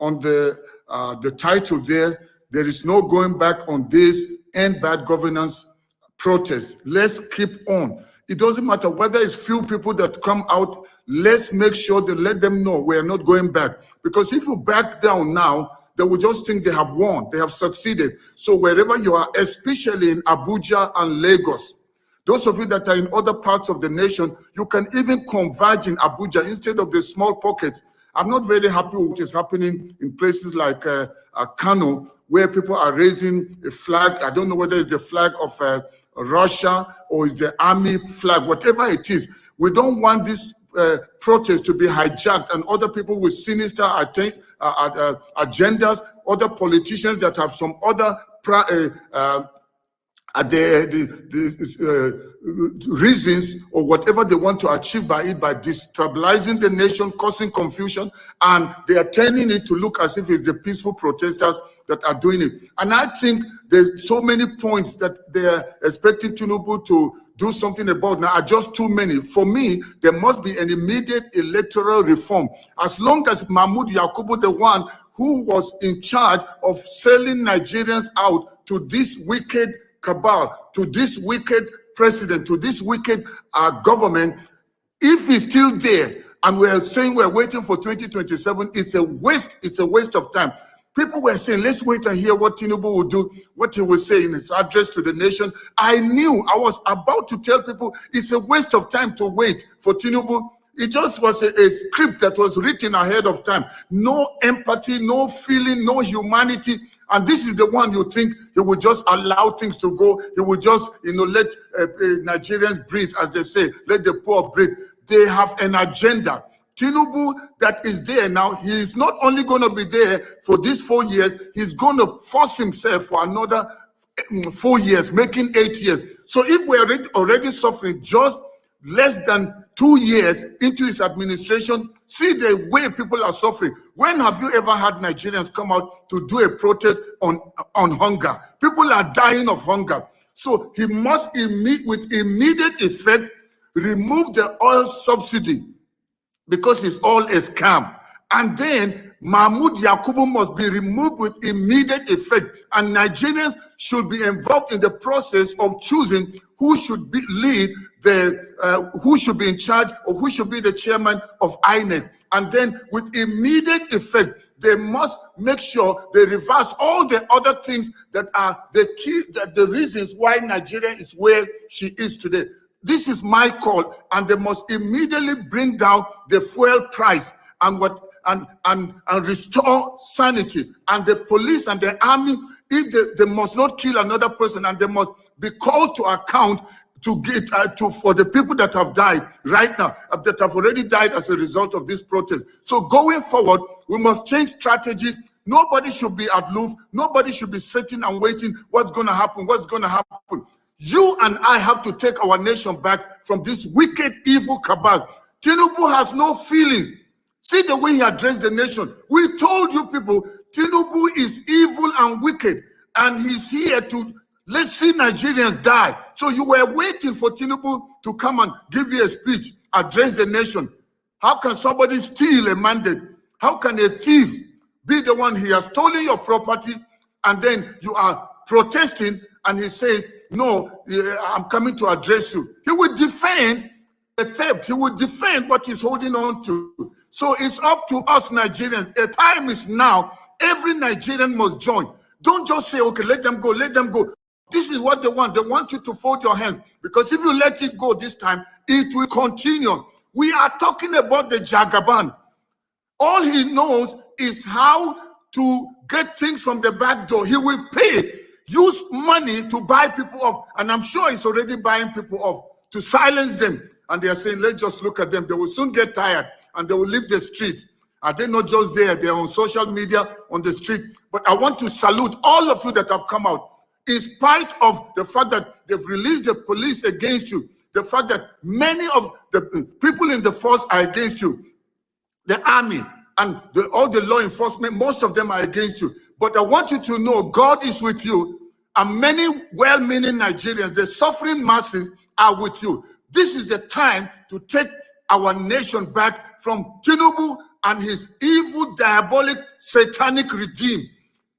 on the title there, there is no going back on this end bad governance protest. Let's keep on. It doesn't matter whether it's few people that come out. Let's make sure to let them know we are not going back. Because if you back down now, they will just think they have won, they have succeeded. So wherever you are, especially in Abuja and Lagos, those of you that are in other parts of the nation, you can even converge in Abuja instead of the small pockets. I'm not very happy with what is happening in places like Kano, where people are raising a flag. I don't know whether it's the flag of Russia or it's the army flag, whatever it is. We don't want this protest to be hijacked and other people with sinister agendas, other politicians that have some other reasons or whatever they want to achieve by destabilizing the nation, causing confusion, and they are turning it to look as if it's the peaceful protesters that are doing it. And I think there's so many points that they are expecting Tinubu to do something about now are just too many. For me, there must be an immediate electoral reform. As long as Mahmoud Yakubu, the one who was in charge of selling Nigerians out to this wicked cabal, to this wicked president, to this wicked government, if he's still there and we're saying we're waiting for 2027, it's a waste of time. People were saying, let's wait and hear what Tinubu will do, what he will say in his address to the nation. I was about to tell people it's a waste of time to wait for Tinubu. It just was a script that was written ahead of time. No empathy, no feeling, no humanity. And this is the one you think he would just allow things to go. He would just, let Nigerians breathe, as they say, let the poor breathe. They have an agenda. Tinubu that is there now, he is not only going to be there for these 4 years, he's going to force himself for another 4 years, making 8 years. So if we're already suffering just less than 2 years into his administration, see the way people are suffering. When have you ever had Nigerians come out to do a protest on hunger? People are dying of hunger. So he must, with immediate effect, remove the oil subsidy, because it's all a scam. And then Mahmoud Yakubu must be removed with immediate effect. And Nigerians should be involved in the process of choosing who should lead who should be in charge, or who should be the chairman of INEC. And then with immediate effect, they must make sure they reverse all the other things that are the reasons why Nigeria is where she is today. This is my call, and they must immediately bring down the fuel price and restore sanity. And the police and the army, if they must not kill another person, and they must be called to account for the people that have died right now, that have already died as a result of this protest. So going forward, we must change strategy. Nobody should be aloof. Nobody should be sitting and waiting. What's going to happen? What's going to happen? You and I have to take our nation back from this wicked, evil cabal. Tinubu has no feelings. See the way he addressed the nation. We told you people, Tinubu is evil and wicked, and he's here to let's see Nigerians die. So you were waiting for Tinubu to come and give you a speech, address the nation. How can somebody steal a mandate? How can a thief be the one? He has stolen your property, and then you are protesting, and he says, no, I'm coming to address you. He will defend the theft. He will defend what he's holding on to. So it's up to us Nigerians. The time is now. Every Nigerian must join. Don't just say, okay, let them go, let them go. This is what they want. They want you to fold your hands, because if you let it go this time, it will continue. We are talking about the Jagaban. All he knows is how to get things from the back door. He will pay. Use money to buy people off, and I'm sure he's already buying people off to silence them. And they are saying, let's just look at them. They will soon get tired and they will leave the street. Are they not just there? They're on social media, on the street. But I want to salute all of you that have come out, in spite of the fact that they've released the police against you, the fact that many of the people in the force are against you, the army and all the law enforcement, most of them are against you. But I want you to know God is with you, and many well-meaning Nigerians, the suffering masses, are with you. This is the time to take our nation back from Tinubu and his evil, diabolic, satanic regime.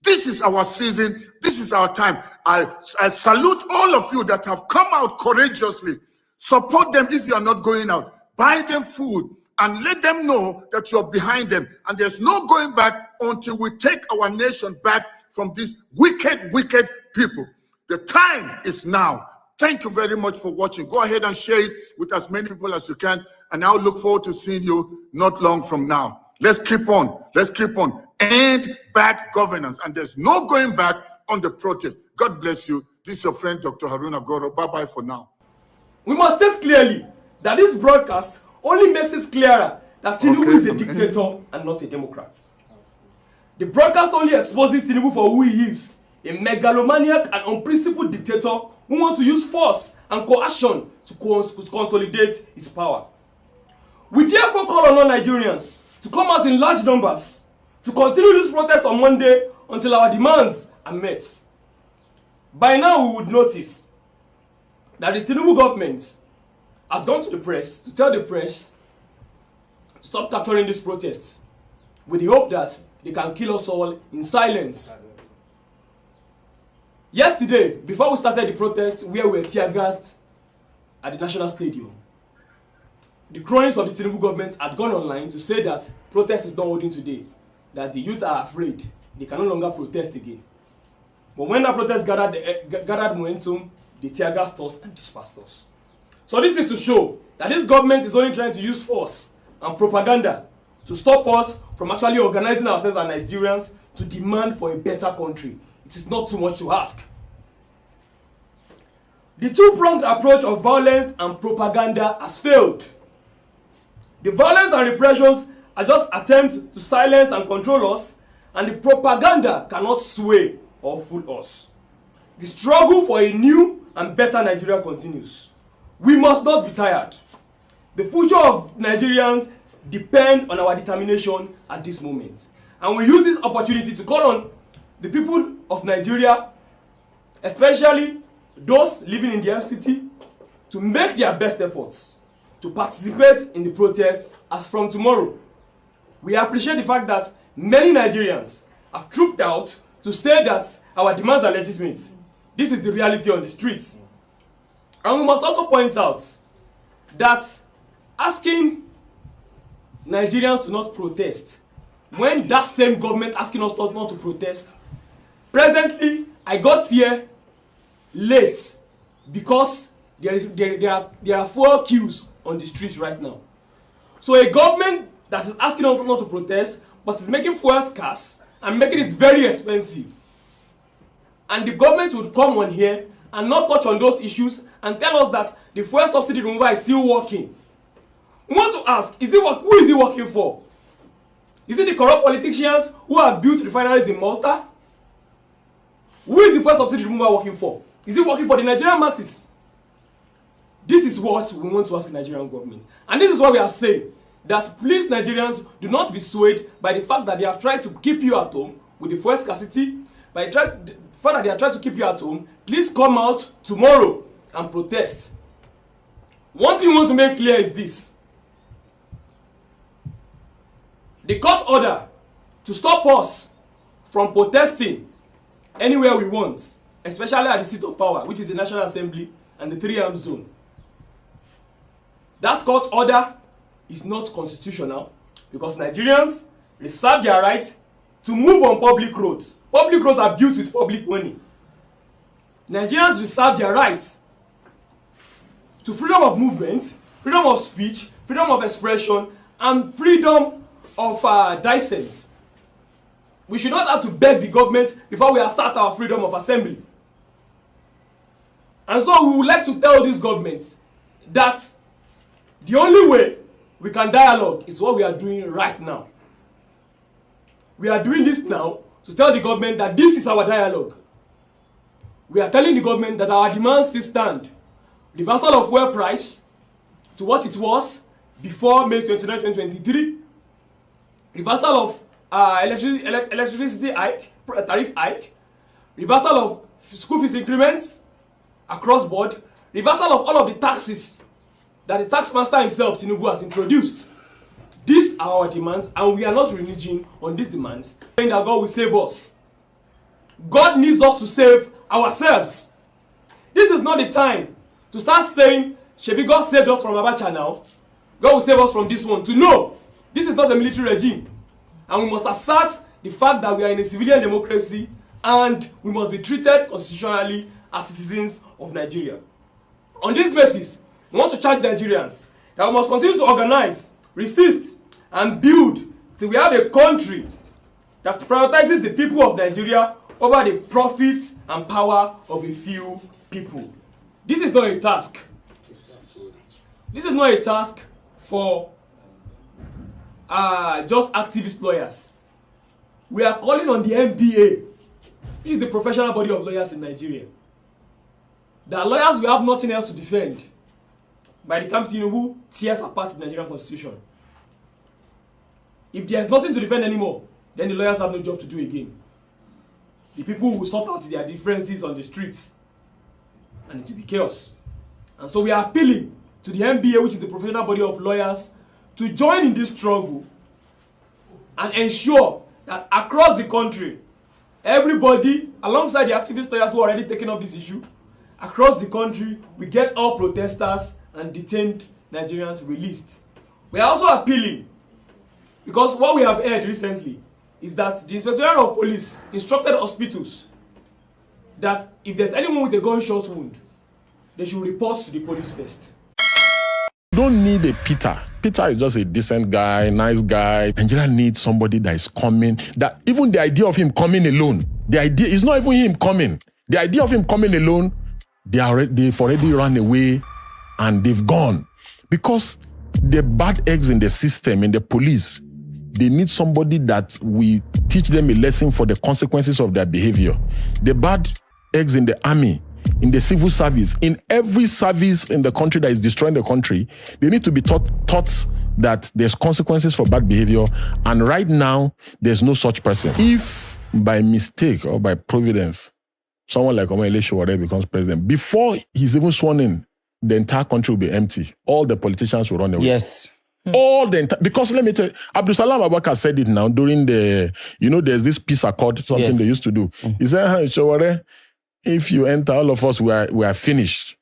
This is our season. This is our time. I salute all of you that have come out courageously. Support them if you are not going out. Buy them food and let them know that you're behind them. And there's no going back until we take our nation back from these wicked, wicked people. The time is now. Thank you very much for watching. Go ahead and share it with as many people as you can. And I'll look forward to seeing you not long from now. Let's keep on. Let's keep on. End bad governance. And there's no going back on the protest. God bless you. This is your friend, Dr. Haruna Goro. Bye-bye for now. We must state clearly that this broadcast only makes it clearer that Tinubu is a dictator and not a Democrat. The broadcast only exposes Tinubu for who he is, a megalomaniac and unprincipled dictator who wants to use force and coercion to consolidate his power. We therefore call on all Nigerians to come out in large numbers to continue this protest on Monday until our demands are met. By now we would notice that the Tinubu government has gone to the press to tell the press to stop capturing this protest with the hope that they can kill us all in silence. Yesterday, before we started the protest, we were tear-gassed at the National Stadium. The cronies of the Tinubu government had gone online to say that protest is not holding today, that the youth are afraid, they can no longer protest again. But when that protest gathered momentum, they tear-gassed us and dispersed us. So this is to show that this government is only trying to use force and propaganda to stop us from actually organizing ourselves as Nigerians to demand for a better country. It is not too much to ask. The two-pronged approach of violence and propaganda has failed. The violence and repressions are just attempts to silence and control us, and the propaganda cannot sway or fool us. The struggle for a new and better Nigeria continues. We must not be tired. The future of Nigerians depend on our determination at this moment. And we use this opportunity to call on the people of Nigeria, especially those living in the FCT, to make their best efforts to participate in the protests as from tomorrow. We appreciate the fact that many Nigerians have trooped out to say that our demands are legitimate. This is the reality on the streets. And we must also point out that asking Nigerians to not protest, when that same government asking us not to protest, presently I got here late because there are 4 queues on the streets right now. So a government that is asking us not to protest but is making fuel scarce and making it very expensive, and the government would come on here and not touch on those issues and tell us that the fuel subsidy removal is still working. We want to ask, who is it working for? Is it the corrupt politicians who have built refineries in Malta? Who is the fuel subsidy removal working for? Is it working for the Nigerian masses? This is what we want to ask the Nigerian government. And this is why we are saying that please, Nigerians, do not be swayed by the fact that they have tried to keep you at home with the fuel scarcity. By the fact that they are trying to keep you at home, please come out tomorrow and protest. One thing we want to make clear is this. The court order to stop us from protesting anywhere we want, especially at the seat of power, which is the National Assembly and the 3 zone. That court order is not constitutional because Nigerians reserve their right to move on public roads. Public roads are built with public money. Nigerians reserve their rights to freedom of movement, freedom of speech, freedom of expression, and freedom of dissent. We should not have to beg the government before we assert our freedom of assembly. And so we would like to tell this government that the only way we can dialogue is what we are doing right now. We are doing this now to tell the government that this is our dialogue. We are telling the government that our demands still stand. Reversal of fuel price to what it was before May 29, 2023. Reversal of electricity hike, tariff hike. Reversal of school fees increments across board. Reversal of all of the taxes that the tax master himself, Tinubu, has introduced. These are our demands, and we are not reneging on these demands, saying that God will save us. God needs us to save ourselves. This is not the time to start saying, Shebi God saved us from Abacha now, God will save us from this one. To know, this is not a military regime. And we must assert the fact that we are in a civilian democracy and we must be treated constitutionally as citizens of Nigeria. On this basis, we want to charge Nigerians that we must continue to organize, resist, and build till we have a country that prioritizes the people of Nigeria over the profit and power of a few people. This is not a task. This is not a task for just activist lawyers. We are calling on the NBA, which is the professional body of lawyers in Nigeria. The lawyers will have nothing else to defend by the time Tinubu tears apart the Nigerian constitution. If there's nothing to defend anymore, then the lawyers have no job to do again. The people will sort out their differences on the streets, and it will be chaos. And so we are appealing to the NBA, which is the professional body of lawyers, to join in this struggle and ensure that across the country, everybody, alongside the activist lawyers who are already taking up this issue, across the country, we get all protesters and detained Nigerians released. We are also appealing, because what we have heard recently is that the Inspector General of Police instructed hospitals that if there's anyone with a gunshot wound, they should report to the police first. You don't need a Peter. Peter is just a decent guy, nice guy. Nigeria needs somebody that is coming, that even the idea of him coming alone, the idea is not even him coming. The idea of him coming alone, they've already run away and they've gone. Because the bad eggs in the system, in the police, they need somebody that will teach them a lesson for the consequences of their behavior. The bad eggs in the army, in the civil service, in every service in the country that is destroying the country, they need to be taught that there's consequences for bad behavior. And right now, there's no such person. If by mistake or by providence, someone like Omele Sowore becomes president, before he's even sworn in, the entire country will be empty. All the politicians will run away. Yes. All the entire, because let me tell you, Abdul Salam Abubakar said it now during the, there's this peace accord, something they used to do. He said, Sowore, if you enter, all of us, we are finished.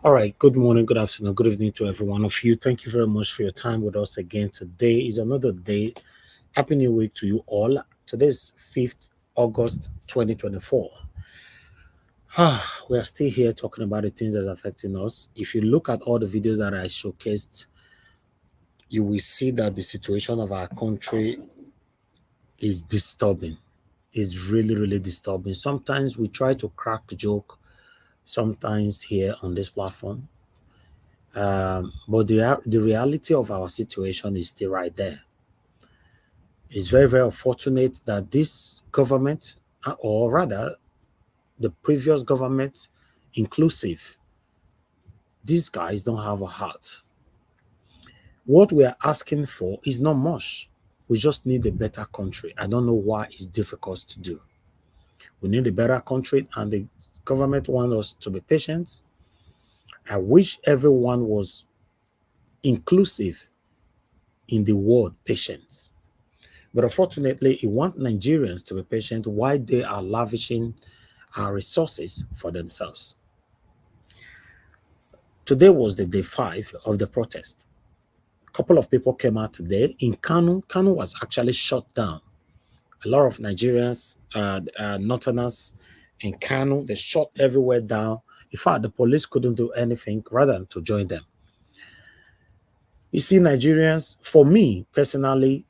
All right, good morning, good afternoon, good evening to every one of you. Thank you very much for your time with us again. Today is another day. Happy New Week to you all. Today is 5th August 2024. We are still here talking about the things that's affecting us. If you look at all the videos that I showcased, you will see that the situation of our country is disturbing. It's really, really disturbing. Sometimes we try to crack the joke, sometimes here on this platform. But the reality of our situation is still right there. It's very, very unfortunate that this government, or rather the previous government, inclusive, these guys don't have a heart. What we are asking for is not much. We just need a better country. I don't know why it's difficult to do. We need a better country, and the government wants us to be patient. I wish everyone was inclusive in the word patience. But unfortunately, it wants Nigerians to be patient while they are lavishing our resources for themselves. Today was the day 5 of the protest. A couple of people came out today. In Kanu, Kanu was actually shut down. A lot of Nigerians, Northerners in Kanu, they shut everywhere down. In fact, the police couldn't do anything rather than to join them. You see, Nigerians, for me personally,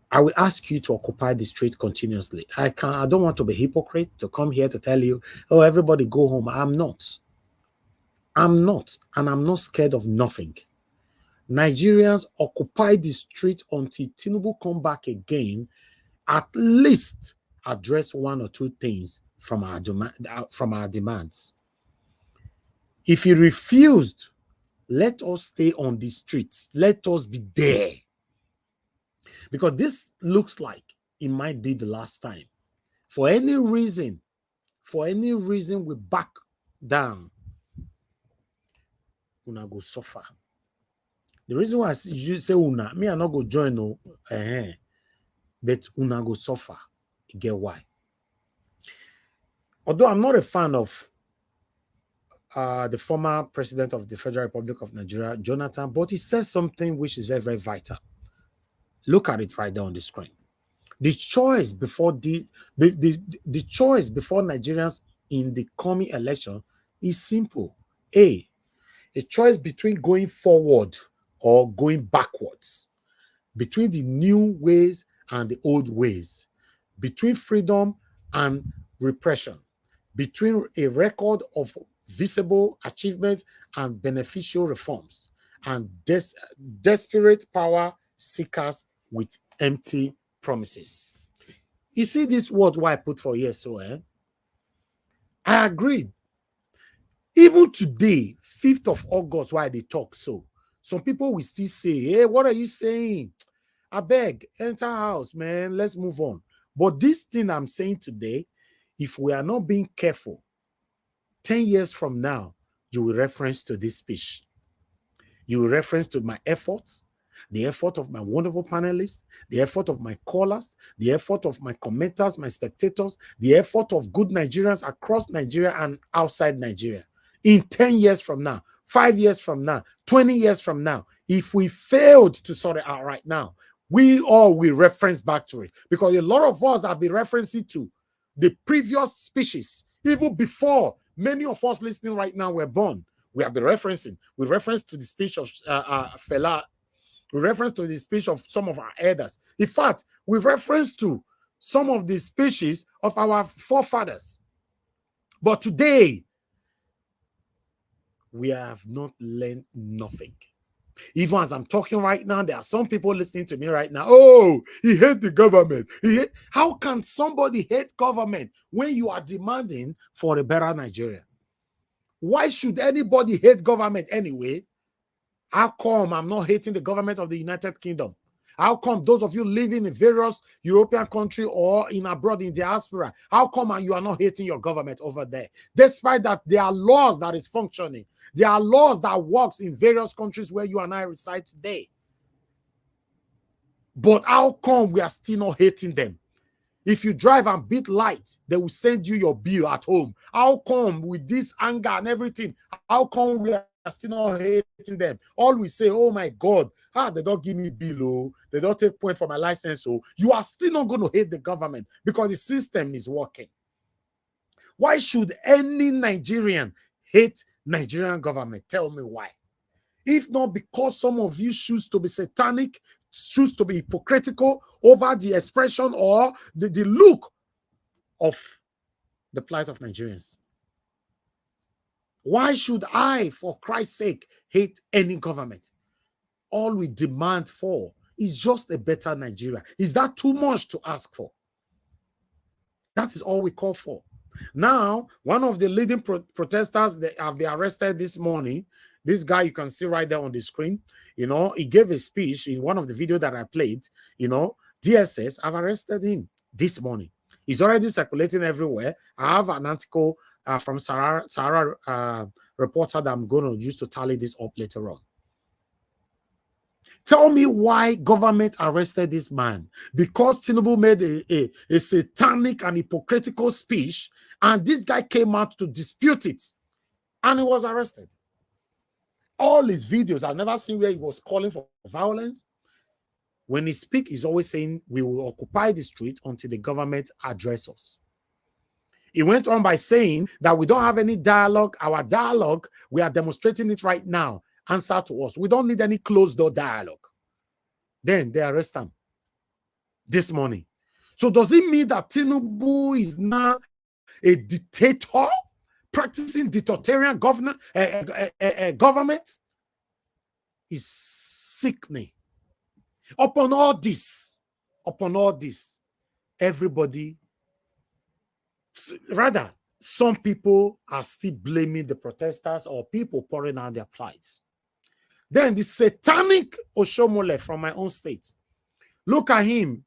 I will ask you to occupy the street continuously. I don't want to be a hypocrite to come here to tell you, oh, everybody go home. I'm not. And I'm not scared of nothing. Nigerians occupy the street until Tinubu come back again, at least address 1 or 2 things from our demands. If he refused, let us stay on the streets. Let us be there. Because this looks like it might be the last time. For any reason we back down, una go suffer. The reason why you say una, me I not go join no, but una go suffer. You get why? Although I'm not a fan of the former president of the Federal Republic of Nigeria, Jonathan, but he says something which is very, very vital. Look at it right there on the screen. The choice before the choice before Nigerians in the coming election is simple. A choice between going forward or going backwards, between the new ways and the old ways, between freedom and repression, between a record of visible achievements and beneficial reforms, and desperate power seekers with empty promises. You see this word why I put for here, so I agreed. Even today, 5th of August, why they talk so. Some people will still say, hey, what are you saying? I beg, enter house, man. Let's move on. But this thing I'm saying today, if we are not being careful, 10 years from now, you will reference to this speech. You will reference to my efforts, the effort of my wonderful panelists, the effort of my callers, the effort of my commenters, my spectators, the effort of good Nigerians across Nigeria and outside Nigeria. In 10 years from now, 5 years from now, 20 years from now, if we failed to sort it out right now, we all will reference back to it. Because a lot of us have been referencing to the previous species, even before many of us listening right now were born. We have been referencing. We reference to the speech of Fela. We reference to the speech of some of our elders. In fact, we reference to some of the speeches of our forefathers. But today, we have not learned nothing. Even as I'm talking right now, there are some people listening to me right now. Oh, he hates the government. How can somebody hate government when you are demanding for a better Nigeria? Why should anybody hate government anyway? How come I'm not hating the government of the United Kingdom? How come those of you living in various European countries or in abroad in diaspora, how come you are not hating your government over there? Despite that, there are laws that is functioning. There are laws that works in various countries where you and I reside today. But how come we are still not hating them? If you drive and beat light, they will send you your bill at home. How come with this anger and everything, how come we are still not hating them? All we say, oh my God, they don't give me bill, oh, they don't take point for my license, oh. You are still not going to hate the government because the system is working. Why should any Nigerian hate Nigerian government? Tell me why. If not because some of you choose to be satanic, choose to be hypocritical over the expression or the look of the plight of Nigerians. Why should I, for Christ's sake, hate any government? All we demand for is just a better Nigeria. Is that too much to ask for? That is all we call for. Now, one of the leading protesters that have been arrested this morning, this guy you can see right there on the screen, you know, he gave a speech in one of the videos that I played, you know, DSS have arrested him this morning. He's already circulating everywhere. I have an article from Sahara reporter that I'm going to use to tally this up later on. Tell me why government arrested this man. Because Tinubu made a satanic and hypocritical speech, and this guy came out to dispute it, and he was arrested. All his videos, I've never seen where he was calling for violence. When he speaks, he's always saying, we will occupy the street until the government address us. He went on by saying that we don't have any dialogue. Our dialogue, we are demonstrating it right now. Answer to us. We don't need any closed-door dialogue. Then they arrest him this morning. So does it mean that Tinubu is now a dictator practicing dictatorial government? Is sickening. Upon all this, everybody, rather, some people are still blaming the protesters or people pouring out their plights. Then the satanic Oshomole from my own state. Look at him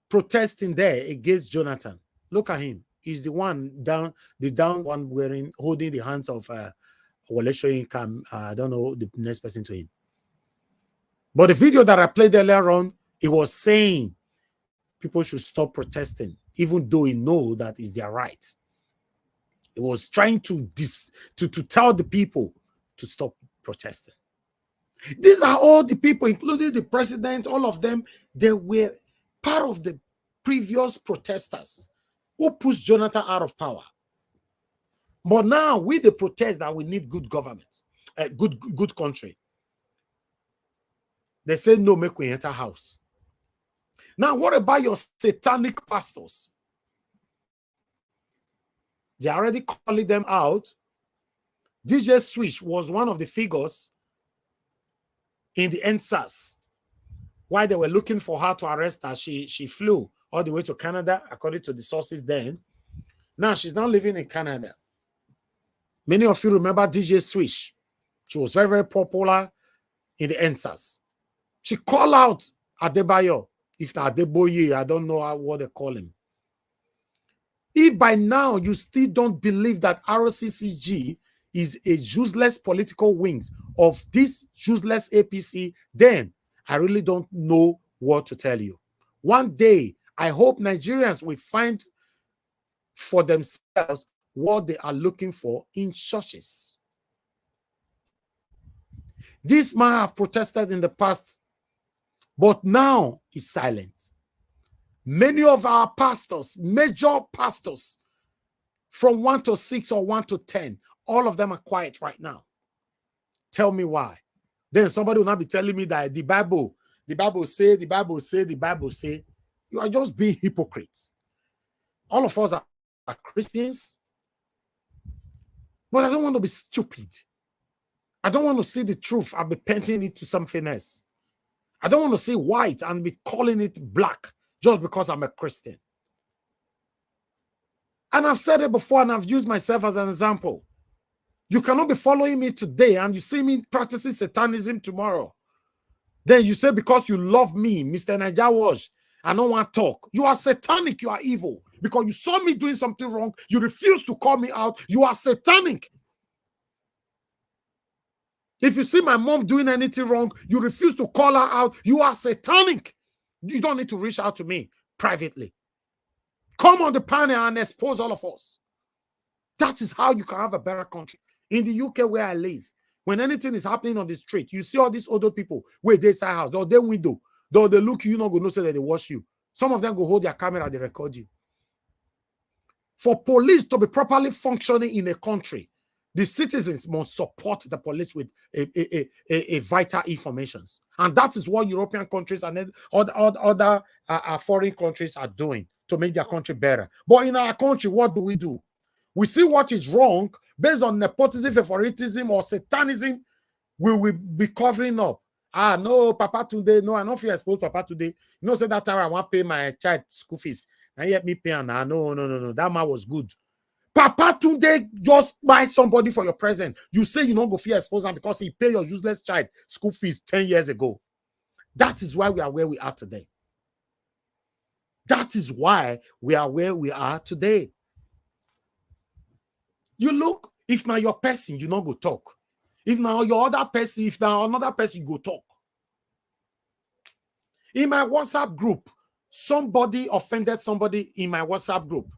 protesting there against Jonathan. Look at him. He's the one down one holding the hands of Wole Soyinka. I don't know the next person to him. But the video that I played earlier on, it was saying people should stop protesting, even though he knows that is their right. It was trying to tell the people to stop protesting. These are all the people, including the president, all of them, they were part of the previous protesters who pushed Jonathan out of power. But now, with the protest that we need good government, good country, they say, no, make we enter house. Now, what about your satanic pastors? They're already calling them out. DJ Switch was one of the figures in the NSAS. While they were looking for her to arrest her, she flew all the way to Canada, according to the sources then. Now, she's now living in Canada. Many of you remember DJ Switch. She was very, very popular in the NSAS. She called out Adebayo. If not Adeboye, I don't know what they call him. If by now you still don't believe that RCCG is a useless political wings of this useless APC, then I really don't know what to tell you. One day, I hope Nigerians will find for themselves what they are looking for in churches. This man have protested in the past, but now he's silent. Many of our pastors, major pastors, from 1 to 6 or 1 to 10, all of them are quiet right now. Tell me why. Then somebody will not be telling me that the Bible say, the Bible say, the Bible say. You are just being hypocrites. All of us are Christians, but I don't want to be stupid. I don't want to see the truth and be painting it to something else. I don't want to see white and be calling it black just because I'm a Christian. And I've said it before, and I've used myself as an example. You cannot be following me today and you see me practicing satanism tomorrow. Then you say, because you love me, Mr. Najawash, I don't want to talk. You are satanic, you are evil. Because you saw me doing something wrong, you refuse to call me out, you are satanic. If you see my mom doing anything wrong, you refuse to call her out, you are satanic. You don't need to reach out to me privately. Come on the panel and expose all of us. That is how you can have a better country. In the UK where I live, when anything is happening on the street, you see all these older people where they say house, or they window, though they look you, not go know say that they watch you. Some of them go hold their camera, they record you. For police to be properly functioning in a country, the citizens must support the police with a vital informations. And that is what European countries and other foreign countries are doing to make their country better. But in our country, what do? We see what is wrong based on nepotism, favoritism, or satanism. We will be covering up. Ah, no, Papa today. No, I don't feel exposed, Papa today. You know, say that time I want to pay my child school fees. And yet me pay and no. That man was good. Papa today just buy somebody for your present. You say you don't go fear exposure because he pay your useless child school fees 10 years ago. That is why we are where we are today. That is why we are where we are today. You look, if now your person, you don't go talk. If now your other person, if now another person, you go talk. In my WhatsApp group, somebody offended somebody in my WhatsApp group.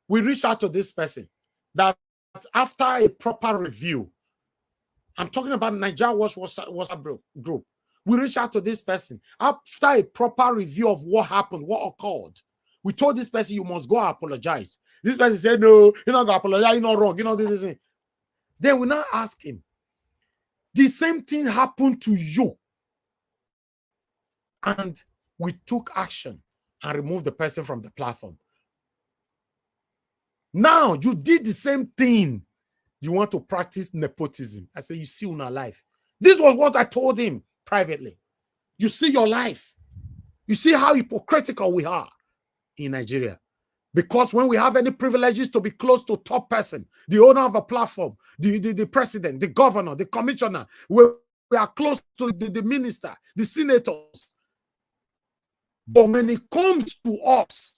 We reach out to this person that after a proper review, I'm talking about Nigeria WhatsApp group. We reach out to this person after a proper review of what happened, what occurred. We told this person, you must go and apologize. This person said, no, you're not going to apologize, you're not wrong, you know this thing. Then we now ask him, the same thing happened to you. And we took action and removed the person from the platform. Now you did the same thing. You want to practice nepotism. I said, you see in our life. This was what I told him privately. You see your life. You see how hypocritical we are in Nigeria. Because when we have any privileges to be close to top person, the owner of a platform, the president, the governor, the commissioner, we are close to the minister, the senators. But when it comes to us,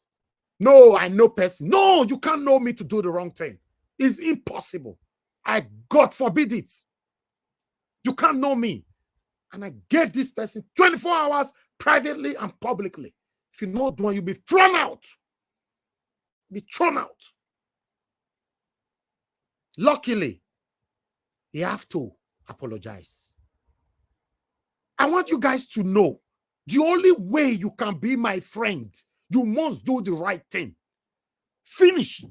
no, I know person. No, you can't know me to do the wrong thing. It's impossible. God forbid it. You can't know me. And I gave this person 24 hours privately and publicly. If you not do it, you'll be thrown out. Be thrown out. Luckily, you have to apologize. I want you guys to know the only way you can be my friend, you must do the right thing. Finish.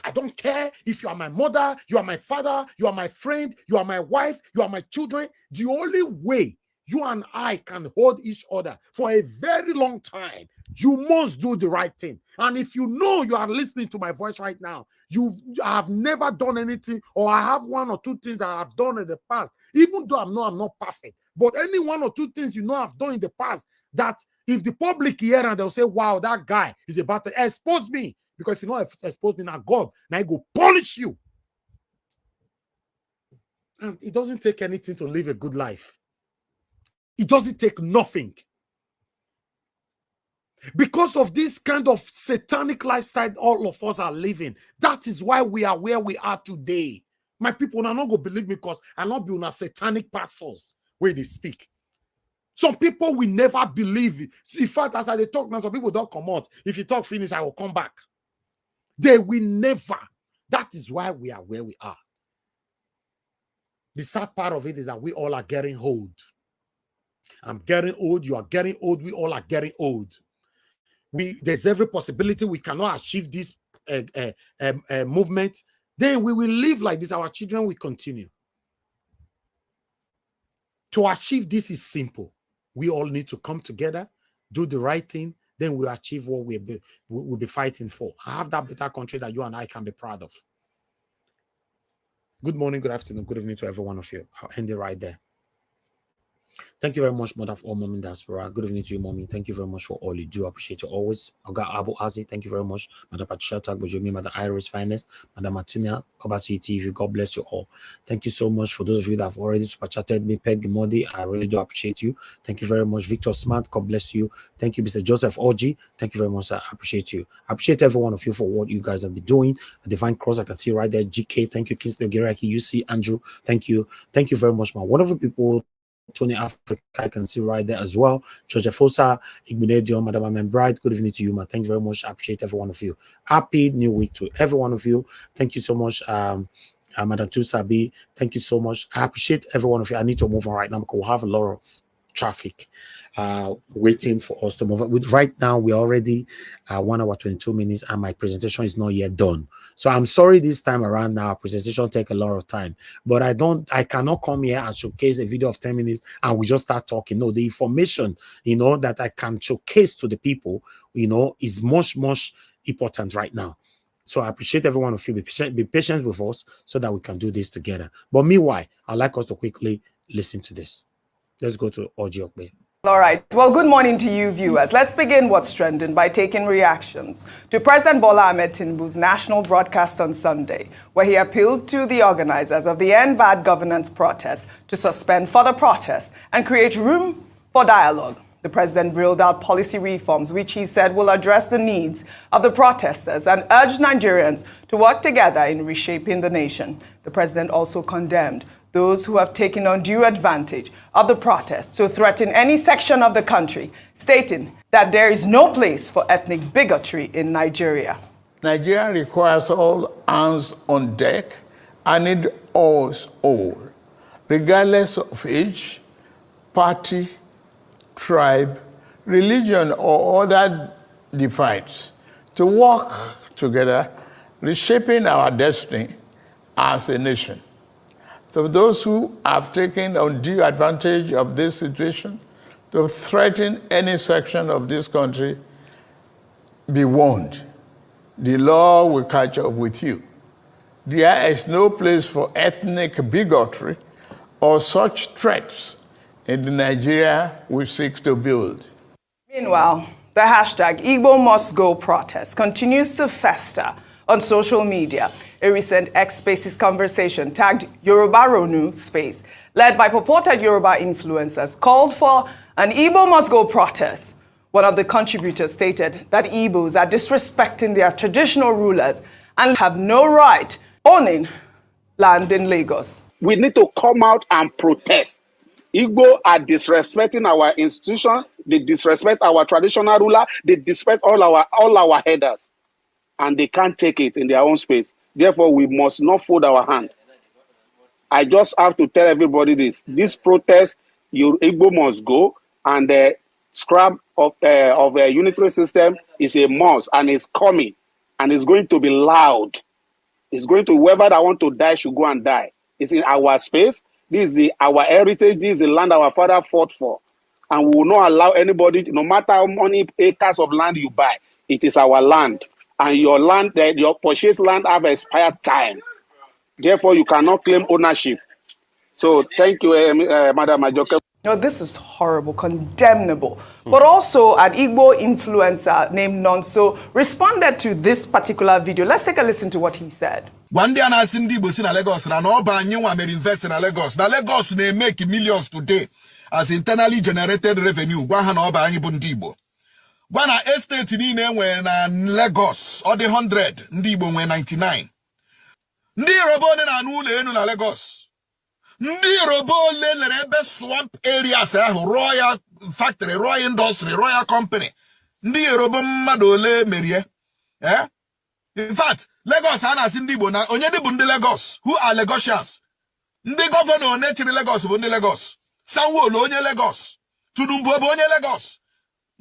I don't care if you are my mother, you are my father, you are my friend, you are my wife, you are my children. The only way you and I can hold each other for a very long time, you must do the right thing. And if you know you are listening to my voice right now, you have never done anything, or I have one or two things that I've done in the past, even though I'm not perfect, but any one or two things you know I've done in the past that if the public hear and they'll say, wow, that guy is about to expose me, because you know if expose me now, God, now I go punish you. And it doesn't take anything to live a good life. It doesn't take nothing. Because of this kind of satanic lifestyle all of us are living, that is why we are where we are today. My people are not going to believe me because I'm not being a satanic pastors where they speak. Some people will never believe it. In fact, as I talk now, some people don't come out. If you talk finish, I will come back. They will never. That is why we are where we are. The sad part of it is that we all are getting old. I'm getting old. You are getting old. We all are getting old. There's every possibility we cannot achieve this movement. Then we will live like this. Our children will continue. To achieve this is simple. We all need to come together, do the right thing. Then we'll achieve what we'll be fighting for. I have that better country that you and I can be proud of. Good morning, good afternoon, good evening to every one of you. I'll end it right there. Thank you very much, Mother, for all Mommy Diaspora. Good evening to you, Mommy. Thank you very much for all you do. I appreciate you always. Oga Abu Azi, thank you very much. Mother Patricia Tagbojomi, Mother Iris Finest, Mother Martina, Obasi TV. God bless you all. Thank you so much for those of you that have already super chatted me. Peg Modi, I really do appreciate you. Thank you very much. Victor Smart, God bless you. Thank you, Mr. Joseph Oji. Thank you very much. I appreciate you. I appreciate every one of you for what you guys have been doing. A Divine Cross, I can see right there. GK, thank you. Kingsley Ogiraki, UC, Andrew, thank you. Thank you very much, man. Wonderful people. Tony Africa, I can see right there as well. George Fosa, Igbinedio, Madam Membride, good evening to you, man. Thank you very much. I appreciate every one of you. Happy new week to every one of you. Thank you so much. Madam Tusabi, thank you so much. I appreciate every one of you. I need to move on right now because we have a lot of traffic, waiting for us to move. Right now, we're already 1 hour 22 minutes, and my presentation is not yet done. So I'm sorry this time around. Now, our presentation take a lot of time, but I cannot come here and showcase a video of 10 minutes and we just start talking. No, the information, that I can showcase to the people, is much important right now. So I appreciate every one of you. Be patient with us so that we can do this together. But meanwhile, I'd like us to quickly listen to this. Let's go to Ojiokbe. All right. Well, good morning to you, viewers. Let's begin what's trending by taking reactions to President Bola Ahmed Tinubu's national broadcast on Sunday, where he appealed to the organizers of the End Bad Governance protest to suspend further protests and create room for dialogue. The president reeled out policy reforms, which he said will address the needs of the protesters and urged Nigerians to work together in reshaping the nation. The president also condemned those who have taken undue advantage of the protest to threaten any section of the country, stating that there is no place for ethnic bigotry in Nigeria. Nigeria requires all hands on deck and it us all, regardless of age, party, tribe, religion, or other divides, to work together, reshaping our destiny as a nation. To those who have taken undue advantage of this situation to threaten any section of this country, be warned. The law will catch up with you. There is no place for ethnic bigotry or such threats in the Nigeria we seek to build. Meanwhile, the hashtag Igbo Must Go protest continues to fester on social media. A recent X Spaces conversation tagged Yoruba Ronu Space, led by purported Yoruba influencers, called for an Igbo Must Go protest. One of the contributors stated that Igbos are disrespecting their traditional rulers and have no right owning land in Lagos. We need to come out and protest. Igbo are disrespecting our institution, they disrespect our traditional ruler, they disrespect all our headers, and they can't take it in their own space. Therefore, we must not fold our hand. I just have to tell everybody this. This protest, Igbo must go, and the scrap of a unitary system is a must, and it's coming, and it's going to be loud. It's going to, whoever that want to die should go and die. It's in our space. This is our heritage. This is the land our father fought for. And we will not allow anybody, no matter how many acres of land you buy, it is our land. And your land, your purchased land have expired time. Therefore, you cannot claim ownership. So thank you, Madam Ajoke. No, this is horrible, condemnable. But also, an Igbo influencer named Nonso responded to this particular video. Let's take a listen to what he said. One day, I see Igbo in Lagos, and all brand new one invest in Lagos. Now, Lagos they make millions today as internally generated revenue. One oba Igbo. One estate in when Lagos or the 100 Igbo when 99. Ndi robone na nule enu na Lagos. Ndi robole lerebe swamp areas royal factory, royal industry, royal company. Ndi robo madole merie. In fact, Lagos ana si ndi Igbo na onye di bu ndi Lagos. Who are Lagosians? Ndi governor onechiri Lagos bu ndi Lagos. Sanwo-Olu onye Lagos. Tinubu onye Lagos.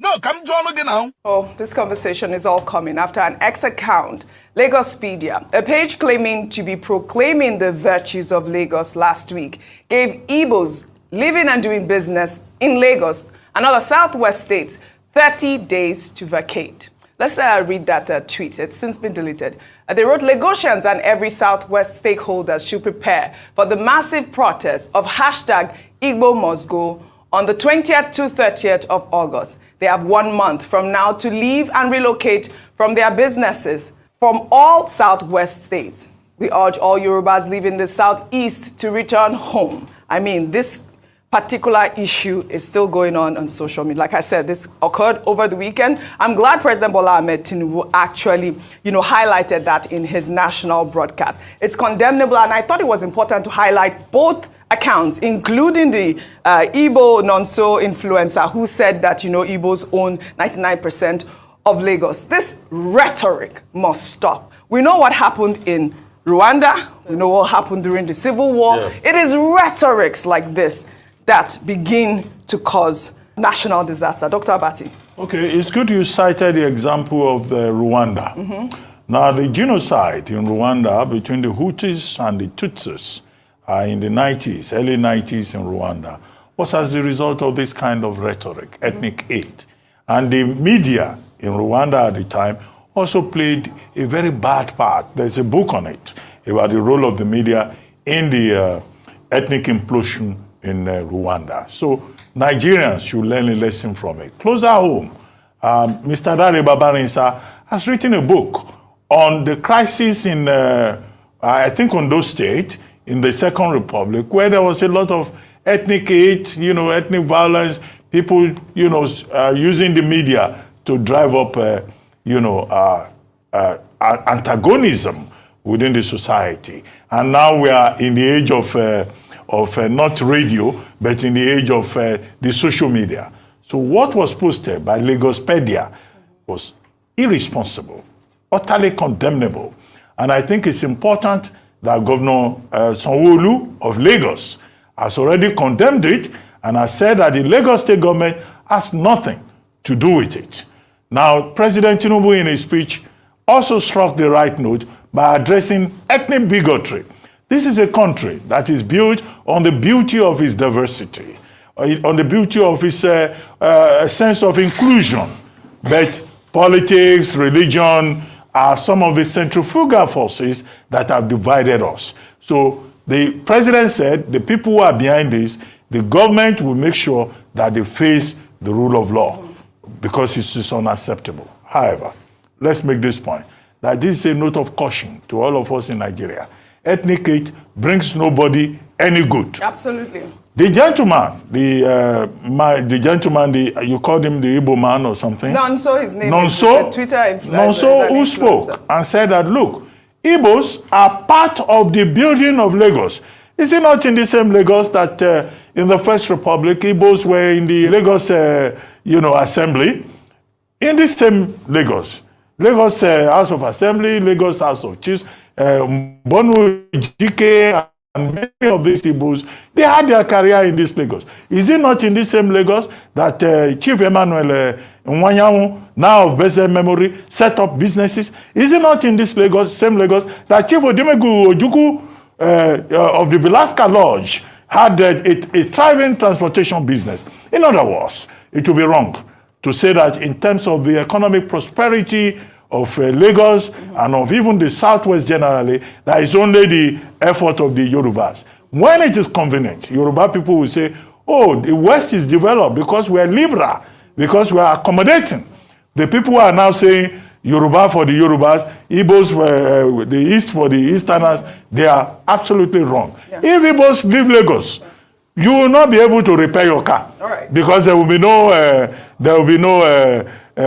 No, come join me now. Oh, this conversation is all coming after an X account, Lagospedia, a page claiming to be proclaiming the virtues of Lagos last week, gave Igbos living and doing business in Lagos and other southwest states 30 days to vacate. Let's read that tweet. It's since been deleted. They wrote, Lagosians and every southwest stakeholder should prepare for the massive protest of hashtag Igbo Must Go on the 20th to 30th of August. They have 1 month from now to leave and relocate from their businesses from all southwest states. We urge all Yorubas living in the southeast to return home. I mean, this particular issue is still going on social media. Like I said, this occurred over the weekend. I'm glad President Bola Ahmed Tinubu actually, highlighted that in his national broadcast. It's condemnable, and I thought it was important to highlight both accounts, including the Igbo Nonso influencer who said that, Igbos own 99% of Lagos. This rhetoric must stop. We know what happened in Rwanda. We know what happened during the Civil War. Yeah. It is rhetorics like this that begin to cause national disaster. Dr. Abati. Okay, it's good you cited the example of Rwanda. Now, the genocide in Rwanda between the Hutus and the Tutsis in the 90s, early 90s in Rwanda, was as a result of this kind of rhetoric, ethnic hate. And the media in Rwanda at the time also played a very bad part. There's a book on it about the role of the media in the ethnic implosion in Rwanda. So Nigerians should learn a lesson from it. Closer home, Mr. Dare Babarinsa has written a book on the crisis in, I think, Ondo State, in the Second Republic, where there was a lot of ethnic hate, ethnic violence, people, using the media to drive up, antagonism within the society. And now we are in the age of not radio, but in the age of the social media. So what was posted by Lagospedia was irresponsible, utterly condemnable. And I think it's important that Governor Sanwo-Olu of Lagos has already condemned it and has said that the Lagos state government has nothing to do with it. Now, President Tinubu in his speech also struck the right note by addressing ethnic bigotry. This is a country that is built on the beauty of its diversity, on the beauty of its sense of inclusion. But politics, religion are some of the centrifugal forces that have divided us. So the president said the people who are behind this, the government will make sure that they face the rule of law because it is unacceptable. However, let's make this point, that this is a note of caution to all of us in Nigeria. Ethnic hate brings nobody any good. Absolutely. The gentleman, you called him the Igbo man or something? Nonso, his name Nonso, is Twitter influencer. Nonso, who spoke and said that, look, Igbos are part of the building of Lagos. Is it not in the same Lagos that in the First Republic, Igbos were in the Lagos, assembly? In the same Lagos. Lagos House of Assembly, Lagos House of Chiefs, Bonu Jike, and many of these Igbos, they had their career in this Lagos. Is it not in this same Lagos that Chief Emmanuel Nwanyanwu, now of blessed memory, set up businesses? Is it not in this Lagos, same Lagos, that Chief Odimegu Ojukwu of the Velasca Lodge had a thriving transportation business? In other words, it would be wrong to say that in terms of the economic prosperity of Lagos and of even the Southwest generally, that is only the effort of the Yorubas. When it is convenient, Yoruba people will say, oh, the West is developed because we are liberal, because we are accommodating. The people who are now saying Yoruba for the Yorubas, Igbos for the East for the Easterners, they are absolutely wrong. Yeah. If Igbos leave Lagos, you will not be able to repair your car. All right. Because there will be no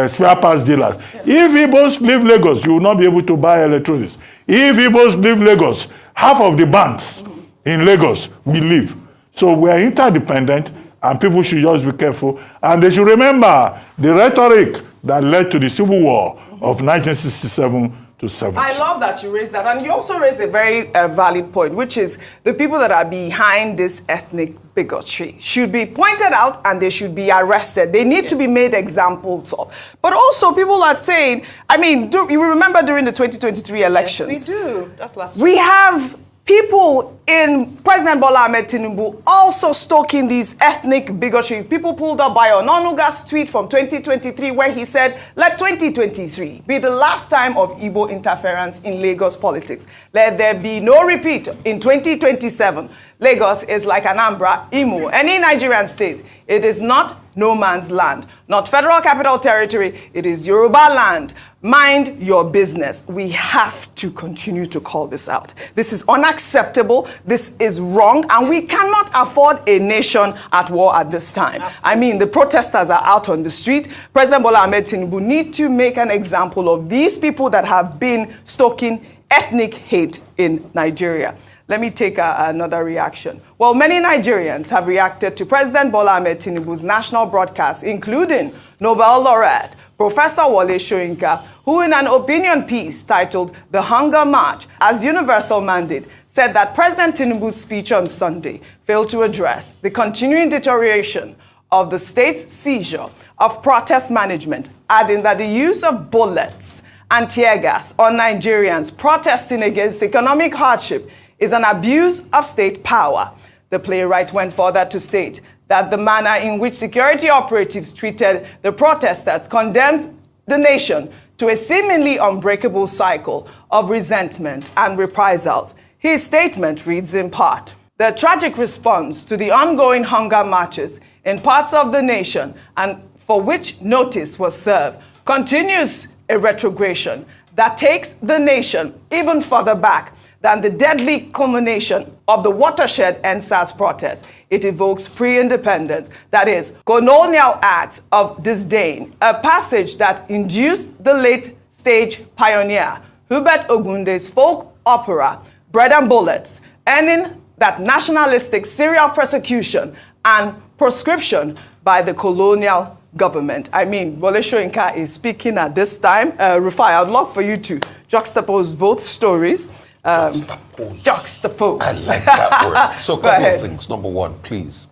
spare parts dealers. Yeah. If Igbos leave Lagos, you will not be able to buy electronics. If Igbos leave Lagos, half of the banks in Lagos will leave. So we are interdependent, and people should just be careful. And they should remember the rhetoric that led to the Civil War of 1967 to 70. I love that you raised that. And you also raised a very valid point, which is the people that are behind this ethnic bigotry should be pointed out and they should be arrested. They need to be made examples of. But also people are saying, I mean, you remember during the 2023 elections? Yes, we do. That's last week. We have people in President Bola Ahmed Tinubu also stoking these ethnic bigotry. People pulled up by Ononuga's tweet from 2023 where he said, let 2023 be the last time of Igbo interference in Lagos politics. Let there be no repeat in 2027. Lagos is like Anambra, Imo, any Nigerian state. It is not no man's land, not Federal Capital Territory. It is Yoruba land. Mind your business. We have to continue to call this out. This is unacceptable. This is wrong. And we cannot afford a nation at war at this time. Absolutely. I mean, the protesters are out on the street. President Bola Ahmed Tinubu need to make an example of these people that have been stoking ethnic hate in Nigeria. Let me take another reaction. Well, many Nigerians have reacted to President Bola Ahmed Tinubu's national broadcast, including Nobel laureate Professor Wole Soyinka, who in an opinion piece titled The Hunger March as Universal Mandate, said that President Tinubu's speech on Sunday failed to address the continuing deterioration of the state's seizure of protest management, adding that the use of bullets and tear gas on Nigerians protesting against economic hardship is an abuse of state power. The playwright went further to state that the manner in which security operatives treated the protesters condemns the nation to a seemingly unbreakable cycle of resentment and reprisals. His statement reads in part, "The tragic response to the ongoing hunger marches in parts of the nation and for which notice was served continues a retrogression that takes the nation even further back than the deadly culmination of the watershed NSAS protest. It evokes pre-independence, that is, colonial acts of disdain, a passage that induced the late stage pioneer Hubert Ogunde's folk opera, Bread and Bullets, ending that nationalistic serial persecution and proscription by the colonial government." I mean, Wole Soyinka is speaking at this time. Rufai, I'd love for you to juxtapose both stories. Juxtapose. I like that word. So, Go couple ahead. of things. Number one, please.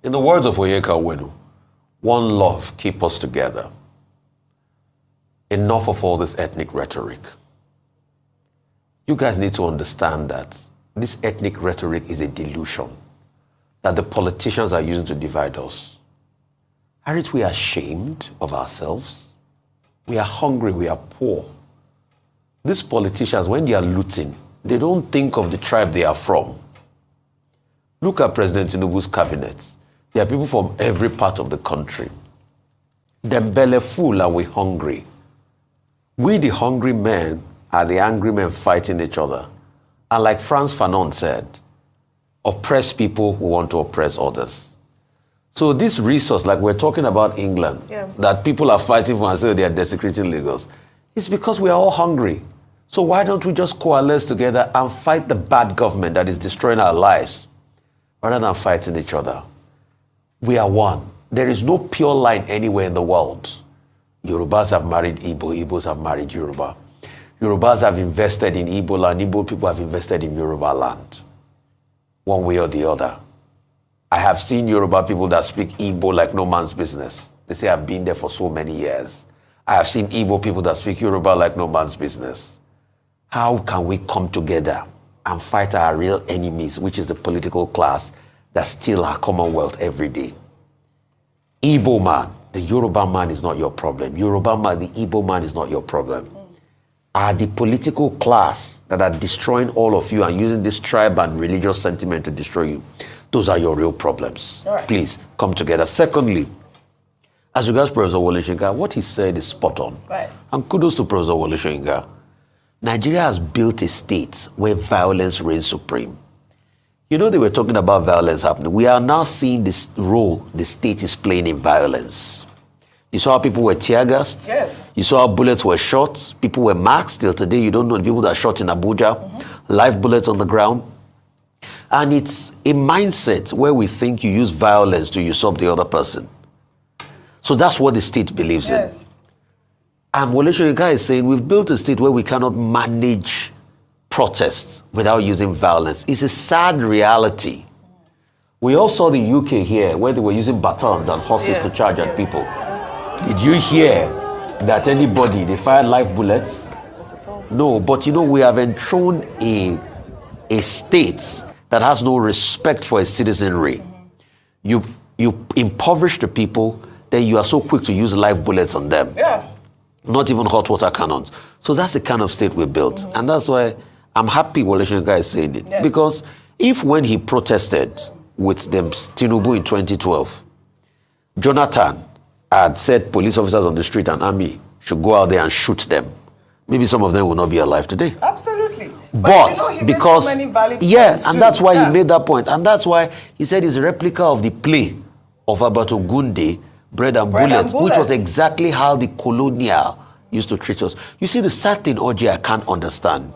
In the words of Oyeka Wenu, one love, keep us together. Enough of all this ethnic rhetoric. You guys need to understand that this ethnic rhetoric is a delusion that the politicians are using to divide us. Aren't we ashamed of ourselves? We are hungry, we are poor. These politicians, when they are looting, they don't think of the tribe they are from. Look at President Tinubu's cabinet. There are people from every part of the country. Them belly full and we hungry. We, the hungry men, are the angry men fighting each other. And like Frantz Fanon said, oppressed people who want to oppress others. So this resource, like we're talking about England, that people are fighting for and say they are desecrating Lagos, it's because we are all hungry. So why don't we just coalesce together and fight the bad government that is destroying our lives, rather than fighting each other? We are one. There is no pure line anywhere in the world. Yorubas have married Igbo, Igbos have married Yoruba. Yorubas have invested in Igbo land, Igbo people have invested in Yoruba land. One way or the other. I have seen Yoruba people that speak Igbo like no man's business. They say I've been there for so many years. I have seen Igbo people that speak Yoruba like no man's business. How can we come together and fight our real enemies, which is the political class that steal our commonwealth every day? Igbo man, the Yoruba man is not your problem. Yoruba man, the Igbo man is not your problem. Are the political class that are destroying all of you and using this tribe and religious sentiment to destroy you, those are your real problems. All right. Please come together. Secondly, as regards Professor Wole Soyinka, what he said is spot on. Right. And kudos to Professor Wole Soyinka. Nigeria has built a state where violence reigns supreme. You know, they were talking about violence happening. We are now seeing this role the state is playing in violence. You saw how people were tear gassed. Yes. You saw how bullets were shot. People were marked. Till today, you don't know the people that are shot in Abuja. Live bullets on the ground. And it's a mindset where we think you use violence to usurp the other person. So that's what the state believes in. And Wole Soyinka is saying we've built a state where we cannot manage protests without using violence. It's a sad reality. We all saw the UK here where they were using batons and horses to charge at people. Did you hear that anybody, they fired live bullets? No, but you know, we have enthroned a state that has no respect for its citizenry. You impoverish the people, then you are so quick to use live bullets on them. Not even hot water cannons. So that's the kind of state we built. And that's why I'm happy Wole Soyinka is saying it. Because if when he protested with them Tinubu in 2012, Jonathan had said police officers on the street and army should go out there and shoot them, maybe some of them will not be alive today. Absolutely. But you know, he because, made so many valid yes, points and too. that's why he made that point. And that's why he said it's a replica of the play of Alberto Gunde, Bread and Bullets, which was exactly how the colonial used to treat us. You see, the sad thing, OJ, I can't understand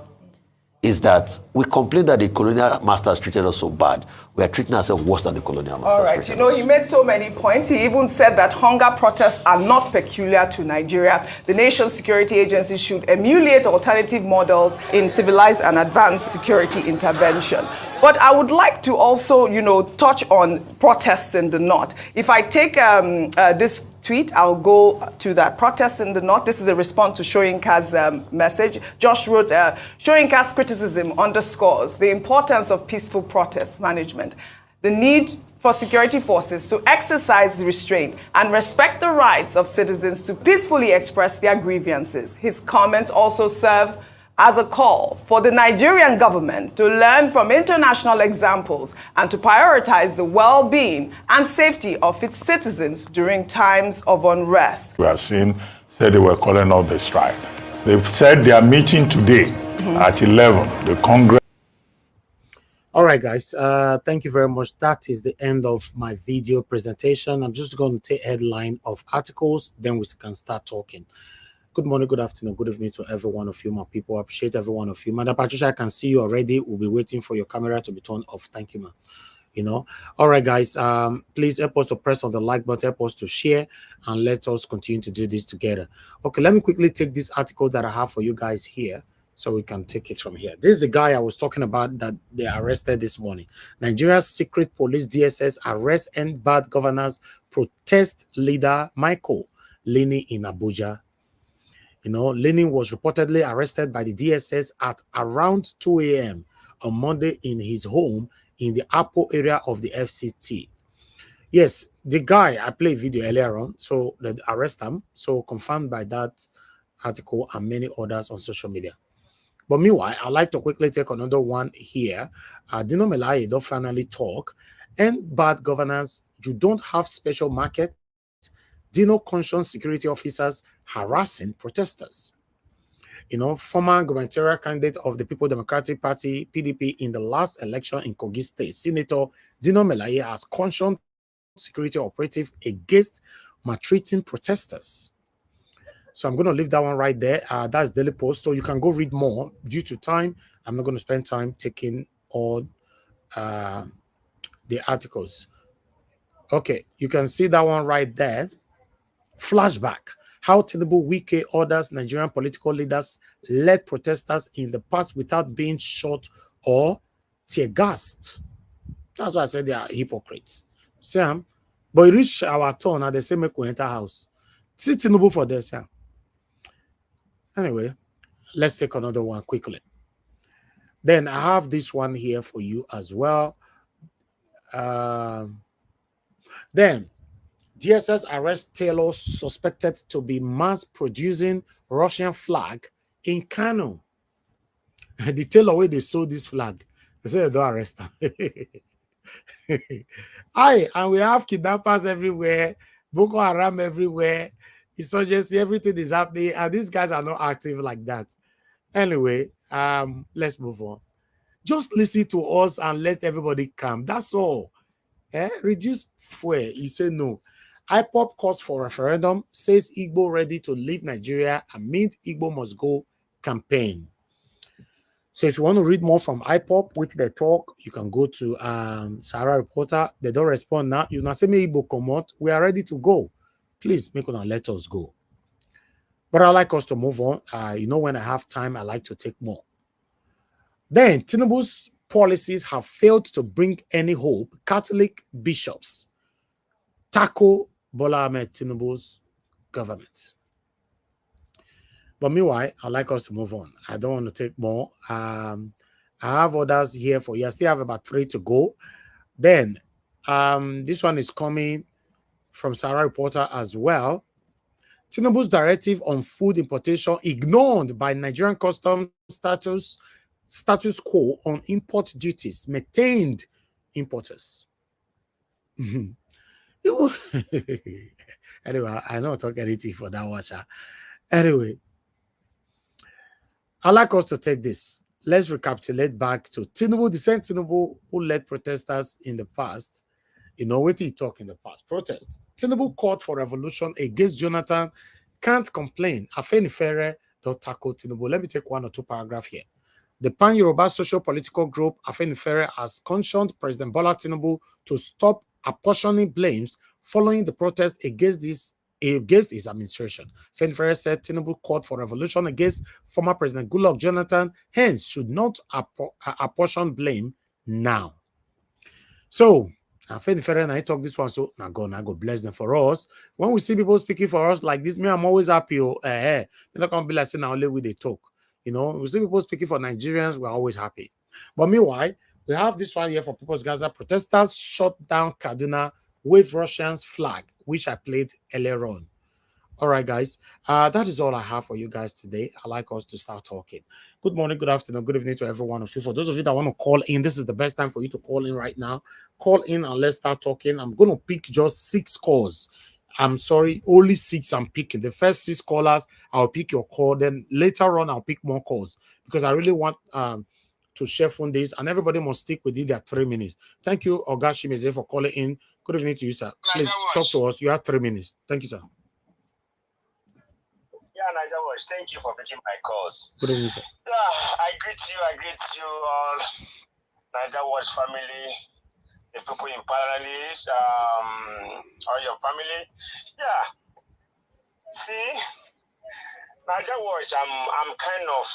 is that we complain that the colonial masters treated us so bad. We are treating ourselves worse than the colonial masters. All right. You know, he made so many points. He even said that hunger protests are not peculiar to Nigeria. The nation's security agency should emulate alternative models in civilized and advanced security intervention. But I would like to also, you know, touch on protests in the north. If I take this tweet, I'll go to that. Protests in the north. This is a response to Soyinka's message. Josh wrote, Soyinka's criticism underscores the importance of peaceful protest management, the need for security forces to exercise restraint and respect the rights of citizens to peacefully express their grievances. His comments also serve as a call for the Nigerian government to learn from international examples and to prioritize the well-being and safety of its citizens during times of unrest. We have seen, said they were calling off the strike. They've said they are meeting today at 11, the Congress. All right, guys, thank you very much. That is the end of my video presentation. I'm just going to take headline of articles, then we can start talking. Good morning, good afternoon, good evening to every one of you, my people. I appreciate every one of you. Madam Patricia, I can see you already. We'll be waiting for your camera to be turned off. Thank you, ma'am. You know, all right, guys, please help us to press on the like button, help us to share, and let us continue to do this together. Okay, let me quickly take this article that I have for you guys here so we can take it from here. This is the guy I was talking about that they arrested this morning. Nigeria's secret police DSS arrest and bad governance protest leader Michael Lini in Abuja. You know, Lenin was reportedly arrested by the DSS at around 2 a.m. on Monday in his home in the Apo area of the FCT. Yes, the guy, I played video earlier on, so they arrest him, so confirmed by that article and many others on social media. But meanwhile, I'd like to quickly take another one here. Dino Melaye don't finally talk. And bad governance, you don't have special market. Dino conscious security officers harassing protesters. You know, former gubernatorial candidate of the People Democratic Party, PDP, in the last election in Kogi State, Senator Dino Melaye has conscious security operative against maltreating protesters. So I'm going to leave that one right there. That's Daily Post. So you can go read more. Due to time, I'm not going to spend time taking all the articles. Okay, you can see that one right there. Flashback. How Tinubu Wike orders Nigerian political leaders led protesters in the past without being shot or tear gassed. That's why I said they are hypocrites. Sam, but it reached our turn and they say make we enter house. See Tinubu for this, Sam. Anyway, let's take another one quickly. Then I have this one here for you as well. Then DSS arrests Taylor suspected to be mass-producing Russian flag in Kano. The Taylor where they sold this flag, they said they don't arrest them. And we have kidnappers everywhere, Boko Haram everywhere, insurgency, everything is happening, and these guys are not active like that. Anyway, let's move on. Just listen to us and let everybody come. That's all. Reduce fuel. You say no. IPOP calls for referendum, says Igbo ready to leave Nigeria amid Igbo must go campaign. So if you want to read more from IPOP, which they talk, you can go to Sahara Reporter. They don't respond now. You now say me Igbo come out. We are ready to go. Please make una let us go. But I like us to move on. You know, when I have time, I like to take more. Then Tinubu's policies have failed to bring any hope. Catholic bishops tackle Bola Ahmed Tinubu's government. But meanwhile, I'd like us to move on. I don't want to take more. I have others here for you. I still have about 3 to go. Then this one is coming from Sahara Reporter as well. Tinubu's directive on food importation ignored by Nigerian customs status quo on import duties, maintained importers. Anyway, I don't talk anything for that watcher. Anyway, I'd like us to take this. Let's recapitulate back to Tinubu, the same Tinubu who led protesters in the past. You know, what he talked in the past? Protest. Tinubu called for revolution against Jonathan. Can't complain. Afenifere don't tackle Tinubu. Let me take 1 or 2 paragraphs here. The pan-Yoruba socio-political group Afenifere has cautioned President Bola Tinubu to stop apportioning blames following the protest against his administration. Afenifere said Tinubu called for revolution against former President Goodluck Jonathan, hence should not apportion blame now. So, Afenifere and I talk this one, so now God bless them for us. When we see people speaking for us like this, me, I'm always happy. They're not going to be like saying now only with they talk. You know, we see people speaking for Nigerians, we're always happy. But meanwhile, we have this one here for People's Gaza. Protesters shut down Kaduna, wave Russians flag, which I played earlier on. All right, guys. That is all I have for you guys today. I'd like us to start talking. Good morning, good afternoon, good evening to every one of you. For those of you that want to call in, this is the best time for you to call in right now. Call in and let's start talking. I'm going to pick just 6 calls. I'm sorry, only 6 I'm picking. The first 6 callers, I'll pick your call. Then later on, I'll pick more calls because I really want to share on this, and everybody must stick within their 3 minutes. Thank you, Ogashimeze, for calling in. Good evening to you, sir. Please talk to us. You have 3 minutes. Thank you, sir. Yeah, Niger Watch, thank you for picking my calls. Good evening, sir. I greet you all, Niger Watch family, the people in Paralysis, all your family. Yeah. See, Niger Watch, I'm kind of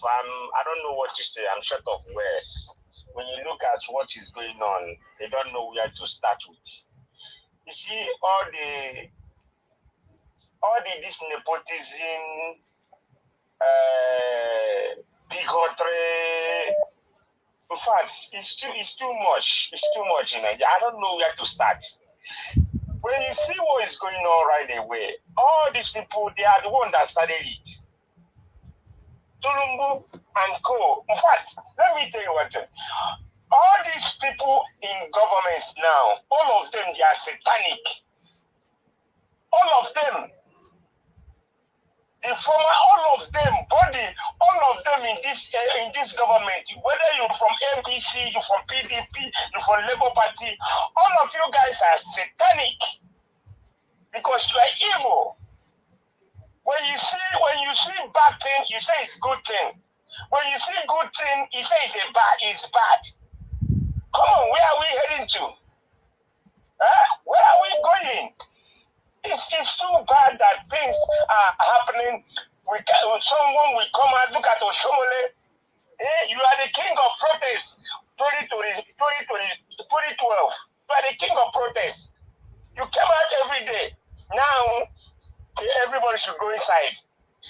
I don't know what to say. I'm short of words. When you look at what is going on, they don't know where to start with. You see, all this nepotism, bigotry. In fact, it's too much. It's too much in Nigeria. I don't know where to start. When you see what is going on right away, all these people, they are the ones that started it. Tinubu and co. In fact, let me tell you one thing. All these people in government now, all of them, they are satanic. All of them. All of them in this government, whether you're from MPC, you're from PDP, you're from Labour Party, all of you guys are satanic because you are evil. When you see bad thing, you say it's good thing. When you see good thing, you say it's bad. Come on, where are we heading to? Where are we going? It's too bad that things are happening. Someone will come and look at Oshomole. You are the king of protest. 2012. You are the king of protest. You came out every day. Now, everybody should go inside.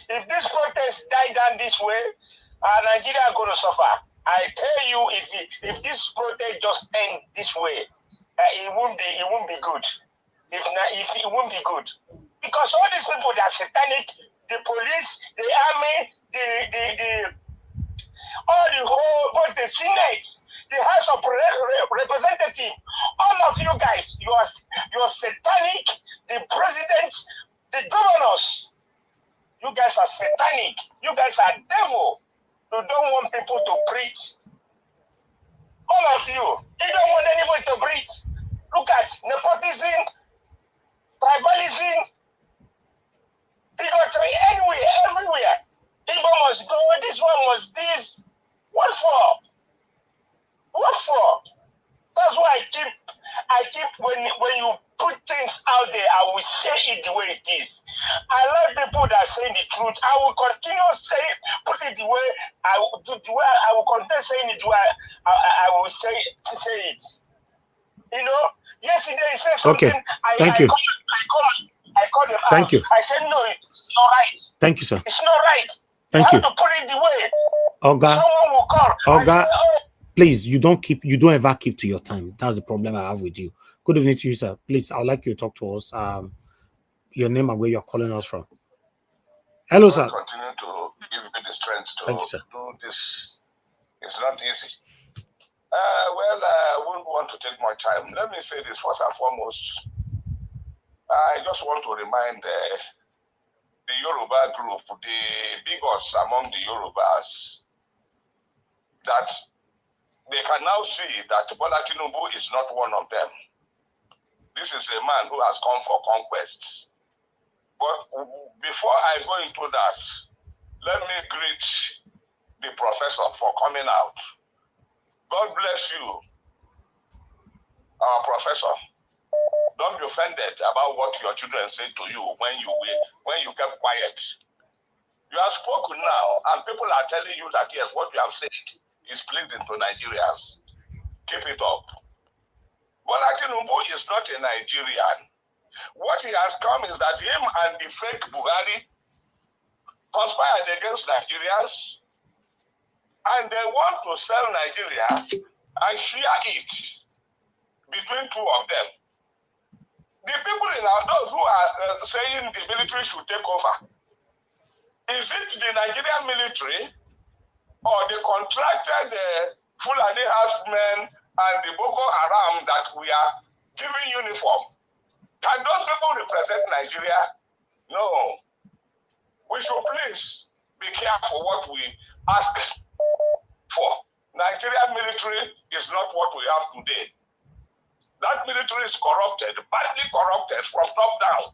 If this protest die down this way, Nigeria are going to suffer. I tell you, if this protest just end this way, it won't be good. If it won't be good, because all these people, they are satanic. The police, the army, both the Senate, the House of Representatives, all of you guys, you are satanic. The president, the governors, you guys are satanic. You guys are devil. You don't want people to breathe. All of you don't want anybody to breathe. Look at nepotism, tribalism, bigotry everywhere. Igbo must go, this one must this. What for? What for? That's why I keep when you put things out there, I will say it the way it is. I like people that say the truth. I will continue saying, put it the way I will continue saying it the way I will say it. You know, yesterday he said something. Okay. Thank you. I called him Thank out. you. I said, no, it's not right. Thank you, sir. It's not right. Thank you. You have to put it the way. Oga. Someone will come. Oga, please, you don't ever keep to your time. That's the problem I have with you. Good evening to you, sir. Please, I would like you to talk to us. Your name and where you're calling us from. Hello, sir. Continue to give me the strength to Thank you, sir. do this. It's not easy. I wouldn't want to take my time. Let me say this first and foremost. I just want to remind the Yoruba group, the bigots among the Yorubas, that they can now see that Bola Tinubu is not one of them. This is a man who has come for conquest. But before I go into that, let me greet the professor for coming out. God bless you, our professor. Don't be offended about what your children say to you when you kept quiet. You have spoken now, and people are telling you that yes, what you have said is pleasing to Nigerians. Keep it up. Bola Tinubu is not a Nigerian. What he has come is that him and the fake Buhari conspired against Nigerians, and they want to sell Nigeria and share it between two of them. The people those who are saying the military should take over, is it the Nigerian military or the contracted Fulani herdsmen and the Boko Haram that we are giving uniform? Can those people represent Nigeria? No. We should please be careful what we ask for. Nigerian military is not what we have today. That military is corrupted, badly corrupted from top down.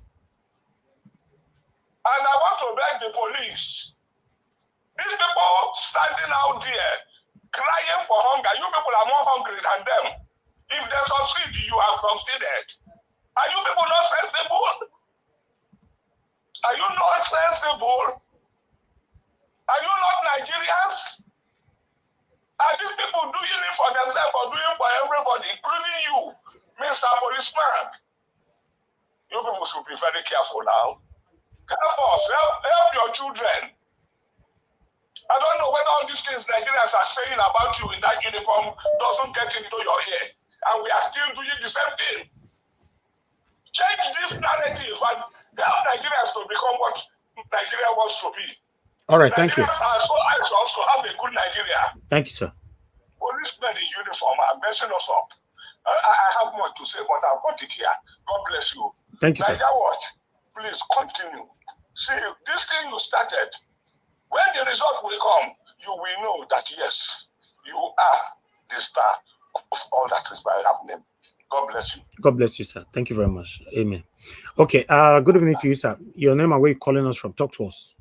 And I want to beg the police. These people standing out there, crying for hunger. You people are more hungry than them. If they succeed, you have succeeded. Are you people not sensible? Are you not sensible? Are you not Nigerians? Are these people doing it for themselves or doing it for everybody, including you, Mr. Policeman? You people should be very careful now. Help us, help your children. I don't know whether all these things Nigerians are saying about you in that uniform doesn't get into your ear. And we are still doing the same thing. Change this narrative and help Nigerians to become what Nigeria wants to be. All right, thank you. Nigerians are so anxious to have a good Nigeria. Thank you, sir. Policemen in uniform are messing us up. I have much to say, but I'll put it here. God bless you. Thank you, sir. Nigeria Watch, please continue. See, this thing you started, when the result will come, you will know that yes, you are the star of all that is by happening. God bless you. God bless you, sir. Thank you very much. Amen. Okay. Good evening to you, sir. Your name and where you calling us from? Talk to us.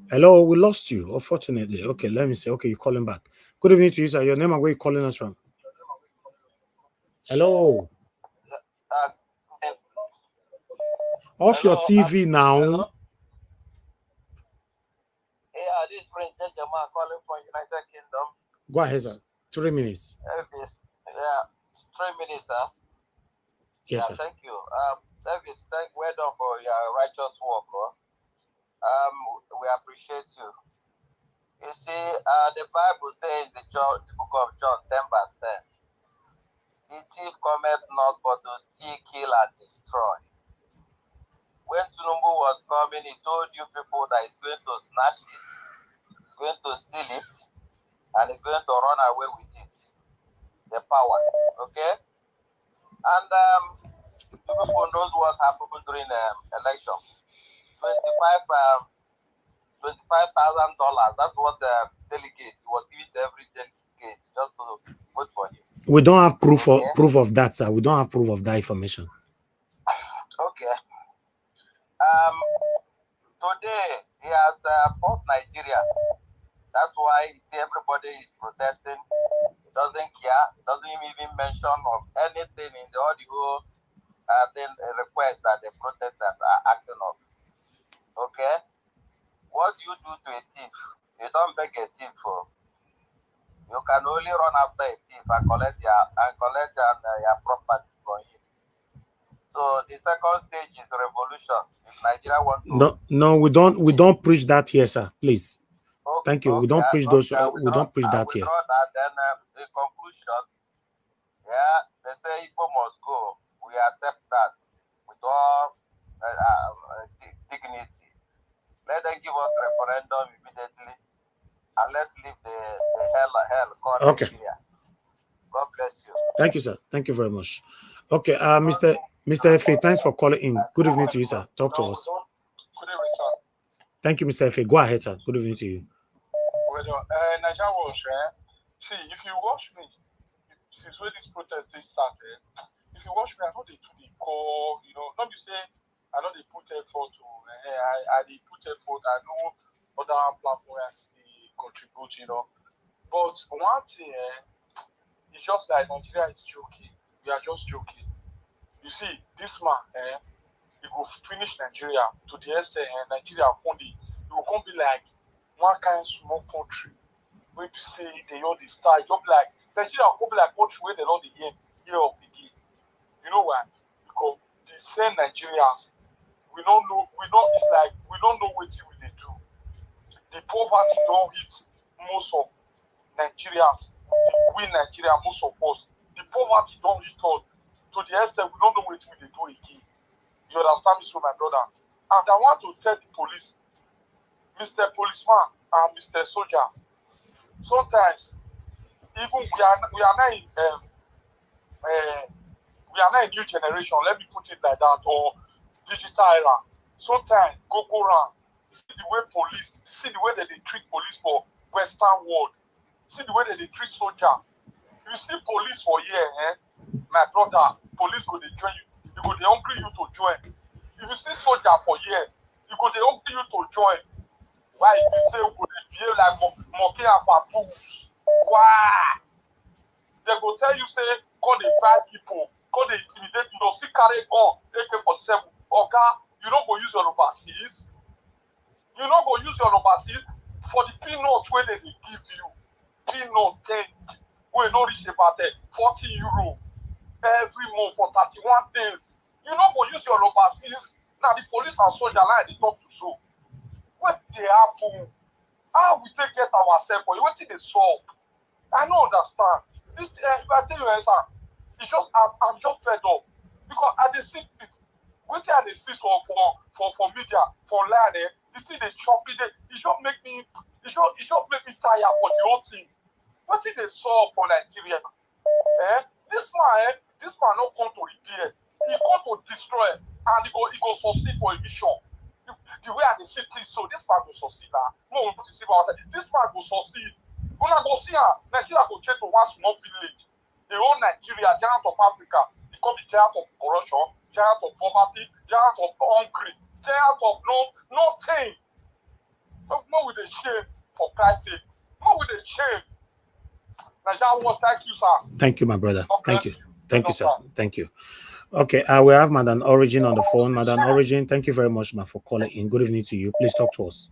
Hello, we lost you, unfortunately. Okay, let me see. Okay, you're calling back. Good evening to you, sir. Your name and where you calling us from? Hello. Off your TV now. Hello? Yeah, this is Prince Jamal calling from United Kingdom. Go ahead, sir. 3 minutes. Yeah, 3 minutes, sir. Yes, yeah, sir. Thank you. Well done for your righteous work. We appreciate you. You see, the Bible says in the book of John 10 verse 10, the thief cometh not but to steal, kill, and destroy. When Tinubu was coming, he told you people that he's going to snatch it, he's going to steal it, and he's going to run away with it. The power, okay? And you people knows what happened during election. $25,000. That's what delegate was given to every delegate just to vote for him. We don't have proof of that, sir. We don't have proof of that information. Okay. Today he has fought Nigeria. That's why you see everybody is protesting. He doesn't care. He doesn't even mention of anything in the audio request that the protesters are asking of. Okay? What do you do to a thief? You don't beg a thief for. You can only run after a thief and collect your property from him. So the second stage is revolution. If Nigeria wants to we don't preach that here, sir. Please. Thank you. We don't preach those. We don't preach that here. Then in conclusion, yeah, they say Igbo must go. We accept that with all dignity. Let them give us referendum immediately, and let's leave the hell called Nigeria. God bless you. Thank you, sir. Thank you very much. Okay, Mr. Efe, thanks for calling in. Good evening to you, sir. Talk to us. Good evening, sir. Thank you, Mr. Efe. Go ahead, sir. Good evening to you. Well done. Nigeria Watch, see, if you watch me, since when this protest started, if you watch me, I know they do the call, not be say I know they put effort to. I they put effort. I know other platforms they contribute, you know. But one thing, it's just like Nigeria is joking. We are just joking. You see, this man, he will finish Nigeria to the extent Nigeria only. It will come be like one kind of small country. Where you say they all the style, just like Nigeria will be like country where they all the year of the game. You know why? Because the same Nigerians, we don't know. It's like we don't know what they do. The poverty don't hit most of Nigerians. We Nigeria, most of us. The poverty don't hit us to the extent we don't know what they do again. You understand me, so my brother? And I want to tell the police, Mr. Policeman and Mr. Soldier, sometimes even we are not in we are not a new generation, let me put it like that, or digital era. Sometimes go around, see the way police, see the way that they treat police for Western world, see the way that they treat soldier. You see police for here, my brother, police go they join you, you go they hungry you to join. If you see soldier for here, you go they hungry you to join. Why if you say go they behave like monkey and papoose? Why? They go tell you say go they fight people, go they intimidate you, see carry gun, AK-47. Okay, you don't go use your overseas. You don't go use your overseas for the peanuts where they give you. Peanut 10, where no reach about €40 every month for 31 days. You don't go use your overseas. Now the police and soldier line they talk to so. What they happen? How we take get ourselves? But what did they solve? I don't understand. This if I tell you answer, it's just I'm just fed up because I dey see it. What I dey see for media for line, you see they chop it. It just make me tired for the whole thing. What did they solve for Nigeria? This man not come to repair. He come to destroy, and he go succeed for a mission. The way I dey see things, so this man will succeed now. No one to see ourselves. This man will succeed. When I go see her, Nigeria go change to one small village. The whole Nigeria, giant of Africa, become the giant of corruption, giant of poverty, giant of hungry, giant of nothing. No with the shame, for Christ's sake. No with the shame. Nigeria was thank you, sir. Thank you, my brother. Thank you. Thank you, sir. Thank you. Okay, we have Madam Origin on the phone. Madam Origin, thank you very much, ma, for calling in. Good evening to you. Please talk to us.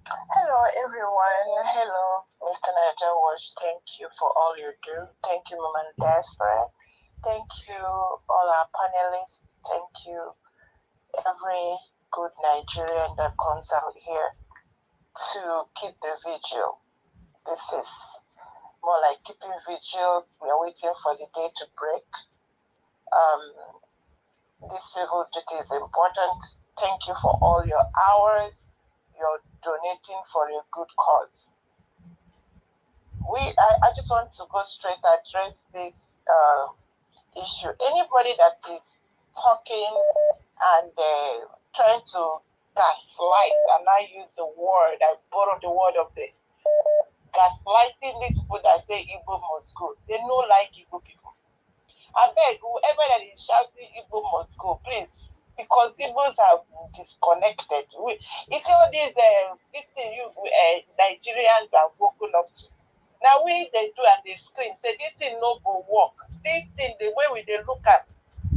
Hello, everyone. Hello, Mr. Niger Watch. Thank you for all you do. Thank you, Mama Diaspora. Thank you, all our panelists. Thank you, every good Nigerian that comes out here to keep the vigil. This is more like keeping vigil. We are waiting for the day to break. This civil duty is important. Thank you for all your hours. You're donating for a good cause. I just want to go straight to address this issue. Anybody that is talking and trying to gaslight, and I use the word, I borrow the word of the gaslighting these people that say Igbo must go. They don't like Igbo people. I beg whoever that is shouting Igbo must go, please, because Igbos are disconnected. You see all these this thing Nigerians are woken up to. Now they do and they scream, say this thing no go work. This thing, the way they look at,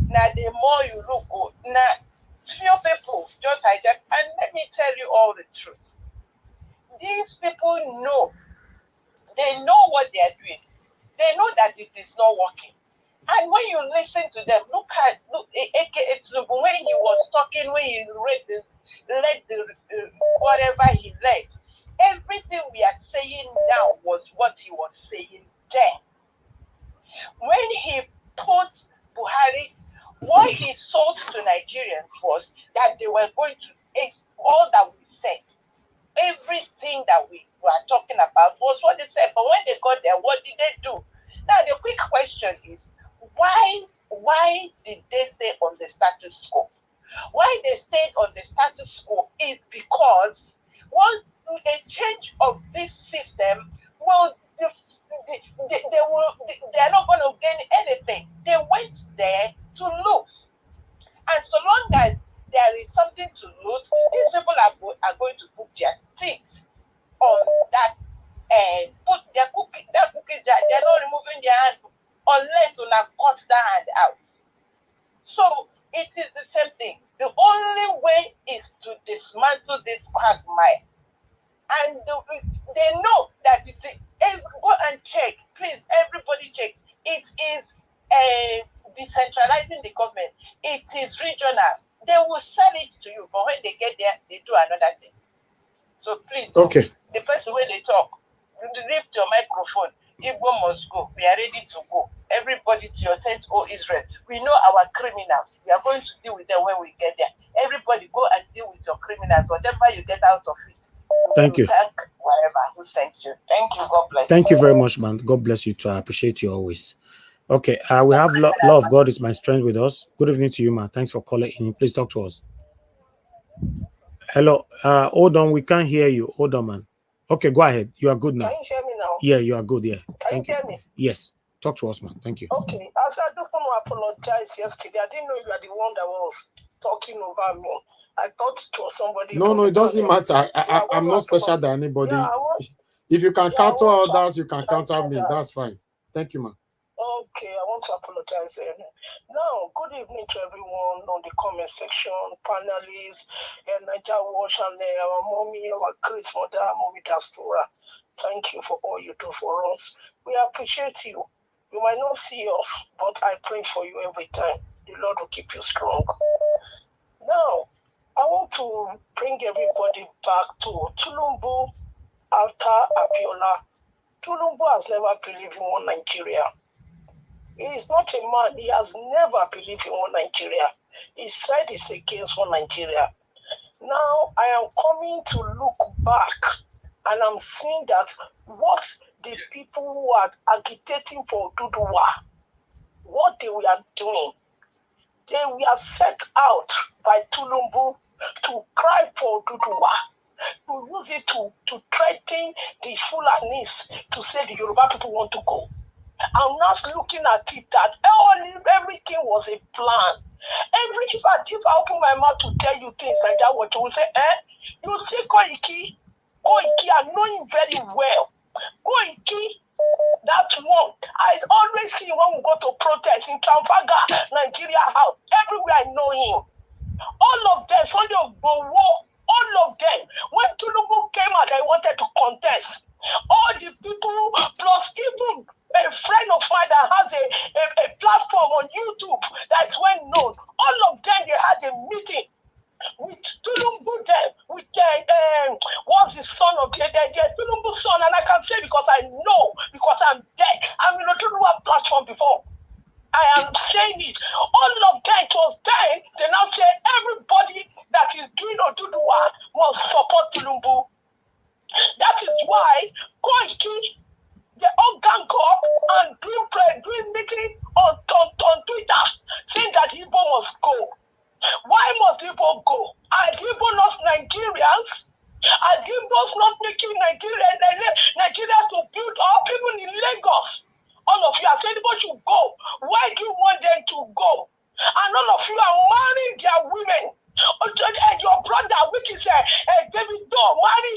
now the more you look good. Now few people just hijack, and let me tell you all the truth. These people know, they know what they are doing. They know that it is not working. And when you listen to them, look aka Tinubu, when he was talking, when he led whatever he led, everything we are saying now was what he was saying then. When he put Buhari, what he sold to Nigerians was that they were going to ace all that we said. Everything that we were talking about was what they said. But when they got there, what did they do? Now the quick question is, why did they stay on the status quo? Why they stayed on the status quo is because once a change of this system will they are not going to gain anything. They went there to lose. And so long as there is something to loot, these people are going to put their things on that and put their cookie jar. They're not removing their hand unless you cut that hand out. So it is the same thing. The only way is to dismantle this quagmire. And they know that it's go and check, please, everybody check. It is decentralizing the government. It is regional. They will sell it to you, but when they get there, they do another thing. So please, okay. The person when they talk, lift your microphone. Igbo must go. We are ready to go. Everybody to your tent, oh Israel. We know our criminals. We are going to deal with them when we get there. Everybody go and deal with your criminals. Whatever you get out of it. Thank you. Thank whatever who sent you. Thank you. God bless. Thank you very much, man. God bless you too. I appreciate you always. Okay, we have law of God is my strength with us. Good evening to you, man. Thanks for calling in. Please talk to us. Hello. Hold on, we can't hear you. Hold on, man. Okay, go ahead. You are good now. Can you hear me now? Yeah, you are good. Yeah. Can you hear me? Yes. Talk to us, man. Thank you. Okay. As I just want to apologize yesterday. I didn't know you are the one that was talking over me. I thought it was somebody. No, it doesn't matter. I'm not special than anybody. Yeah, if you can counter others, you can counter me. That's fine. Thank you, man. Okay, I want to apologize. Now, good evening to everyone on the comment section, panelists, and Niger Watch, and our mommy, our great mother, Mommy Diaspora. Thank you for all you do for us. We appreciate you. You might not see us, but I pray for you every time. The Lord will keep you strong. Now, I want to bring everybody back to Tinubu after Abiola. Tinubu has never believed in one Nigeria. He is not a man. He has never believed in one Nigeria. He said he's against one Nigeria. Now, I am coming to look back and I'm seeing that what the people who are agitating for Duduwa, what they were doing, they were set out by Tinubu to cry for Duduwa, to use it to threaten the Fulanis, to say the Yoruba people want to go. I'm not looking at it that everything was a plan. If I open my mouth to tell you things like that, what you will say, you say Koiki, I know him very well. Koiki, that one, I always see when we go to protest in Trafalgar, Nigeria House, everywhere I know him. All of them, Sunday of Bowo, all of them, when Tinubu came out, I wanted to contest. All the people, plus even a friend of mine that has a platform on YouTube that's well known, all of them, they had a meeting with Tinubu there, with what's the son of the Tinubu's son, and I can say because I know, because I'm there, I'm in a Tinubu platform before. I am saying it. All of them, it was then, they now say everybody that is doing Oduduwa must support Tinubu. That is why Koiki, they all gang up and doing meeting on Twitter, saying that Igbo must go. Why must Igbo go? Are Igbo not Nigerians? Are Igbos not making Nigeria to build up, even in Lagos? All of you are saying Igbo should go. Why do you want them to go? And all of you are marrying their women. And your brother, which is David Doe, marry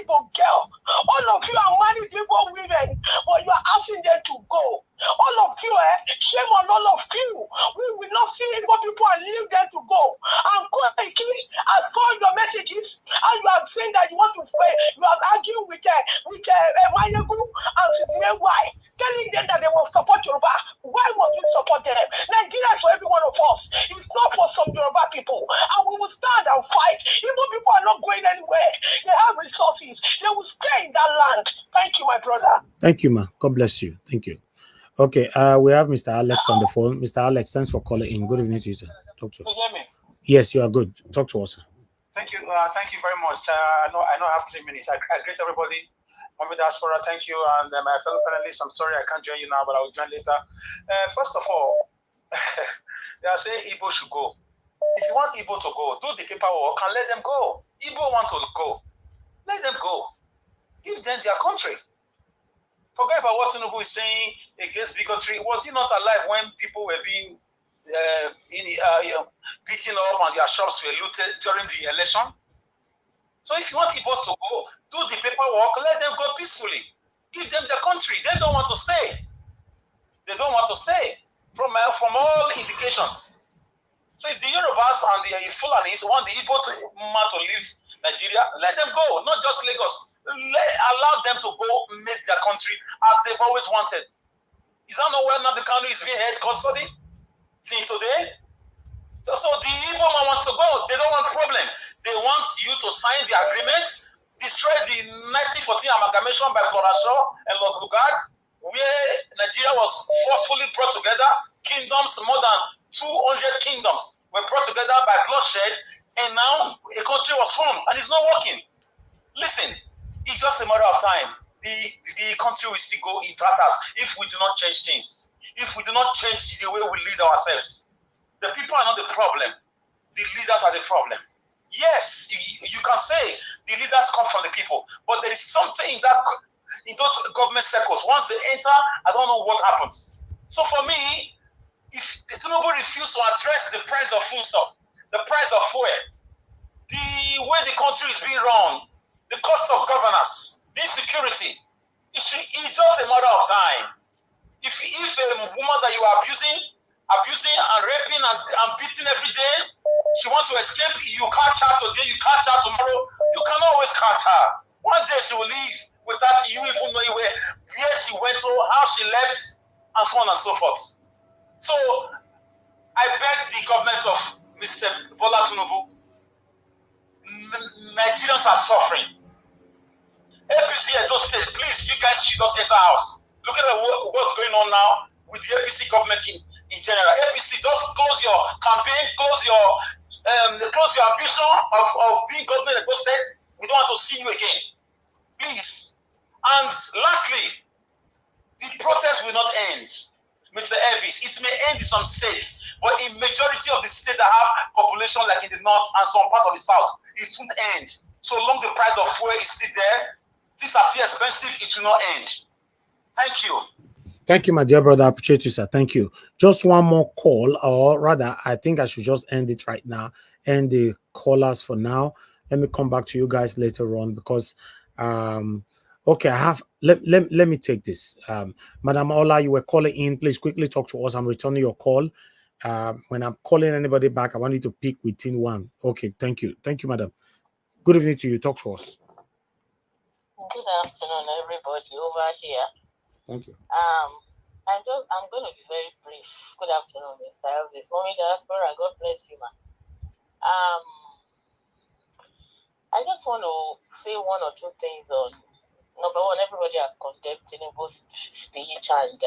Igbo girl. All of you are married Igbo women, but you are asking them to go. All of you, shame on all of you. We will not see Igbo people and leave them to go. And quickly, I saw your messages, and you are saying that you want to pray. You are arguing with Mayagu and why? Telling them that they will support Yoruba. Why must you support them? Nigeria is for every one of us. It's not for some Yoruba people. And we will stand and fight. Igbo people are not going anywhere. They have resources. They will stay in that land. Thank you, my brother. Thank you, ma. God bless you. Thank you. Okay, we have Mr. Alex on the phone. Mr. Alex, thanks for calling in. Good evening to you, sir. Talk to us. You hear me? Yes, you are good. Talk to us, sir. Thank you. Thank you very much. I know I have 3 minutes. I greet everybody. Mommy Diaspora, thank you. And my fellow panelists, I'm sorry I can't join you now, but I will join later. First of all, they are saying Igbo should go. If you want Igbo to go, do the paperwork and let them go. Igbo want to go. Let them go. Give them their country. Forget about what Tinubu is saying against bigotry. Was he not alive when people were being beaten up and their shops were looted during the election. So if you want people to go, do the paperwork, let them go peacefully. Give them the country. They don't want to stay. They don't want to stay from all indications. So if the Yorubas and the Fulanis want the Igbo man to leave Nigeria, let them go, not just Lagos. Allow them to go make their country as they've always wanted. Is that not where now the country is being held custody? Till today? So the Igbo man wants to go. They don't want problem. They want you to sign the agreement, destroy the 1914 amalgamation by Florashaw and Lord Lugard, where Nigeria was forcefully brought together. Kingdoms, more than 200 kingdoms were brought together by bloodshed, and now a country was formed, and it's not working. Listen, it's just a matter of time. The country will still go in tatters if we do not change things. If we do not change the way we lead ourselves. The people are not the problem. The leaders are the problem. Yes, you can say the leaders come from the people, but there is something that in those government circles, once they enter, I don't know what happens. So for me, if the Tinubu refuse to address the price of foodstuff, the price of fuel, the way the country is being run, the cost of governance, the insecurity, it's just a matter of time. If a woman that you are abusing and raping and beating every day, she wants to escape, you catch her today, you catch her tomorrow, you can always catch her. One day she will leave without you even knowing where she went to, how she left, and so on and so forth. So I beg the government of Mr. Bola Tinubu, Nigerians are suffering. APC Edo State, please, you guys should not enter the house. Look at what's going on now with the APC government in general. APC, just close your campaign, close your ambition of being government Edo State. We don't want to see you again. Please. And lastly, the protest will not end. Mr. Elvis, it may end in some states, but in majority of the states that have population like in the north and some parts of the south, it won't end. So long the price of fuel is still there, things are still expensive, it will not end. Thank you. Thank you, my dear brother. I appreciate you, sir. Thank you. Just one more call, or rather, I think I should just end it right now. End the callers for now. Let me come back to you guys later on because okay, I have let me take this. Madam Ola, you were calling in. Please quickly talk to us. I'm returning your call. When I'm calling anybody back, I want you to pick within one. Okay, thank you. Thank you, madam. Good evening to you. Talk to us. Good afternoon, everybody over here. Thank you. I'm going to be very brief. Good afternoon, Mr. Elvis. Mommy Diaspora, God bless you, man. I just want to say one or two things on. Number one, everybody has condemned Tinubu's speech, and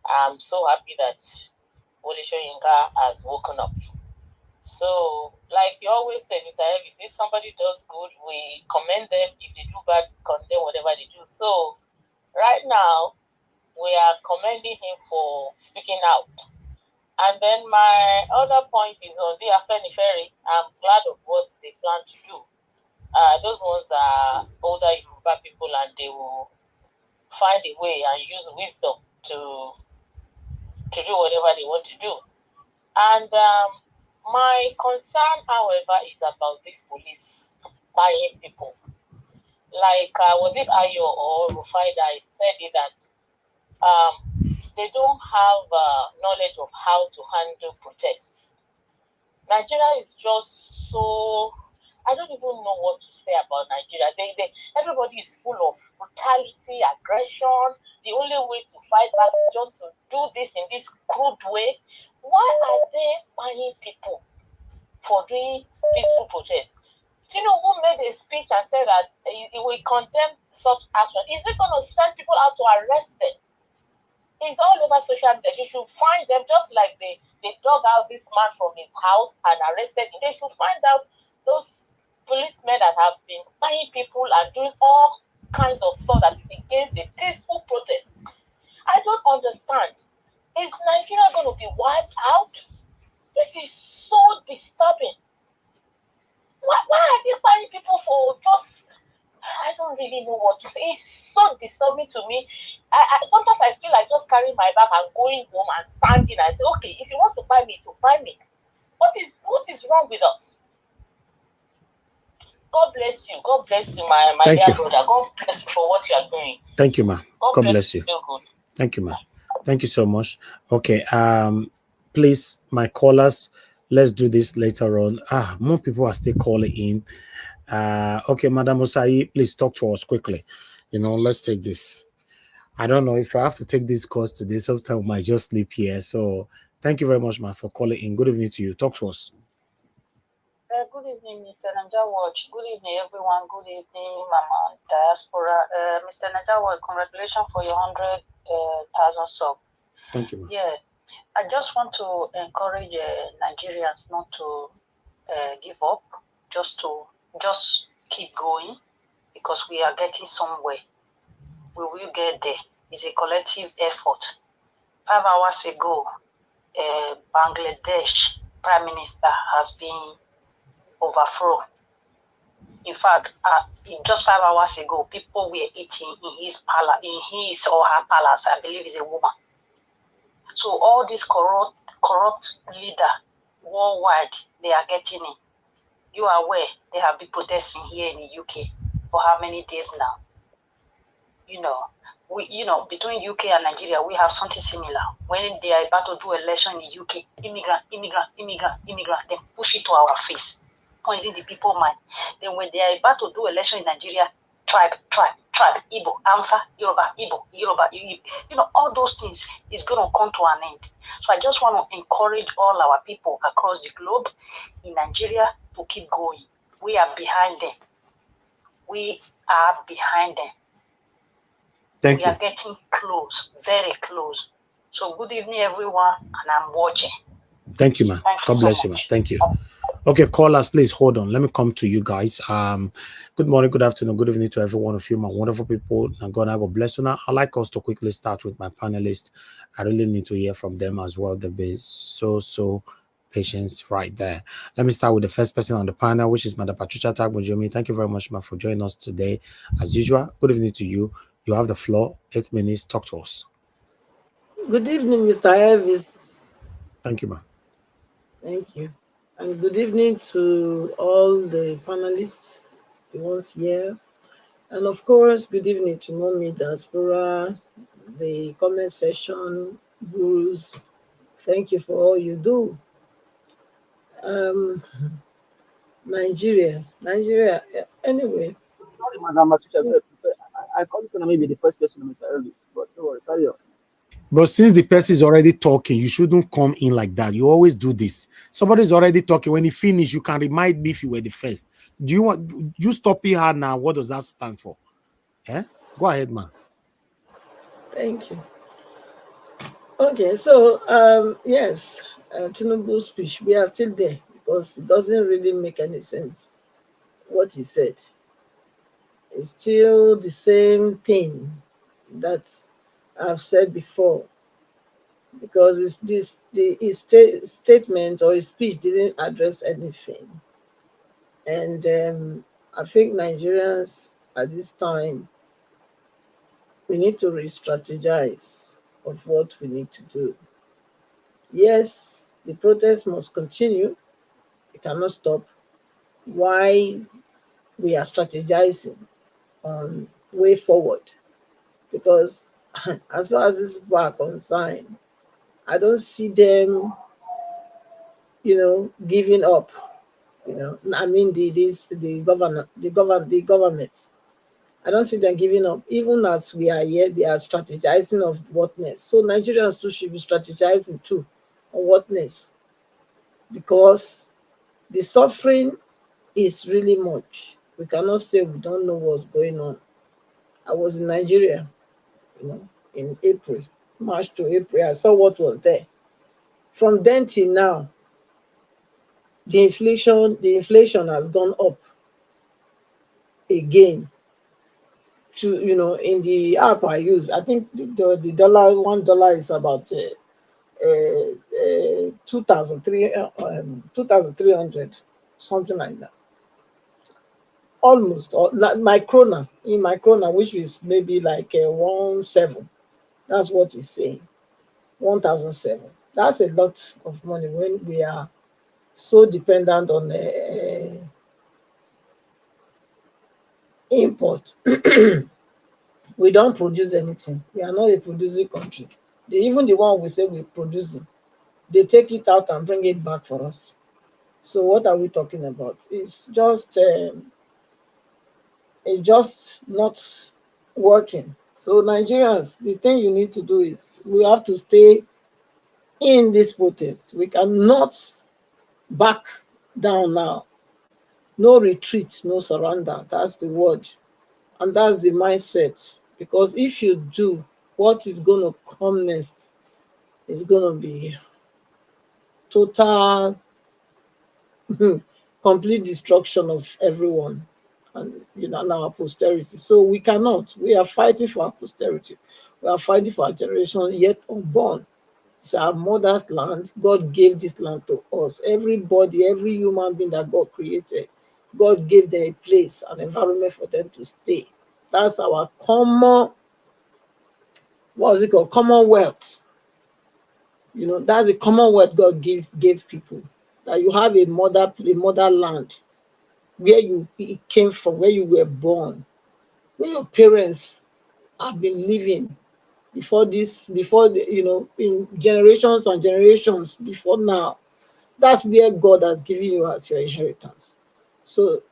I'm so happy that Wole Soyinka has woken up. So, like you always say, Mr. Elvis, if somebody does good, we commend them. If they do bad, condemn whatever they do. So, right now, we are commending him for speaking out. And then my other point is on the Afenifere. I'm glad of what they plan to do. Those ones are older Yoruba people, and they will find a way and use wisdom to do whatever they want to do. And my concern, however, is about this police buying people. Like, was it Ayo or Rufai that said it that they don't have knowledge of how to handle protests. Nigeria is just so... I don't even know what to say about Nigeria. Everybody is full of brutality, aggression. The only way to fight back is just to do this in this crude way. Why are they buying people for doing peaceful protests? Tinubu made a speech and said that he will condemn such action. Is it going to send people out to arrest them? It's all over social media. You should find them, just like they dug out this man from his house and arrested him. They should find out those policemen that have been buying people and doing all kinds of stuff that is against the peaceful protest. I don't understand. Is Nigeria going to be wiped out? This is so disturbing. Why are they buying people for just... I don't really know what to say. It's so disturbing to me. sometimes I feel like just carrying my bag and going home and standing. I say, okay, if you want to buy me, to buy me. What is wrong with us? God bless you. God bless you, my dear brother. God bless you for what you are doing. Thank you, ma. God bless you. Feel good. Thank you, ma. Thank you so much. Okay. Please, my callers, let's do this later on. More people are still calling in. Okay, Madam Osai, please talk to us quickly. Let's take this. I don't know if I have to take this course today. Sometimes I might just sleep here. So thank you very much, ma, for calling in. Good evening to you. Talk to us. Good evening, Mr. Najawatch. Good evening, everyone. Good evening, Mama Diaspora. Mr. Najawatch, congratulations for your 100,000 sub. Thank you, ma. Yeah, I just want to encourage Nigerians not to give up, just keep going, because we are getting somewhere. We will get there. It's a collective effort. 5 hours ago, Bangladesh Prime Minister has been overthrown. In fact, just 5 hours ago, people were eating in his palace, in his or her palace. I believe it's a woman. So all these corrupt leader worldwide, they are getting in. You are aware they have been protesting here in the UK for how many days now? Between UK and Nigeria, we have something similar. When they are about to do election in the UK, immigrant, they push it to our face, poison the people mind. Then when they are about to do election in Nigeria, tribe, Igbo, Hausa, Yoruba, Igbo, all those things is going to come to an end. So I just want to encourage all our people across the globe in Nigeria to keep going. We are behind them. We are behind them. Thank you. We are getting close, very close. So good evening, everyone, and I'm watching. Thank you, ma. God bless you, ma. Thank you. Okay, callers, please hold on. Let me come to you guys. Good morning, good afternoon, good evening to every one of you, my wonderful people. And God, I will bless you now. I'd like us to quickly start with my panelists. I really need to hear from them as well. They've been so patient right there. Let me start with the first person on the panel, which is Madam Patricia Tagbojumi. Thank you very much, ma, for joining us today. As usual, good evening to you. You have the floor. 8 minutes. Talk to us. Good evening, Mr. Elvis. Thank you, ma. Thank you. And good evening to all the panelists, the ones here. And of course, good evening to Mommy Diaspora, the comment section, gurus. Thank you for all you do. Nigeria. Anyway. Sorry, Madam, I thought this was maybe the first person, Mr. Elvis, but don't worry, carry on. But since the person is already talking, you shouldn't come in like that. You always do this. Somebody's already talking. When he finishes, you can remind me if you were the first. Do you want you stop here now? What does that stand for? Go ahead, man. Thank you. Okay, so yes, Tinubu's speech, we are still there because it doesn't really make any sense what he said. It's still the same thing that I've said before, because his statement or his speech didn't address anything. And I think Nigerians at this time, we need to re-strategize of what we need to do. Yes, the protest must continue. It cannot stop. Why we are strategizing on way forward? Because as far as these people are concerned, I don't see them, giving up. I mean the government. I don't see them giving up. Even as we are here, they are strategizing of what next. So Nigerians too should be strategizing too on what next. Because the suffering is really much. We cannot say we don't know what's going on. I was in Nigeria, in April, March to April. I saw what was there. From then till now, the inflation has gone up again. To in the app I use, I think the dollar, $1 is about 2,300, something like that. Almost, like my krona, which is maybe like 1.7, That's what he's saying. 1,007. That's a lot of money when we are so dependent on import. We don't produce anything. We are not a producing country. Even the one we say we're producing, they take it out and bring it back for us. So what are we talking about? It's just not working. So Nigerians, the thing you need to do is we have to stay in this protest. We cannot back down now. No retreat, no surrender. That's the word. And that's the mindset. Because if you do, what is going to come next is going to be total, complete destruction of everyone and and our posterity. So we cannot. We are fighting for our posterity. We are fighting for our generation yet unborn. It's our mother's land. God gave this land to us. Everybody, every human being that God created, God gave them a place, an environment for them to stay. That's our common, what is it called? Commonwealth. That's the commonwealth God gave people. That you have a motherland where you came from, where you were born, where your parents have been living in generations and generations before now. That's where God has given you as your inheritance. So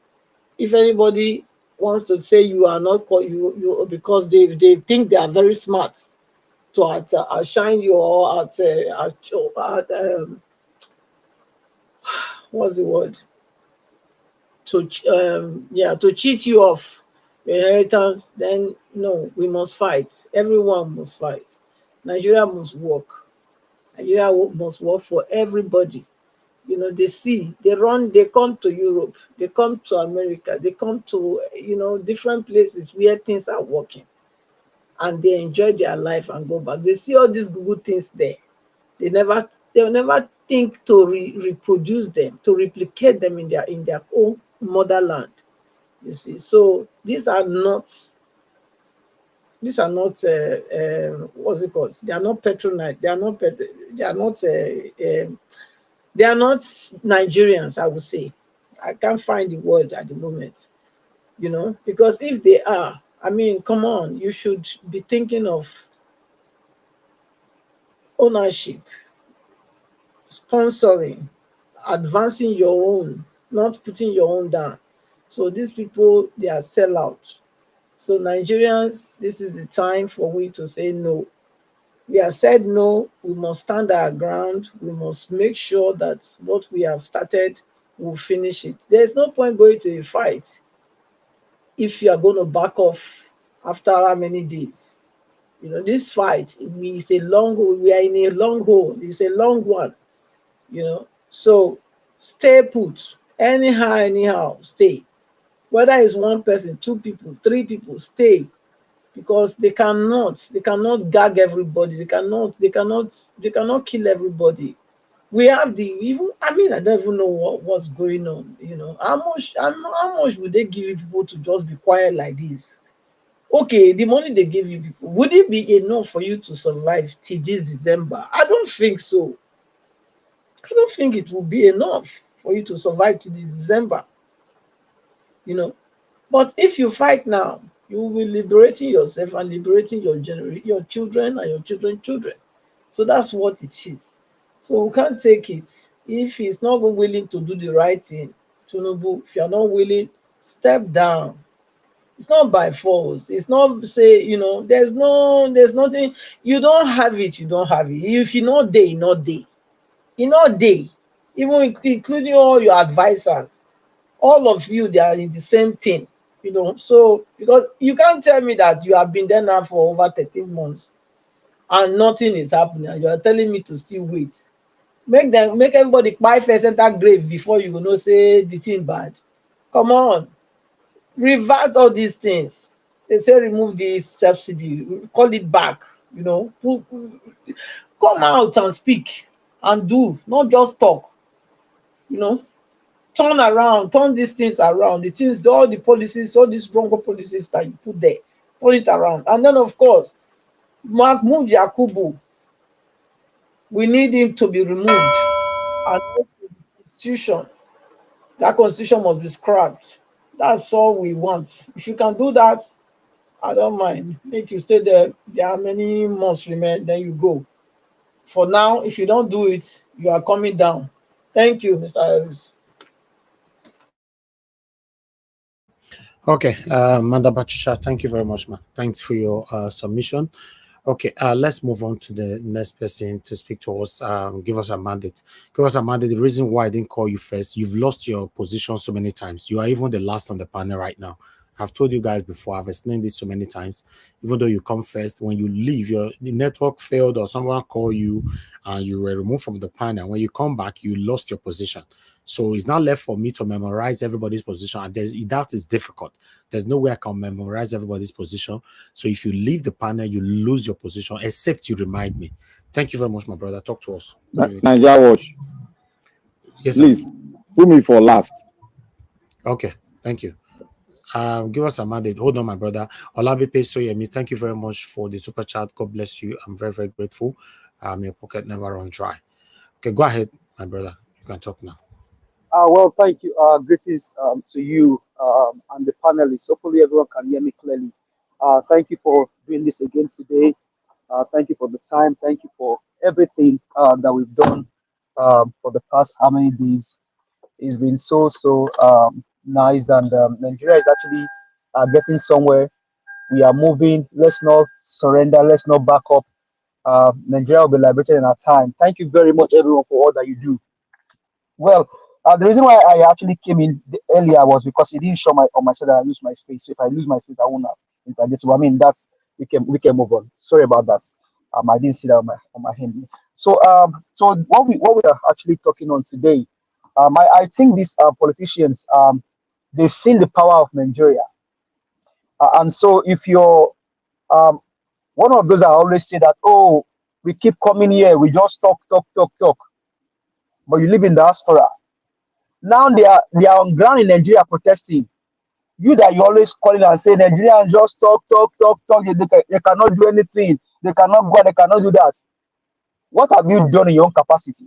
if anybody wants to say you are not you because they think they are very smart to outshine you or what's the word, to cheat you off your inheritance, then no, we must fight. Everyone must fight. Nigeria must work. Nigeria must work for everybody. They come to Europe, they come to America, they come to different places where things are working, and they enjoy their life and go back. They see all these good things there. They'll never think to reproduce them, to replicate them in their own motherland. You see, so these are not what's it called? They are not patronite. They are not Nigerians, I would say. I can't find the word at the moment, because if they are, I mean, come on, you should be thinking of ownership, sponsoring, advancing your own, not putting your own down. So these people, they are sellouts. So Nigerians, this is the time for we to say no. We have said no. We must stand our ground. We must make sure that what we have started, we'll finish it. There's no point going to a fight if you are going to back off after how many days. This fight, we are in a long haul. It's a long one. So stay put. Anyhow, stay. Whether it's one person, two people, three people, stay. Because they cannot gag everybody. They cannot kill everybody. We have I don't even know what's going on. How much would they give you people to just be quiet like this? Okay, the money they give you people, would it be enough for you to survive till this December? I don't think so. I don't think it will be enough for you to survive till this December. But if you fight now, you will be liberating yourself and liberating your children and your children's children. So that's what it is. So we can't take it. If he's not willing to do the right thing, Tinubu, if you're not willing, step down. It's not by force. It's not say, there's nothing. You don't have it, you don't have it. If you're not there, you're not there. You're not there. Even including all your advisors. All of you, they are in the same thing. So because you can't tell me that you have been there now for over 13 months and nothing is happening, and you are telling me to still wait. Make everybody buy first enter grave before you say the thing bad. Come on, reverse all these things. They say remove the subsidy, call it back. Come out and speak and do, not just talk. Turn these things around. All the policies, all these wrong policies that you put there, turn it around. And then, of course, Mahmoud Yakubu, we need him to be removed. And also the constitution, that constitution must be scrapped. That's all we want. If you can do that, I don't mind. Make you stay there. There are many months remain, then you go. For now, if you don't do it, you are coming down. Thank you, Mr. Harris. Okay, Manda Batusha, thank you very much, man. Thanks for your submission. Okay, let's move on to the next person to speak to us. Give us a mandate. Give us a mandate. The reason why I didn't call you first, you've lost your position so many times. You are even the last on the panel right now. I've told you guys before, I've explained this so many times. Even though you come first, when you leave, the network failed or someone called you and you were removed from the panel. When you come back, you lost your position. So it's not left for me to memorize everybody's position. And that is difficult. There's no way I can memorize everybody's position. So if you leave the panel, you lose your position, except you remind me. Thank you very much, my brother. Talk to us. Nigeria Watch. Yes, please, sir. put me for last. Okay, thank you. Give us a mandate. Hold on, my brother. Olabipe Soyemi, thank you very much for the super chat. God bless you. I'm very, very grateful. Your pocket never run dry. Okay, go ahead, my brother. You can talk now. Well, thank you. Greetings to you and the panelists. Hopefully, everyone can hear me clearly. Thank you for doing this again today. Thank you for the time. Thank you for everything that we've done for the past how many days. It's been so nice, and Nigeria is actually getting somewhere. We are moving. Let's not surrender. Let's not back up. Nigeria will be liberated in our time. Thank you very much, everyone, for all that you do. Well, the reason why I actually came in earlier was because it didn't show on my side that I lose my space. So if I lose my space, I won't have internet. I mean, we can move on. Sorry about that. I didn't see that on my hand. So what we are actually talking on today, I think these politicians they've seen the power of Nigeria, and so if you're one of those that always say that, oh, we keep coming here, we just talk, but you live in diaspora. Now they are on ground in Nigeria protesting. You that you always calling and say Nigerians just talk. They cannot do anything. They cannot go. They cannot do that. What have you done in your own capacity?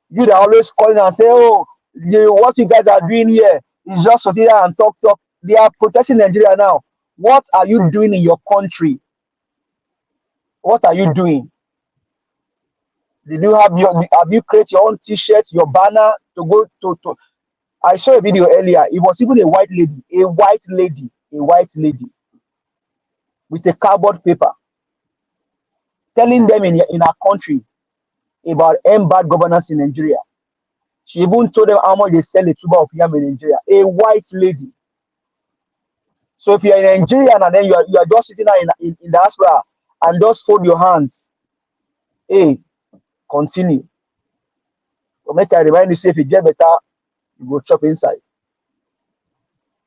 You that always calling and say, oh, what you guys are doing here is just to sit there and talk. They are protesting Nigeria now. What are you doing in your country? What are you doing? Have you created your own T-shirt, your banner to go to? I saw a video earlier. It was even a white lady with a cardboard paper telling them in our country about bad governance in Nigeria. She even told them how much they sell a tuber of yam in Nigeria. A white lady. So if you're in Nigeria and then you are just sitting there in diaspora and just fold your hands, hey, continue. But make I remind you, say if you get better, you go chop inside.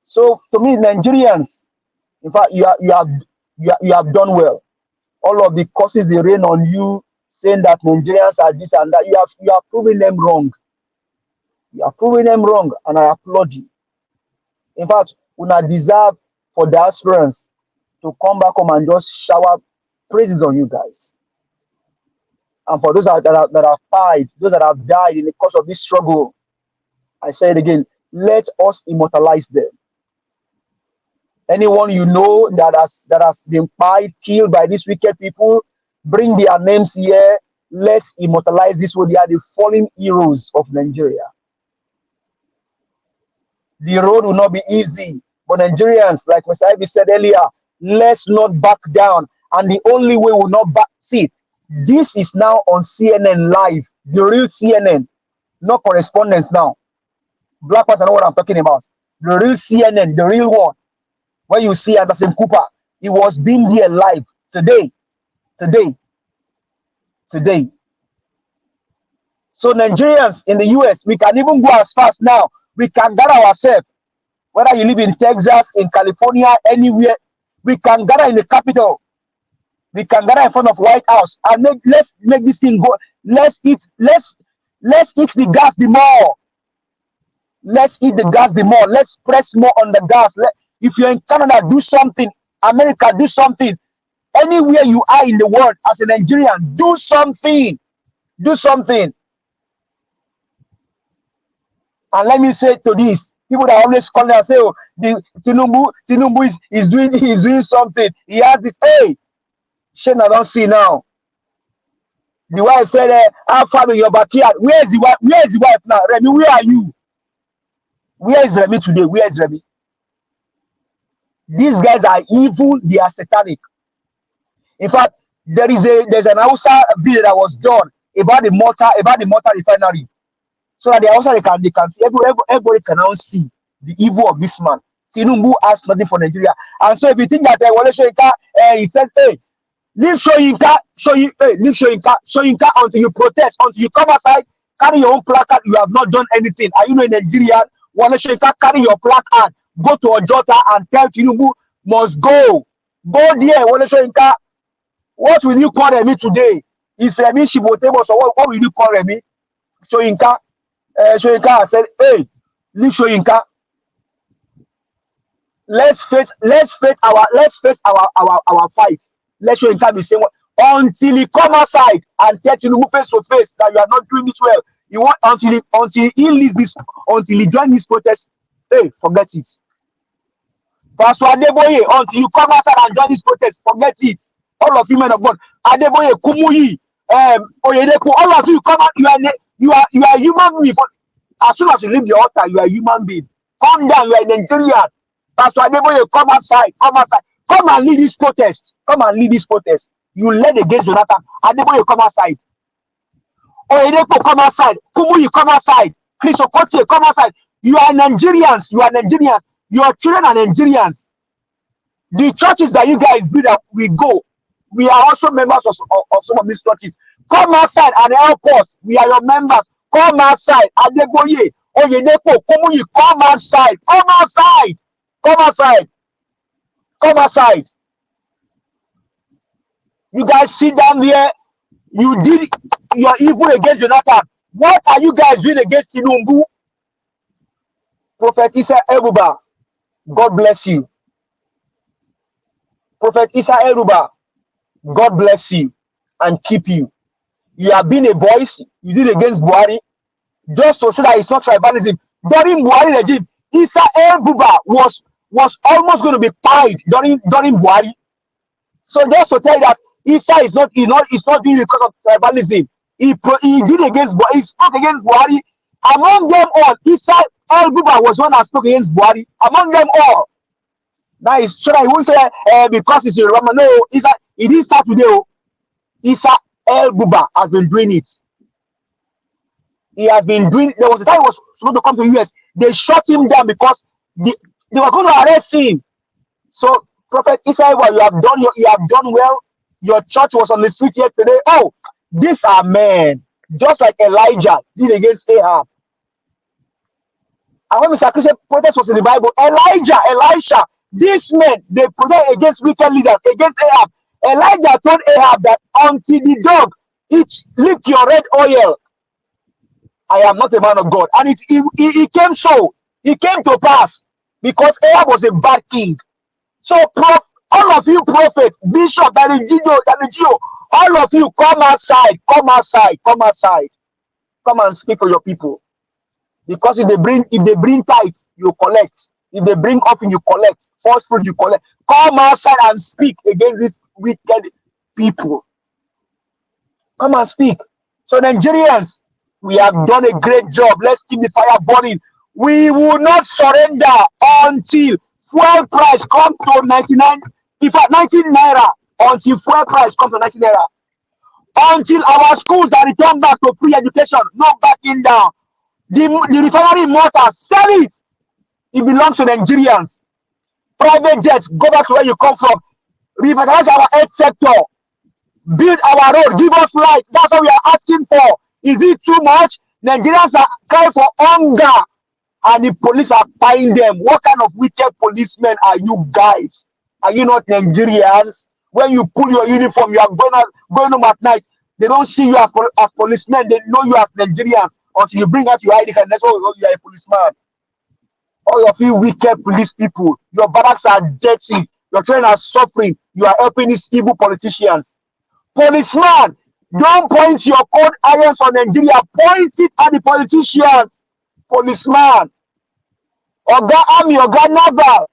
So to me, Nigerians, in fact, you have done well. All of the curses they rain on you, saying that Nigerians are this and that, you are proving them wrong. You are proving them wrong, and I applaud you. In fact, we not deserve for diasporans to come back home and just shower praises on you guys. And for those that have died in the course of this struggle, I say it again, let us immortalize them. Anyone you know that has been killed by these wicked people, bring their names here. Let's immortalize this way. They are the fallen heroes of Nigeria. The road will not be easy, but Nigerians, like Mr. Ivy said earlier, let's not back down. And the only way we'll not back. See, this is now on CNN Live, the real CNN, no correspondence now. Black Panther know what I'm talking about. The real CNN, the real one. Where you see Anderson Cooper, he was being here live today. So Nigerians in the US, we can even go as fast now. We can gather ourselves. Whether you live in Texas, in California, anywhere, we can gather in the capital. We can gather in front of White House and let's make this thing go. Let's eat the gas the more. Let's eat the gas the more. Let's press more on the gas. If you're in Canada, do something. America, do something. Anywhere you are in the world as a Nigerian, do something. Do something. And let me say to this, people that always call and say, oh, the Tinubu is doing something. He has this. Hey, Shane, I don't see now. The wife said, how far in your backyard? Where is the wife? Where is the wife now? Remy, where are you? Where is Remy today? Where is Remy? These guys are evil, they are satanic. In fact, there's an Hausa video that was done about the mortar refinery. So that they can see, everybody can now see the evil of this man. Tinubu has nothing for Nigeria. And so if you think that Wole Soyinka, he says, hey, leave Soyinka until you protest, until you come outside, carry your own placard, you have not done anything. Are you not Nigerian? Wole Soyinka, carry your placard, go to Ojota and tell Tinubu must go. Go there, Wole Soyinka. What will you call Remy today? Is Remy Shibotebo? So what will you call Remy? Soyinka. Soyinka said, hey, leave Soyinka. Let's face our fight. Let Soyinka be saying until he come outside and tell Tinubu face to face that you are not doing this well. You want until he leaves this, until he join this protest. Hey, forget it. Pastor Adeboye, until you come outside and join this protest, forget it. All of you men of God, Adeboye, Kumuyi, Oyedepo, all of you come out. You are human being. As soon as you leave the altar, you are a human being. Come down, you are a Nigerian. Pastor Adeboye, come outside, come and lead this protest. Come and lead this protest. You led against Jonathan. Adeboye, come outside. Oyedepo, come outside. Kumuyi, come outside. Please, Okotie, come outside. You are Nigerians. You are Nigerians. Your children are Nigerians. The churches that you guys build up, we go. We are also members of some of these churches. Come outside and help us. We are your members. Come outside. Adeboye, Oyedepo, Kumuyi, come outside. Come outside. Come outside. Come outside. You guys sit down there. You did your evil against Jonathan. What are you guys doing against Tinubu? Prophet Isa Eruba, God bless you. Prophet Isa Eruba, God bless you and keep you. You have been a voice. You did against Buhari. Just to show that it's not tribalism. During Buhari regime, Isa Eruba was almost going to be tied during Buhari. So just to tell you that Isa is not doing it because of tribalism. He did against Buhari. He spoke against Buhari. Among them all, Isa Eruba was one that spoke against Buhari. Among them all. Now it's so that he won't say because it's a Roman. No, Isa, it didn't start today. Isa Eruba has been doing it. He has been doing. There was a time he was supposed to come to the US. They shut him down because they were going to arrest him. So, Prophet Isa, you have done well. Your church was on the street yesterday. Oh, these are men, just like Elijah did against Ahab. And when Mr. Christian protest was in the Bible, Elisha, these men, they protest against wicked leaders, against Ahab. Elijah told Ahab that until the dog lick your red oil, I am not a man of God. And it came so. It came to pass because Ahab was a bad king. So, all of you prophets, bishop, Gio, all of you, come outside. Come and speak for your people. Because if they bring tithes, you collect. If they bring offering, you collect. False fruit, you collect. Come outside and speak against these wicked people. Come and speak. So Nigerians, we have done a great job. Let's keep the fire burning. We will not surrender until fuel price comes to 99. In fact, 19 naira. Until fuel price comes to 19 naira. Until our schools are returned back to free education. No backing down. The refinery mortar, sell it. It belongs to Nigerians. Private jets, go back to where you come from. Revitalize our health sector. Build our road. Give us light. That's what we are asking for. Is it too much? Nigerians are crying for hunger. And the police are buying them. What kind of wicked policemen are you guys? Are you not Nigerians? When you pull your uniform, you are going home at night. They don't see you as policemen. They know you as Nigerians. Until you bring out your ID card, that's why you are a policeman. All of you wicked police people, your barracks are dirty. Your children are suffering. You are helping these evil politicians. Policeman, don't point your cold irons on Nigeria. Point it at the politicians. Policeman, Oga Army, Oga Naval,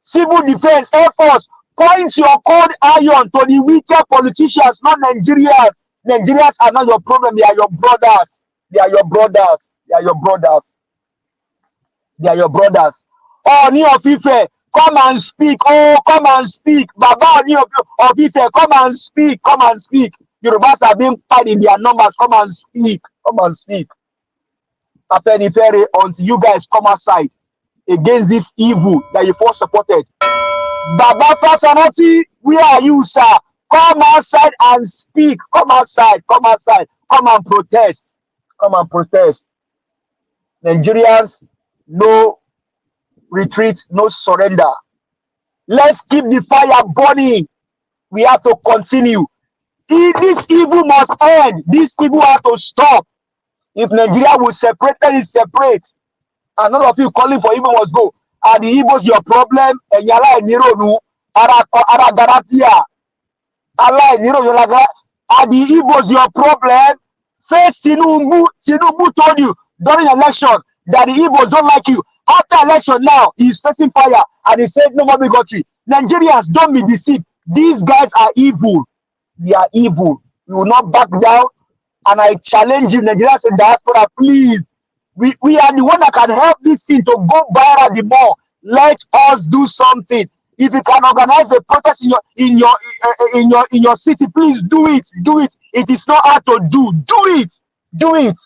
Civil Defense, Air Force, point your cold iron to the wicked politicians, not Nigerians. Nigerians are not your problem. They are your brothers. They are your brothers. They are your brothers. They are your brothers. Oh, Oni of Ife, come and speak. Oh, come and speak. Baba Oni of Ife, come and speak. Come and speak. Yorubas are being paid in their numbers. Come and speak. Come and speak. Afenifere, until you guys come outside against this evil that you first supported. Baba Fasanati, where are you, sir? Come outside and speak. Come outside. Come outside. Come and protest. Come and protest. Nigerians, no retreat, no surrender. Let's keep the fire burning. We have to continue. This evil must end. This evil has to stop. If Nigeria will separate, then it's separate. And none of you calling for Igbo must go. Are the Igbos your problem? And Yala and Nironu, Ara Garapia. Allah and Nironu, are the Igbos your problem? First, Tinubu told you during election that the Igbos don't like you. After election now, he's facing fire and he said nobody got you. Nigerians, don't be deceived. These guys are evil. They are evil. You will not back down. And I challenge you, Nigerians in diaspora, please. We are the one that can help this thing to go viral the more. Let us do something. If you can organize a protest in your city, please do it. Do it. It is not hard to do. Do it. Do it.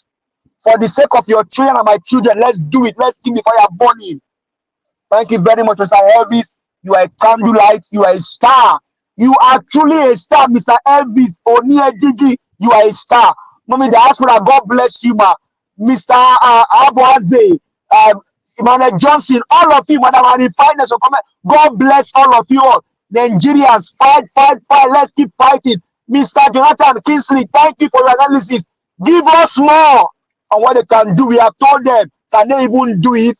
For the sake of your children and my children, let's do it. Let's keep the fire burning. Thank you very much, Mr. Elvis. You are a candlelight. You are a star. You are truly a star, Mr. Elvis. Oniedigi, you are a star. Mommy Diaspora, God bless you, ma. Mr. Abuaze, Emmanuel Johnson, all of you, Madam Annie Finance, God bless all of you all. Nigerians, fight, fight, fight. Let's keep fighting. Mr. Jonathan Kingsley, thank you for your analysis. Give us more on what they can do. We have told them, can they even do it?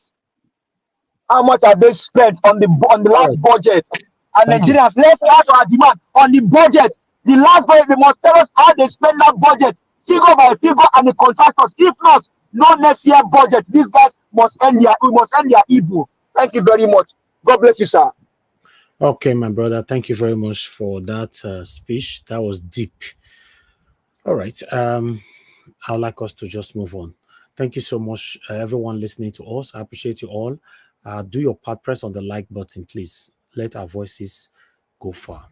How much have they spent on the last budget? And Nigerians, let's add our demand on the budget. The last budget, they must tell us how they spend that budget, figure by figure, and the contractors. If not, no next year budget. These guys must end their evil. Thank you very much. God bless you, sir. Okay, my brother. Thank you very much for that speech. That was deep. All right. I'd like us to just move on. Thank you so much, everyone listening to us. I appreciate you all. Do your part. Press on the like button, please. Let our voices go far.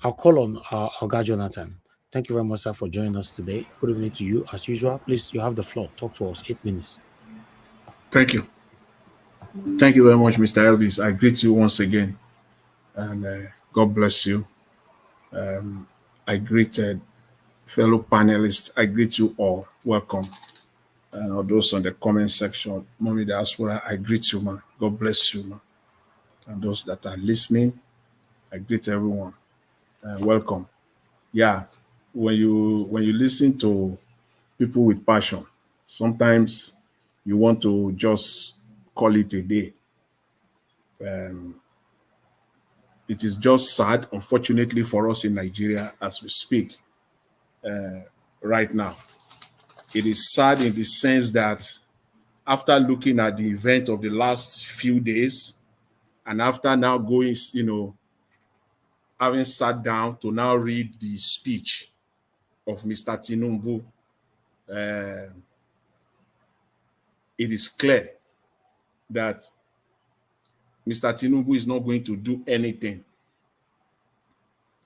I'll call on Oga Jonathan. Thank you very much, sir, for joining us today. Good evening to you. As usual, please, you have the floor. Talk to us. 8 minutes. Thank you. Thank you very much, Mr. Elvis. I greet you once again. And God bless you. I greet fellow panelists. I greet you all. Welcome. And all those on the comment section, Mommy Diaspora, I greet you, man. God bless you, man. And those that are listening, I greet everyone. Welcome. Yeah, when you listen to people with passion, sometimes you want to just call it a day. It is just sad, unfortunately, for us in Nigeria as we speak right now. It is sad in the sense that after looking at the event of the last few days, and after now going, having sat down to now read the speech of Mr. Tinubu, it is clear that Mr. Tinubu is not going to do anything.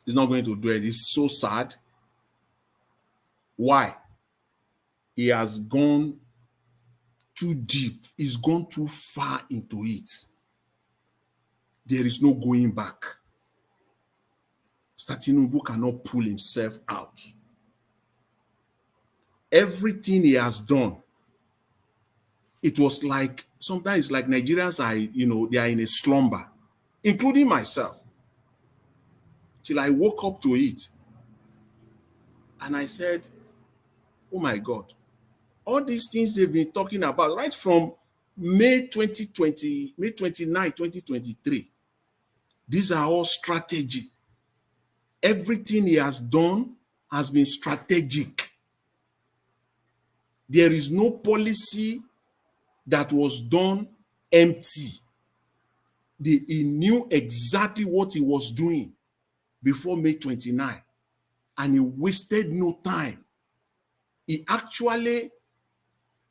He's not going to do it. It's so sad. Why? He has gone too deep. He's gone too far into it. There is no going back. Mr. Tinubu cannot pull himself out. Everything he has done, it was like, sometimes it's like Nigerians are, they are in a slumber, including myself. Till I woke up to it. And I said, oh my God, all these things they've been talking about right from May 29, 2023. These are all strategy. Everything he has done has been strategic. There is no policy that was done empty. He knew exactly what he was doing before May 29, and he wasted no time. He actually,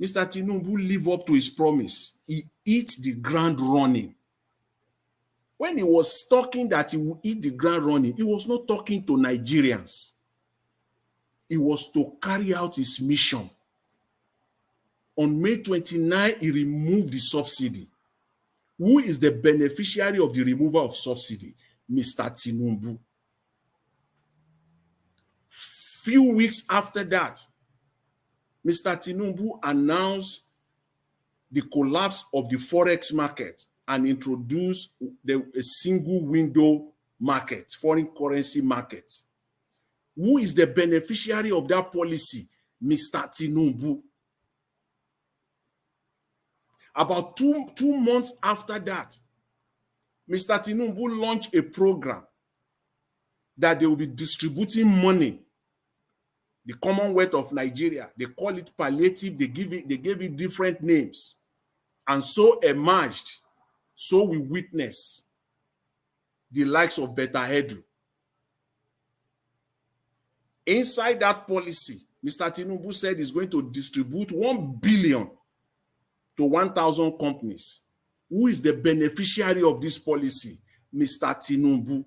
Mr. Tinubu lived up to his promise. He hit the ground running. When he was talking that he would hit the ground running, he was not talking to Nigerians. It was to carry out his mission. On May 29, he removed the subsidy. Who is the beneficiary of the removal of subsidy? Mr. Tinubu. Few weeks after that, Mr. Tinubu announced the collapse of the forex market and introduced a single window market, foreign currency market. Who is the beneficiary of that policy? Mr. Tinubu. About two months after that, Mr. Tinubu launched a program that they will be distributing money. The Commonwealth of Nigeria, they call it palliative, they gave it different names. And so emerged, so we witness the likes of Beta Hedru. Inside that policy, Mr. Tinubu said he's going to distribute 1 billion to 1,000 companies. Who is the beneficiary of this policy? Mr. Tinubu.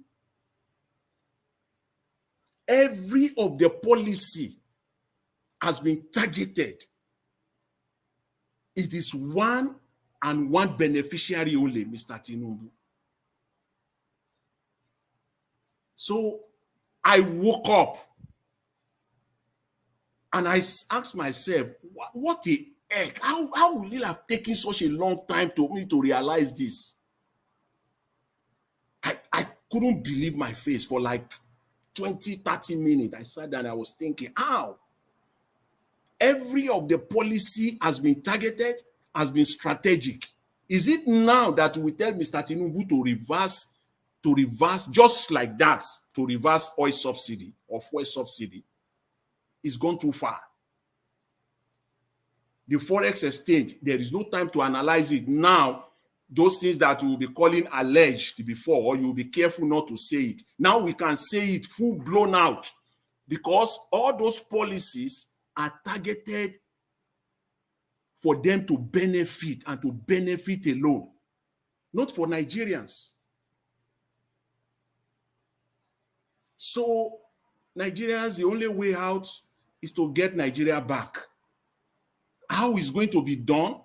Every of the policy has been targeted. It is one and one beneficiary only, Mr. Tinubu. So I woke up and I asked myself, what the heck? How will it have taken such a long time to me to realize this? I couldn't believe my face for like 20, 30 minutes. I sat down and I was thinking, how? Every of the policy has been targeted, has been strategic. Is it now that we tell Mr. Tinubu to reverse just like that, to reverse oil subsidy or fuel subsidy? It's gone too far. The forex exchange, there is no time to analyze it now. Those things that we will be calling alleged before, or you will be careful not to say it. Now we can say it full blown out, because all those policies are targeted for them to benefit and to benefit alone, not for Nigerians. So Nigerians, the only way out is to get Nigeria back. How it's going to be done,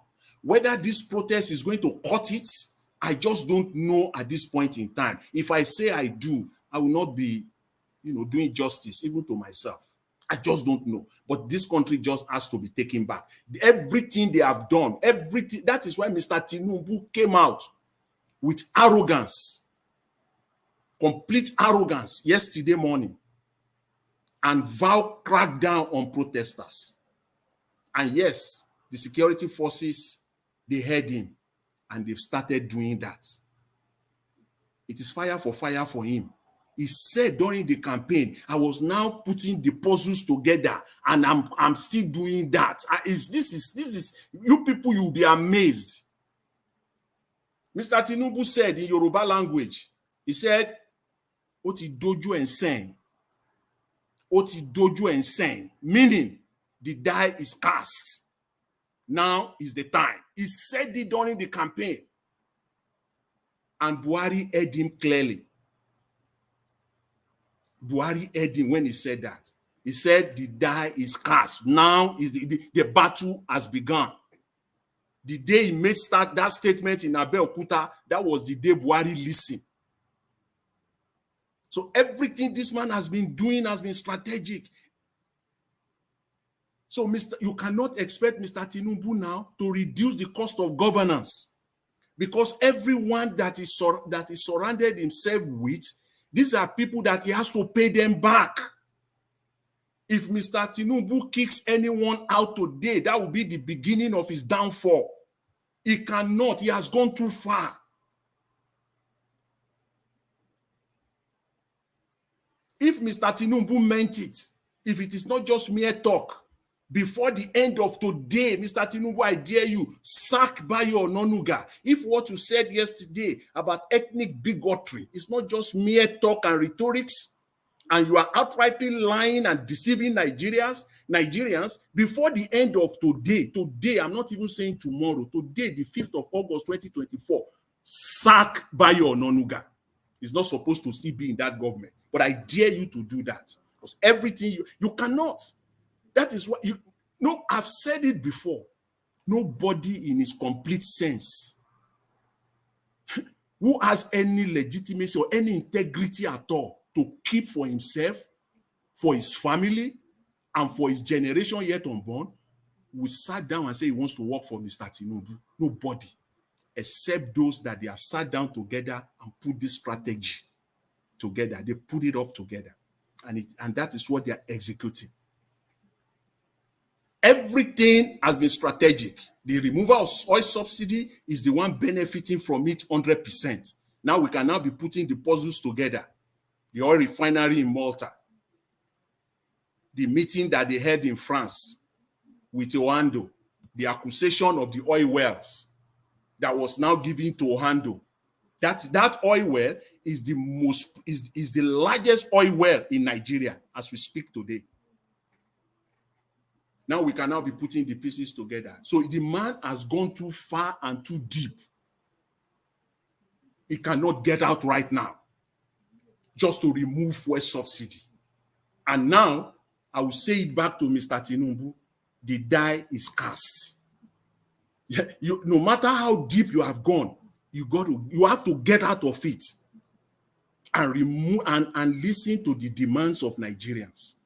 whether this protest is going to cut it, I just don't know at this point in time. If I say I do, I will not be, doing justice even to myself. I just don't know. But this country just has to be taken back. Everything they have done, everything. That is why Mr. Tinubu came out with arrogance, complete arrogance yesterday morning, and vowed crackdown on protesters. And yes, the security forces, they heard him, and they've started doing that. It is fire for him. He said during the campaign, I was now putting the puzzles together, and I'm still doing that. This is you people, you'll be amazed. Mr. Tinubu said in Yoruba language, he said, Oti doju ensen. Oti doju ensen, meaning the die is cast. Now is the time. He said it during the campaign, and Buhari heard him clearly. Buhari heard him when he said that. He said the die is cast. Now is the battle has begun. The day he made that statement in Abeokuta, that was the day Buhari listened. So everything this man has been doing has been strategic. So you cannot expect Mr. Tinubu now to reduce the cost of governance, because everyone that is surrounded himself with, these are people that he has to pay them back. If Mr. Tinubu kicks anyone out today, that will be the beginning of his downfall. He cannot. He has gone too far. if Mr. Tinubu meant it, if it is not just mere talk, before the end of today, Mr. Tinubu, I dare you, sack Bayo Ononuga. If what you said yesterday about ethnic bigotry is not just mere talk and rhetorics, and you are outrightly lying and deceiving Nigerians, before the end of today, I'm not even saying tomorrow, today, the 5th of August, 2024, sack Bayo Ononuga. He's not supposed to still be in that government. But I dare you to do that. Because everything, you cannot. That is what you know. I've said it before. Nobody in his complete sense who has any legitimacy or any integrity at all to keep for himself, for his family, and for his generation yet unborn will sit down and say he wants to work for Mr. Tinubu. Nobody, except those that they have sat down together and put this strategy together. They put it up together, and that is what they are executing. Everything has been strategic. The removal of oil subsidy is the one benefiting from it 100%. Now we can now be putting the puzzles together. The oil refinery in Malta, the meeting that they had in France with Ohando, the acquisition of the oil wells that was now given to Ohando. That oil well is the largest oil well in Nigeria as we speak today. Now we can now be putting the pieces together. So the man has gone too far and too deep. He cannot get out right now just to remove fuel subsidy. And now, I will say it back to Mr. Tinubu, the die is cast. No matter how deep you have gone, you have to get out of it and remove and listen to the demands of Nigerians.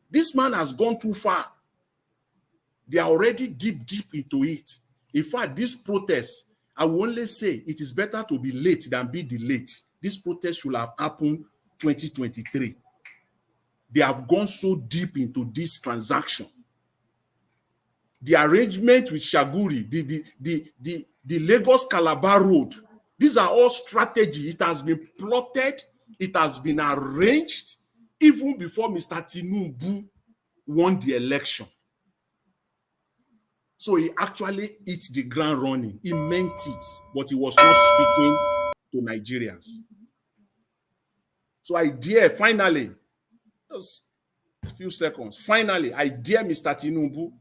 This man has gone too far. They are already deep into it. In fact, this protest, I will only say it is better to be late than be delayed. This protest should have happened 2023. They have gone so deep into this transaction. The arrangement with Shaguri, the Lagos-Calabar road, these are all strategy. It has been plotted. It has been arranged even before Mr. Tinubu won the election. So he actually hit the ground running. He meant it, but he was not speaking to Nigerians. So I dare, finally, just a few seconds, finally, I dare Mr. Tinubu,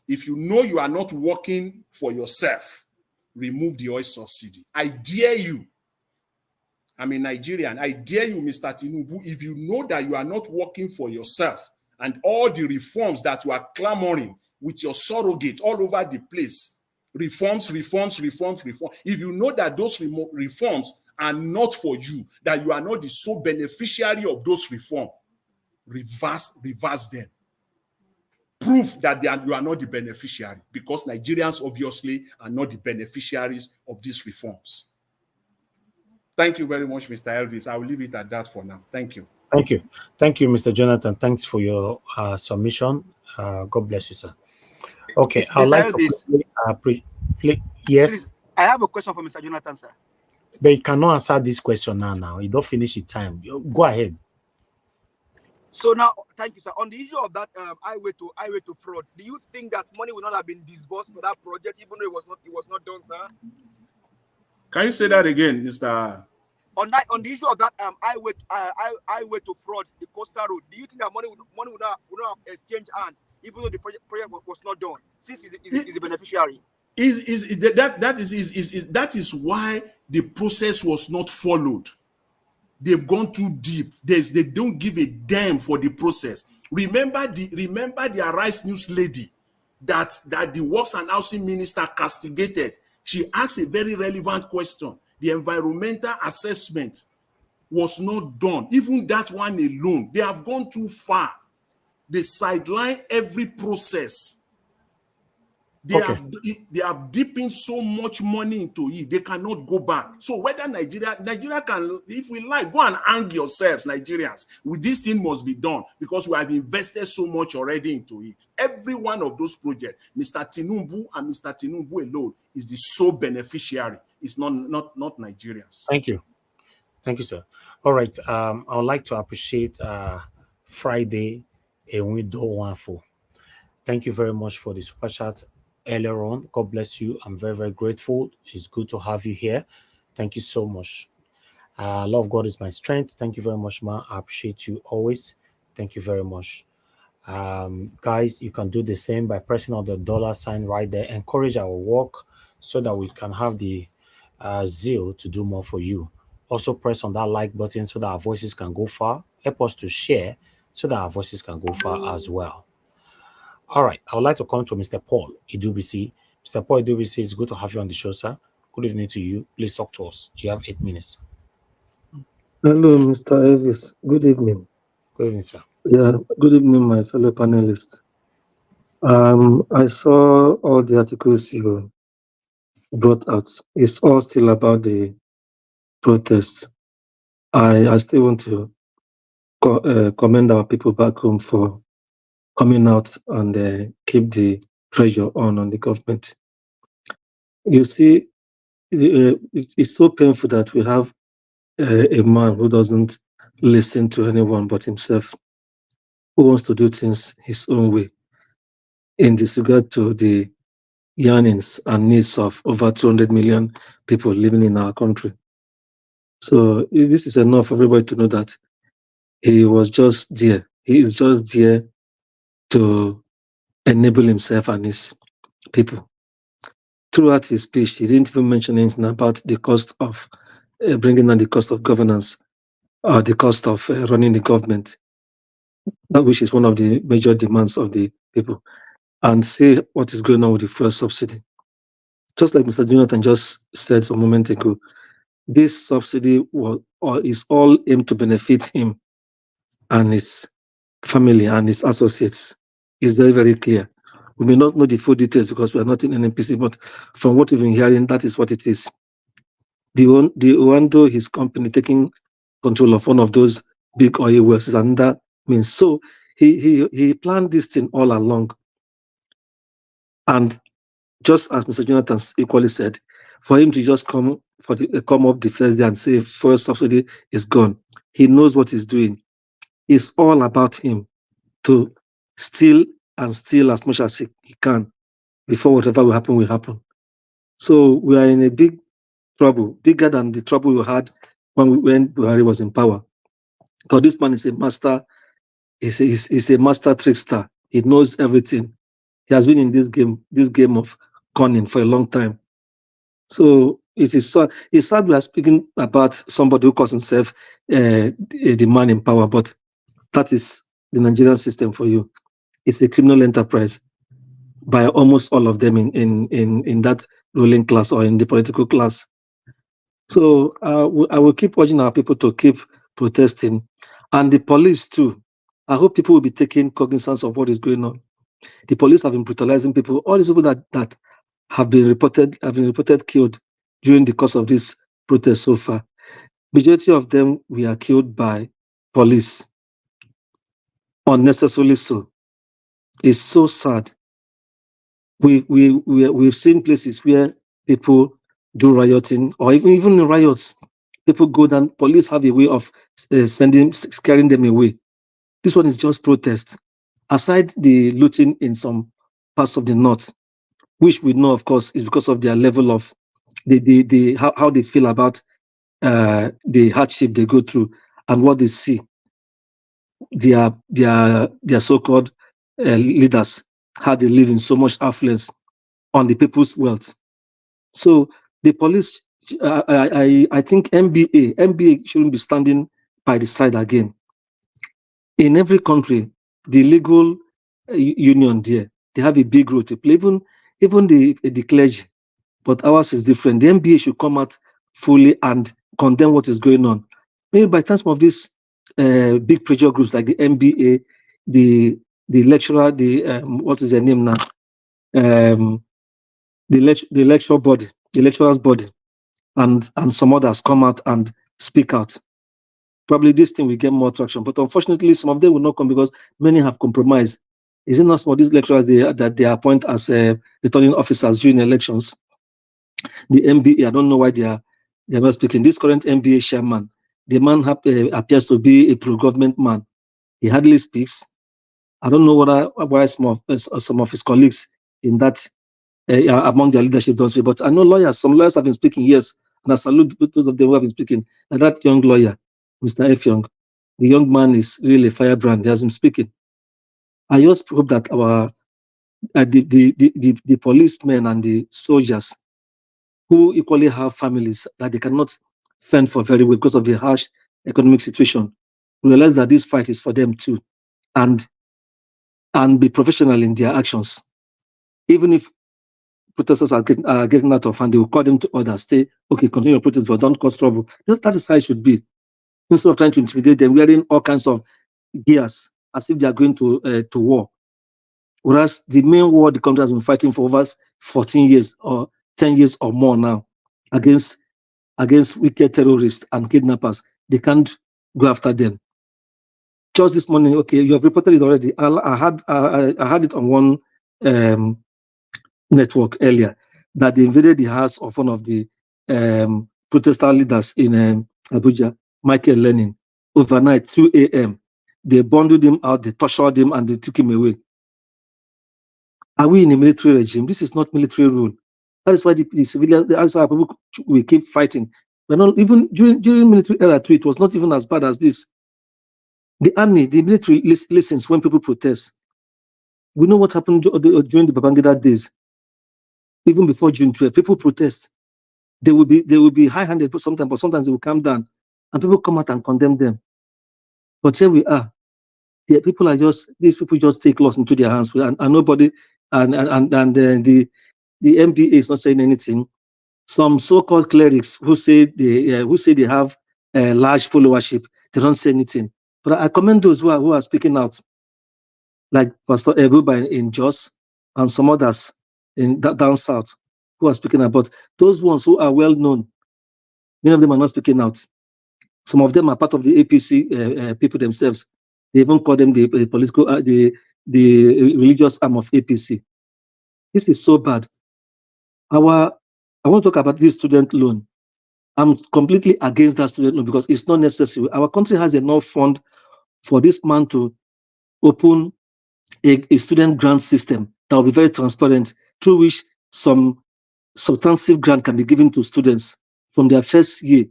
if you know you are not working for yourself, remove the oil subsidy. I dare you. I'm a Nigerian. I dare you, Mr. Tinubu, if you know that you are not working for yourself and all the reforms that you are clamoring with your surrogate all over the place, reforms. If you know that those reforms are not for you, that you are not the sole beneficiary of those reforms, reverse them. Prove that you are not the beneficiary, because Nigerians obviously are not the beneficiaries of these reforms. Thank you very much, Mr. Elvis. I will leave it at that for now. Thank you. Thank you. Thank you, Mr. Jonathan. Thanks for your submission. God bless you, sir. Okay, I'd like to yes. Please, I have a question for Mr. Jonathan, sir. But you cannot answer this question now. You don't finish your time. Go ahead. So now, thank you, sir. On the issue of that highway to fraud, do you think that money would not have been disbursed for that project, even though it was not done, sir? Can you say that again, Mr. On the issue of that highway to fraud, the coastal road, do you think that money would not have exchanged hand, even though the project was not done, since he's a beneficiary? That is why the process was not followed. They've gone too deep. They don't give a damn for the process. Remember the Arise News lady that the Works and Housing Minister castigated. She asked a very relevant question. The environmental assessment was not done. Even that one alone, they have gone too far. They sideline every process. They have dipping so much money into it, they cannot go back. So whether Nigeria can, if we like, go and hang yourselves, Nigerians. This thing must be done because we have invested so much already into it. Every one of those projects, Mr. Tinubu and Mr. Tinubu alone is the sole beneficiary. It's not Nigerians. Thank you. Thank you, sir. All right. I would like to appreciate Friday Ewido. Thank you very much for the super chat earlier on. God bless you. I'm very, very grateful. It's good to have you here. Thank you so much. Love God is my strength. Thank you very much, ma. I appreciate you always. Thank you very much. Guys, you can do the same by pressing on the dollar sign right there. Encourage our work so that we can have the zeal to do more for you. Also press on that like button so that our voices can go far. Help us to share so that our voices can go far as well. All right, I would like to come to Mr. Paul Idubisi. Mr. Paul Idubisi, it's good to have you on the show, sir. Good evening to you. Please talk to us. You have 8 minutes. Hello, Mr. Elvis. Good evening. Good evening, sir. Yeah, good evening, my fellow panelists. I saw all the articles you brought out. It's all still about the protests. I still want to commend our people back home for coming out and keep the pressure on the government. You see, it's so painful that we have a man who doesn't listen to anyone but himself, who wants to do things his own way, in disregard to the yearnings and needs of over 200 million people living in our country. So this is enough for everybody to know that he was just there. He is just there to enable himself and his people. Throughout his speech, he didn't even mention anything about the cost of bringing down the cost of governance or the cost of running the government, that which is one of the major demands of the people, and see what is going on with the fuel subsidy. Just like Mr. Jonathan just said a moment ago, this subsidy is all aimed to benefit him and his family and his associates. It's very, very clear. We may not know the full details because we are not in NNPC, but from what we've been hearing, that is what it is. The Oando, his company, taking control of one of those big oil wells, and that means so he planned this thing all along. And just as Mr. Jonathan equally said, for him to just come up the first day and say fuel subsidy is gone, he knows what he's doing. It's all about him to steal as much as he can before whatever will happen. So we are in a big trouble, bigger than the trouble we had when Buhari was in power. Because this man is a master, he's a master trickster. He knows everything. He has been in this game of conning for a long time. So it's sad we are speaking about somebody who calls himself the man in power, but that is the Nigerian system for you. It's a criminal enterprise by almost all of them in that ruling class or in the political class. So I will keep urging our people to keep protesting, and the police too. I hope people will be taking cognizance of what is going on. The police have been brutalizing people. All these people that have been reported killed during the course of this protest so far. Majority of them were killed by police, unnecessarily so. It's so sad. We've seen places where people do rioting, or even in riots, people go down. Police have a way of scaring them away. This one is just protest. Aside the looting in some parts of the north, which we know, of course, is because of their level of how they feel about the hardship they go through and what they see their so-called leaders, how they live in so much affluence on the people's wealth. So the police, I think NBA shouldn't be standing by the side again. In every country, the legal union there, they have a big role to play, even the clergy. But ours is different. The NBA should come out fully and condemn what is going on. Maybe by time some of these big pressure groups like the NBA, the lecturer, what is their name now? The lecturer body, the lecturers body, and some others come out and speak out. Probably this thing will get more traction. But unfortunately, some of them will not come because many have compromised. Is it not some of these lecturers that they appoint as returning officers during elections? The NBA, I don't know why they are not speaking. This current NBA chairman, The man appears to be a pro-government man. He hardly speaks. I don't know why some of his colleagues in that among their leadership don't speak, but I know some lawyers have been speaking, yes, and I salute those of them who have been speaking. And that young lawyer, Mr. F. Young, the young man is really a firebrand. He has been speaking. I just hope that our the policemen and the soldiers who equally have families that they cannot fend for very well because of the harsh economic situation realize that this fight is for them too, and be professional in their actions. Even if protesters are getting out of hand, they will call them to order, stay, okay, continue your protest, but don't cause trouble. That is how it should be. Instead of trying to intimidate them, wearing all kinds of gears as if they are going to war. Whereas the main war the country has been fighting for over 14 years or 10 years or more now against wicked terrorists and kidnappers. They can't go after them. Just this morning, okay, you have reported it already. I had it on one network earlier that they invaded the house of one of the protester leaders in Abuja, Michael Lenin, overnight, 2 a.m. They bundled him out, they tortured him, and they took him away. Are we in a military regime? This is not military rule. That is why the civilians, that's why people will keep fighting. We're not even during military era too. It was not even as bad as this. The army, the military listens when people protest. We know what happened during the Babangida days. Even before June 12, people protest. They will be high-handed sometimes, but sometimes they will calm down, and people come out and condemn them. But here we are. These people just take laws into their hands, and nobody, and the MBA is not saying anything. Some so-called clerics who say they have a large followership, they don't say anything. But I commend those who are speaking out, like Pastor Ebuba in Jos and some others in down south who are speaking about. Those ones who are well known, many of them are not speaking out. Some of them are part of the APC people themselves. They even call them the political, the religious arm of APC. This is so bad. I want to talk about this student loan. I'm completely against that student loan because it's not necessary. Our country has enough fund for this man to open a student grant system that will be very transparent, through which some substantive grant can be given to students from their first year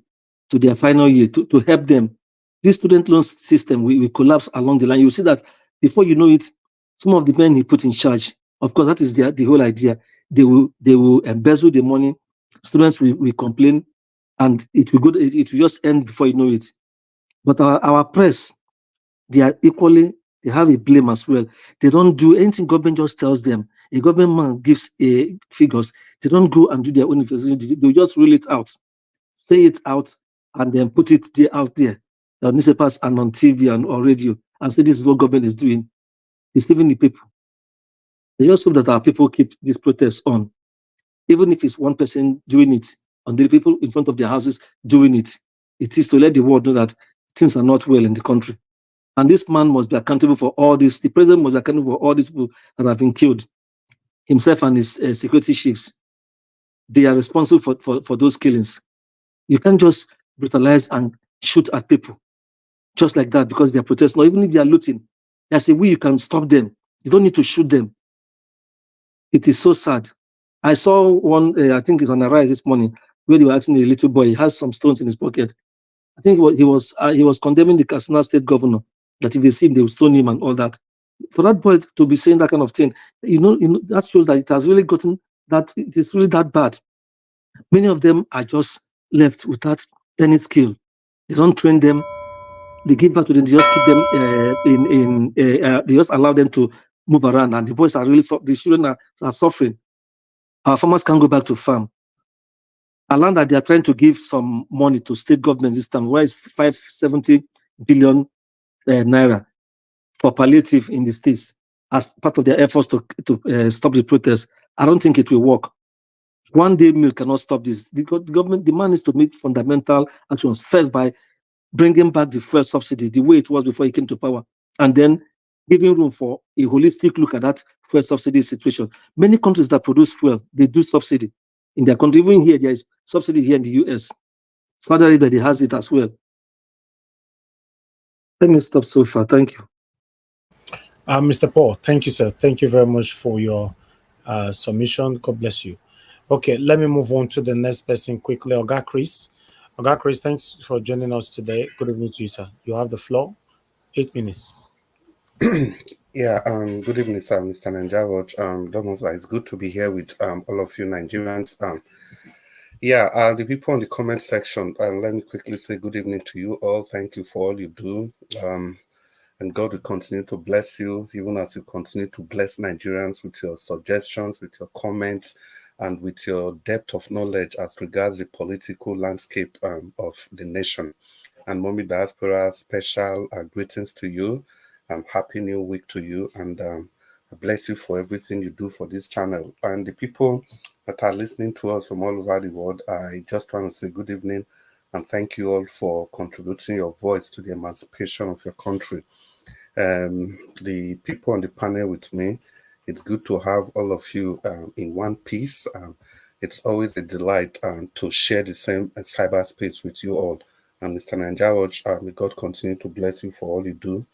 to their final year to help them. This student loan system will collapse along the line. You see that before you know it, some of the men he put in charge, of course, that is the whole idea. They will embezzle the money. Students will complain, and it will just end before you know it. But our press, they are equally, they have a blame as well. They don't do anything government just tells them. A government man gives figures. They don't go and do their own investigation. They just rule it out, say it out, and then put it out there on newspapers and on TV and on radio, and say this is what government is doing, deceiving the people. I just hope that our people keep this protest on, even if it's one person doing it, and the people in front of their houses doing it. It is to let the world know that things are not well in the country. And this man must be accountable for all this. The president must be accountable for all these people that have been killed. Himself and his security chiefs. They are responsible for those killings. You can't just brutalize and shoot at people just like that because they are protesting, or even if they are looting. There's a way you can stop them. You don't need to shoot them. It is so sad. I saw one, I think it's on the rise this morning, where they were asking a little boy, he has some stones in his pocket. I think he was condemning the Katsina state governor, that if they see him, they will stone him and all that. For that boy to be saying that kind of thing, you know, that shows that it has really gotten that it is really that bad. Many of them are just left without any skill. They don't train them. They give back to them. They just keep them they just allow them to move around, and the boys are really the children are suffering. Our farmers can't go back to farm. A land that they are trying to give some money to state governments this time, where is 570 billion naira for palliative in the states as part of their efforts to stop the protests. I don't think it will work. One day meal cannot stop this. The government, the man needs to make fundamental actions first by bringing back the fuel subsidy the way it was before he came to power, and then giving room for a holistic look at that fuel subsidy situation. Many countries that produce fuel, they do subsidy in their country. Even here, there is subsidy here in the US. Saudi Arabia, they has it as well. Let me stop so far. Thank you. Mr. Paul, thank you, sir. Thank you very much for your submission. God bless you. Okay, let me move on to the next person quickly. Oga Chris. Oga Chris, thanks for joining us today. Good evening to you, sir. You have the floor. 8 minutes. Yeah, good evening, sir, Mr. Nanjawaj. Domosa, it's good to be here with all of you Nigerians. The people in the comment section, let me quickly say good evening to you all. Thank you for all you do. And God will continue to bless you, even as you continue to bless Nigerians with your suggestions, with your comments, and with your depth of knowledge as regards the political landscape of the nation. And Mommy Diaspora, special greetings to you. Happy New Week to you. And I bless you for everything you do for this channel. And the people that are listening to us from all over the world, I just want to say good evening and thank you all for contributing your voice to the emancipation of your country. The people on the panel with me, it's good to have all of you in one piece. It's always a delight to share the same cyberspace with you all. And Mr. Nanjawaj, may God continue to bless you for all you do.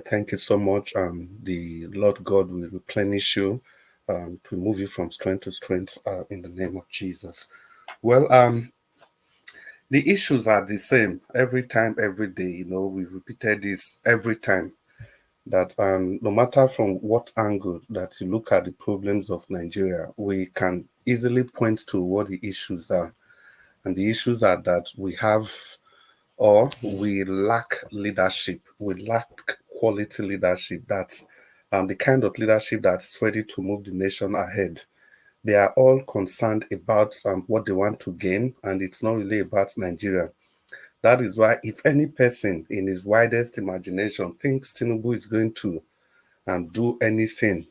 Thank you so much. The Lord God will replenish you to move you from strength to strength in the name of Jesus. Well, the issues are the same every time, every day. You know, we've repeated this every time that no matter from what angle that you look at the problems of Nigeria, we can easily point to what the issues are. And the issues are that we have or we lack leadership. We lack quality leadership. That's the kind of leadership that's ready to move the nation ahead. They are all concerned about what they want to gain, and it's not really about Nigeria. That is why if any person in his widest imagination thinks Tinubu is going to do anything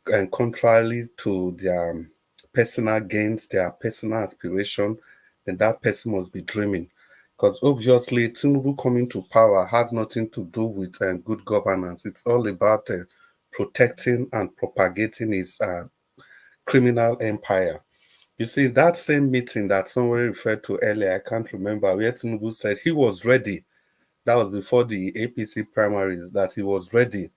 and contrary to their personal gains, their personal aspiration, then that person must be dreaming. Because obviously, Tinubu coming to power has nothing to do with good governance. It's all about protecting and propagating his criminal empire. You see, that same meeting that somebody referred to earlier, I can't remember, where Tinubu said he was ready. That was before the APC primaries, that he was ready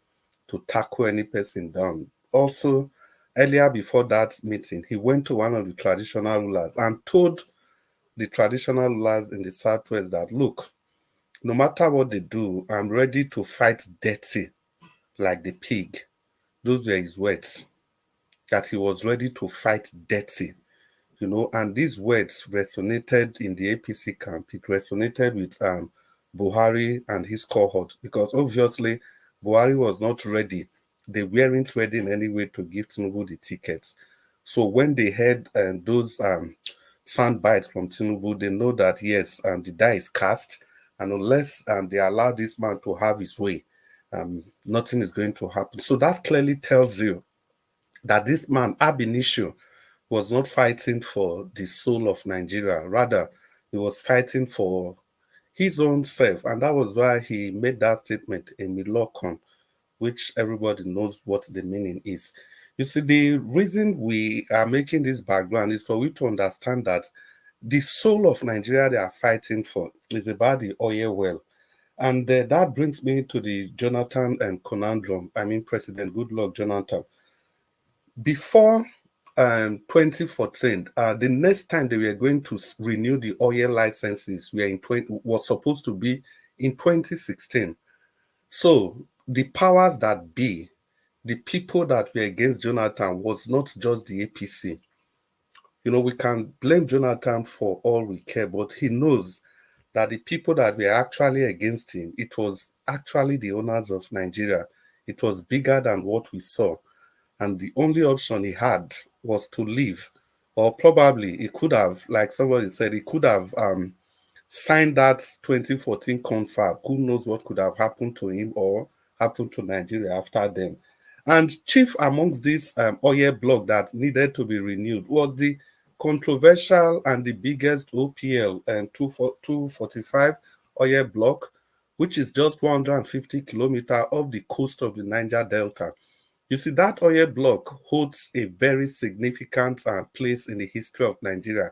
to tackle any person down. Also, earlier before that meeting, he went to one of the traditional rulers and told the traditional rulers in the Southwest that, look, no matter what they do, I'm ready to fight dirty like the pig. Those were his words, that he was ready to fight dirty. You know, and these words resonated in the APC camp. It resonated with Buhari and his cohort, because obviously Buhari was not ready. They weren't ready in any way to give Tinubu the tickets. So when they heard those sound bites from Tinubu, they know that yes, the die is cast, and unless they allow this man to have his way, nothing is going to happen. So that clearly tells you that this man, ab initio, was not fighting for the soul of Nigeria. Rather, he was fighting for his own self. And that was why he made that statement in Milocon, which everybody knows what the meaning is. You see, the reason we are making this background is for we to understand that the soul of Nigeria they are fighting for is about the oil well. And that brings me to the Jonathan and conundrum. I mean, President Goodluck Jonathan. Before 2014, the next time they were going to renew the oil licenses was supposed to be in 2016. So the powers that be, the people that were against Jonathan was not just the APC. You know, we can blame Jonathan for all we care, but he knows that the people that were actually against him, it was actually the owners of Nigeria. It was bigger than what we saw. And the only option he had was to leave. Or probably he could have, like somebody said, he could have signed that 2014 confab. Who knows what could have happened to him or happened to Nigeria after then. And chief amongst this oil block that needed to be renewed was the controversial and the biggest OPL and 245 oil block, which is just 150 kilometers off the coast of the Niger Delta. You see, that oil block holds a very significant place in the history of Nigeria,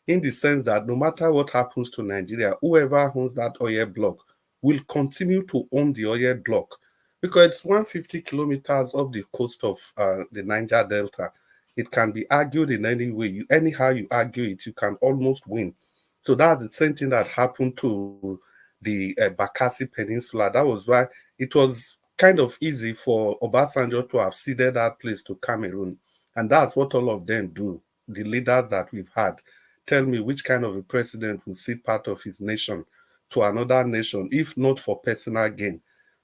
in the sense that no matter what happens to Nigeria, whoever owns that oil block will continue to own the oil block because it's 150 kilometers off the coast of the Niger Delta. It can be argued in any way. Anyhow you argue it, you can almost win. So that's the same thing that happened to the Bakassi Peninsula. That was why it was kind of easy for Obasanjo to have ceded that place to Cameroon. And that's what all of them do. The leaders that we've had. Tell me which kind of a president will cede part of his nation to another nation, if not for personal gain.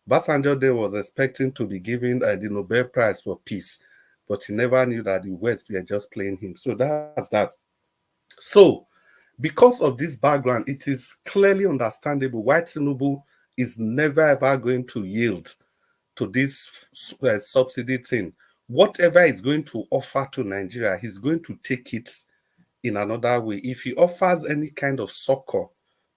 Obasanjo then was expecting to be given the Nobel Prize for peace, but he never knew that the West were just playing him. So that's that. So, because of this background, it is clearly understandable why Tinubu is never ever going to yield to this subsidy thing. Whatever he's going to offer to Nigeria, he's going to take it in another way. If he offers any kind of succor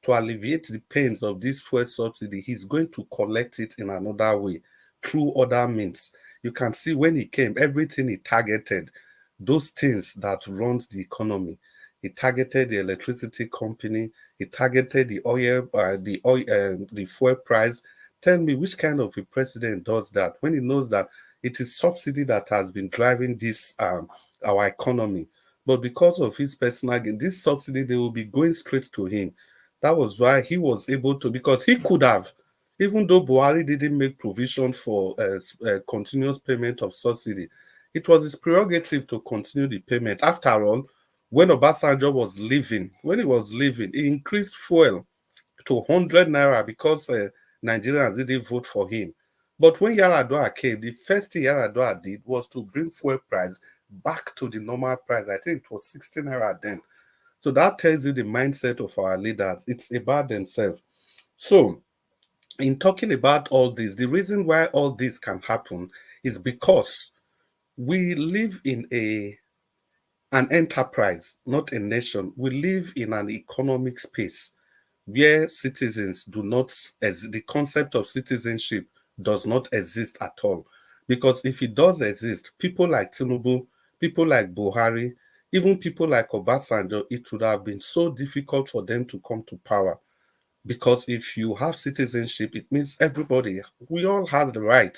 to alleviate the pains of this fuel subsidy, he's going to collect it in another way through other means. You can see when he came, everything he targeted, those things that runs the economy. He targeted the electricity company. He targeted the the fuel price. Tell me which kind of a president does that when he knows that it is subsidy that has been driving this our economy. But because of his personal gain, this subsidy, they will be going straight to him. That was why he was able to, because he could have, even though Buhari didn't make provision for continuous payment of subsidy, it was his prerogative to continue the payment. After all, when Obasanjo was leaving, he increased fuel to 100 naira because Nigerians didn't vote for him. But when Yaradua came, the first thing Yaradua did was to bring fuel price back to the normal price. I think it was 16 naira then. So that tells you the mindset of our leaders. It's about themselves. So in talking about all this, the reason why all this can happen is because we live in an enterprise, not a nation. We live in an economic space where citizens do not, as the concept of citizenship does not exist at all. Because if it does exist, people like Tinubu, people like Buhari, even people like Obasanjo, it would have been so difficult for them to come to power. Because if you have citizenship, it means everybody, we all have the right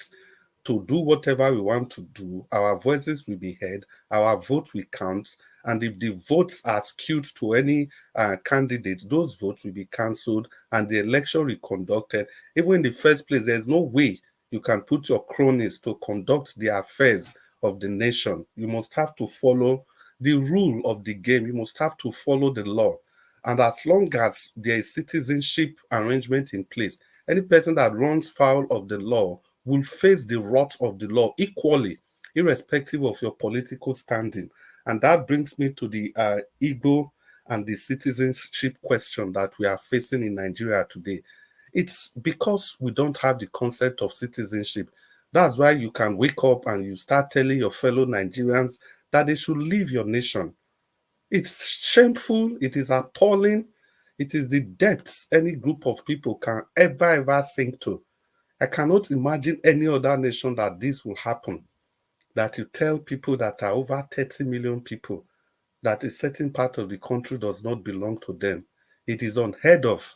to do whatever we want to do. Our voices will be heard, our vote will count, and if the votes are skewed to any candidate, those votes will be cancelled and the election reconducted. Even in the first place, there's no way you can put your cronies to conduct the affairs of the nation. You must have to follow the rule of the game. You must have to follow the law. And as long as there is citizenship arrangement in place, any person that runs foul of the law will face the wrath of the law equally, irrespective of your political standing. And that brings me to the ego and the citizenship question that we are facing in Nigeria today. It's because we don't have the concept of citizenship. That's why you can wake up and you start telling your fellow Nigerians that they should leave your nation. It's shameful, it is appalling, it is the depths any group of people can ever sink to. I cannot imagine any other nation that this will happen. That you tell people that are over 30 million people that a certain part of the country does not belong to them. It is unheard of.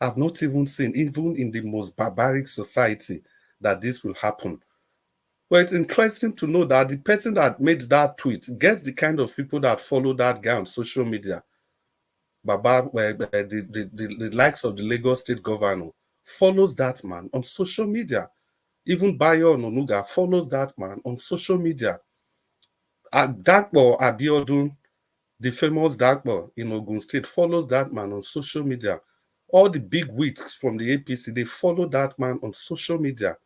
I've not even seen, even in the most barbaric society, that this will happen. But it's interesting to know that the person that made that tweet gets the kind of people that follow that guy on social media. Baba, the likes of the Lagos State Governor, follows that man on social media. Even Bayo Ononuga follows that man on social media. Dakpo Abiodun, the famous Dakpo in Ogun State, follows that man on social media. All the big wigs from the APC, they follow that man on social media.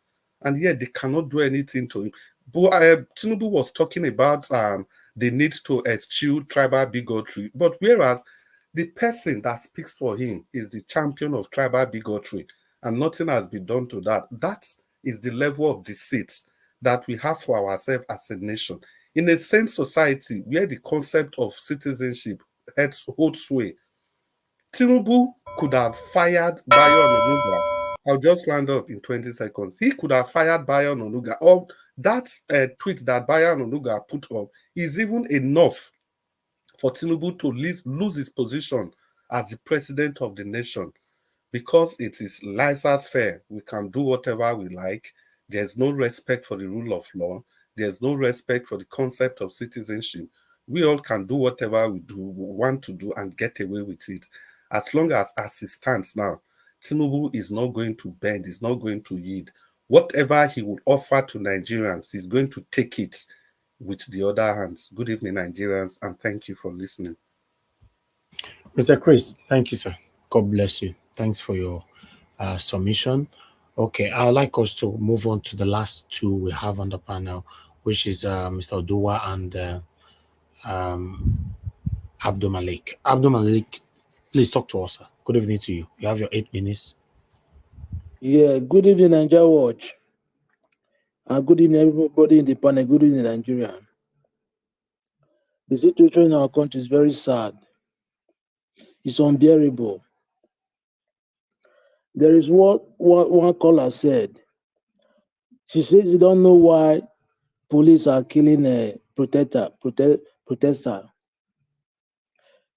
And yet they cannot do anything to him. But Tinubu was talking about the need to eschew tribal bigotry. But whereas the person that speaks for him is the champion of tribal bigotry, and nothing has been done to that. That is the level of deceit that we have for ourselves as a nation. In a sane society where the concept of citizenship holds sway, Tinubu could have fired Bayo Ononuga. I'll just round up in 20 seconds. He could have fired Bayo Ononuga. Or that tweet that Bayo Ononuga put up is even enough for Tinubu to lose his position as the president of the nation. Because it is laissez-faire, we can do whatever we like. There's no respect for the rule of law. There's no respect for the concept of citizenship. We all can do whatever we want to do and get away with it. As long as it stands now, Tinubu is not going to bend, he's not going to yield. Whatever he will offer to Nigerians, he's going to take it with the other hands. Good evening, Nigerians, and thank you for listening. Mr. Chris, thank you, sir. God bless you. Thanks for your submission. Okay, I'd like us to move on to the last two we have on the panel, which is Mr. Oduwa and Abdul Malik. Abdul Malik, please talk to us, sir. Good evening to you. You have your 8 minutes. Yeah, good evening, Nigeria Watch. Good evening, everybody in the panel. Good evening, Nigeria. The situation in our country is very sad. It's unbearable. There is what one caller said. She says she don't know why police are killing a protester. The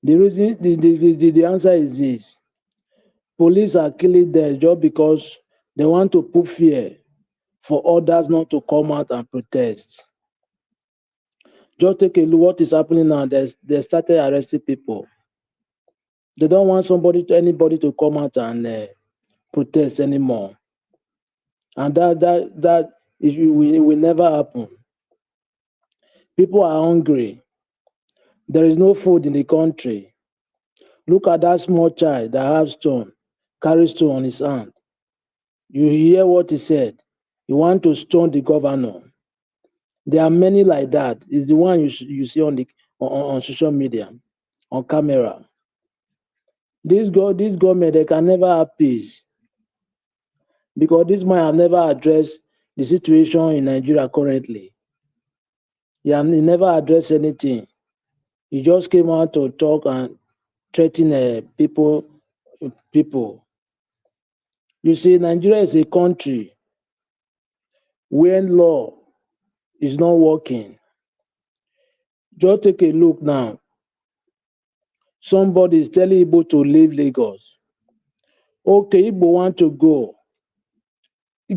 reason, the answer is this: police are killing them just because they want to put fear for others not to come out and protest. Just take a look what is happening now. They started arresting people. They don't want anybody to come out and protest anymore. And that will never happen. People are hungry. There is no food in the country. Look at that small child that has carries stone on his hand. You hear what he said. He want to stone the governor. There are many like that. It's the one you see on social media, on camera. This government, they can never have peace because this man have never addressed the situation in Nigeria currently. He never addressed anything. He just came out to talk and threaten people. You see, Nigeria is a country where law is not working. Just take a look now. Somebody is telling Igbo to leave Lagos. Okay, Igbo want to go.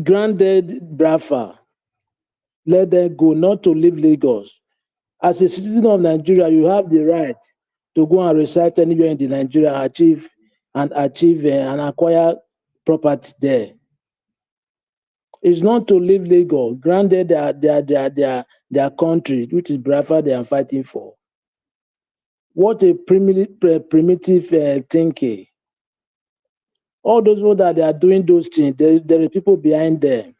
Granted, Brafa, let them go, not to leave Lagos. As a citizen of Nigeria, you have the right to go and reside anywhere in the Nigeria, achieve and acquire property there. It's not to leave Lagos. Granted, their country, which is Biafra, they are fighting for. What a primitive thinking. All those people that they are doing those things, there are people behind them.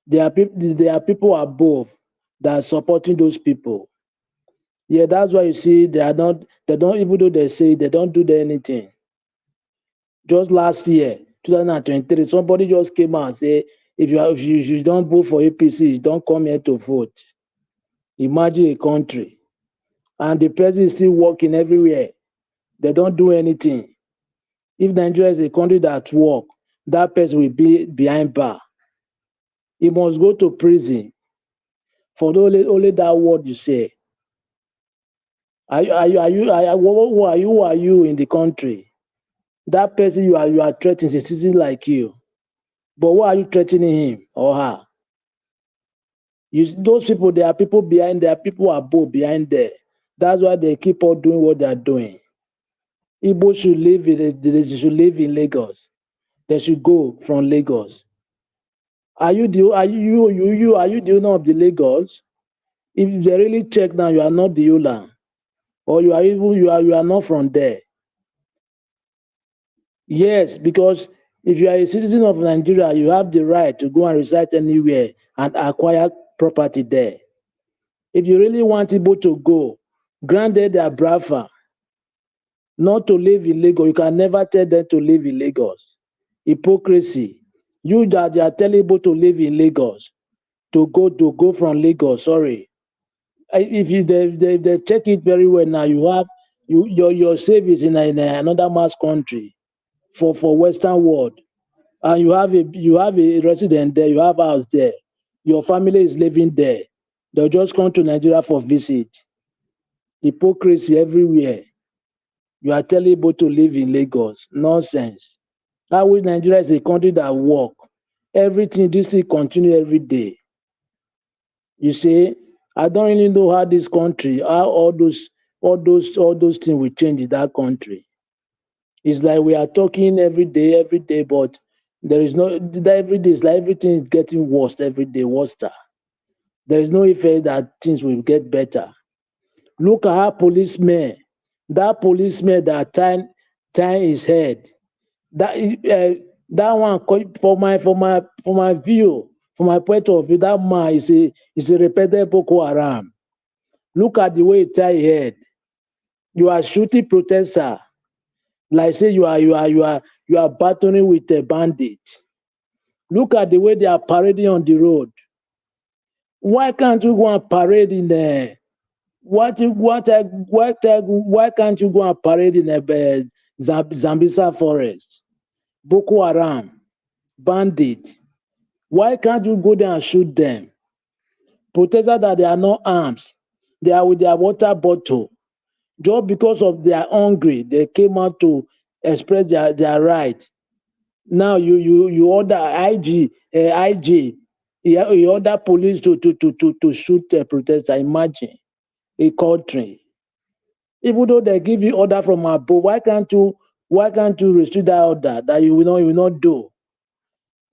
There are people above that are supporting those people. Yeah, that's why you see they don't, even though they say they don't do anything. Just last year, 2023, somebody just came out and said, if you don't vote for APC, you don't come here to vote. Imagine a country. And the person is still working everywhere. They don't do anything. If Nigeria is a country that works, that person will be behind bar. He must go to prison for only that word you say. Who are you in the country? That person you are threatening is a citizen like you. But why are you threatening him or her? Those people, there are people behind, there are people above behind there. That's why they keep on doing what they are doing. Igbo should live in Lagos. They should go from Lagos. Are you the owner of the Lagos? If they really check now, you are not the owner, or you are not from there. Yes, because if you are a citizen of Nigeria, you have the right to go and reside anywhere and acquire property there. If you really want Igbo to go, granted they are Biafra, not to live in Lagos, you can never tell them to live in Lagos. Hypocrisy. You that they are telling Igbo to live in Lagos, to go from Lagos. Sorry, if they check it very well now, you have your service in another mass country for Western world, and you have a resident there, you have a house there, your family is living there. They'll just come to Nigeria for visit. Hypocrisy everywhere. You are telling people to live in Lagos. Nonsense. I wish Nigeria is a country that work. Everything, this thing continue every day. You see, I don't really know how this country, how all those things will change in that country. It's like we are talking every day, but there is no every day. It's like everything is getting worse every day, worse. There is no effect that things will get better. Look at how that policeman that tying his head, that one for my view, from my point of view, that man is a repeated Boko Haram. Look at the way he tie his head. You are shooting protester, like say you are battling with a bandit. Look at the way they are parading on the road. Why can't you go and parade in the why can't you go and parade in the Zambisa forest? Boko Haram, bandit. Why can't you go there and shoot them? Protesters that they are not arms, they are with their water bottle. Just because of they are hungry, they came out to express their right. Now you order IG, you order police to shoot a protester. Imagine a country. Even though they give you order from above, why can't you restrict that order that you will not do?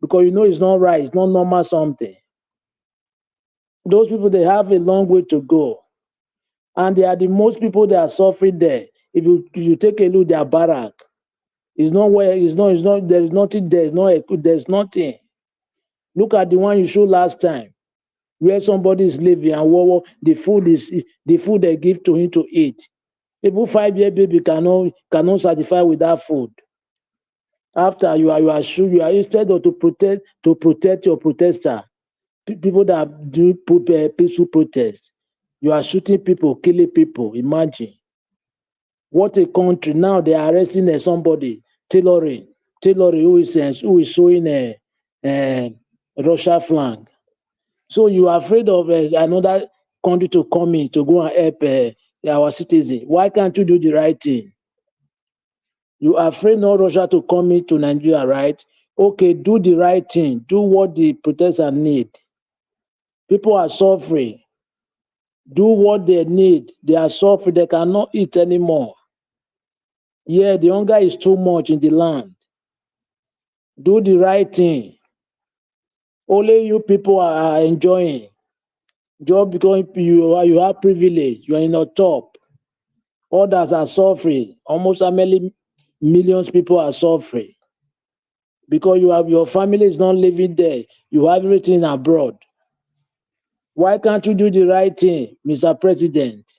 Because you know it's not right, it's not normal something. Those people, they have a long way to go. And they are the most people that are suffering there. If you take a look at their barrack, it's not there is nothing, there's nothing. Look at the one you showed last time, where somebody is living and the food they give to him to eat. Even 5-year baby cannot satisfy with that food. After you are sure you are, instead of to protect your protester, people that do peaceful protest, you are shooting people, killing people. Imagine what a country. Now they are arresting somebody, tailoring who is showing a Russia flag. So you are afraid of another country to come in to go and help our citizens. Why can't you do the right thing? You are afraid not Russia to come into Nigeria, right? Okay, do the right thing. Do what the protesters need. People are suffering. Do what they need. They are suffering. They cannot eat anymore. Yeah, the hunger is too much in the land. Do the right thing. Only you people are enjoying. Just because you have privilege, you are in the top. Others are suffering. Almost how many millions people are suffering? Because your family is not living there. You have everything abroad. Why can't you do the right thing, Mr. President?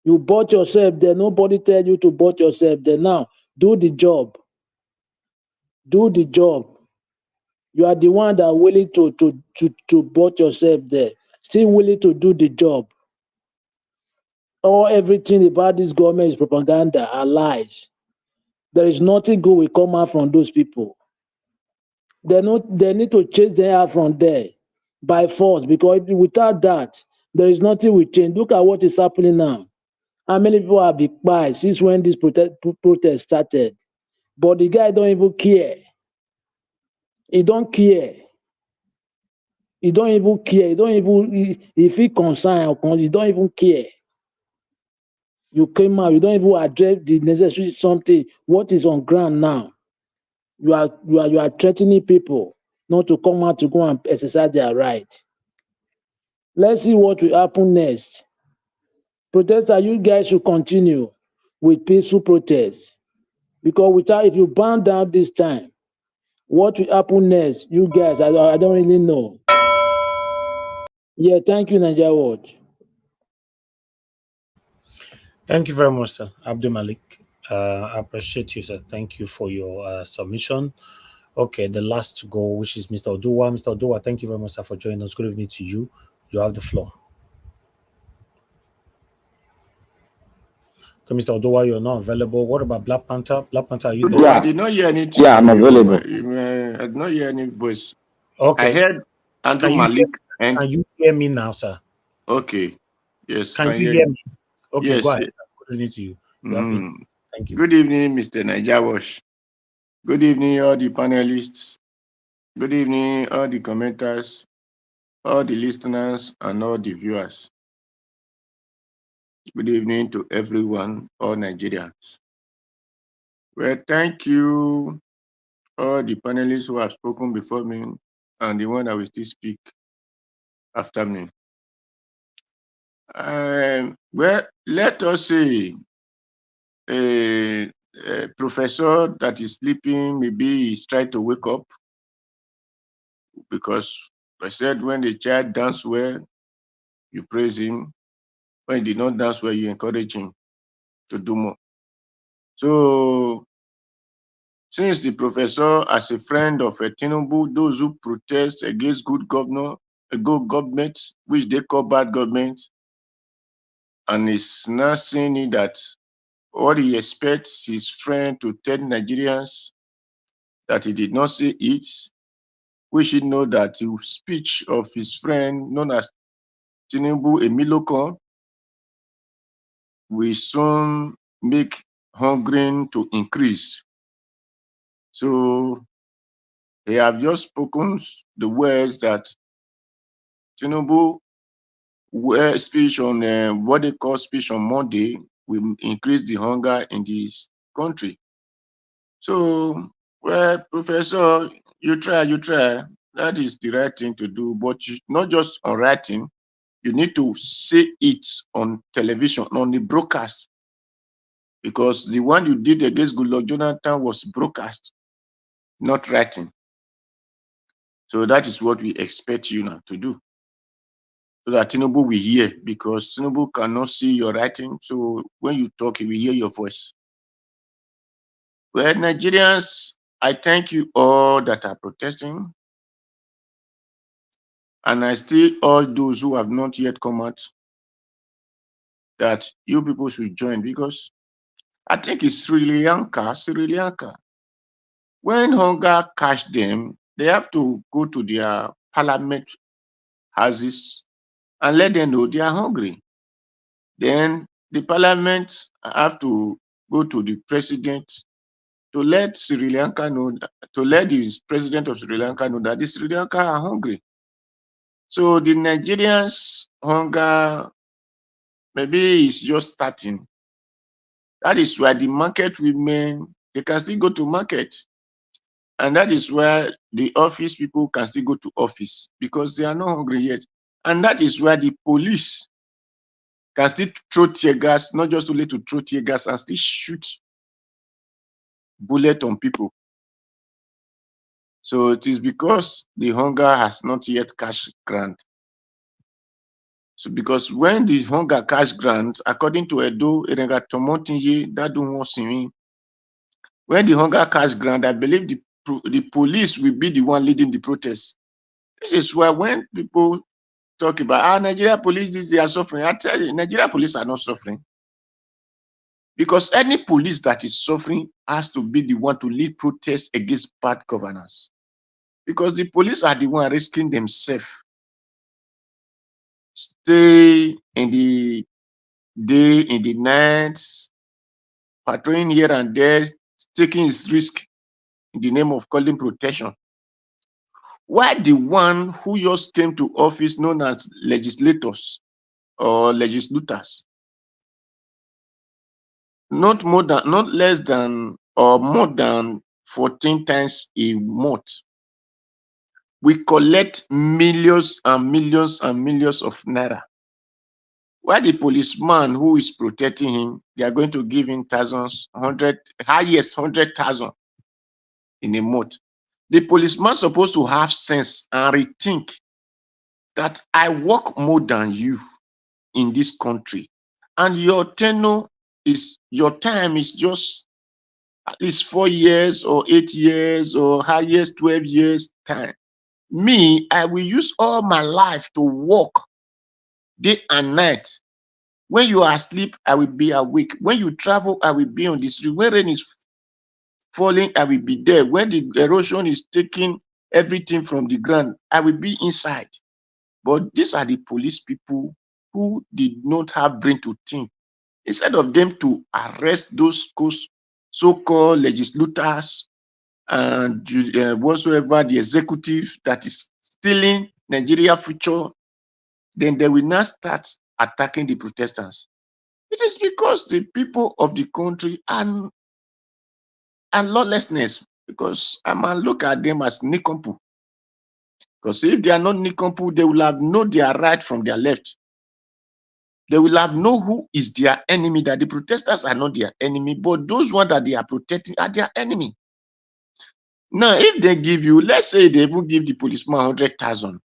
You bought yourself there. Nobody tell you to bought yourself there. Now, do the job. Do the job. You are the one that are willing to bought yourself there. Still willing to do the job. All everything about this government is propaganda and lies. There is nothing good will come out from those people. They need to chase them out from there by force, because without that, there is nothing will change. Look at what is happening now. How many people have been killed since when this protest started? But the guy don't even care. He don't care. He don't even care. He don't even, he feel concerned. He don't even care. You came out. You don't even address the necessary something. What is on ground now? You are threatening people not to come out to go and exercise their right. Let's see what will happen next. Protesters, you guys should continue with peaceful protests, because if you burn down this time, what will happen next? You guys, I don't really know. Yeah, thank you, Nigeria Watch. Thank you very much, sir. Abdul Malik. I appreciate you, sir. Thank you for your submission. Okay, the last to go, which is Mr. Oduwa. Mr. Oduwa, thank you very much, sir, for joining us. Good evening to you. You have the floor. Okay, Mr. Oduwa, you're not available. What about Black Panther? Black Panther, are you there? Yeah, I did not hear anything. Yeah, I'm available. I did not hear any voice. Okay. I heard Andrew Malik. Can you hear me now, sir? Okay. Yes. Can you hear me? Okay, yes, go ahead. Yes. Good evening to you. Thank you. Good evening, Mr. Nigeria Watch. Good evening, all the panelists. Good evening, all the commenters, all the listeners, and all the viewers. Good evening to everyone, all Nigerians. Well, thank you, all the panelists who have spoken before me, and the one that will still speak after me. Well, let us say a professor that is sleeping, maybe he's trying to wake up, because I said when the child dance well, you praise him. When he did not dance well, you encourage him to do more. So since the professor, as a friend of Tinubu, those who protest against good government, which they call bad government, and is now saying that what he expects his friend to tell Nigerians that he did not say it, we should know that the speech of his friend known as Tinubu Emilokon will soon make hungering to increase. So they have just spoken the words that Tinubu speech on what they call speech on Monday will increase the hunger in this country. So, well, Professor, you try. That is the right thing to do, but not just on writing. You need to say it on television, on the broadcast, because the one you did against Goodluck Jonathan was broadcast, not writing. So that is what we expect you now to do, so that Tinubu will hear, because Tinubu cannot see your writing. So when you talk, he will hear your voice. Well, Nigerians, I thank you all that are protesting. And I still urge those who have not yet come out that you people should join, because I think it's Sri Lanka. When hunger catch them, they have to go to their parliament houses and let them know they are hungry. Then the parliament have to go to the president to let Sri Lanka know, to let the president of Sri Lanka know that the Sri Lanka are hungry. So the Nigerians' hunger maybe is just starting. That is why the market women, they can still go to market. And that is where the office people can still go to office, because they are not hungry yet. And that is where the police can still throw tear gas, not just only to throw tear gas, and still shoot bullet on people. So it is because the hunger has not yet catch ground. So because when the hunger catch ground, according to Edo, that don't want me. When the hunger catch ground, I believe the police will be the one leading the protest. This is why when people talk about Nigeria police, they are suffering, I tell you, Nigeria police are not suffering. Because any police that is suffering has to be the one to lead protests against bad governance. Because the police are the one risking themselves. Stay in the day, in the night, patrolling here and there, taking his risk in the name of calling protection. Why the one who just came to office known as legislators or legislators, not less than or more than 14 times a month, we collect millions and millions and millions of naira. Why the policeman who is protecting him, they are going to give him thousands, highest 100,000 in a month. The policeman supposed to have sense and rethink that I work more than you in this country, and your tenure is, your time is just at least 4 years or 8 years or highest 12 years time. Me, I will use all my life to work day and night. When you are asleep, I will be awake. When you travel, I will be on the street. When rain is falling, I will be there. When the erosion is taking everything from the ground, I will be inside. But these are the police people who did not have brain to think. Instead of them to arrest those so-called legislators and whatsoever the executive that is stealing Nigeria future, then they will not start attacking the protesters. It is because the people of the country are lawlessness, because I might look at them as nincompoop. Because if they are not nincompoop, they will have known their right from their left. They will have known who is their enemy, that the protesters are not their enemy, but those ones that they are protecting are their enemy. Now, if they give you, let's say they will give the policeman 100,000.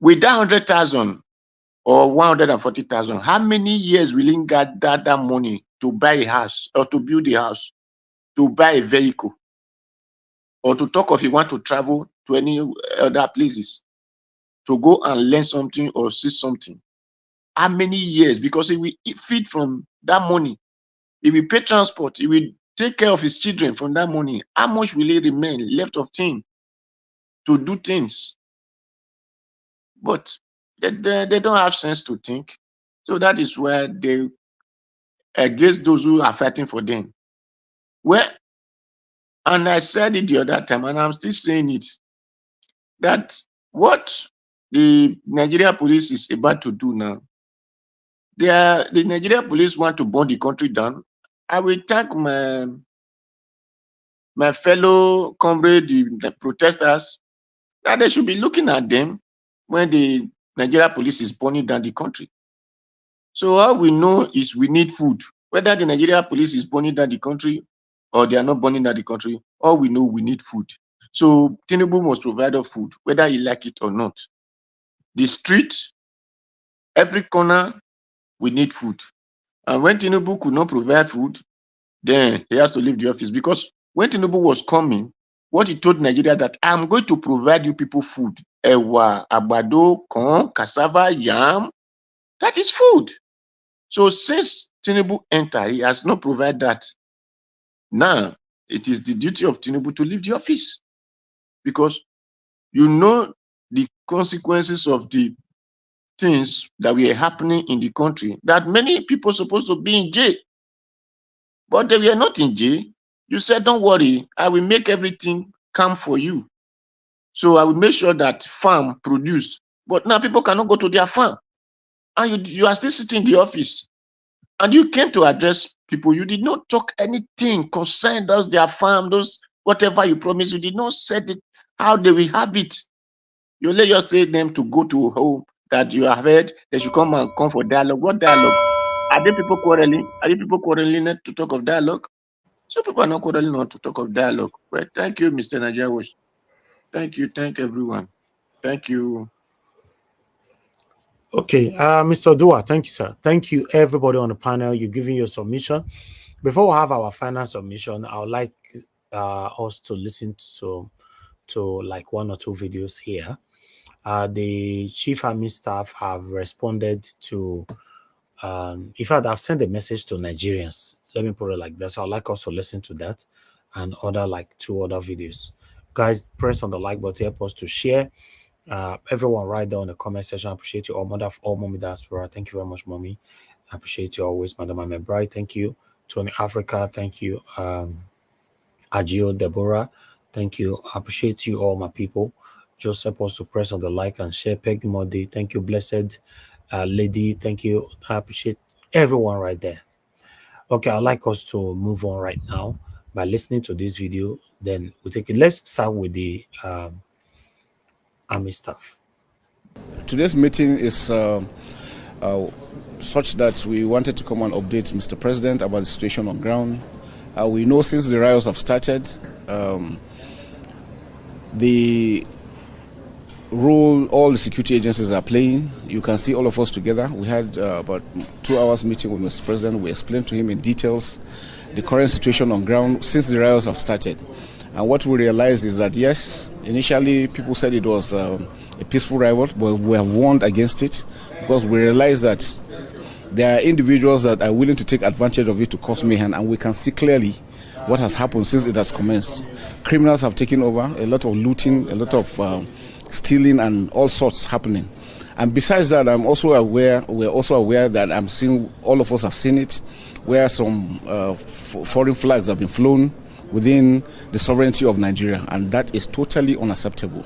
With that 100,000 or 140,000, how many years will he get that money to buy a house or to build a house, to buy a vehicle, or to talk of he want to travel to any other places, to go and learn something or see something? How many years? Because he will feed from that money. He will pay transport. He will take care of his children from that money. How much will he remain left of him to do things? But they don't have sense to think. So that is where they against those who are fighting for them. Well, and I said it the other time, and I'm still saying it, that what the Nigeria police is about to do now, the Nigeria police want to burn the country down. I will thank my fellow comrade, the protesters, that they should be looking at them when the Nigeria police is burning down the country. So all we know is we need food. Whether the Nigeria police is burning down the country or they are not burning down the country, all we know we need food. So Tinubu must provide us food, whether you like it or not. The street, every corner, we need food. And when Tinubu could not provide food, then he has to leave the office. Because when Tinubu was coming, what he told Nigeria that I'm going to provide you people food. Ewa, abado, corn, cassava, yam, that is food. So since Tinubu entered, he has not provided that. Now, it is the duty of Tinubu to leave the office. Because you know the consequences of the things that were happening in the country, that many people are supposed to be in jail. But they were not in jail. You said, don't worry, I will make everything come for you. So I will make sure that farm produce. But now people cannot go to their farm. And you are still sitting in the office. And you came to address people. You did not talk anything concerning those their farm, those whatever you promised. You did not say it, how they will have it. You let your state them to go to home that you have heard. They should come for dialogue. What dialogue? Are there people quarreling? Are there people quarreling not to talk of dialogue? So people are not quarreling not to talk of dialogue. Well, thank you, Mr. Najawosh. Thank you. Thank everyone. Thank you. Okay, Mr. Dua, thank you, sir. Thank you, everybody on the panel. You're giving your submission. Before we have our final submission, I would like us to listen to like one or two videos here. The Chief Army Staff have responded to, in fact, I've sent a message to Nigerians. Let me put it like that. So I'd like us to listen to that and other like two other videos. Guys, press on the like button, help us to share. Everyone right there in the comment section. I appreciate you all. Mother of all Mommy Diaspora, thank you very much, Mommy. I appreciate you always, Madam Ahmed Bright. Thank you. Tony Africa, thank you. Agio Deborah, thank you. I appreciate you all, my people. Just help us to press on the like and share. Peggy Modi, thank you. Blessed Lady, thank you. I appreciate everyone right there. Okay, I'd like us to move on right now by listening to this video. Then we take it. Let's start with the Army Staff. Today's meeting is such that we wanted to come and update Mr. President about the situation on ground. We know since the riots have started, the role all the security agencies are playing. You can see all of us together. We had about 2 hours meeting with Mr. President. We explained to him in details the current situation on ground since the riots have started. And what we realized is that, yes, initially people said it was a peaceful riot, but we have warned against it because we realized that there are individuals that are willing to take advantage of it to cause mayhem, and we can see clearly what has happened since it has commenced. Criminals have taken over, a lot of looting, a lot of stealing and all sorts happening. And besides that, we're also aware that I'm seeing, all of us have seen it, where some foreign flags have been flown within the sovereignty of Nigeria, and that is totally unacceptable.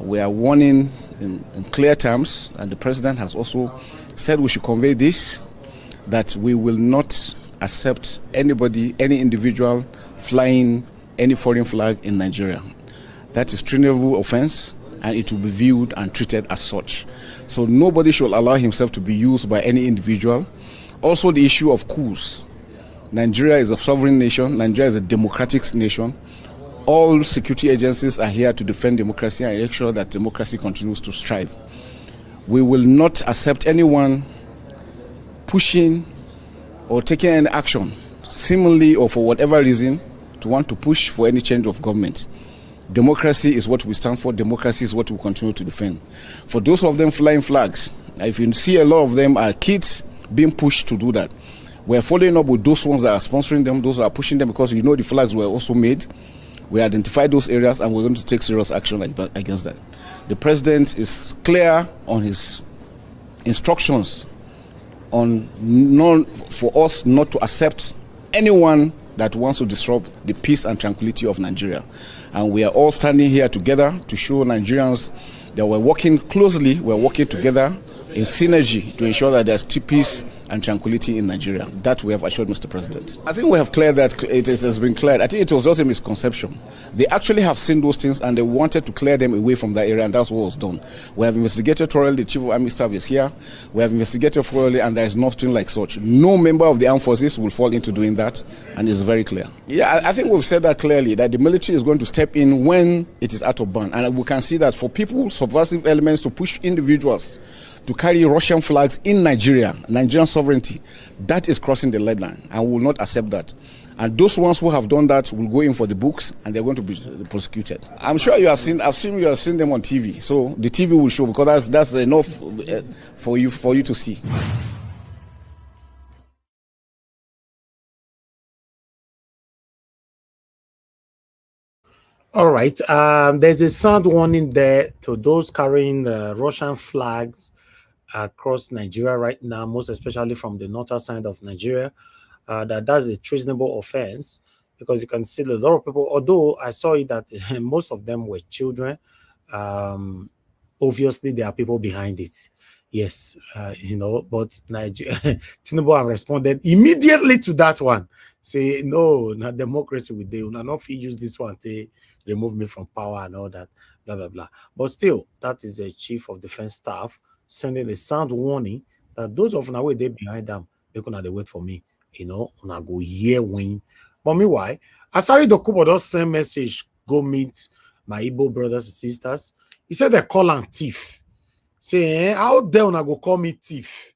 We are warning in clear terms, and the president has also said we should convey this, that we will not accept anybody, any individual flying any foreign flag in Nigeria. That is treasonable offense, and it will be viewed and treated as such. So nobody should allow himself to be used by any individual. Also, the issue of coups. Nigeria is a sovereign nation. Nigeria is a democratic nation. All security agencies are here to defend democracy and make sure that democracy continues to strive. We will not accept anyone pushing or taking any action, seemingly or for whatever reason, to want to push for any change of government. Democracy is what we stand for. Democracy is what we continue to defend. For those of them flying flags, if you see a lot of them are kids being pushed to do that. We're following up with those ones that are sponsoring them, those that are pushing them, because you know the flags were also made. We identified those areas and we're going to take serious action against that. The president is clear on his instructions for us not to accept anyone that wants to disrupt the peace and tranquility of Nigeria. And we are all standing here together to show Nigerians that we're working closely, we're working together in synergy to ensure that there's peace and tranquility in Nigeria. That we have assured Mr. President. I think we have cleared that. It has been cleared. I think it was just a misconception. They actually have seen those things and they wanted to clear them away from that area, and that's what was done. We have investigated thoroughly. The Chief of Army Staff is here. We have investigated thoroughly, and there is nothing like such. No member of the armed forces will fall into doing that, and it's very clear. Yeah, I think we've said that clearly, that the military is going to step in when it is out of bounds. And we can see that for people, subversive elements, to push individuals to carry Russian flags in Nigeria, Nigerian sovereignty, that is crossing the line, and we will not accept that. And those ones who have done that will go in for the books, and they're going to be prosecuted. I'm sure you have seen. You have seen them on TV. So the TV will show, because that's enough for you to see. All right. There's a sound warning there to those carrying the Russian flags across Nigeria right now, most especially from the northern side of Nigeria, that's a treasonable offense, because you can see a lot of people, although I saw it that most of them were children, obviously there are people behind it. Yes, but Tinubu have responded immediately to that one. Say, no, not democracy with they will not use this one to remove me from power and all that, blah, blah, blah. But still, that is a chief of defense staff sending a sound warning that those of way they behind them, they're gonna wait for me, I go here win. But meanwhile, Asari Dokubo does send message, go meet my Igbo brothers and sisters. He said they call him thief. Say, how dare I go call me thief?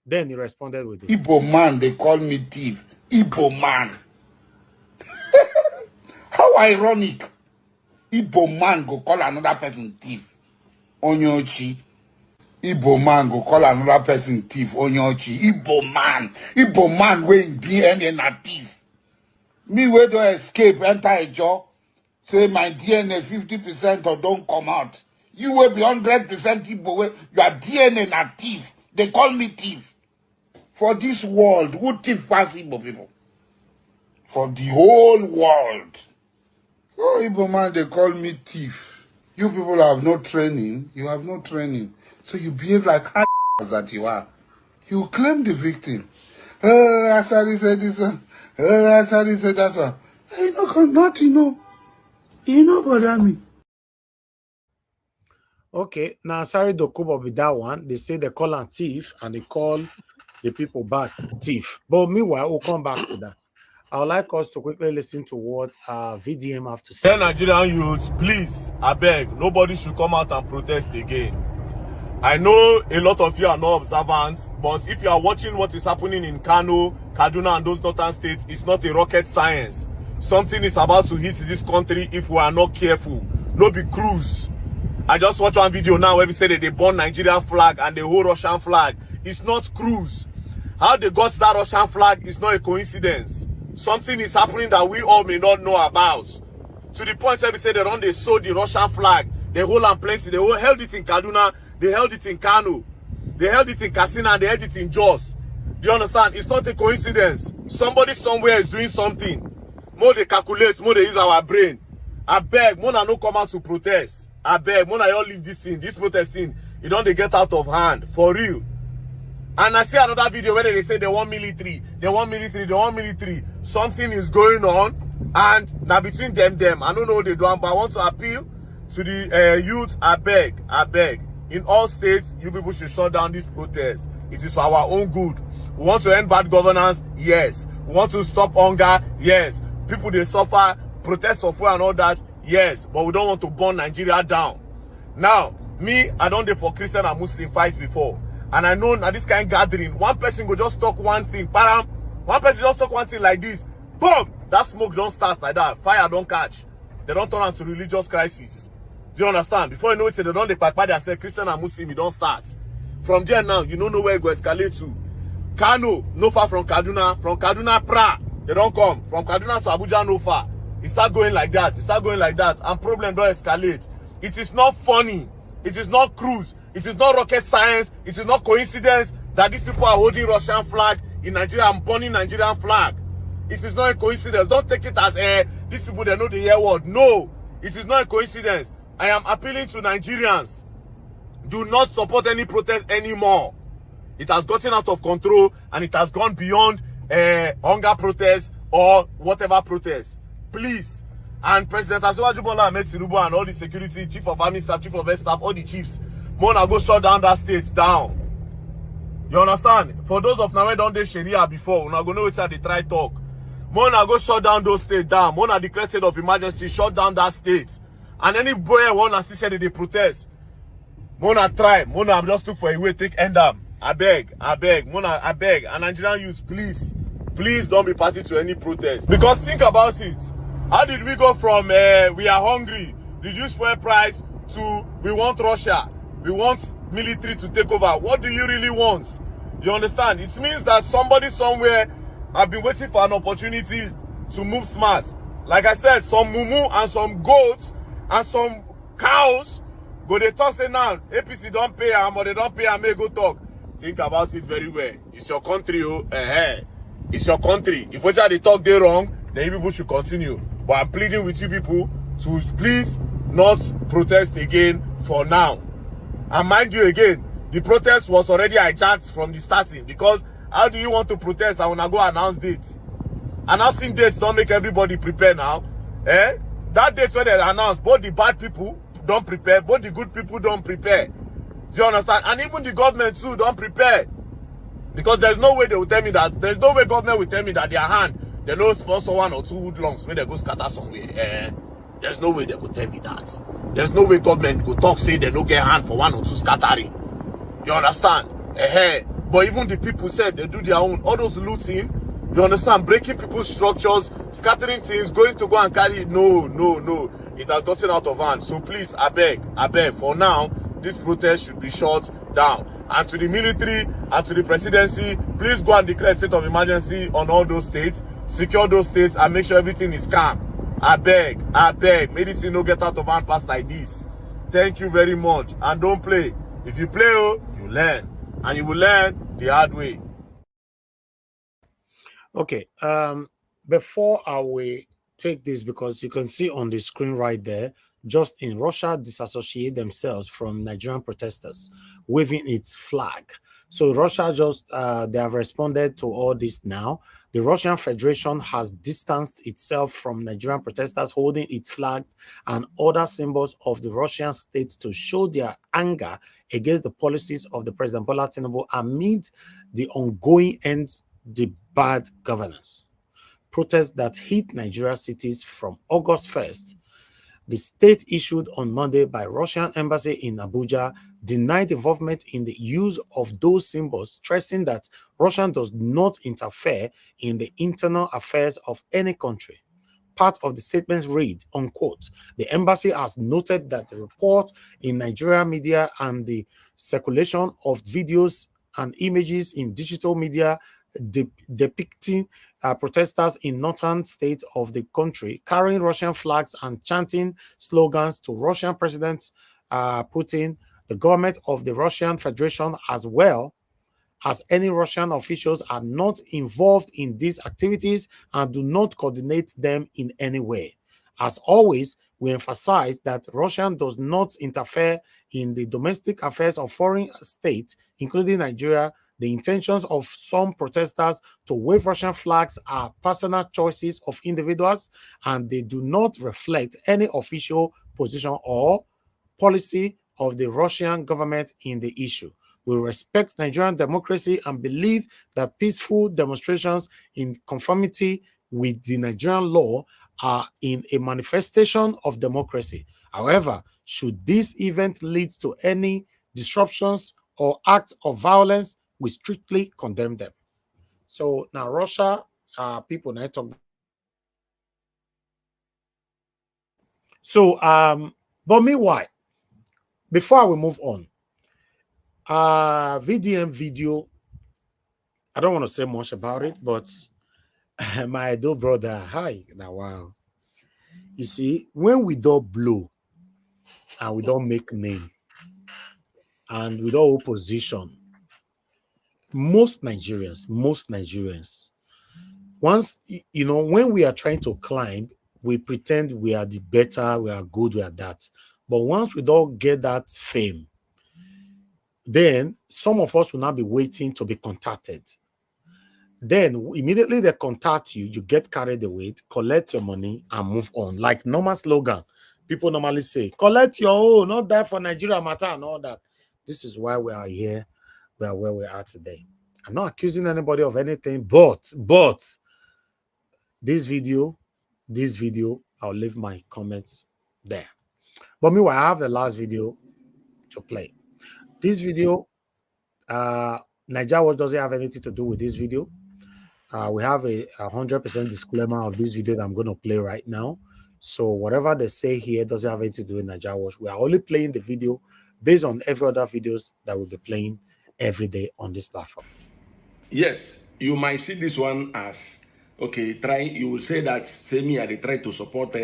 Then he responded with this. Igbo man, they call me thief. Igbo man. How ironic. Igbo man go call another person thief. Onyochi. Igbo man go call another person thief. Onyochi. Igbo man. Igbo man weighing DNA na thief. Me where to escape, enter a job. Say my DNA 50% or don't come out. You will be 100% Igbo way. Your DNA na thief. They call me thief. For this world, who thief pass Igbo people? For the whole world. Oh, Igbo man, they call me thief. You people have no training. You have no training. So you behave like that you are. You claim the victim. Asari said this one. Asari said that one. You know, bother me. Okay, now Asari Dokubo with that one. They say they call him thief, and they call the people back thief. But meanwhile, we'll come back to that. I would like us to quickly listen to what VDM have to say. Tell Nigerian youths, please, I beg, nobody should come out and protest again. I know a lot of you are not observant, but if you are watching what is happening in Kano, Kaduna, and those northern states, it's not a rocket science. Something is about to hit this country if we are not careful. No be cruise. I just watched one video now where we said that they burn Nigeria flag and the whole Russian flag. It's not cruise. How they got that Russian flag is not a coincidence. Something is happening that we all may not know about. To the point where we say they sold the Russian flag. They hold and plenty. They held it in Kaduna. They held it in Kano. They held it in Katsina, and they held it in Jos. Do you understand? It's not a coincidence. Somebody somewhere is doing something. more they calculate, more they use our brain. I beg, Mona no come out to protest. I beg, Mona y'all leave this thing, this protesting. You don't they get out of hand, for real. And I see another video where they say they want military, they want military, they want military. Something is going on, and now between them, I don't know what they do, but I want to appeal to the youth. I beg, in all states, you people should shut down this protest. It is for our own good. We want to end bad governance, yes. We want to stop hunger, yes. People they suffer, protest of war and all that, yes. But we don't want to burn Nigeria down. Now, me, I don't do for Christian and Muslim fights before. And I know now this kind of gathering, one person go just talk one thing, one person just talk one thing like this, boom, that smoke don't start like that, fire don't catch. They don't turn into religious crisis. Do you understand? Before you know it, they don't pack themselves, Christian and Muslim, it don't start. From there now, you don't know where it go escalate to. Kano, no far from Kaduna, Pra, they don't come. From Kaduna to Abuja, no far. It start going like that, and problem don't escalate. It is not funny. It is not cruise. It is not rocket science. It is not coincidence that these people are holding Russian flag in Nigeria and burning Nigerian flag. It is not a coincidence. Don't take it as these people, they know the year word. No, it is not a coincidence. I am appealing to Nigerians. Do not support any protest anymore. It has gotten out of control and it has gone beyond hunger protests or whatever protest. Please. And President Asiwaju Bola Ahmed Tinubu and all the security, chief of army staff, chief of air staff, all the chiefs, Mona go shut down that state down. You understand? For those of now don't they Sharia before, we're not going to know it's how they try talk. Mona go shut down those states down. Mona declare state of emergency, shut down that state. And any boy wanna see said they protest. Mona try. Mona just look for a way take end them. I beg. Mona, I beg. And Nigerian youth, please don't be party to any protest. Because think about it. How did we go from we are hungry, reduce fuel price, to we want Russia, we want military to take over? What do you really want? You understand? It means that somebody somewhere have been waiting for an opportunity to move smart. Like I said, some mumu and some goats and some cows go they talk say now APC don't pay them or they don't pay them, may go talk. Think about it very well. It's your country, it's your country. If what they talk they wrong, then you people should continue. But I'm pleading with you people to please not protest again for now. And mind you again, the protest was already hijacked from the starting, because how do you want to protest and when I go announce dates? Announcing dates don't make everybody prepare now. That date when they announce, both the bad people don't prepare, both the good people don't prepare. Do you understand? And even the government too don't prepare. Because there's no way they will tell me that, there's no way government will tell me that their hand, they don't sponsor one or two hoodlums when they go scatter somewhere. There's no way they will tell me that. There's no way government will talk, say they don't get hand for one or two scattering. You understand? But even the people said they do their own. All those looting, you understand, breaking people's structures, scattering things, going to go and carry it. No. It has gotten out of hand. So please, I beg, for now, this protest should be shut down. And to the military and to the presidency, please go and declare a state of emergency on all those states, secure those states, and make sure everything is calm. I beg, medicine no get out of hand past like this. Thank you very much. And don't play. If you play, you learn. And you will learn the hard way. Okay, before I will take this, because you can see on the screen right there, just in Russia disassociate themselves from Nigerian protesters waving its flag. So Russia just, they have responded to all this now. The Russian Federation has distanced itself from Nigerian protesters holding its flag and other symbols of the Russian state to show their anger against the policies of the President Bola Tinubu amid the ongoing ends the bad governance. Protests that hit Nigeria cities from August 1st. The state issued on Monday by Russian embassy in Abuja denied involvement in the use of those symbols, stressing that Russia does not interfere in the internal affairs of any country. Part of the statements read, unquote, the embassy has noted that the report in Nigerian media and the circulation of videos and images in digital media depicting protesters in northern states of the country carrying Russian flags and chanting slogans to Russian President Putin, the government of the Russian Federation, as well as any Russian officials are not involved in these activities and do not coordinate them in any way. As always, we emphasize that Russia does not interfere in the domestic affairs of foreign states, including Nigeria. The intentions of some protesters to wave Russian flags are personal choices of individuals, and they do not reflect any official position or policy of the Russian government in the issue. We respect Nigerian democracy and believe that peaceful demonstrations in conformity with the Nigerian law are in a manifestation of democracy. However, should this event lead to any disruptions or acts of violence, we strictly condemn them. So now Russia, people now talk. So, but meanwhile, before we move on, VDM video, I don't want to say much about it, but my dear brother, hi, now wow. You see, when we don't blow and we don't make name and we don't opposition, most Nigerians, once, you know, when we are trying to climb, we pretend we are the better, we are good, we are that. But once we don't get that fame, then some of us will not be waiting to be contacted. Then immediately they contact you, you get carried away, collect your money and move on. Like normal slogan, people normally say, collect your own, not die for Nigeria matter and all that. This is why we are here, we are where we are today. I'm not accusing anybody of anything, but this video, I'll leave my comments there. But meanwhile, I have the last video to play. This video, Nigeria Watch doesn't have anything to do with this video. We have a 100% disclaimer of this video that I'm going to play right now. So whatever they say here doesn't have anything to do with Nigeria Watch. We are only playing the video based on every other videos that we'll be playing every day on this platform. Yes, you might see this one as, okay, you will say that, say me, they try to support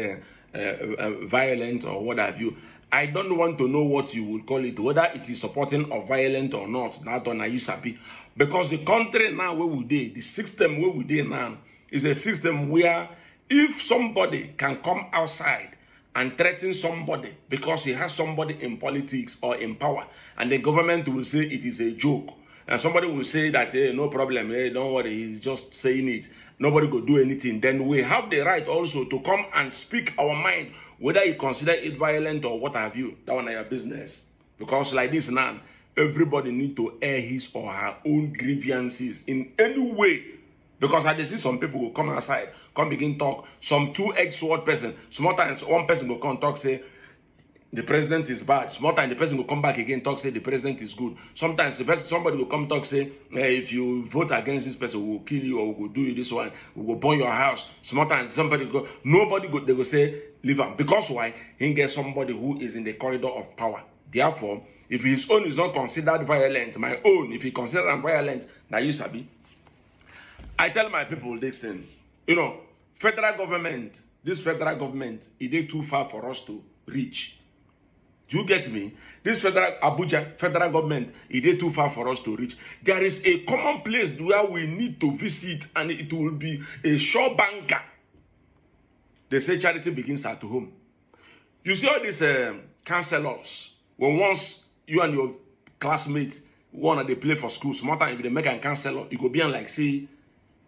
violence or what have you. I don't want to know what you will call it, whether it is supporting of violence or not, not on Ayusapi. Because the country now where we did, the system where we did now, is a system where if somebody can come outside and threaten somebody because he has somebody in politics or in power, and the government will say it is a joke, and somebody will say that, hey, no problem, hey, don't worry, he's just saying it, nobody could do anything, then we have the right also to come and speak our mind, whether you consider it violent or what have you. That one is your business. Because like this now, everybody need to air his or her own grievances in any way. Because I see some people will come outside, come begin talk, some two-edged person, sometimes one person will come talk, say, the president is bad. Sometimes the person will come back again, talk, say the president is good. Sometimes somebody will come talk, say, if you vote against this person, we'll kill you or we'll do you this one, we will burn your house. Sometimes somebody go, nobody go, they will say, leave him. Because why? He gets somebody who is in the corridor of power. Therefore, if his own is not considered violent, my own, if he considered violent, now you sabi. I tell my people this thing, you know, federal government, this federal government, it is too far for us to reach. Do you get me? This federal Abuja federal government, it is too far for us to reach. There is a common place where we need to visit, and it will be a sure banker. They say charity begins at home. You see all these counselors, when once you and your classmates want to play for school, sometimes if they make a counselor, you go be like, say,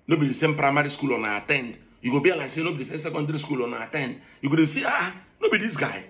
no be the same primary school on attend. You go be like, say, no be the same secondary school on attend. You go to see, no be this guy.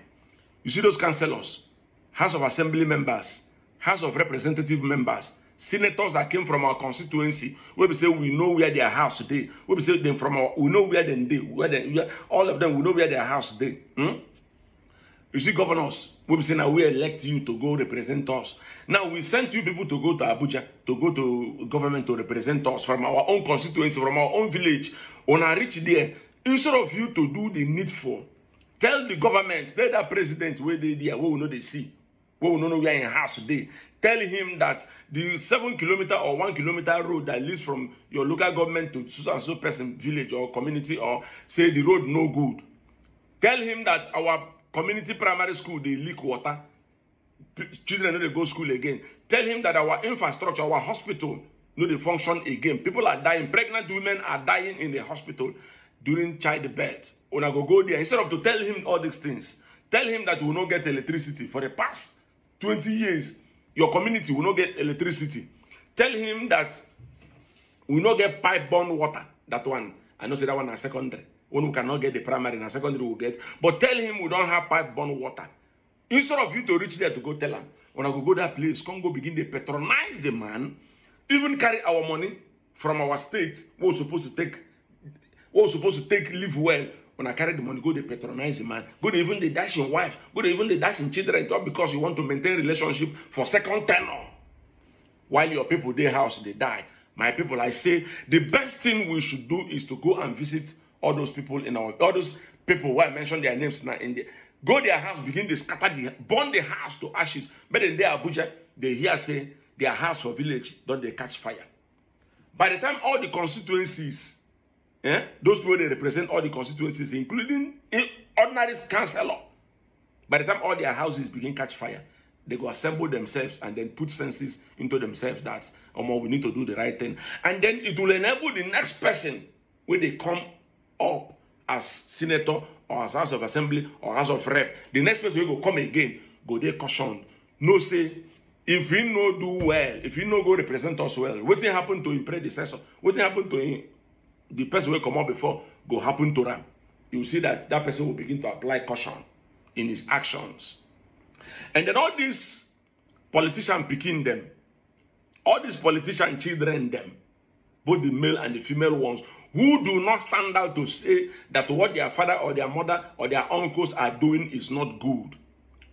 You see those councillors, House of Assembly members, House of Representative members, senators that came from our constituency, where we say we know where their house today. Where we say them from our, we know where they live. All of them, we know where their house today. You see governors, we say now we elect you to go represent us. Now we sent you people to go to Abuja, to go to government to represent us from our own constituency, from our own village. When I reach there, instead of you to do the needful, tell the government, tell that president where they there, where we know they see, where we know we are in house today. Tell him that the 7 kilometer or 1 kilometer road that leads from your local government to so and so person village or community, or say the road no good. Tell him that our community primary school they leak water. children no dey go school again. Tell him that our infrastructure, our hospital, no dey function again. People are dying. Pregnant women are dying in the hospital during childbirth. Una go there. Instead of to tell him all these things, tell him that we will not get electricity. For the past 20 years, your community will not get electricity. Tell him that we will not get pipe-borne water. That one, I know say that one is secondary. When we cannot get the primary, and secondary we'll get. But tell him we don't have pipe-borne water. Instead of you to reach there to go tell him, when I go that place, come go begin to patronize the man, even carry our money from our state, we're supposed to take live well. When I carry the money, go to patronize the man, go to even the dashing wife, go to even the dashing children, just because you want to maintain relationship for second tenor. While your people, their house, they die. My people, I say, the best thing we should do is to go and visit all those people all those people who I mentioned their names now in there. Go their house, begin to scatter burn the house to ashes. But in there, Abuja, they hear say their house for village, don't they catch fire. By the time all the constituencies, those people they represent all the constituencies, including ordinary councillor, by the time all their houses begin catch fire, they go assemble themselves and then put senses into themselves that we need to do the right thing. And then it will enable the next person when they come up as senator or as House of Assembly or House of Rep. The next person will come again, go there caution. No say, if he no do well, if he no go represent us well, what thing happen to his predecessor? What thing happen to him? The person will come up before go happen to them. You see that person will begin to apply caution in his actions. And then all these politicians picking them, all these politician children them, both the male and the female ones, who do not stand out to say that what their father or their mother or their uncles are doing is not good.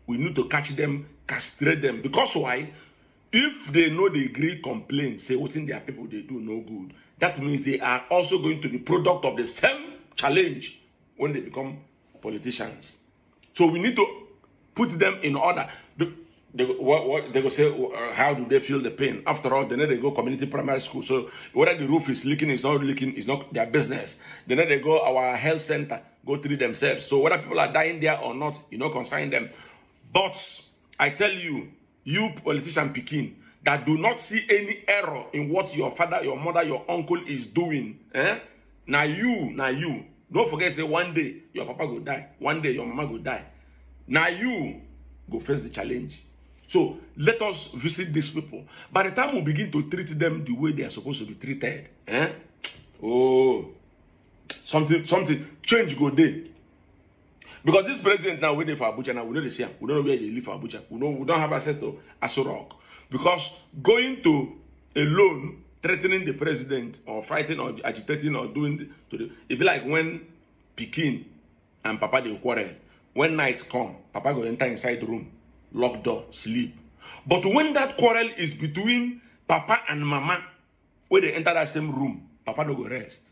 We need to catch them, castrate them. Because why? If they know they agree, complain, say what in their people they do no good, that means they are also going to be product of the same challenge when they become politicians. So we need to put them in order. They go say, how do they feel the pain? After all, then they go community primary school. So whether the roof is leaking, it's not their business. Then they go our health center, go treat themselves. So whether people are dying there or not, concern them. But I tell you, you politician Pekin, that do not see any error in what your father, your mother, your uncle is doing. Now you. Don't forget, say one day your papa will die. One day your mama will die. Now you go face the challenge. So let us visit these people. By the time we begin to treat them the way they are supposed to be treated, something change go there. Because this president now waiting for Abuja now, we know they see him. We don't know where they live for Abuja. We don't have access to Aso Rock. Because going to alone, threatening the president or fighting or agitating or doing it be like when Pekin and Papa they quarrel. When night come, Papa go enter inside the room, lock door, sleep. But when that quarrel is between Papa and Mama, when they enter that same room, Papa no go rest.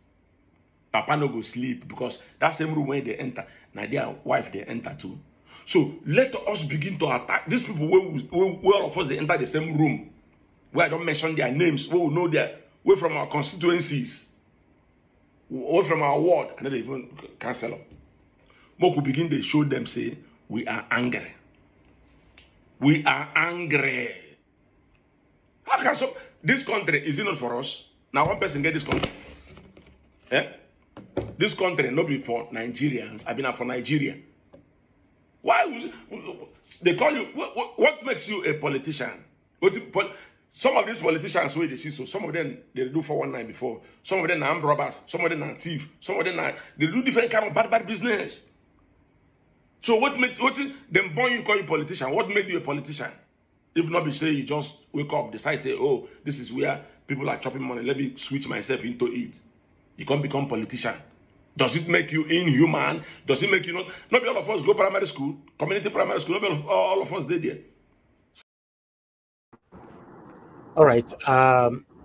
Papa no go sleep, because that same room where they enter, now their wife they enter too. So let us begin to attack these people where all of us they enter the same room, where I don't mention their names, where we know their way from our constituencies, way from our ward, and then they even cancel up. Moku begin to show them, say, we are angry. We are angry. How can so? This country, is it not for us? Now one person get this country. This country not be for Nigerians. I mean for Nigeria. Why they call you? What makes you a politician? Some of these politicians where they see so. Some of them they do 419 before. Some of them are armed robbers. Some of them are thieves. Some of them they do different kind of bad business. So what them born you call you politician? What made you a politician? If not be say you just wake up, decide say, oh, this is where people are chopping money. Let me switch myself into it. You can't become politician. Does it make you inhuman? Does it make you not all of us go primary school, community primary school, not all of us did there. All right.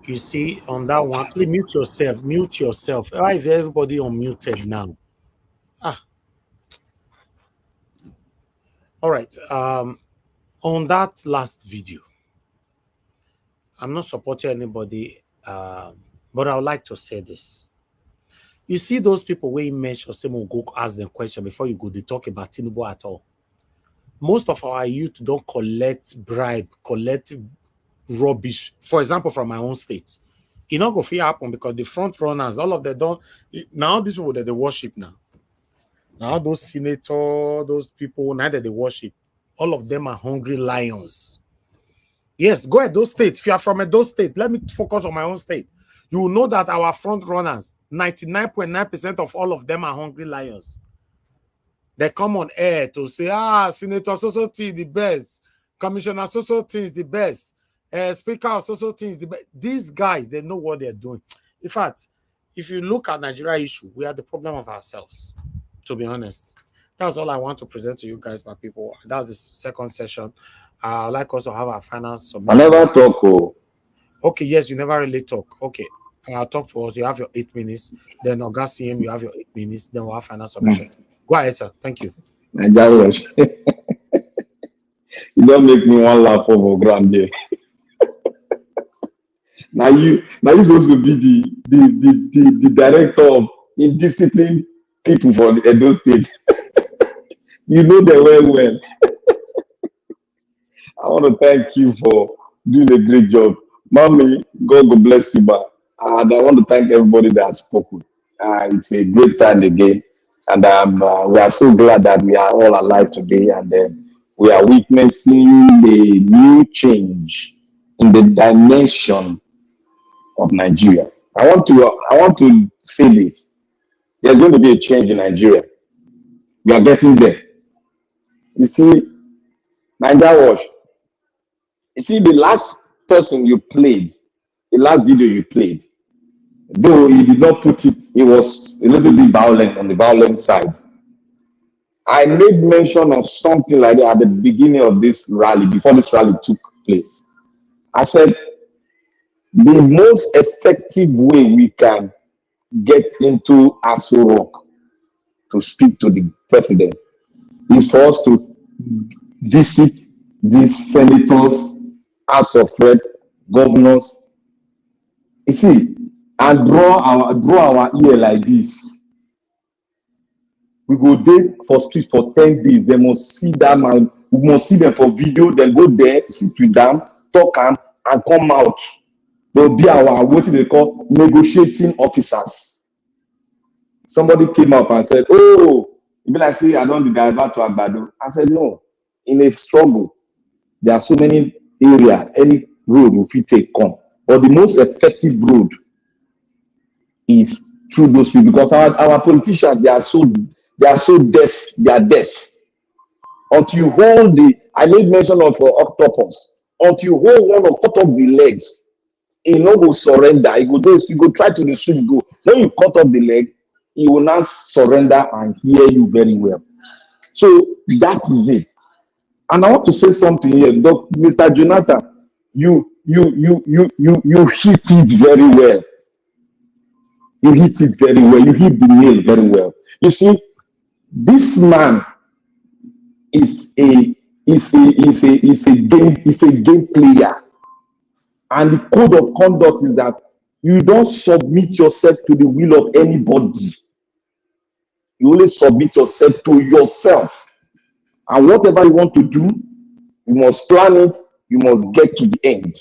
You see on that one, please mute yourself. Mute yourself. Why is everybody unmuted now? All right. On that last video, I'm not supporting anybody, but I would like to say this. You see those people where you mention, say, go ask them question before you go, they talk about Tinubu at all. most of our youth don't collect bribe, collect rubbish. For example, from my own state, it not go fit happen because the front runners, all of them don't. Now these people that they worship now those senators, those people now that they worship, all of them are hungry lions. Yes, go at those states. If you are from a those state, let me focus on my own state. You will know that our front runners, 99.9% of all of them are hungry lions. They come on air to say, Senator so-so-t the best, Commissioner so-so-t is the best, Speaker of so-so-t is the best. These guys, they know what they're doing. In fact, if you look at Nigeria issue, we are the problem of ourselves, to be honest. That's all I want to present to you guys, my people. That's the second session. I'd like us to have our final submission. I never talk. Oh. Okay, yes, you never really talk. Okay. Talk to us. You have your 8 minutes. Then Oga CM, you have your 8 minutes. Then we'll have final submission. Go ahead, sir. Thank you. You don't make me one laugh over ground there. now you supposed to be the director of indisciplined people for the Edo State. You know them well. I want to thank you for doing a great job. Mommy, God bless you, man. And I want to thank everybody that has spoken. It's a great time again. And we are so glad that we are all alive today. And we are witnessing a new change in the dimension of Nigeria. I want to say this. There's going to be a change in Nigeria. We are getting there. You see, Nigeria Watch. You see, the last person you played, the last video you played, though he did not put it, it was a little bit violent on the violent side. I made mention of something like that at the beginning of this rally, before this rally took place. I said, the most effective way we can get into Aso Rock to speak to the president is for us to visit these senators, House of Rep, governors, you see, and draw our ear like this. We go there for street for 10 days. They must see that man. We must see them for video. Then go there, sit with them, talk and come out. They'll be our what they call negotiating officers. Somebody came up and said, "Oh, you be like say I don't divert to Agbado." I said, "No. In a struggle, there are so many areas, any road if you take come, but the most effective road is through those people because our politicians they are so deaf, they are deaf. Until you hold I made mention of octopus. Until you hold one or cut off the legs, he no go surrender. He go do you go try to resume go. When you cut off the leg, he will not surrender and hear you very well. So that is it. And I want to say something here, Mr. Jonathan. You hit it very well. You hit it very well. You hit the nail very well. You see, this man is a game player, and the code of conduct is that you don't submit yourself to the will of anybody. You only submit yourself to yourself, and whatever you want to do, you must plan it. You must get to the end.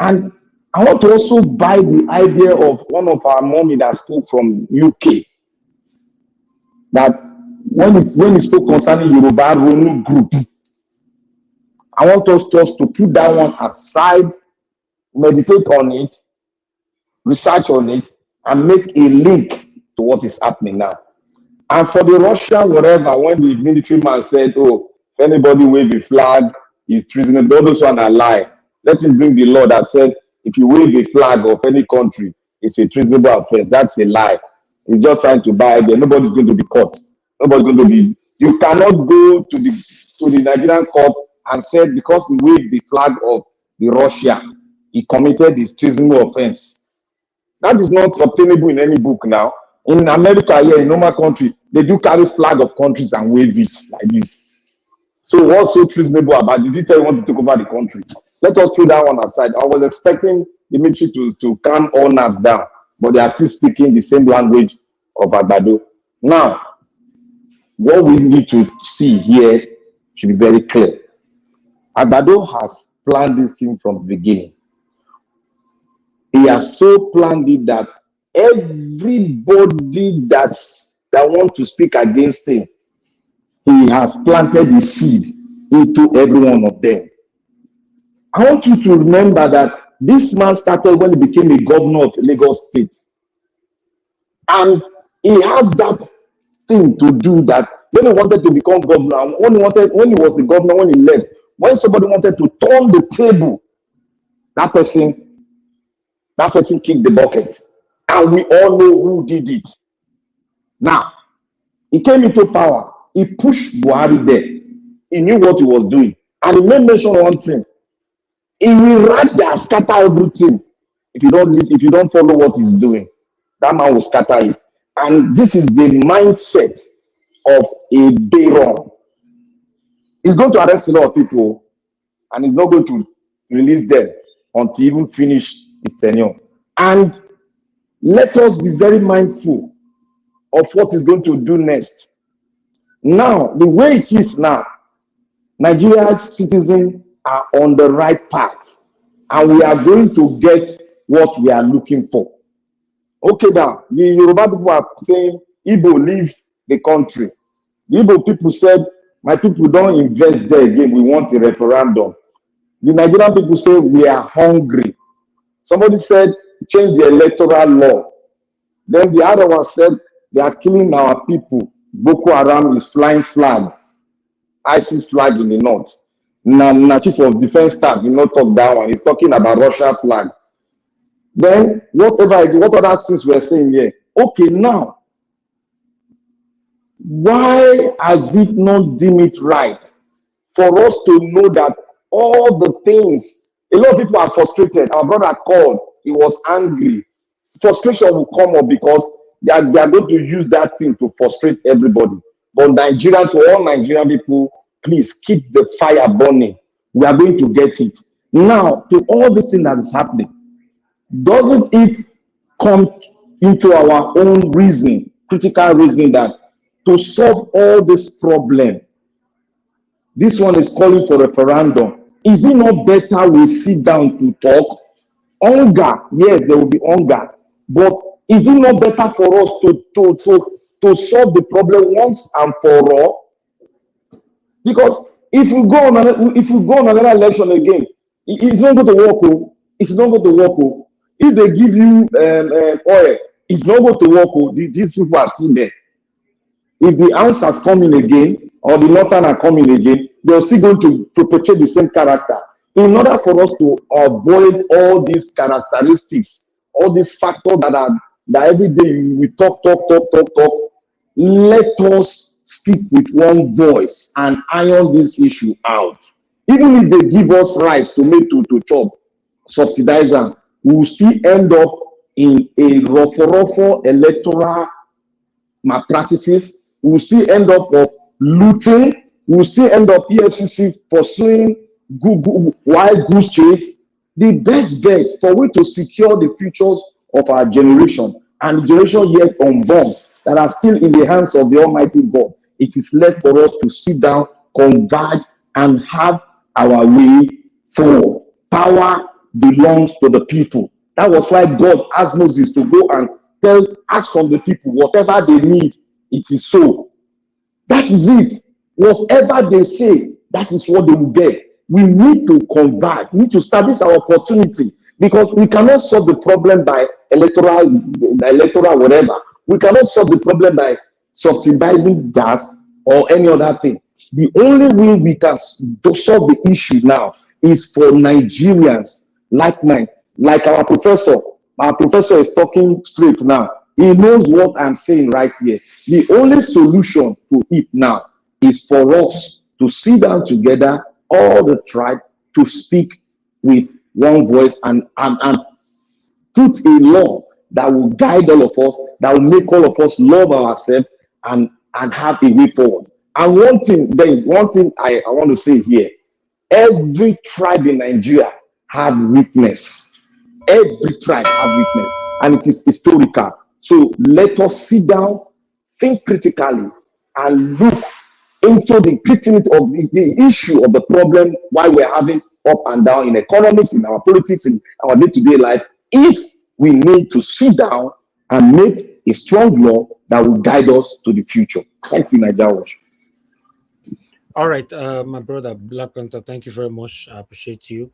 And I want to also buy the idea of one of our mommy that spoke from UK. That when he spoke concerning Yoruba Ronu group, I want us to put that one aside, meditate on it, research on it, and make a link to what is happening now. And for the Russian, whatever, when the military man said, "Oh, if anybody wave a flag, is treasonable," all those one are lie. Let him bring the law that said if you wave a flag of any country, it's a treasonable offense. That's a lie. He's just trying to buy there. Nobody's going to be caught. Nobody's going to be. You cannot go to the Nigerian court and say because he waved the flag of the Russia, he committed this treasonable offense. That is not obtainable in any book now. In America, here in normal country, they do carry flag of countries and wave it like this. So what's so treasonable about it? Did he tell you want to take over the country? Let us throw that one aside. I was expecting the military to calm all nerves down, but they are still speaking the same language of Agbado. Now, what we need to see here Should be very clear. Agbado has planned this thing from the beginning. He has so planned it that everybody that wants to speak against him, he has planted the seed into every one of them. I want you to remember that this man started when he became a governor of Lagos State. And he has that thing to do that when he wanted to become governor, when he was the governor, when he left, when somebody wanted to turn the table, that person kicked the bucket. And we all know who did it. Now, he came into power. He pushed Buhari there. He knew what he was doing. And he made mention one thing. He will rather scatter everything if you don't follow what he's doing. That man will scatter it. And this is the mindset of a baron. He's going to arrest a lot of people, and he's not going to release them until he even finish his tenure. And let us be very mindful of what he's going to do next. Now, the way it is now, Nigeria's citizens are on the right path, and we are going to get what we are looking for. Okay, now, the Yoruba people are saying, Igbo leave the country. The Igbo people said, my people don't invest there again, we want a referendum. The Nigerian people say, we are hungry. Somebody said, change the electoral law. Then the other one said, they are killing our people. Boko Haram is flying flag. ISIS flag in the north. Now, Chief of Defense Staff did not talk that one. He's talking about Russia flag. Then, what other things we're saying here? Okay, now, why has it not deemed it right for us to know that all the things, a lot of people are frustrated. Our brother called, he was angry. Frustration will come up because they are going to use that thing to frustrate everybody. But Nigeria, to all Nigerian people, please keep the fire burning. We are going to get it. Now, to all this thing that is happening, doesn't it come into our own reasoning, critical reasoning, that to solve all this problem, this one is calling for referendum. Is it not better we sit down to talk? Hunger, yes, there will be hunger, but is it not better for us to solve the problem once and for all? Because if we go on another election again, it's not going to work. It's not going to work. If they give you oil, it's not going to work. These people are still there. If the answers come in again, or the northern are coming again, they're still going to perpetuate the same character. In order for us to avoid all these characteristics, all these factors that every day we talk, let us speak with one voice and iron this issue out. Even if they give us rights to chop, subsidize them, we will still end up in a rough electoral malpractices. We will still end up of looting. We will still end up EFCC pursuing wild goose chase. The best bet for we to secure the futures of our generation and the generation yet unborn that are still in the hands of the Almighty God, it is left for us to sit down, converge, and have our way forward. Power belongs to the people. That was why God asked Moses to go and ask from the people whatever they need, it is so. That is it. Whatever they say, that is what they will get. We need to convert. We need to start this our opportunity, because we cannot solve the problem by electoral whatever. We cannot solve the problem by subsidizing gas or any other thing. The only way we can solve the issue now is for Nigerians like mine, like our professor. Our professor is talking straight now. He knows what I'm saying right here. The only solution to it now is for us to sit down together, all the tribe, to speak with one voice and put a law that will guide all of us, that will make all of us love ourselves and have a way forward. And there is one thing I want to say here. Every tribe in Nigeria had weakness. Every tribe had weakness, and it is historical. So let us sit down, think critically, and look into the criticality of the issue of the problem why we're having up and down in economics, in our politics, in our day-to-day life, is we need to sit down and make a strong law that will guide us to the future. Thank you, Nigeria. All right, my brother Black Panther, thank you very much. I appreciate you.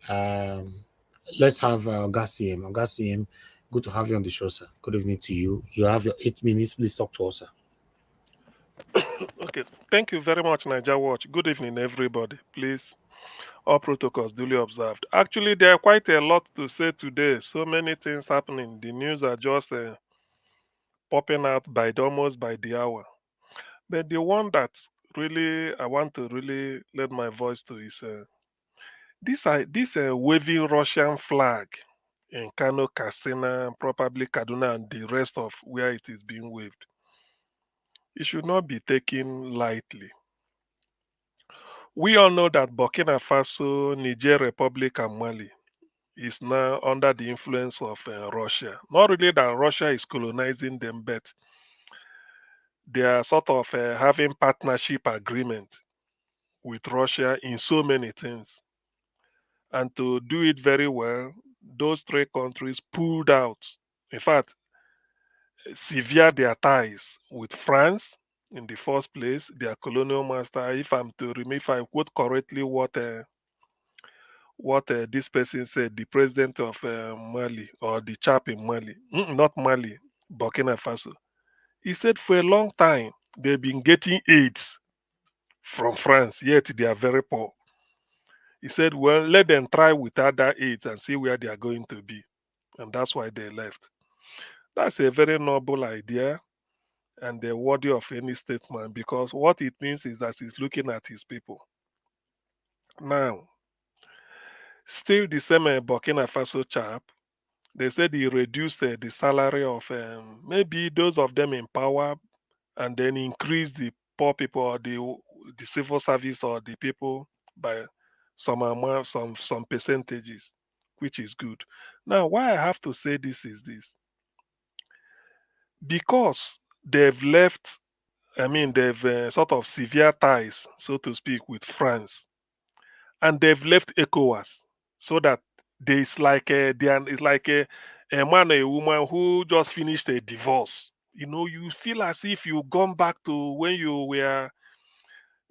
Let's have Gasiem. Gasiem, good to have you on the show, sir. Good evening to you. You have your 8 minutes. Please talk to us, sir. Okay, thank you very much, Niger Watch. Good evening, everybody. Please, all protocols duly observed. Actually, there are quite a lot to say today. So many things happening. The news are just popping out almost by the hour. But the one that really I want to really let my voice to is this waving Russian flag in Kano, Katsina, probably Kaduna, and the rest of where it is being waved. It should not be taken lightly. We all know that Burkina Faso, Niger Republic, and Mali is now under the influence of Russia. Not really that Russia is colonizing them, but they are sort of having partnership agreement with Russia in so many things. And to do it very well, those three countries pulled out. In fact, severed their ties with France in the first place, their colonial master. If I quote correctly what this person said, the president of Mali or the chap in Mali, not Mali, Burkina Faso. He said for a long time they've been getting aids from France, yet they are very poor. He said, well, let them try with other aids and see where they are going to be. And that's why they left. That's a very noble idea and worthy of any statesman, because what it means is that he's looking at his people. Now, still the same Burkina Faso chap, they said he reduced the salary of maybe those of them in power and then increased the poor people or the civil service or the people by some amount, some percentages, which is good. Now, why I have to say this is this. Because they've left, they've sort of severe ties, so to speak, with France, and they've left ECOWAS, so that it's like a man or a woman who just finished a divorce. You feel as if you've gone back to when you were,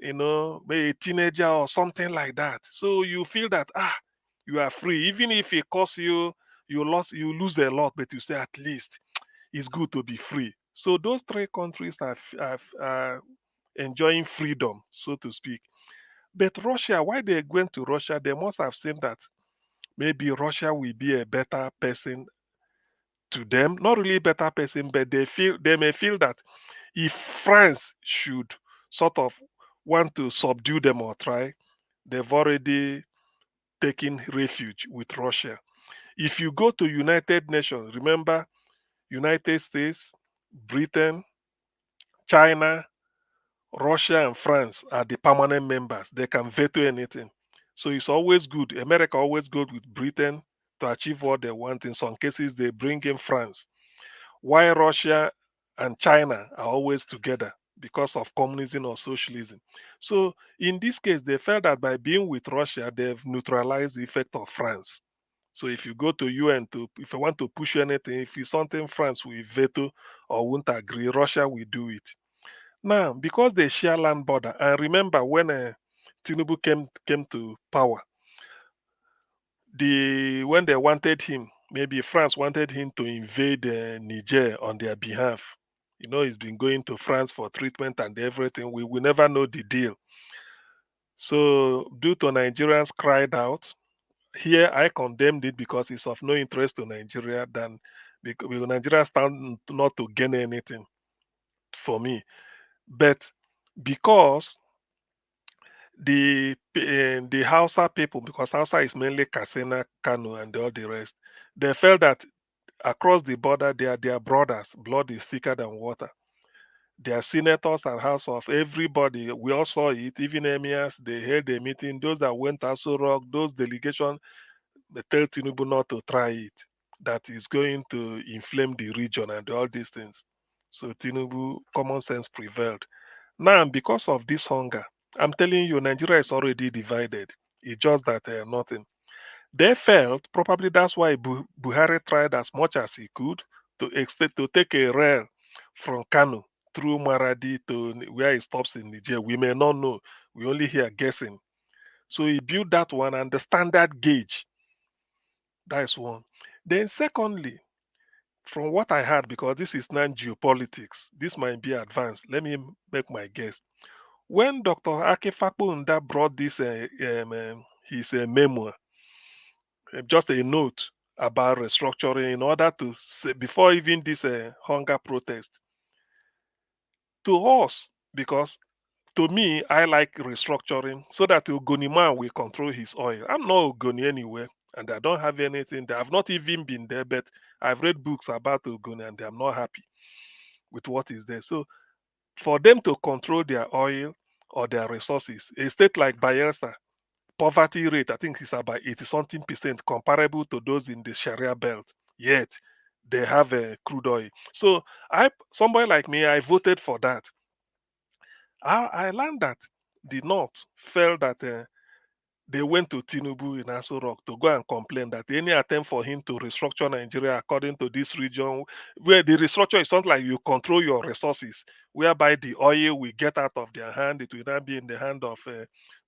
maybe a teenager or something like that. So you feel that you are free, even if it costs you, you lose a lot, but you say at least it's good to be free. So those three countries are enjoying freedom, so to speak. But Russia, why they went to Russia, they must have seen that maybe Russia will be a better person to them. Not really a better person, but they may feel that if France should sort of want to subdue them or try, they've already taken refuge with Russia. If you go to United Nations, remember United States, Britain, China, Russia, and France are the permanent members. They can veto anything. So it's always good. America always goes with Britain to achieve what they want. In some cases, they bring in France. Why Russia and China are always together because of communism or socialism. So in this case, they felt that by being with Russia, they've neutralized the effect of France. So if you go to UN if you want to push anything, if it's something France will veto or won't agree, Russia will do it. Now, because they share land border, and remember when Tinubu came to power, when they wanted him, maybe France wanted him to invade Niger on their behalf. He's been going to France for treatment and everything. We will never know the deal. So, due to Nigerians cried out, here I condemned it because it's of no interest to Nigeria than because Nigeria stand not to gain anything for me. But because the Hausa people, because Hausa is mainly Katsina, Kano, and all the rest, they felt that across the border they are their brothers. Blood is thicker than water. Their senators and house of everybody, we all saw it, even emirs, they held a meeting. Those that went also rock, those delegations, they tell Tinubu not to try it, that is going to inflame the region and all these things. So Tinubu, common sense prevailed. Now, because of this hunger, I'm telling you, Nigeria is already divided. It's just that nothing. They felt probably that's why Buhari tried as much as he could to extend to take a rail from Kano through Maradi to where it stops in Niger. We may not know. We only hear guessing. So he built that one and the standard gauge. That is one. Then secondly, from what I heard, because this is not geopolitics, this might be advanced. Let me make my guess. When Dr. Akefakpo brought this his memoir, just a note about restructuring in order to say, before even this hunger protest, to us, because to me, I like restructuring so that Ogoni man will control his oil. I'm not Ogoni anywhere, and I don't have anything there. I've not even been there, but I've read books about Ogoni, and I'm not happy with what is there. So for them to control their oil or their resources, a state like Bayelsa, poverty rate, I think, is about 80 something percent comparable to those in the Sharia belt. Yet they have a crude oil. So somebody like me, I voted for that. I learned that the North felt that they went to Tinubu in Aso Rock to go and complain that any attempt for him to restructure Nigeria according to this region, where the restructure is something like you control your resources, whereby the oil will get out of their hand, it will now be in the hand of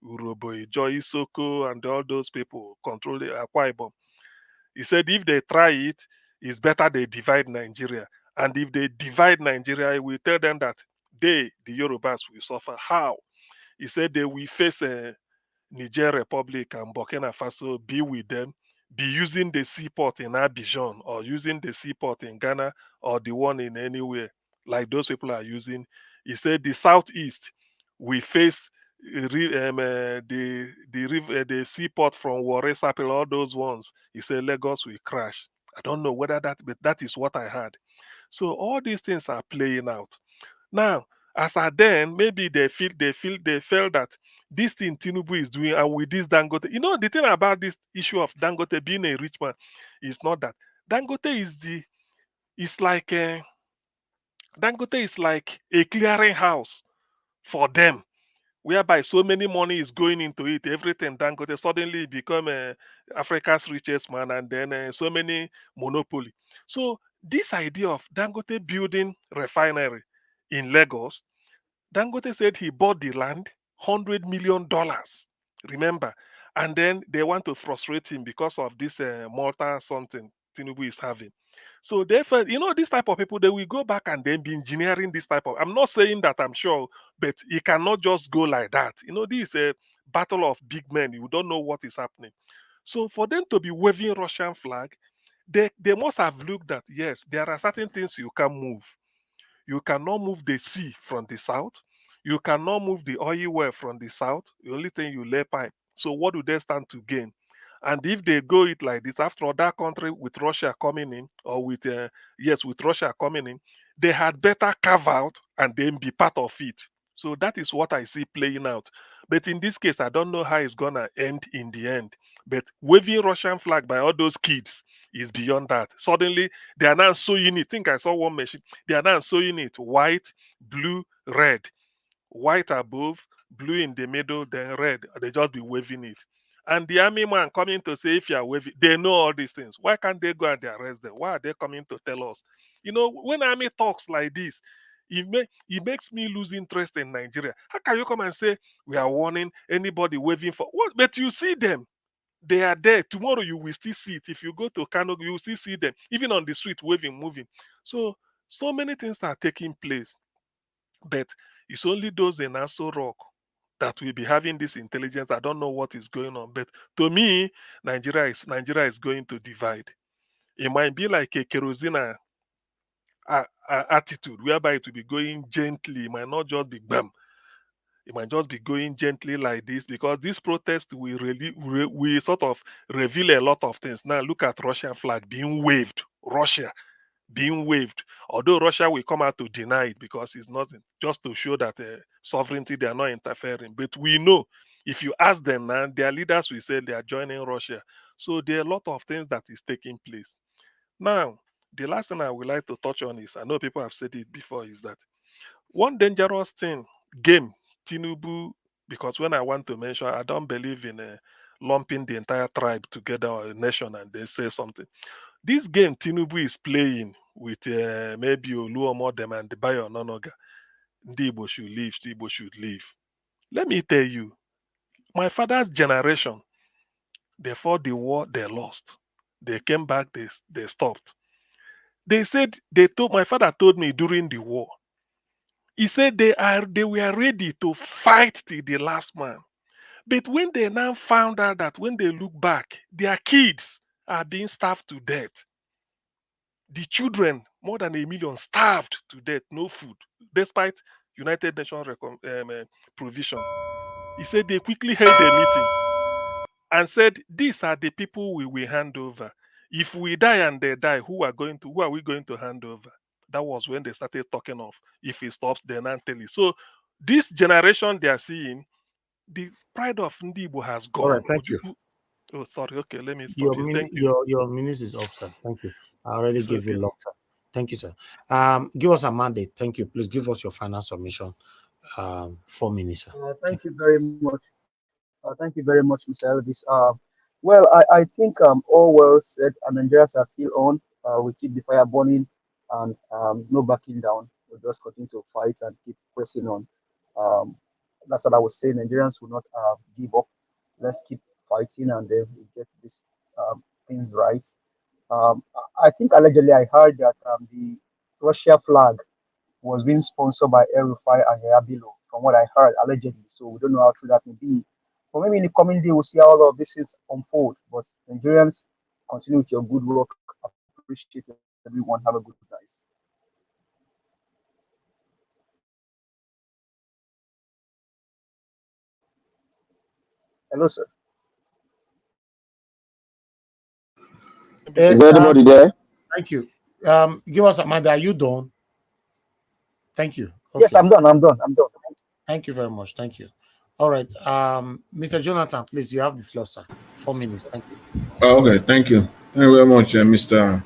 Urobo, Joy Soko, and all those people control the Akwa Ibom. He said if they try it, it's better they divide Nigeria. And if they divide Nigeria, we tell them that they, the Yorubas, will suffer. How? He said they will face Niger Republic and Burkina Faso, be with them, be using the seaport in Abidjan or using the seaport in Ghana or the one in anywhere like those people are using. He said the southeast we face the seaport from Warri Sapele, all those ones. He said Lagos will crash. I don't know whether that, but that is what I heard. So all these things are playing out. Now, as at then, maybe they felt that this thing Tinubu is doing, and with this Dangote, the thing about this issue of Dangote being a rich man is not that Dangote is like Dangote is like a clearing house for them, whereby so many money is going into it. Everything Dangote suddenly become Africa's richest man, and then so many monopoly. So this idea of Dangote building refinery in Lagos, Dangote said he bought the land, $100 million. Remember, and then they want to frustrate him because of this mortar something Tinubu is having. So therefore, this type of people, they will go back and then be engineering this type of. I'm not saying that I'm sure, but it cannot just go like that. This is a battle of big men. You don't know what is happening. So for them to be waving Russian flag, they must have looked at, yes, there are certain things you can move. You cannot move the sea from the south. You cannot move the oil well from the south. The only thing you lay pipe. So what do they stand to gain? And if they go it like this, after all, that country with Russia coming in, or with with Russia coming in, they had better carve out and then be part of it. So that is what I see playing out. But in this case, I don't know how it's gonna end in the end. But waving Russian flag by all those kids is beyond that. Suddenly they are now sewing it. I think I saw one machine. They are now sewing it white, blue, red. White above, blue in the middle, then red. They just be waving it. And the army man coming to say if you are waving, they know all these things. Why can't they go and they arrest them? Why are they coming to tell us? When army talks like this, it makes me lose interest in Nigeria. How can you come and say we are warning anybody waving for what? But you see them. They are there. Tomorrow you will still see it. If you go to Kano, you will still see them, even on the street, waving, moving. So many things are taking place. But it's only those in Aso Rock that will be having this intelligence. I don't know what is going on. But to me, Nigeria is going to divide. It might be like a kerosene attitude, whereby it will be going gently. It might not just be bam. It might just be going gently like this, because this protest will really will sort of reveal a lot of things. Now look at Russian flag being waved. Russia being waved. Although Russia will come out to deny it because it's nothing, just to show that sovereignty, they are not interfering. But we know if you ask them now, their leaders will say they are joining Russia. So there are a lot of things that is taking place. Now, the last thing I would like to touch on is, I know people have said it before, is that one dangerous thing game Tinubu, because when I want to mention, I don't believe in lumping the entire tribe together or a nation and they say something. This game Tinubu is playing with maybe Oluomodem and the Bayo Nonoga, ndị Igbo should leave, ndị Igbo should leave. Let me tell you, my father's generation, they fought the war, they lost. They came back, they stopped. They said, my father told me during the war, he said they were ready to fight till the last man. But when they now found out that when they look back, their kids are being starved to death. The children, more than 1 million, starved to death, no food, despite United Nations provision. He said they quickly held a meeting and said, these are the people we will hand over. If we die and they die, who are we going to hand over? That was when they started talking of if it stops, then Anteli. So this generation they are seeing, the pride of Ndibo has gone. All right, thank you. Oh, sorry. Okay, let me stop here. Thank you. Your minutes is up, sir. Thank you. I already gave you a long time. Thank you, sir. Give us a mandate. Thank you. Please give us your final submission. 4 minutes, sir. Thank you very much. Thank you very much, Mr. Elvis. Well, I think all well said, and Nigerians are still on. We keep the fire burning and no backing down. We'll just continue to fight and keep pressing on. That's what I was saying. Nigerians will not give up. Let's keep fighting and then we get these things right. I think allegedly I heard that the Russia flag was being sponsored by El-Rufai and Yabilo, from what I heard, allegedly. So we don't know how true that may be. But maybe in the coming day, we'll see how all of this is unfold. But Nigerians, continue with your good work. Appreciate everyone. Have a good night. Hello, sir. Is everybody there? Thank you. Give us a Amanda. Are you done? Thank you. Okay. Yes, I'm done. Thank you very much. Thank you. All right. Mr. Jonathan, please, you have the floor, sir. 4 minutes. Thank you. Okay, thank you. Thank you very much, Mr.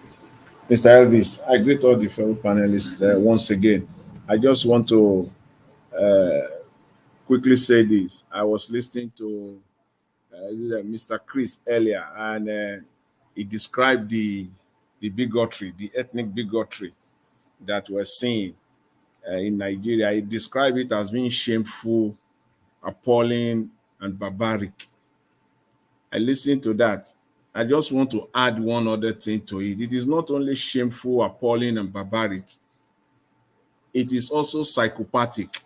Elvis. I greet all the fellow panelists once again. I just want to quickly say this. I was listening to Mr. Chris earlier, and he described the bigotry, the ethnic bigotry that we're seeing in Nigeria. He described it as being shameful, appalling, and barbaric. I listened to that. I just want to add one other thing to it. It is not only shameful, appalling, and barbaric. It is also psychopathic,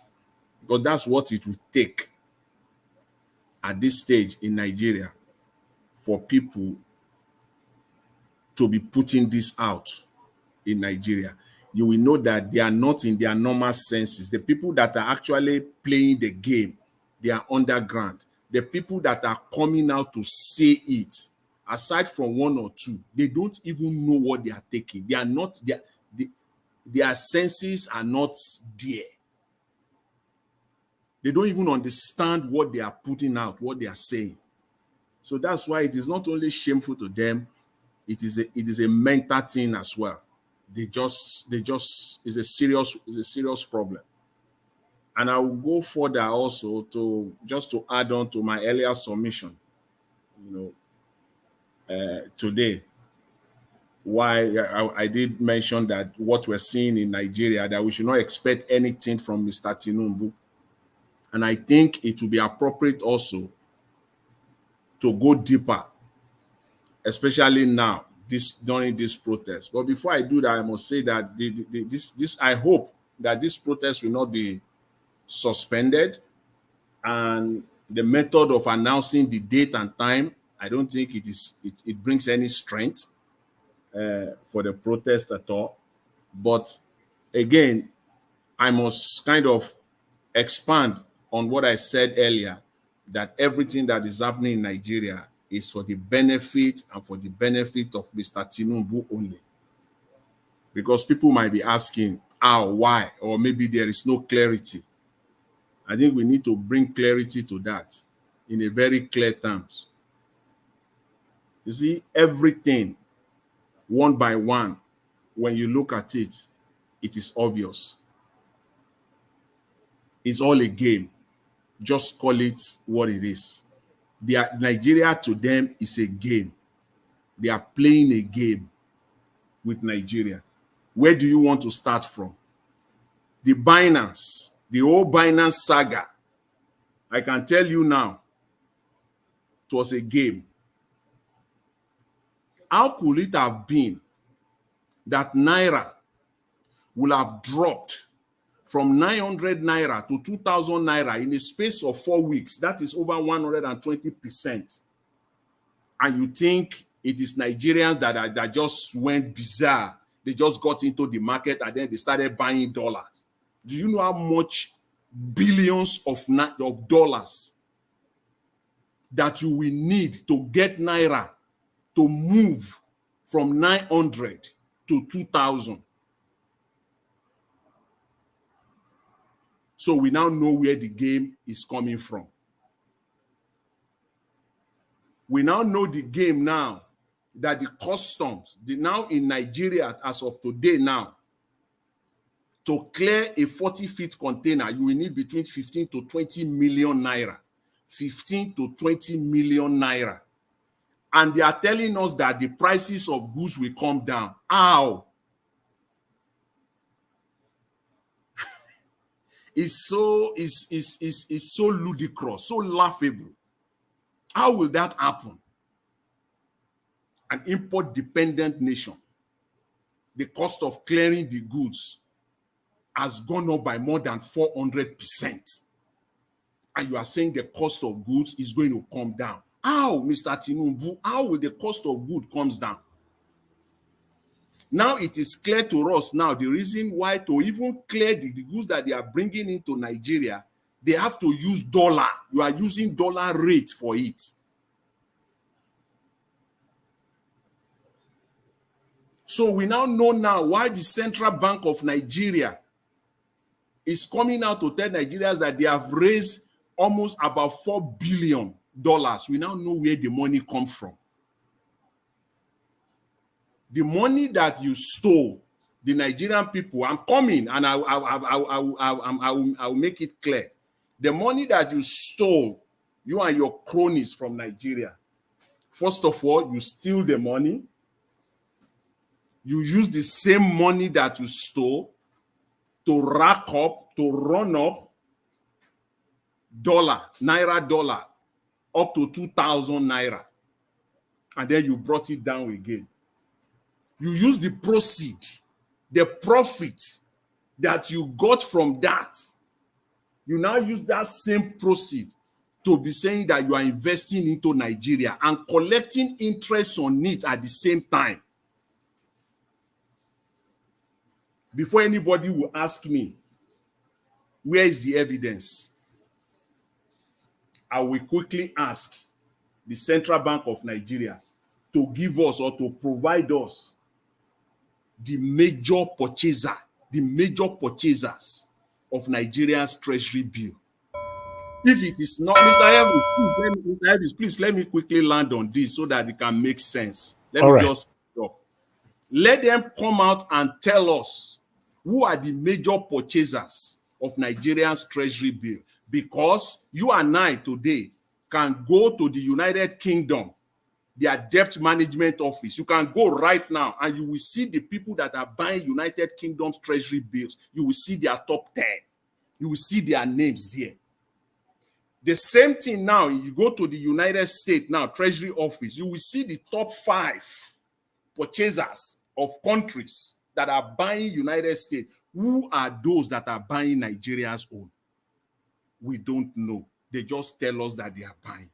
because that's what it would take at this stage in Nigeria for people to be putting this out in Nigeria. You will know that they are not in their normal senses. The people that are actually playing the game, they are underground. The people that are coming out to say it, aside from one or two, they don't even know what they are taking. They are not, their senses are not there. They don't even understand what they are putting out, what they are saying. So that's why it is not only shameful to them, it is a mental thing as well. It's a serious problem. And I will go further also to add on to my earlier submission, today. Why I did mention that what we're seeing in Nigeria, that we should not expect anything from Mr. Tinubu. And I think it will be appropriate also to go deeper, especially now, during this protest. But before I do that, I must say that I hope that this protest will not be suspended, and the method of announcing the date and time, I don't think it brings any strength for the protest at all. But again, I must kind of expand on what I said earlier, that everything that is happening in Nigeria is for the benefit of Mr. Tinubu only. Because people might be asking how, why, or maybe there is no clarity. I think we need to bring clarity to that in a very clear terms. You see, everything, one by one, when you look at it, it is obvious. It's all a game. Just call it what it is. Nigeria to them is a game. They are playing a game with Nigeria. Where do you want to start from? The Binance, the whole Binance saga. I can tell you now, it was a game. How could it have been that Naira will have dropped from 900 Naira to 2,000 Naira in a space of 4 weeks? That is over 120%. And you think it is Nigerians that just went bizarre. They just got into the market and then they started buying dollars. Do you know how much billions of dollars that you will need to get Naira to move from 900 to 2,000? So we now know where the game is coming from. We now know the game now, that the customs, now in Nigeria as of today now, to clear a 40-feet container, you will need between 15 to 20 million Naira. 15 to 20 million Naira. And they are telling us that the prices of goods will come down. How? It's so ludicrous, so laughable. How will that happen? An import-dependent nation, the cost of clearing the goods has gone up by more than 400%. And you are saying the cost of goods is going to come down. How, Mr. Tinubu? How will the cost of goods comes down? Now it is clear to us now the reason why to even clear the goods that they are bringing into Nigeria, they have to use dollar. You are using dollar rate for it. So we now know now why the Central Bank of Nigeria is coming out to tell Nigerians that they have raised almost about $4 billion. We now know where the money comes from. The money that you stole, the Nigerian people, I'm coming and I will make it clear. The money that you stole, you and your cronies from Nigeria, first of all, you steal the money. You use the same money that you stole to rack up, to run up Naira dollar, up to 2,000 Naira. And then you brought it down again. You use the proceed, the profit that you got from that. You now use that same proceed to be saying that you are investing into Nigeria and collecting interest on it at the same time. Before anybody will ask me, where is the evidence? I will quickly ask the Central Bank of Nigeria to give us or to provide us the major purchasers of Nigeria's treasury bill. If it is not, Mr. Evans, please let me quickly land on this so that it can make sense. Just stop. Let them come out and tell us who are the major purchasers of Nigeria's treasury bill. Because you and I today can go to the United Kingdom, their debt management office. You can go right now and you will see the people that are buying United Kingdom's treasury bills. You will see their top 10. You will see their names there. The same thing now, you go to the United States now, treasury office, you will see the top 5 purchasers of countries that are buying United States. Who are those that are buying Nigeria's own? We don't know. They just tell us that they are buying.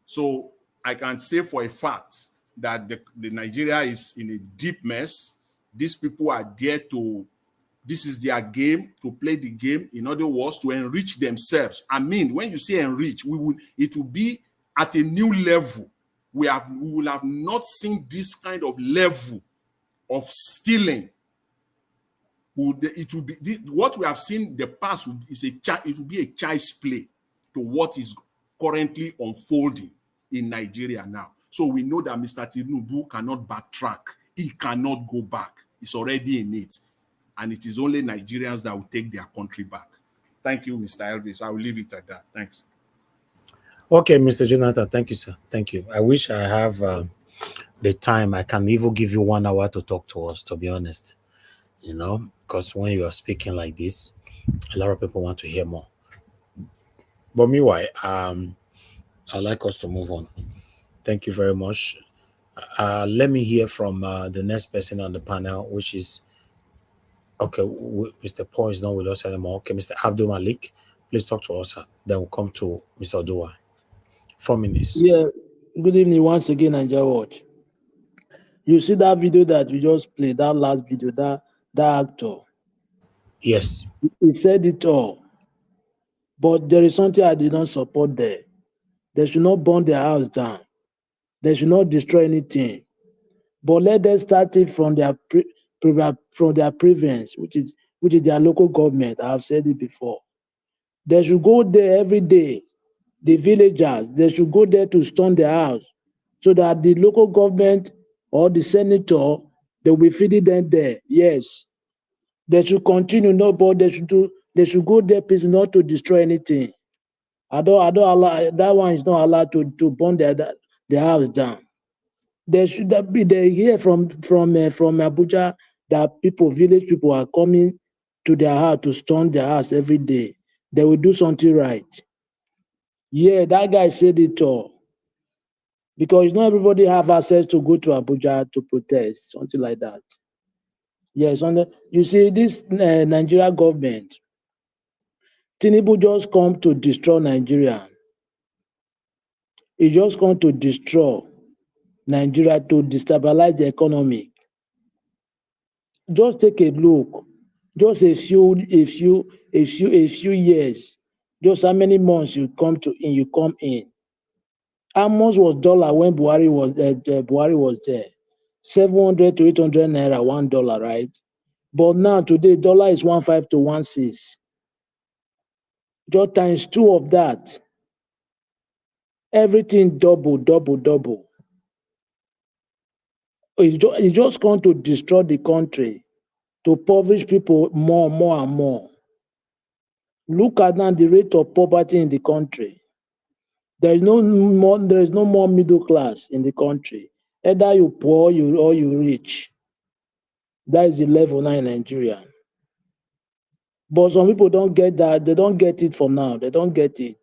So I can say for a fact that the Nigeria is in a deep mess. These people are there to, this is their game, to play the game. In other words, to enrich themselves. I mean, when you say enrich, it will be at a new level. We will have not seen this kind of level of stealing. It will be what we have seen in the past. It will be a child's play to what is currently unfolding in Nigeria now. So we know that Mr. Tinubu cannot backtrack. He cannot go back. It's already in it. and it is only Nigerians that will take their country back. Thank you, Mr. Elvis. I will leave it at that. Thanks. Okay, Mr. Jonathan, thank you, sir. Thank you. I wish I have the time. I can even give you 1 hour to talk to us, to be honest. You know, because when you are speaking like this, a lot of people want to hear more. But meanwhile, I'd like us to move on. Thank you very much. Let me hear from the next person on the panel, which is, okay, Mr. Paul is not with us anymore. Okay, Mr. Abdul Malik, please talk to us. Then we'll come to Mr. Odua. 4 minutes. Yeah, good evening once again, Nigeria Watch. You see that video that you just played, that last video, that actor? Yes. He said it all. But there is something I did not support there. They should not burn their house down. They should not destroy anything. But let them start it from their preference, which is their local government. I have said it before. They should go there every day. The villagers, they should go there to stone their house, so that the local government or the senator, they will be feeding them there. Yes, they should continue. No, but they should go there, please, not to destroy anything. I don't allow that one. Is not allowed to burn their house down. There should be. They hear from Abuja that village people are coming to their house to stone their house every day. They will do something right. Yeah, that guy said it all. Because not everybody have access to go to Abuja to protest, something like that. Yes, you see, this Nigeria government, Tinubu just come to destroy Nigeria. He just come to destroy Nigeria, to destabilize the economy. Just take a look. Just a few years. Just how many months you come in. How much was dollar when Buhari was there? 700 to 800 naira, $1, right? But now today, dollar is 1.5 to 1.6. Just times 2 of that. Everything double. It's just going to destroy the country, to impoverish people more and more. Look at now the rate of poverty in the country. There is no more middle class in the country. Either you poor or you rich. That is the level now in Nigeria. But some people don't get that. They don't get it for now. They don't get it.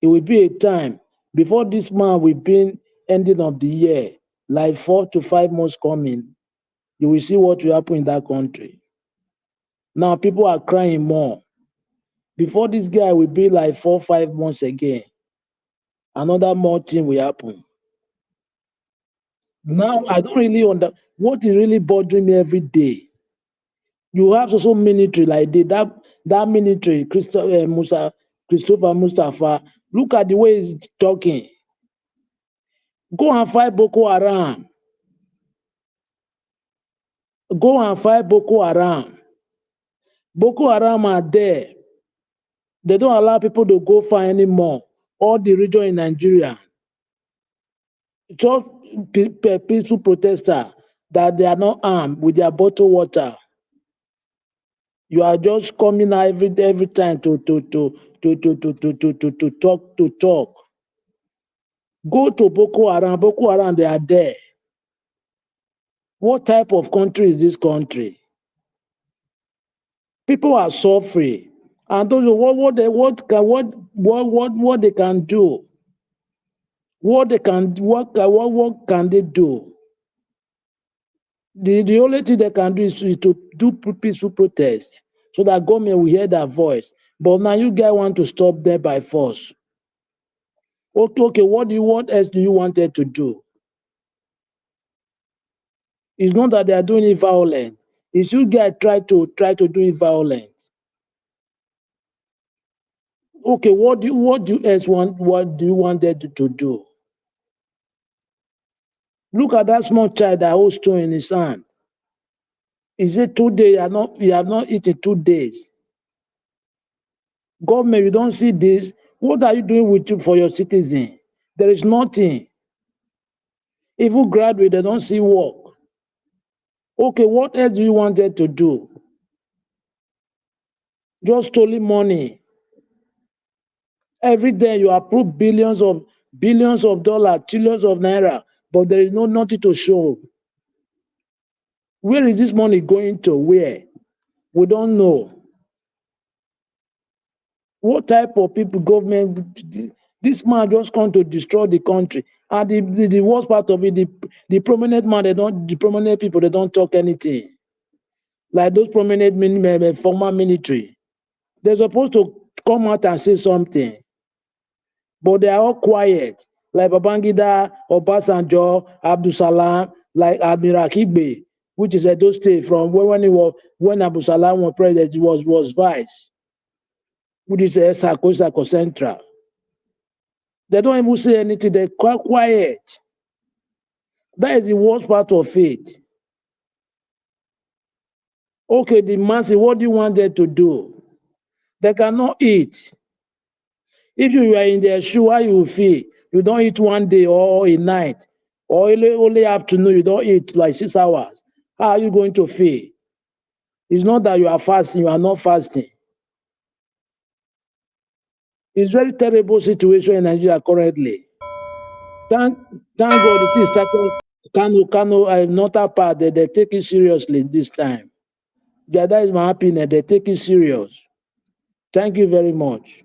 It will be a time before this man will be ending of the year, like 4 to 5 months coming. You will see what will happen in that country. Now people are crying more. Before this guy will be like 4 or 5 months again, another more thing will happen. Now I don't really understand what is really bothering me every day. You have also military like that military, Christopher Mustafa. Look at the way he's talking. Go and fight Boko Haram. Go and fight Boko Haram. Boko Haram are there. They don't allow people to go far anymore. All the region in Nigeria. Just peaceful protesters that they are not armed with their bottled water. You are just coming out every time to talk. Go to Boko Haram. Boko Haram, they are there. What type of country is this country? People are suffering, and don't know what they can do. What can they do? The only thing they can do is to do peaceful protest, so that government will hear their voice. But now you guys want to stop them by force. Okay, what else do you want them to do? It's not that they are doing it violent. It's you guys try to do it violent. Okay, what do you want them to do? Look at that small child that holds stone in his hand. Is it 2 days? You have not eaten 2 days. Government, you don't see this. What are you doing for your citizen? There is nothing. Even graduate, they don't see work. Okay, what else do you want them to do? Just stealing money. Every day you approve billions of dollars, trillions of naira, but there is nothing to show. Where is this money going to? Where? We don't know. What type of people, government, this man just come to destroy the country. And the worst part of it, the prominent man, the prominent people, they don't talk anything. Like those prominent former military. They're supposed to come out and say something. But they are all quiet. Like Babangida, Obasanjo, Abdul Salam, like Admiral Kigbe, which is Edo State, from when Abdul Salam was president, he was vice, which is Sako Central. They don't even say anything. They're quite quiet. That is the worst part of it. Okay, the masses, what do you want them to do? They cannot eat. If you are in their shoe, how you feel? You don't eat one day or a night, or only afternoon, you don't eat like 6 hours. How are you going to feel? It's not that you are fasting, you are not fasting. It's very terrible situation in Nigeria currently. Thank God it is started. Kano, not a part that they take it seriously this time. Yeah, that is my opinion. They take it serious. Thank you very much.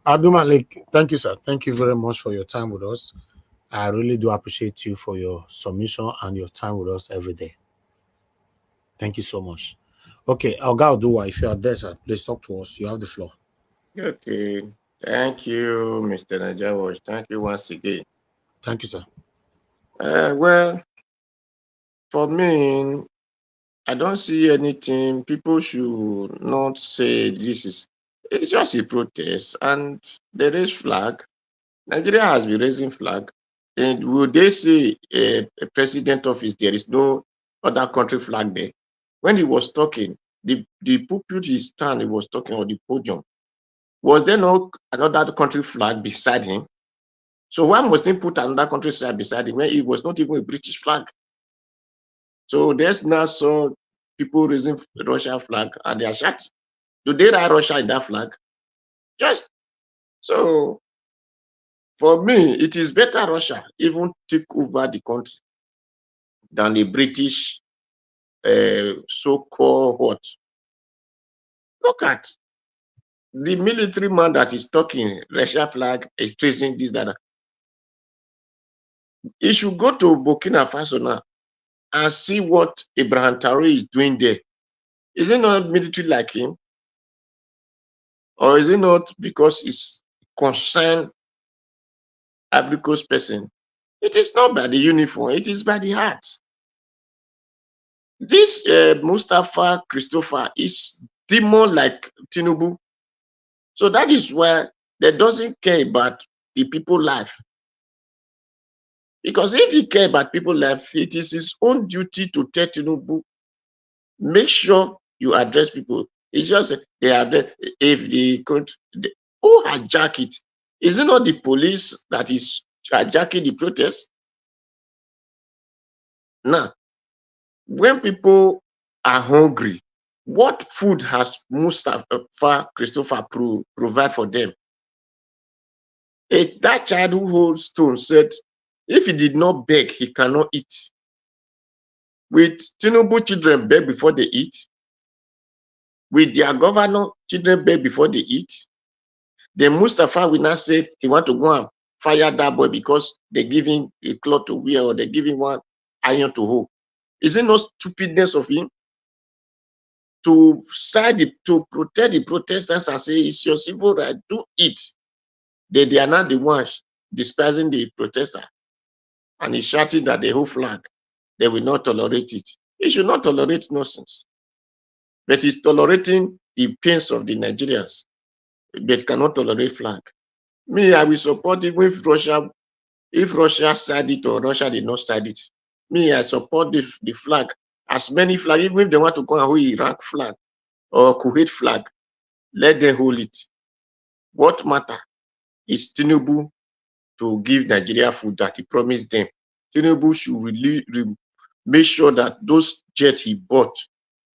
Abdul Malik, thank you, sir. Thank you very much for your time with us. I really do appreciate you for your submission and your time with us every day. Thank you so much. Okay, Alga Oduwa, if you are there, sir, please talk to us. You have the floor. Okay. Thank you, Mr. Najawash. Thank you once again. Thank you, sir. Well, for me, I don't see anything. People should not say this is. It's just a protest, and they raise flag. Nigeria has been raising flag. And will they say a president office, there is no other country flag there? When he was talking, the pulpit he stand, he was talking on the podium. Was there no another country flag beside him? So why must he put another country flag beside him when it was not even a British flag? So there's now so people raising Russia flag and they are shot. Do they write Russia in that flag? Just so for me, it is better Russia even take over the country than the British so-called what? Look at the military man that is talking Russia flag, is tracing this, that. He should go to Burkina Faso now and see what Ibrahim Traoré is doing there. Is it not military like him? Or is it not because it's concerned Ivory Coast person? It is not by the uniform, it is by the heart. This Mustafa Christopher is demon like Tinubu. So that is why they doesn't care about the people's life. Because if he care about people's life, it is his own duty to tell Tinubu, make sure you address people. It's just they address if the country, who hijack it? Is it not the police that is hijacking the protest? Now, when people are hungry, what food has Mustafa Christopher provide for them? That child who holds stone said, if he did not beg, he cannot eat. With Tinubu, children beg before they eat. With their governor, children beg before they eat. Then Mustafa will not say he want to go and fire that boy because they give him a cloth to wear or they give him one iron to hold. Is it not stupidness of him to protect the protesters and say it's your civil right, do it? They are not the ones despising the protester and he's shouting that the whole flag, they will not tolerate it. He should not tolerate nonsense. But he's tolerating the pains of the Nigerians, but cannot tolerate flag. Me, I will support even if Russia side it or Russia did not side it. Me, I support the flag. As many flags, even if they want to go and hold Iraq flag or Kuwait flag, let them hold it. What matter is Tinubu to give Nigeria food that he promised them. Tinubu should make sure that those jets he bought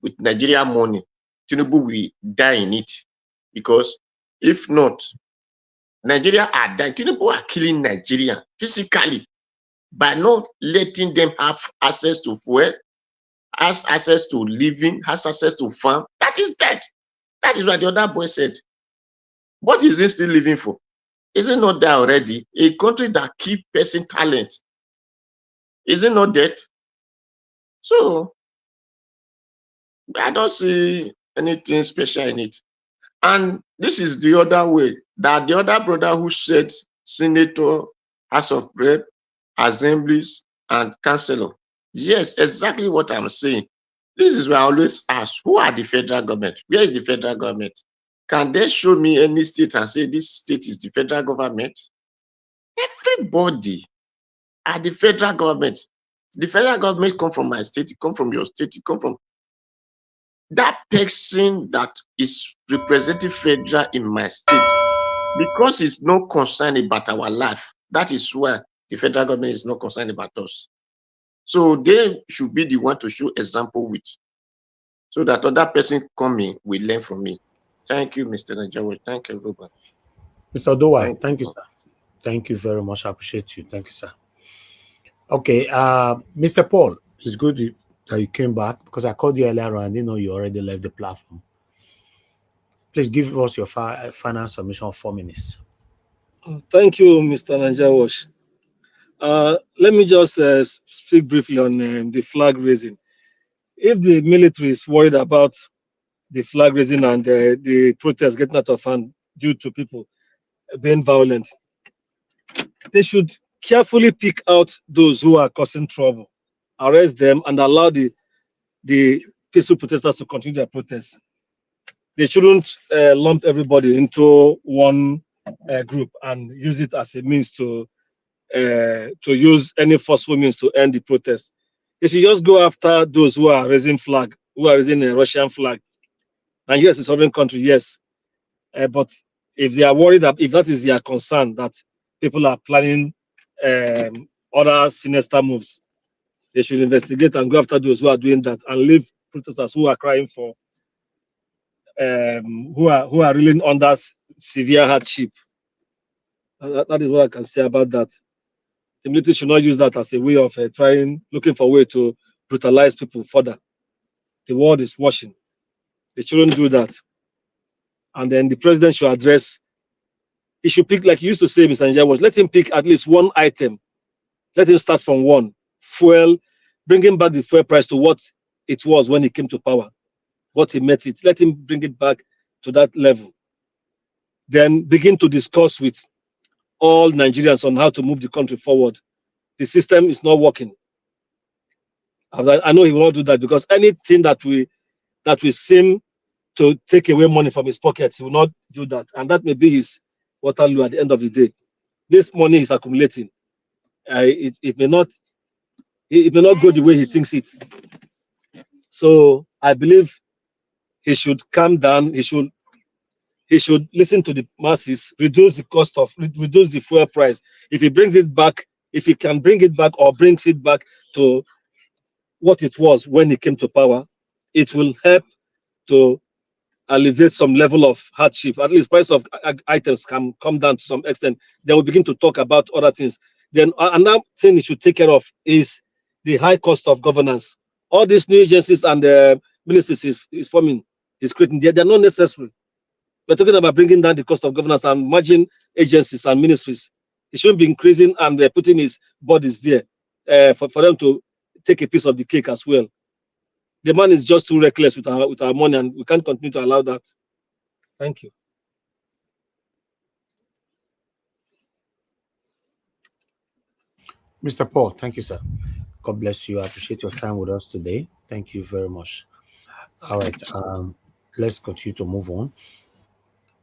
with Nigeria money, Tinubu will die in it. Because if not, Nigeria are dying. Tinubu are killing Nigeria physically by not letting them have access to fuel, has access to living, has access to farm. That is dead. That is what the other boy said. What is he still living for? Is it not there already? A country that keep person talent. Is it not dead? So I don't see anything special in it. And this is the other way, that the other brother who said senator, House of Rep, assemblies, and councillor. Yes, exactly what I'm saying. This is where I always ask, who are the federal government? Where is the federal government? Can they show me any state and say this state is the federal government? Everybody are the federal government. The federal government come from my state, it come from your state, it come from that person that is representing federal in my state. Because it's not concerned about our life, that is why the federal government is not concerned about us. So they should be the one to show example with, so that other person coming will learn from me. Thank you, Mr. Najawa. Thank you, everybody. Mr. Dowai, thank you, sir. Thank you very much. I appreciate you. Thank you, sir. Okay, Mr. Paul, it's good that you came back because I called you earlier on. I didn't know you already left the platform. Please give us your final submission of 4 minutes. Thank you, Mr. Najawash. Let me just speak briefly on the flag raising. If the military is worried about the flag raising and the protests getting out of hand due to people being violent, they should carefully pick out those who are causing trouble, arrest them, and allow the peaceful protesters to continue their protests. They shouldn't lump everybody into one group and use it as a means to use any forceful means to end the protest. They should just go after those who are raising flag, who are raising a Russian flag. And yes, it's a sovereign country, yes. But if they are worried that if that is their concern, that people are planning other sinister moves, they should investigate and go after those who are doing that and leave protesters who are crying for, who are really under severe hardship. That is what I can say about that. The military should not use that as a way of looking for a way to brutalize people further. The world is watching. They shouldn't do that. And then the president should address, he should pick, like you used to say, Mr. Njawaj, let him pick at least one item. Let him start from one. Fuel, bringing back the fuel price to what it was when he came to power, what he met it. Let him bring it back to that level. Then begin to discuss with all Nigerians on how to move the country forward. The system is not working. I know he will not do that because anything that we seem to take away money from his pocket, he will not do that. And that may be his Waterloo at the end of the day. This money is accumulating. It may not go the way he thinks it. So I believe he should calm down. He should listen to the masses, reduce the fuel price. If he brings it back, if he can bring it back or brings it back to what it was when he came to power, it will help to alleviate some level of hardship. At least price of items can come down to some extent. Then we begin to talk about other things. Then another thing he should take care of is the high cost of governance. All these new agencies and ministries is creating, they're not necessary. We're talking about bringing down the cost of governance and merging agencies and ministries. It shouldn't be increasing and putting his bodies there for them to take a piece of the cake as well. The man is just too reckless with our money, and we can't continue to allow that. Thank you. Mr. Paul, thank you, sir. God bless you. I appreciate your time with us today. Thank you very much. All right, let's continue to move on.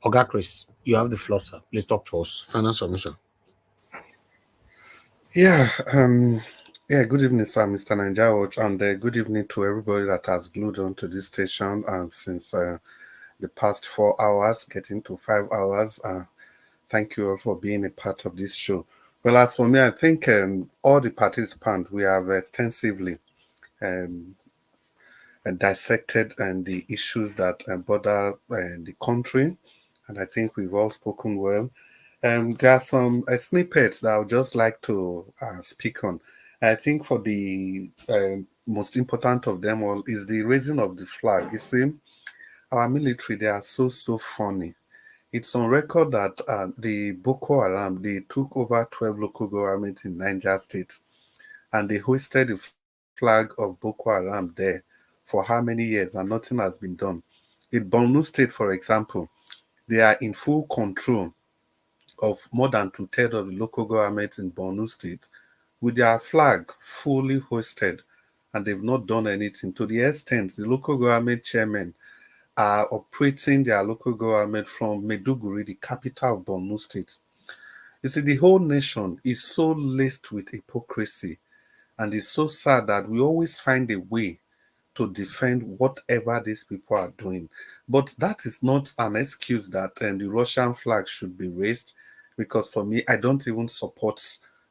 Oga Chris, you have the floor, sir. Please talk to us. Final submission. Yeah, good evening, sir, Mr. Najawa, and good evening to everybody that has glued on to this station since the past 4 hours, getting to 5 hours. Thank you all for being a part of this show. Well, as for me, I think all the participants, we have extensively um, dissected and the issues that bother the country, and I think we've all spoken well. There are some snippets that I would just like to speak on. I think for the most important of them all is the raising of the flag. You see, our military, they are so funny. It's on record that the Boko Haram, they took over 12 local governments in Niger State, and they hoisted the flag of Boko Haram there for how many years, and nothing has been done. In Borno State, for example, they are in full control of more than two-thirds of the local government in Borno State with their flag fully hoisted, and they've not done anything. To the extent, the local government chairmen are operating their local government from Maiduguri, the capital of Borno State. You see, the whole nation is so laced with hypocrisy, and it's so sad that we always find a way to defend whatever these people are doing. But that is not an excuse that the Russian flag should be raised, because for me, I don't even support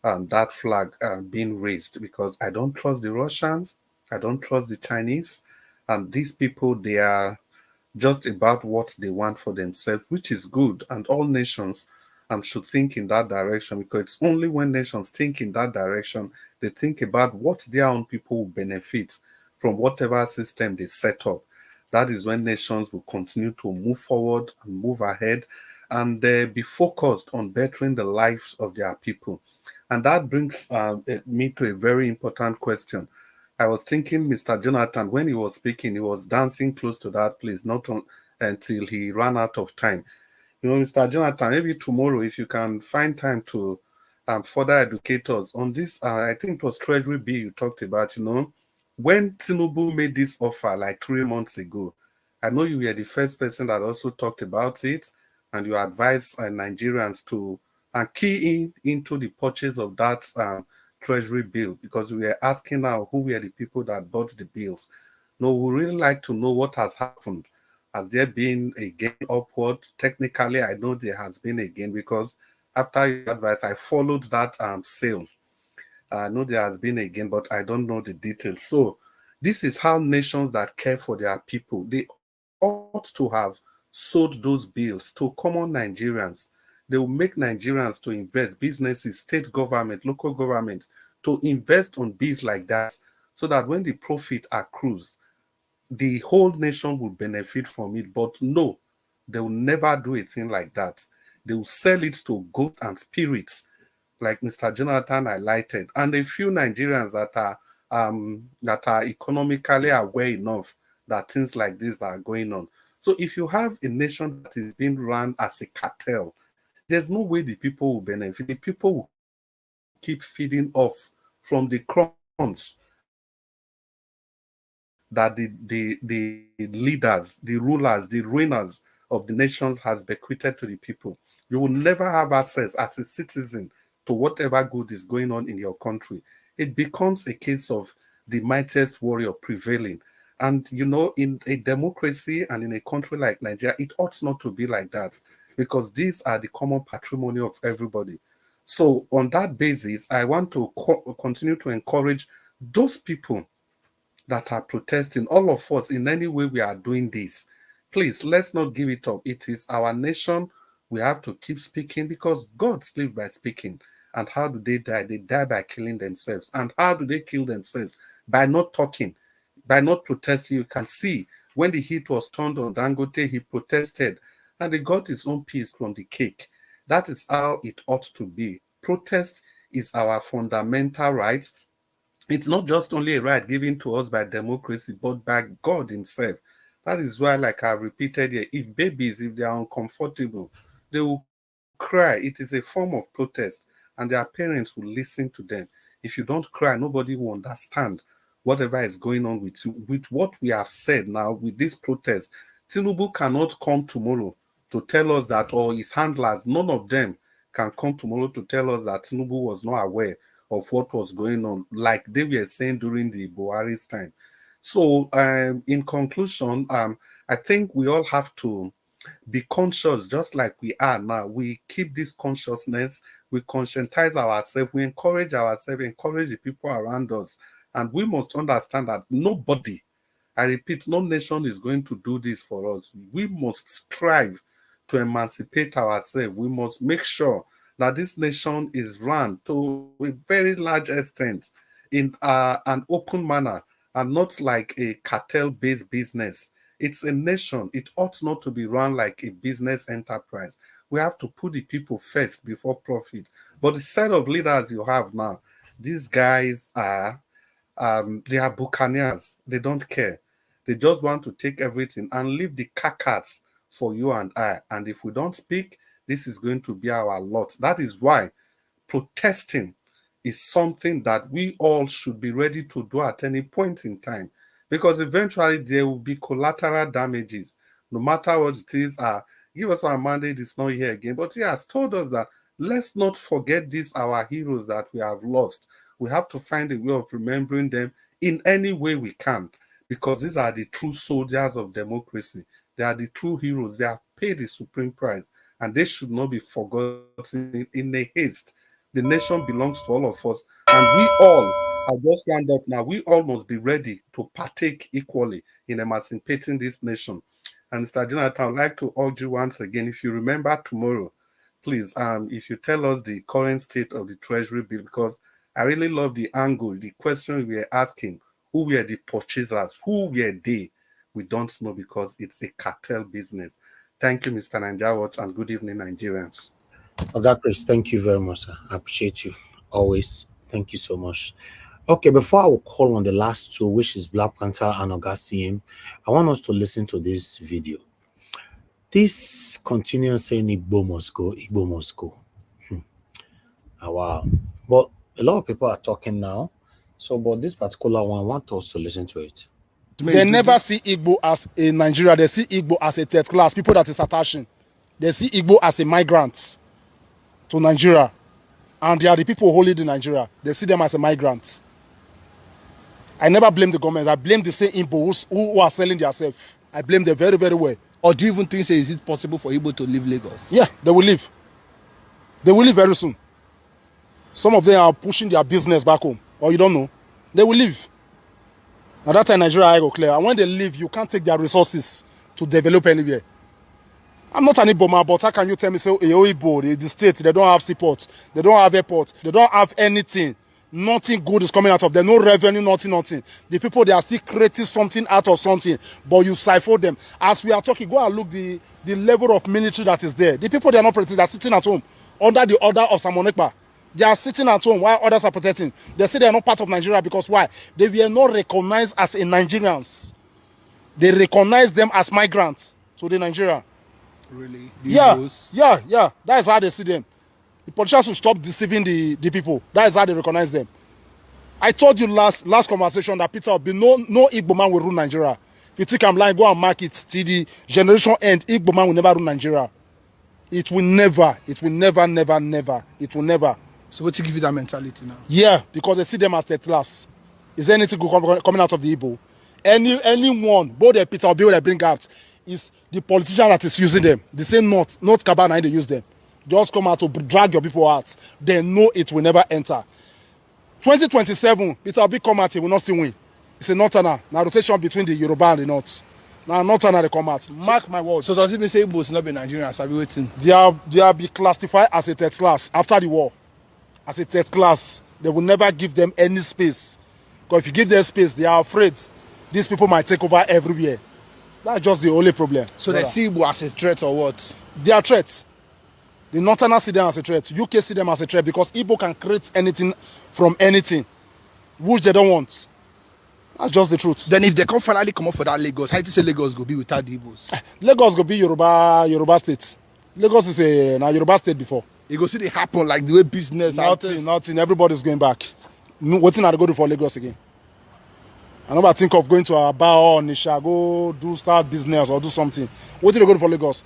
that flag being raised, because I don't trust the Russians, I don't trust the Chinese, and these people, they are just about what they want for themselves, which is good, and all nations should think in that direction, because it's only when nations think in that direction, they think about what their own people will benefit from whatever system they set up. That is when nations will continue to move forward and move ahead, and be focused on bettering the lives of their people. And that brings me to a very important question. I was thinking, Mr. Jonathan, when he was speaking, he was dancing close to that place, until he ran out of time. You know, Mr. Jonathan, maybe tomorrow, if you can find time to further educate us on this, I think it was Treasury Bill you talked about, when Tinubu made this offer like 3 months ago. I know you were the first person that also talked about it, and you advised Nigerians to key into the purchase of that Treasury Bill, because we were asking now who were the people that bought the bills. No, we really like to know what has happened. Has there been a gain upward? Technically, I know there has been a gain, because after your advice, I followed that sale. I know there has been a gain, but I don't know the details. So this is how nations that care for their people, they ought to have sold those bills to common Nigerians. They will make Nigerians to invest, businesses, state government, local government, to invest on bills like that, so that when the profit accrues, the whole nation will benefit from it. But no, they will never do a thing like that. They will sell it to goats and spirits, like Mr. Jonathan highlighted, and a few Nigerians that are economically aware enough that things like this are going on. So if you have a nation that is being run as a cartel, there's no way the people will benefit. The people will keep feeding off from the crumbs that the leaders, the rulers, the reigners of the nations has bequeathed to the people. You will never have access as a citizen to whatever good is going on in your country. It becomes a case of the mightiest warrior prevailing. And in a democracy and in a country like Nigeria, it ought not to be like that, because these are the common patrimony of everybody. So on that basis, I want to continue to encourage those people that are protesting, all of us, in any way we are doing this, please, let's not give it up. It is our nation. We have to keep speaking, because gods live by speaking. And how do they die? They die by killing themselves. And how do they kill themselves? By not talking, by not protesting. You can see when the heat was turned on Dangote, he protested, and he got his own piece from the cake. That is how it ought to be. Protest is our fundamental right. It's not just only a right given to us by democracy, but by God himself. That is why, like I've repeated here, if babies, if they are uncomfortable, they will cry. It is a form of protest, and their parents will listen to them. If you don't cry, nobody will understand whatever is going on with you. With what we have said now, with this protest, Tinubu cannot come tomorrow to tell us that, or his handlers, none of them can come tomorrow to tell us that Tinubu was not aware of what was going on, like they were saying during the Buhari's time. So, in conclusion, I think we all have to be conscious, just like we are now. We keep this consciousness, we conscientize ourselves, we encourage ourselves, encourage the people around us, And we must understand that nobody, I repeat, no nation is going to do this for us. We must strive to emancipate ourselves. We must make sure that this nation is run to a very large extent in an open manner and not like a cartel-based business. It's a nation. It ought not to be run like a business enterprise. We have to put the people first before profit. But the set of leaders you have now, these guys are they are buccaneers. They don't care. They just want to take everything and leave the carcass for you and I. And if we don't speak, this is going to be our lot. That is why protesting is something that we all should be ready to do at any point in time, because eventually there will be collateral damages. No matter what it is, give us our mandate, it's not here again. But he has told us that let's not forget these, our heroes that we have lost. We have to find a way of remembering them in any way we can, because these are the true soldiers of democracy. They are the true heroes. They have paid the supreme price, and they should not be forgotten in a haste. The nation belongs to all of us, and we all, I just round up now, we all must be ready to partake equally in emancipating this nation. And Mr. Jonathan, I'd like to urge you once again, if you remember tomorrow, please, if you tell us the current state of the Treasury bill, because I really love the angle, the question we are asking, who were the purchasers? Who were they? We don't know, because it's a cartel business. Thank you, Mr. Nanjawat, and good evening, Nigerians. Oga Chris, thank you very much, sir. I appreciate you always. Thank you so much. Okay, before I will call on the last two, which is Black Panther and Oga CM, I want us to listen to this video. This continues saying Igbo must go, Igbo must go. Oh, wow. But a lot of people are talking now. So, but this particular one, I want us to listen to it. They never see Igbo as a Nigeria. They see Igbo as a third class, people that is attaching. They see Igbo as a migrant to Nigeria. And they are the people holding in Nigeria. They see them as a migrant. I never blame the government. I blame the same Igbo who are selling themselves. I blame them very, very well. Or do you even think, is it possible for Igbo to leave Lagos? Yeah, they will leave. They will leave very soon. Some of them are pushing their business back home. Or you don't know. They will leave. Now that time Nigeria I go clear. And when they leave, you can't take their resources to develop anywhere. I'm not an Igbo man, but how can you tell me, say, Igbo, the state, they don't have support, they don't have airport, they don't have anything. Nothing good is coming out of them. No revenue, nothing. The people, they are still creating something out of something, but you siphon them. As we are talking, go and look the level of military that is there. The people, they are not protecting, they are sitting at home under the order of Samonekpa. They are sitting at home while others are protecting. They say they are not part of Nigeria because why? They were not recognized as Nigerians. They recognize them as migrants to the Nigeria. Really? Yeah. That is how they see them. The politicians should stop deceiving the people. That is how they recognize them. I told you last conversation that Peter Obi, no Igbo man will rule Nigeria. If you think I'm lying, go and mark it till the generation end. Igbo man will never rule Nigeria. It will never. It will never. It will never. So what to give you that mentality now? Yeah, because they see them as third class. Is there anything good coming out of the Igbo? Anyone, both the Peter Obi they bring out, is the politician that is using them. They say not Kabana, they use them. Just come out to drag your people out. They know it will never enter. 2027, Peter Obi come out, he will not still win. It's a northerner. Now rotation between the Yoruba and the North. Now northerner they come out. Mark my words. So does it mean say Igbo will not be Nigerians? Are we waiting? They are be classified as a third class after the war. As a third class, they will never give them any space. Because if you give them space, they are afraid these people might take over everywhere. That's just the only problem. So they see Igbo as a threat or what? They are threats. The Northerners see them as a threat. UK see them as a threat because Igbo can create anything from anything, which they don't want. That's just the truth. Then if they can finally come up for that Lagos, how do you say Lagos go be without the Igbos? Lagos go be Yoruba state. Lagos is a Yoruba state before. You go see it happen like the way business. Nothing. Everybody's going back. What thing are they going to do for Lagos again? I never think of going to Aba or Nisha, go start business or do something. What did they go to for Lagos?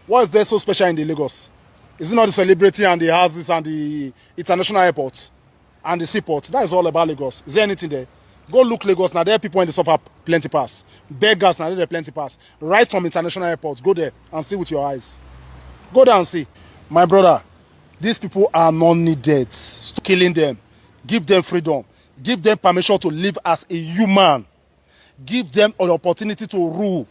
What is there so special in the Lagos? Is it not the celebrity and the houses and the international airport and the seaport? That is all about Lagos. Is there anything there? Go look Lagos. Now there are people in the suburb plenty pass. Beggars now there are plenty pass. Right from international airports. Go there and see with your eyes. Go there and see. My brother, these people are not needed. Stop killing them. Give them freedom. Give them permission to live as a human. Give them an opportunity to rule.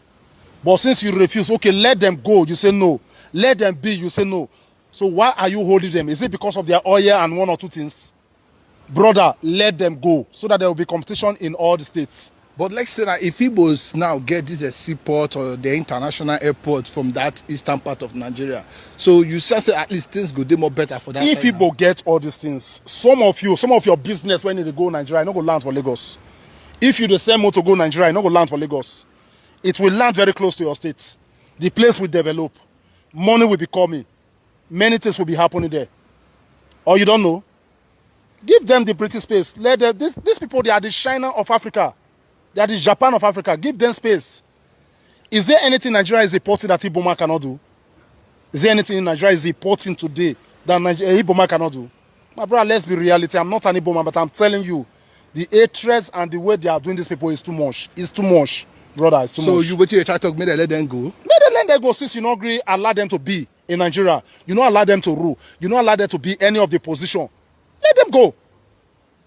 But since you refuse, okay, let them go, you say no. Let them be, you say no. So why are you holding them? Is it because of their oil and one or two things? Brother, let them go so that there will be competition in all the states. But let's say that if Igbos now get this seaport or the international airport from that eastern part of Nigeria, so you say at least things go do more better for that. If Igbo get all these things, some of your business when they go Nigeria, no go land for Lagos. If you the same motor go Nigeria, no go land for Lagos. It will land very close to your state. The place will develop. Money will be coming. Many things will be happening there. Or you don't know? Give them the British space. Let them, these people, they are the China of Africa. They are the Japan of Africa. Give them space. Is there anything Nigeria is importing that Iboma cannot do? Is there anything Nigeria is importing today that Iboma cannot do? My brother, let's be reality. I'm not an Iboma, but I'm telling you, the hatred and the way they are doing these people is too much. It's too much, brother. It's too much. So you wait till you try to make them let them go? Make them let them go since you not agree, allow them to be in Nigeria. You don't allow them to rule. You don't allow them to be any of the position. Let them go.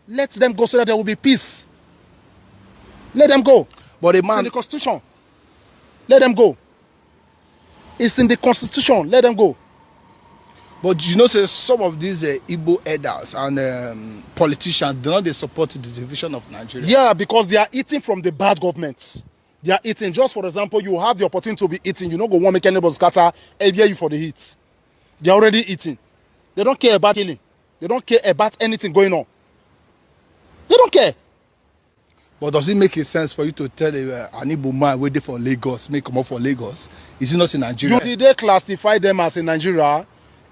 Let them go so that there will be peace. Let them go. But it's in the constitution. Let them go. It's in the constitution. Let them go. But you know, say some of these Igbo elders and politicians, they not support the division of Nigeria. Yeah, because they are eating from the bad governments. They are eating. Just for example, you have the opportunity to be eating. You don't go want to make anybody scatter every you for the heat. They are already eating. They don't care about killing. They don't care about anything going on. They don't care. But does it make a sense for you to tell an Igbo man waiting for Lagos, make come up for Lagos? Is it not in Nigeria? Did they classify them as in Nigeria?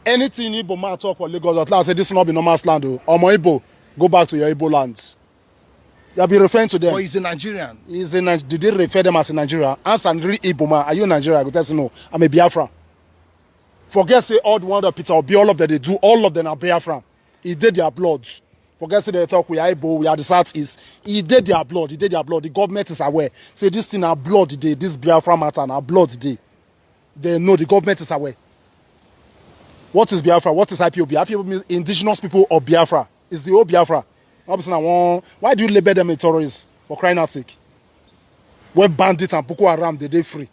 Anything Igbo man talk for Lagos, at last say this will not be no man's land. Omo Igbo, go back to your Igbo lands. You'll be referring to them. But he's a Nigerian. Did they refer them as in Nigeria? Answer really Igbo man. Are you Nigeria? I go tell you no. I'm a Biafra. Forget say all the one that Peter Obi, all of them they do, all of them are Biafra. He did their blood. Forget say they talk, we are Igbo, we are the Southeast. He did their blood, he did their blood. The government is aware. Say this thing are blood day, this Biafra matter and our blood day. They know the government is aware. What is Biafra? What is IPOB? IPOB means indigenous people of Biafra. It's the old Biafra. Why do you label them as terrorists? For crying out sake. When bandits and Boko Haram, they free.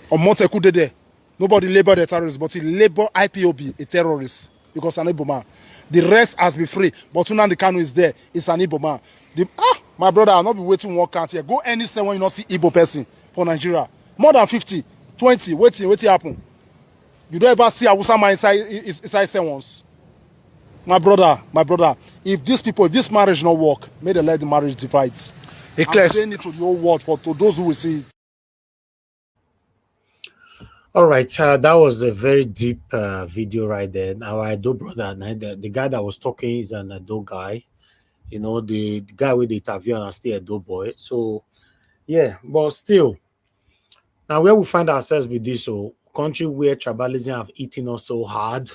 Or Monteku they there. Nobody labeled a terrorist, but he labeled IPOB a terrorist because an Igbo man. The rest has been free, but Nnamdi Kanu is there. It's an Igbo man. My brother, I'll not be waiting one count here. Go any state when you not see Igbo person for Nigeria. More than 50, 20, waiting happen. You don't ever see Awusa man inside once. My brother, if this marriage not work, may they let the marriage divide. I'm saying it to the whole world to those who will see it. All right, that was a very deep video right there. Our Edo brother, the guy that was talking is an Edo guy. You know, the guy with the interview and still Edo boy. So, yeah, but still, now where we find ourselves with this, so country where tribalism have eaten us so hard,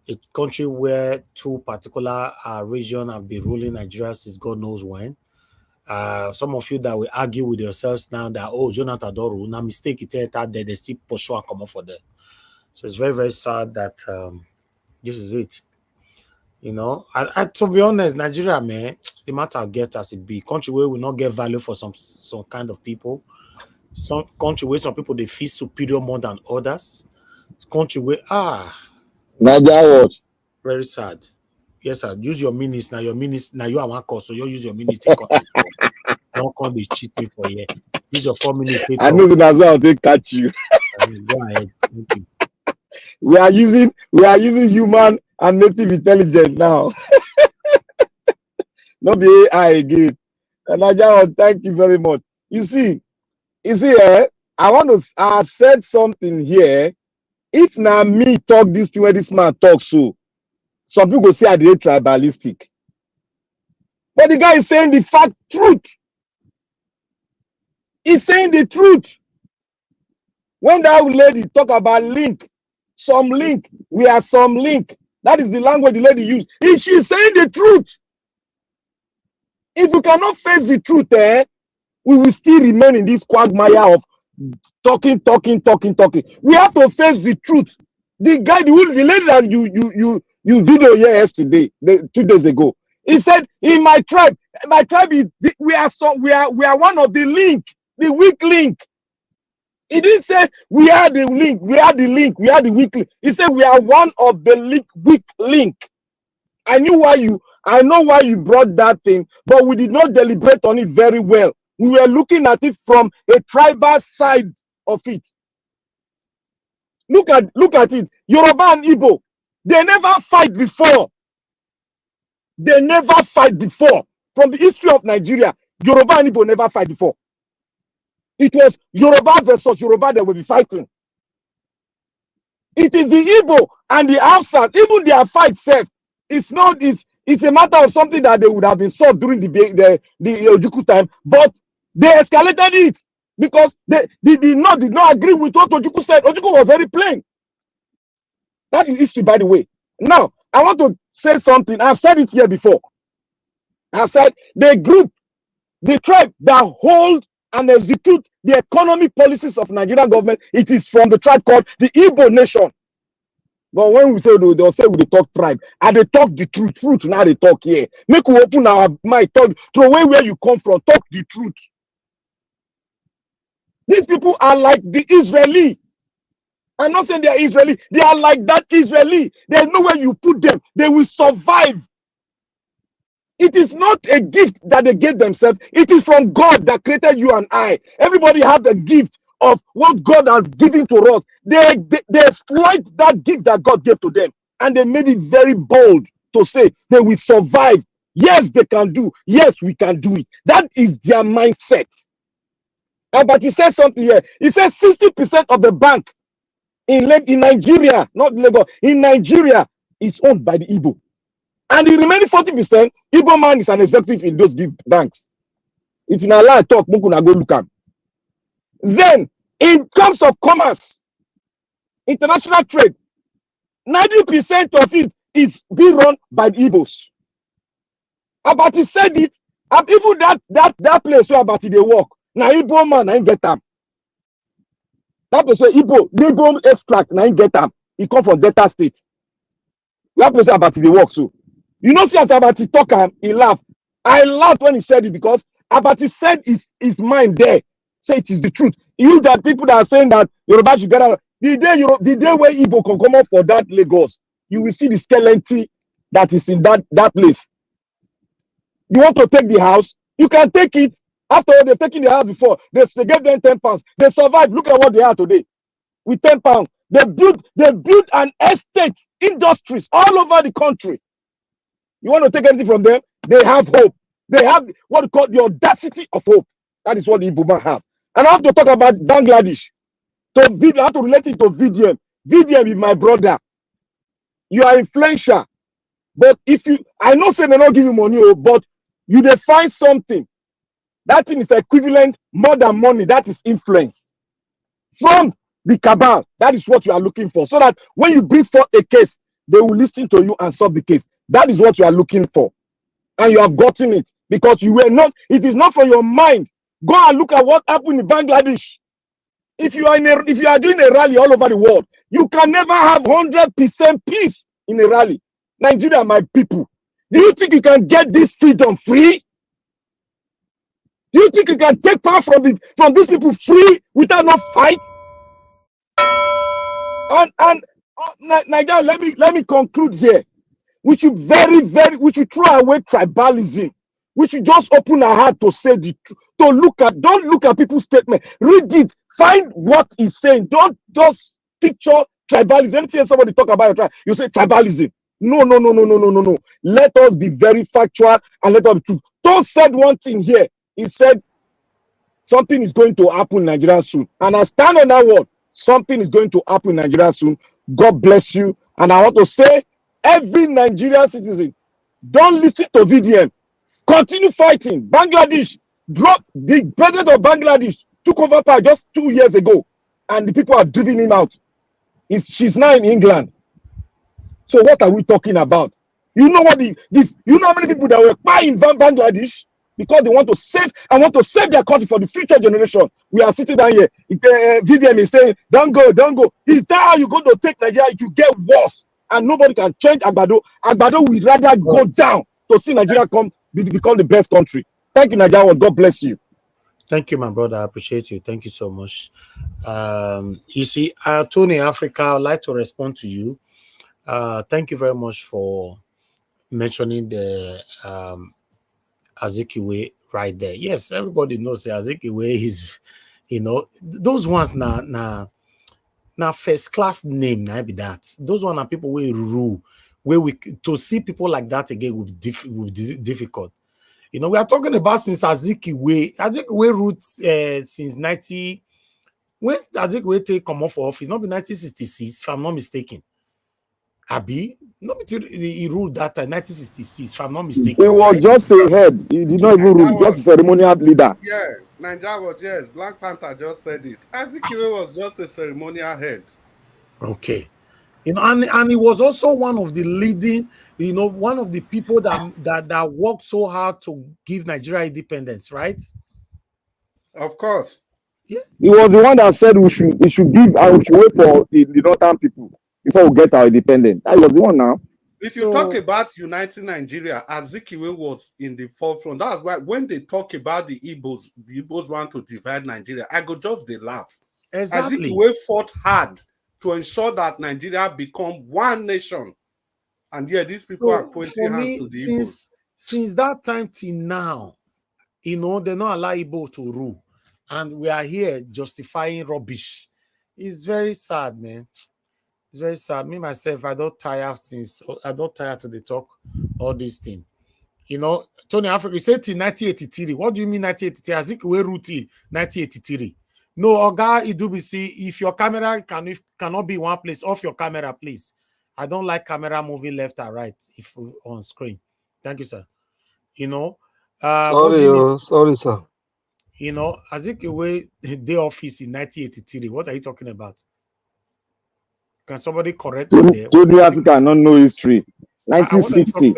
a country where two particular region have been ruling Nigeria since God knows when. Some of you that will argue with yourselves now that, oh, Jonathan Doru, now mistake it that they still pursue and come up for them. So it's very, very sad that this is it. You know, I to be honest, Nigeria, man, the matter get as it be. Country where we not get value for some kind of people. Some country where some people they feel superior more than others. Country where Nigeria what? Very sad. Yes, sir. Use your minutes now. Your minutes now. You are one call, so you use your minutes. Don't call they cheat me for here. Use your 4 minutes. I know that's how they catch you. Go ahead. Thank you. We are using human and native intelligence now. Not the AI again. And thank you very much. You see, I've said something here. If now me talk this thing where this man talks, so some people say I did tribalistic. But the guy is saying the truth. He's saying the truth. When that lady talk about link, some link, we are some link. That is the language the lady used. She's saying the truth. If you cannot face the truth, we will still remain in this quagmire of talking. We have to face the truth. The guy, the lady that you video here yesterday, 2 days ago, He said, in my tribe is we are one of the weak link. He didn't say we are the link, we are the weak link. He said we are one of the weak link. I know why you brought that thing, but we did not deliberate on it very well. We were looking at it from a tribal side of it. Look at it. Yoruba and Igbo, they never fight before. They never fight before. From the history of Nigeria, Yoruba and Igbo never fight before. It was Yoruba versus Yoruba that will be fighting. It is the Igbo and the Hausas, even their fight self. It's a matter of something that they would have been solved during the Ojukwu time, but they escalated it because they did not agree with what Ojukwu said. Ojukwu was very plain. That is history, by the way. Now, I want to say something. I've said it here before. I've said the tribe that hold and execute the economic policies of Nigerian government, it is from the tribe called the Igbo nation. But when we say they'll say we talk tribe, and they talk the truth. Now they talk here. Make we open our mind, talk throw away where you come from, talk the truth. These people are like the Israeli. I'm not saying they are Israeli, they are like that Israeli. There's nowhere you put them, they will survive. It is not a gift that they gave themselves, it is from God that created you and I. Everybody has the gift of what God has given to us. They exploit that gift that God gave to them, and they made it very bold to say they will survive. Yes, they can do. Yes, we can do it. That is their mindset. But he says something here. He says 60% of the bank in Nigeria, not Lagos, in Nigeria is owned by the Igbo. And the remaining 40%, Igbo man is an executive in those big banks. It's in Allah talk, Mukuna go look at. Then, in terms of commerce, international trade, 90% of it is being run by the Igbos. Abati said it, and even that place where Abati they work, now Igbo man, I get them. That place where Igbo extract, now get them. He come from Delta State. That place where Abati they work, so. You know, see as Abati talk, he laughed. I laughed when he said it because Abati said his mind there. Say it is the truth. You that people that are saying that Yoruba should get out. The day where Igbo can come up for that Lagos, you will see the skeleton that is in that place. You want to take the house? You can take it. After all, they've taken the house before. They gave them 10 pounds. They survived. Look at what they are today. With 10 pounds. They built an estate, industries all over the country. You want to take anything from them? They have hope. They have what we call the audacity of hope. That is what the Igbo have. And I have to talk about Bangladesh. I have to relate it to VDM. VDM is my brother. You are influential. But I know say they don't give you money, but you define something. That thing is equivalent more than money. That is influence. From the cabal, that is what you are looking for. So that when you bring forth a case, they will listen to you and solve the case. That is what you are looking for. And you have gotten it. Because it is not from your mind. Go and look at what happened in Bangladesh. If you are doing a rally all over the world, you can never have 100% peace in a rally. Nigeria, my people, do you think you can get this freedom free? Do you think you can take power from these people free without no fight? And Nigeria, let me conclude here. We should we should throw away tribalism. We should just open our heart to say the truth. Don't look at people's statement. Read it. Find what he's saying. Don't just picture tribalism. Anytime somebody talk about your tribe, you say tribalism. No. Let us be very factual and let us be true. Don't said one thing here. He said something is going to happen in Nigeria soon. And I stand on that word. Something is going to happen in Nigeria soon. God bless you. And I want to say, every Nigerian citizen, don't listen to VDM. Continue fighting. Bangladesh, the president of Bangladesh took over power just 2 years ago, and the people are driving him out. She's now in England. So what are we talking about? You know what you know how many people that were buying Bangladesh because they want to save their country for the future generation. We are sitting down here. VDM is saying, don't go. Is that how you're going to take Nigeria? It will get worse, and nobody can change Agbado. Agbado will rather go down to see Nigeria become the best country. Thank you, Nigeria. God bless you. Thank you, my brother. I appreciate you. Thank you so much. You see, Tony Africa, I'd like to respond to you. Thank you very much for mentioning the Azikiwe right there. Yes, everybody knows the Azikiwe is, those ones now first class name, now be that. Those one are people who rule, where we to see people like that again would be difficult. We are talking about since Azikiwe ruled since 90. When Azikiwe take come off for office, not be 1966, if I'm not mistaken. Abi, not he ruled that time 1966, if I'm not mistaken. He was just a head. He did not even rule, just a ceremonial leader. Yeah, Nigeria was, yes, Black Panther just said it. Azikiwe was just a ceremonial head. Okay. And he was also one of the leading, one of the people that worked so hard to give Nigeria independence, right? Of course. Yeah. He was the one that said we should give we should wait for the northern people before we get our independence. That was the one now. If you talk about uniting Nigeria, Azikiwe was in the forefront. That's why when they talk about the Igbos want to divide Nigeria, I go just they laugh. Exactly. Azikiwe fought hard to ensure that Nigeria become one nation. And yeah, these people are pointing hands to the Igbos. Since that time till now, they're not allow Igbo to rule. And we are here justifying rubbish. It's very sad, man. It's very sad. Me, myself, I don't tire to the talk all these things. Tony Africa, you said till 1983. What do you mean 1983? I think we're rooted 1983. No, Oga Idubisi, if your camera cannot be one place, off your camera, please. I don't like camera moving left or right if on screen. Thank you, sir. Sorry, sir. As if away the office in 1983. What are you talking about? Can somebody correct me there? Tony Africa not know history. 1960.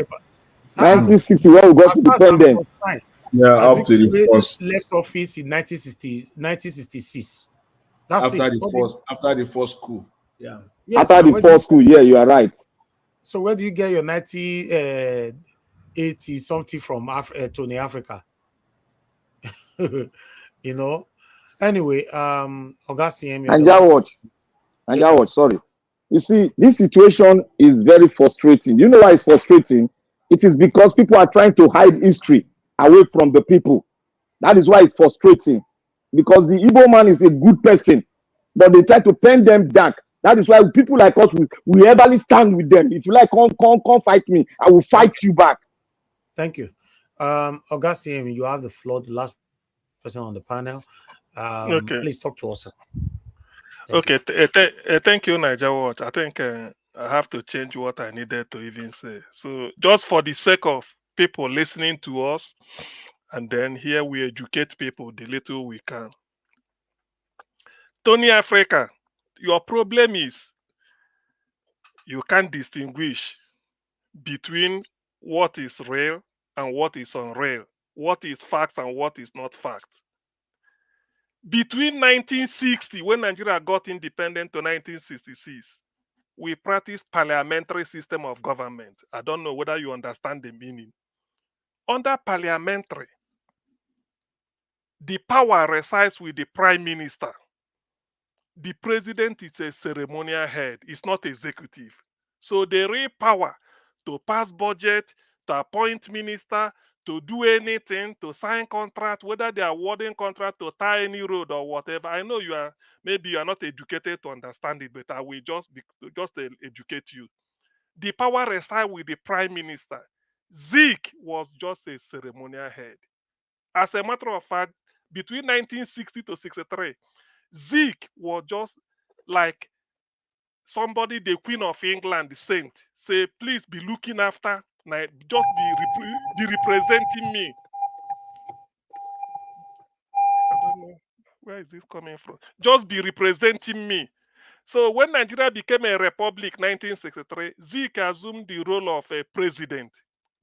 1960, when we got independent. Yeah, up to the first. Left office in 1966. That's after the first coup. Yeah. Yes, after the first coup, yeah, you are right. So where do you get your 1980 something from Tony Africa? Anyway, Augustine. Watch, sorry. You see, this situation is very frustrating. You know why it's frustrating? It is because people are trying to hide history away from the people. That is why it's frustrating. Because the Igbo man is a good person, but they try to pen them dark. That is why people like us, we everly stand with them. If you like, come fight me. I will fight you back. Thank you. Augustine, you have the floor, the last person on the panel. Okay. Please talk to us. Thank you, Niger Watch. I think I have to change what I needed to even say. So just for the sake of people listening to us, and then here we educate people the little we can. Tony Africa, your problem is you can't distinguish between what is real and what is unreal, what is facts and what is not facts. Between 1960, when Nigeria got independent, to 1966, we practiced parliamentary system of government. I don't know whether you understand the meaning. Under parliamentary, the power resides with the prime minister. The president is a ceremonial head. It's not executive. So the real power to pass budget, to appoint minister, to do anything, to sign contract, whether they are awarding contract to tie any road or whatever. I know maybe you are not educated to understand it, but I will just educate you. The power resides with the prime minister. Zeke was just a ceremonial head. As a matter of fact, between 1960 to 63, Zeke was just like somebody, the Queen of England, the saint, say, please be looking after, just be representing me. I don't know. Where is this coming from? Just be representing me. So when Nigeria became a republic, 1963, Zeke assumed the role of a president.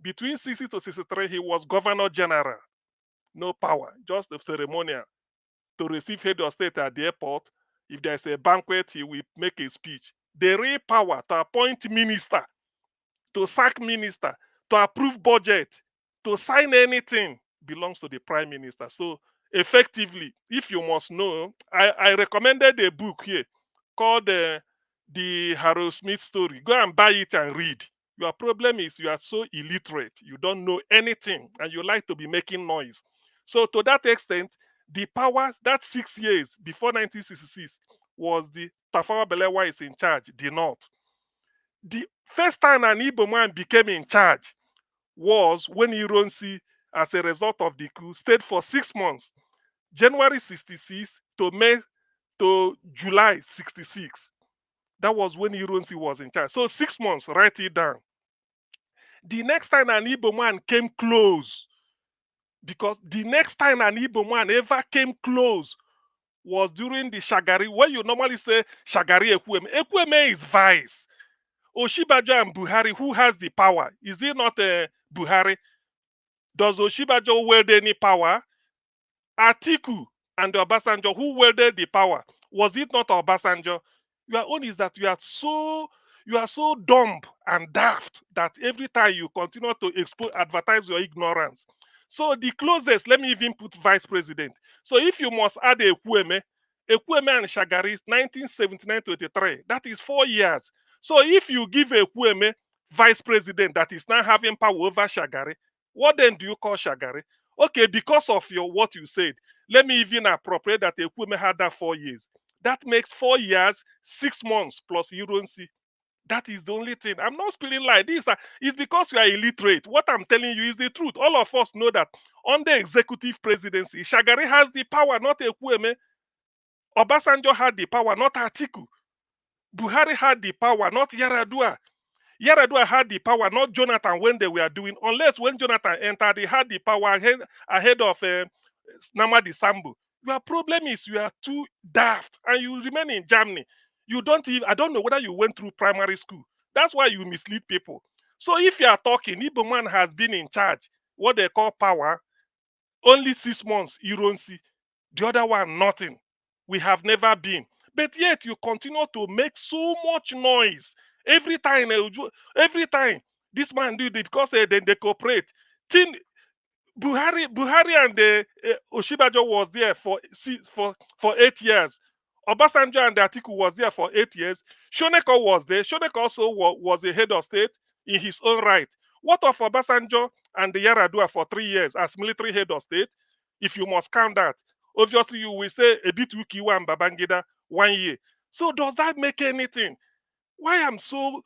Between 60 to 63, he was governor general. No power, just a ceremonial. To receive head of state at the airport. If there's a banquet, he will make a speech. The real power to appoint minister, to sack minister, to approve budget, to sign anything belongs to the prime minister. So effectively, if you must know, I recommended a book here called The Harold Smith Story. Go and buy it and read. Your problem is you are so illiterate. You don't know anything and you like to be making noise. So to that extent, the power that 6 years before 1966 was the Tafawa Balewa is in charge, the North. The first time an Igbo man became in charge was when Ironsi, as a result of the coup, stayed for 6 months, January 66 to May to July 66. That was when Ironsi was in charge. So 6 months, write it down. The next time an Igbo man came close, because the next time an Igbo man ever came close was during the Shagari, where you normally say Shagari Ekwueme. Ekwueme is vice. Oshibajo and Buhari, who has the power? Is it not Buhari? Does Oshibajo wield any power? Atiku and Obasanjo, who wielded the power? Was it not Obasanjo? Your own is that you are so dumb and daft that every time you continue to advertise your ignorance. So the closest, let me even put vice president. So if you must add Ekwueme and Shagari, 1979-83, that is 4 years. So if you give Ekwueme vice president that is now having power over Shagari, what then do you call Shagari? Okay, because of what you said, let me even appropriate that Ekwueme had that 4 years. That makes 4 years, 6 months plus Ironsi. That is the only thing. I'm not spilling like this. It's because you are illiterate. What I'm telling you is the truth. All of us know that under executive presidency, Shagari has the power, not Ekwueme. Obasanjo had the power, not Atiku. Buhari had the power, not Yaradua. Yaradua had the power, not Jonathan, when they were doing, unless when Jonathan entered, he had the power ahead of Namadi Sambo. Your problem is you are too daft and you remain in Germany. You don't even, I don't know whether you went through primary school. That's why you mislead people. So if you are talking, Igbo man has been in charge, what they call power, only 6 months, Ironsi. The other one, nothing. We have never been. But yet you continue to make so much noise. Every time this man do it because they cooperate. Buhari and Oshibajo was there for 8 years. Obasanjo and Atiku was there for 8 years. Shoneko was there. Shoneko also was a head of state in his own right. What of Obasanjo and the Yaradua for 3 years as military head of state? If you must count that, obviously you will say a bit Ukiwa and Babangida 1 year. So does that make anything? Why I'm so,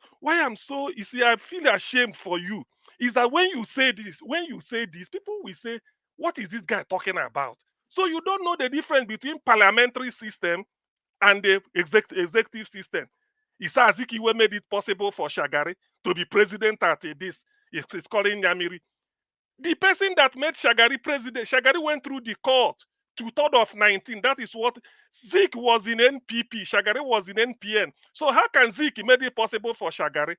you see, I feel ashamed for you. Is that when you say this, people will say, what is this guy talking about? So you don't know the difference between parliamentary system and the executive system. Isa Azikiwe made it possible for Shagari to be president at this. It's calling Nyamiri. The person that made Shagari president, Shagari went through the court to 3rd of 19. That is what Zik was in NPP. Shagari was in NPN. So how can Zik made it possible for Shagari?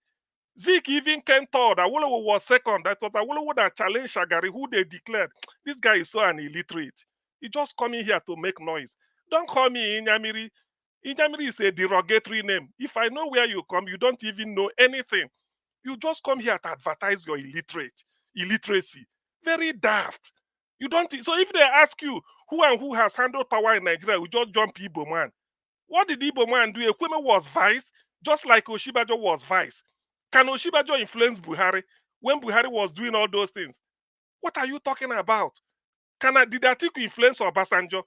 Zik even came 3rd. Awolowo was 2nd. That was Awolowo that challenged Shagari, who they declared. This guy is so an illiterate. He just coming here to make noise. Don't call me Inyamiri. Inyamiri is a derogatory name. If I know where you come, you don't even know anything. You just come here to advertise your illiteracy. Very daft. You don't. So if they ask you who has handled power in Nigeria, we just jump Igbo man. What did Igbo man do? Ekwueme was vice, just like Oshibajo was vice. Can Oshibajo influence Buhari when Buhari was doing all those things? What are you talking about? Did Atiku influence Obasanjo?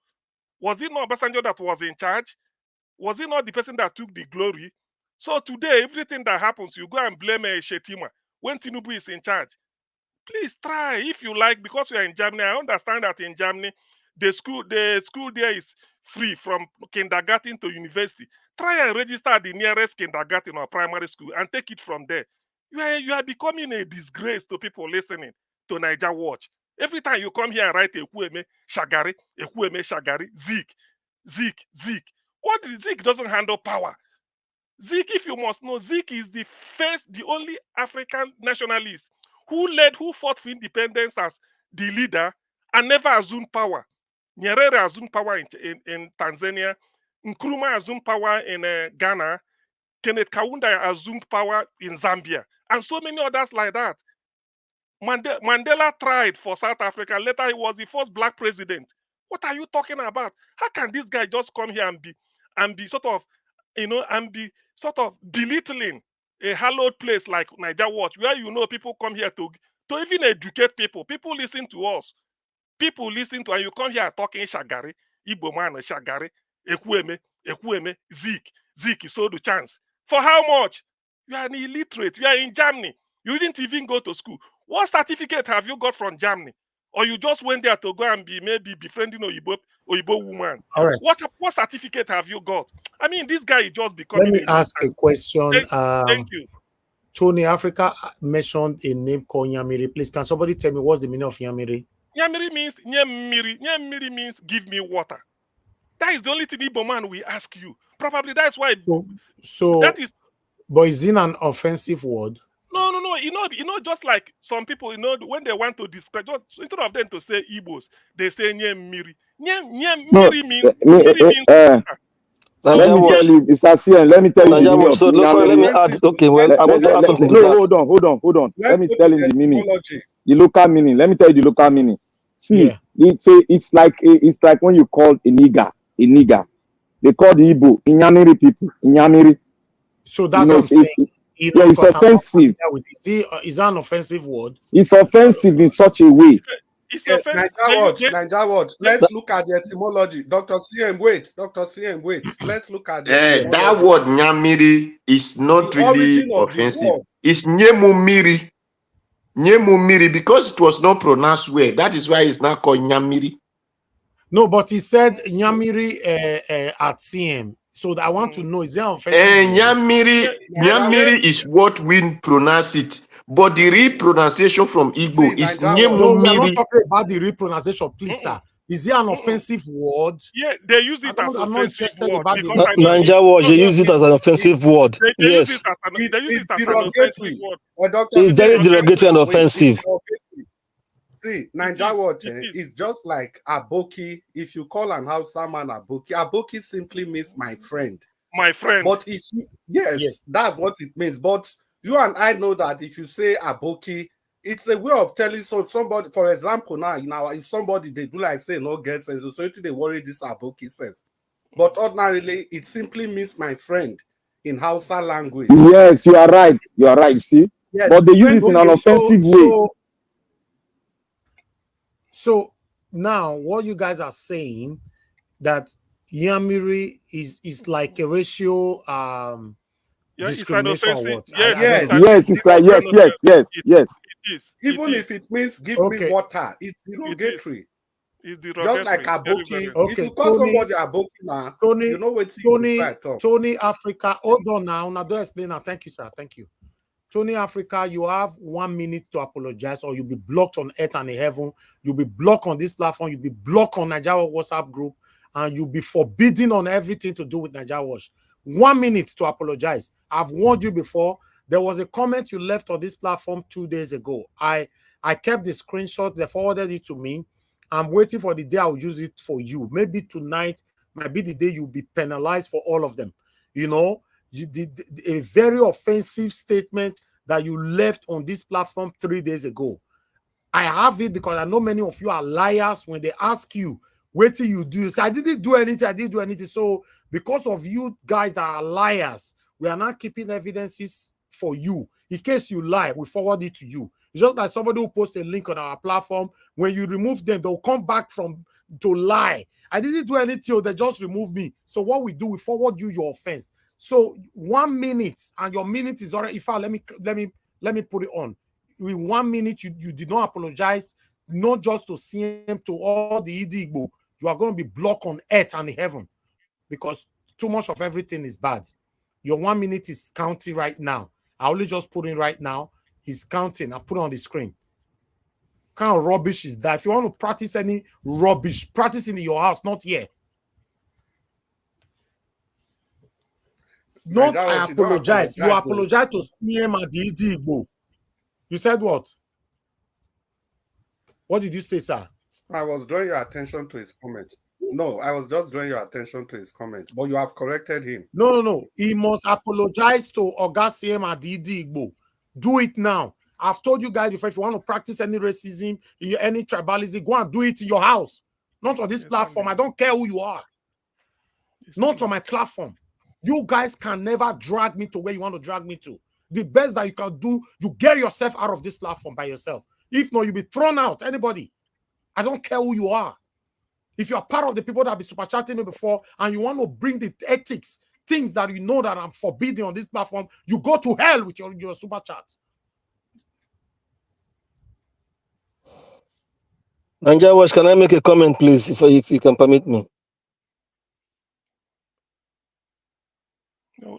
Was it not Obasanjo that was in charge? Was it not the person that took the glory? So today, everything that happens, you go and blame Shetima when Tinubu is in charge. Please try if you like, because you are in Germany. I understand that in Germany, the school there is free from kindergarten to university. Try and register at the nearest kindergarten or primary school and take it from there. You are becoming a disgrace to people listening to Niger Watch. Every time you come here and write Ekwueme Shagari, Zik. What Zik doesn't handle power. Zik, if you must know, Zik is the only African nationalist who fought for independence as the leader and never assumed power. Nyerere assumed power in Tanzania. Nkrumah assumed power in Ghana. Kenneth Kaunda assumed power in Zambia. And so many others like that. Mandela tried for South Africa. Later, he was the first black president. What are you talking about? How can this guy just come here and be sort of, and be sort of belittling a hallowed place like Niger Watch, where people come here to even educate people. People listen to us. People listen to, and you come here talking Shagari, Igbo man, Shagari, Ekweme, Zeke, so the chance. For how much? You are an illiterate. You are in Germany. You didn't even go to school. What certificate have you got from Germany? Or you just went there to go and maybe befriending Oyibo woman? All right. What certificate have you got? I mean, this guy is just becoming. Let me ask a question. Thank you. Tony Africa mentioned a name called Nyamiri. Please, can somebody tell me what's the meaning of Nyamiri? Nyamiri means Nyamiri. Nyamiri means give me water. That is the only thing Igbo man will ask you. Probably that's why. So that is. But is it an offensive word? No. Just like some people, when they want to describe, instead of them to say Igbos, they say Nyamiri. Nyamiri means. Let me tell you, Mr. CN, let me tell you the meaning of sorry, let me add. Okay, well, I want to add something to that. Hold on. Let me tell him the meaning. The local meaning. Let me tell you the local meaning. See, it's like when you call a nigger. They call the Igbo Inyamiri people. Inyamiri. So that's what I'm saying. It's offensive. Is that an offensive word? It's offensive in such a way. Niger Watch. Let's look at the etymology. Dr. CM, wait. Let's look at the etymology. That word Nyamiri is not really offensive. It's Nyemumiri. Nyemumiri, because it was not pronounced well. That is why it's now called Nyamiri. No, but he said Nyamiri at CM. So I want to know, is there offensive? Nyamiri is what we pronounce it. But the repronunciation from Igbo is Nyemumiri. No, we're not talking about the repronunciation, please, sir. Is it an offensive word? Yeah, they use it as an offensive word. Niger Watch, they use it as an offensive word. Yes. It's derogatory. It's very derogatory and offensive. See, Niger Watch is just like Aboki. If you call an Hausa man Aboki simply means my friend. My friend. But yes, that's what it means. But you and I know that if you say Aboki, it's a way of telling somebody, for example, now, if somebody they do like say no get sense, so they worry this Aboki self. But ordinarily, it simply means my friend in Hausa language. Yes, you are right. See? Yes, but they use it in an offensive way. So now what you guys are saying that Nyamiri is like a racial discrimination or what? Yes, it's like yes. Even if it means give me water, it's derogatory. Just like Aboki. If you call somebody Aboki now, you know what Tony Africa. Hold on now. Now don't explain now. Thank you, sir. Thank you. Tony Africa, you have 1 minute to apologize, or you'll be blocked on earth and in heaven. You'll be blocked on this platform. You'll be blocked on Niger WhatsApp group, and you'll be forbidden on everything to do with Niger Watch. 1 minute to apologize. I've warned you before. There was a comment you left on this platform 2 days ago. I kept the screenshot. They forwarded it to me. I'm waiting for the day I'll use it for you. Maybe tonight might be the day you'll be penalized for all of them. You did a very offensive statement that you left on this platform 3 days ago. I have it because I know many of you are liars. When they ask you, what do you do? You say, I didn't do anything. So because of you guys that are liars, we are not keeping evidences for you. In case you lie, we forward it to you. It's just like somebody who posts a link on our platform. When you remove them, they'll come back to lie. I didn't do anything, they just removed me. So what we do, we forward you your offense. So 1 minute, and your minute is already. If I let me put it on. In 1 minute, you did not apologize, not just to CM, to all the Igbo. You are going to be blocked on earth and in heaven because too much of everything is bad. Your 1 minute is counting right now. I only just put in right now. He's counting. I put it on the screen. What kind of rubbish is that? If you want to practice any rubbish, practice in your house, not here. Not I apologize. You apologize to CM and the Igbo. You said what? What did you say, sir? I was drawing your attention to his comment. No, I was just drawing your attention to his comment. But you have corrected him. No. He must apologize to Oga CM and the Igbo. Do it now. I've told you guys before, if you want to practice any racism, any tribalism, go and do it in your house. Not on this platform. I don't care who you are. Not on my platform. You guys can never drag me to where you want to drag me to. The best that you can do, you get yourself out of this platform by yourself. If not, you'll be thrown out. Anybody. I don't care who you are. If you are part of the people that have been super chatting me before and you want to bring the ethics, things that you know that I'm forbidding on this platform, you go to hell with your super chat. Nanja, can I make a comment, please, if you can permit me?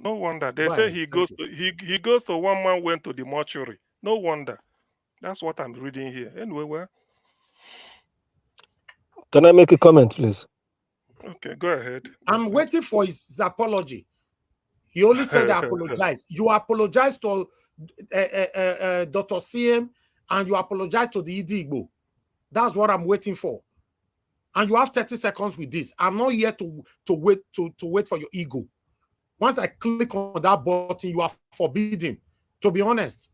No wonder. They say he goes to one man went to the mortuary. No wonder. That's what I'm reading here. Anyway, well. Can I make a comment, please? Okay, go ahead. I'm waiting for his apology. He only said I apologize. You apologize to Dr. CM and you apologize to the Idigbo. That's what I'm waiting for. And you have 30 seconds with this. I'm not here to wait for your ego. Once I click on that button, you are forbidden. To be honest,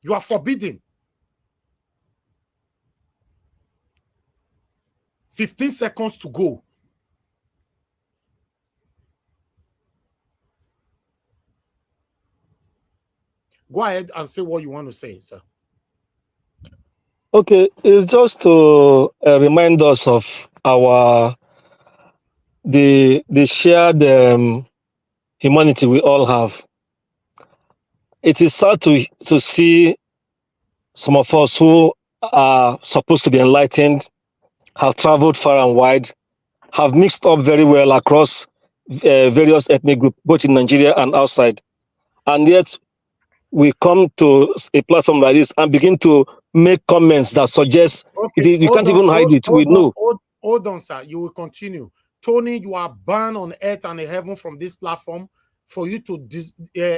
you are forbidden. 15 seconds to go. Go ahead and say what you want to say, sir. Okay, it's just to remind us of the shared humanity we all have. It is sad to see some of us who are supposed to be enlightened, have traveled far and wide, have mixed up very well across various ethnic groups, both in Nigeria and outside. And yet we come to a platform like this and begin to make comments that suggest you can't even hide it. We know. Hold on, sir. You will continue. Tony, you are banned on earth and in heaven from this platform for you to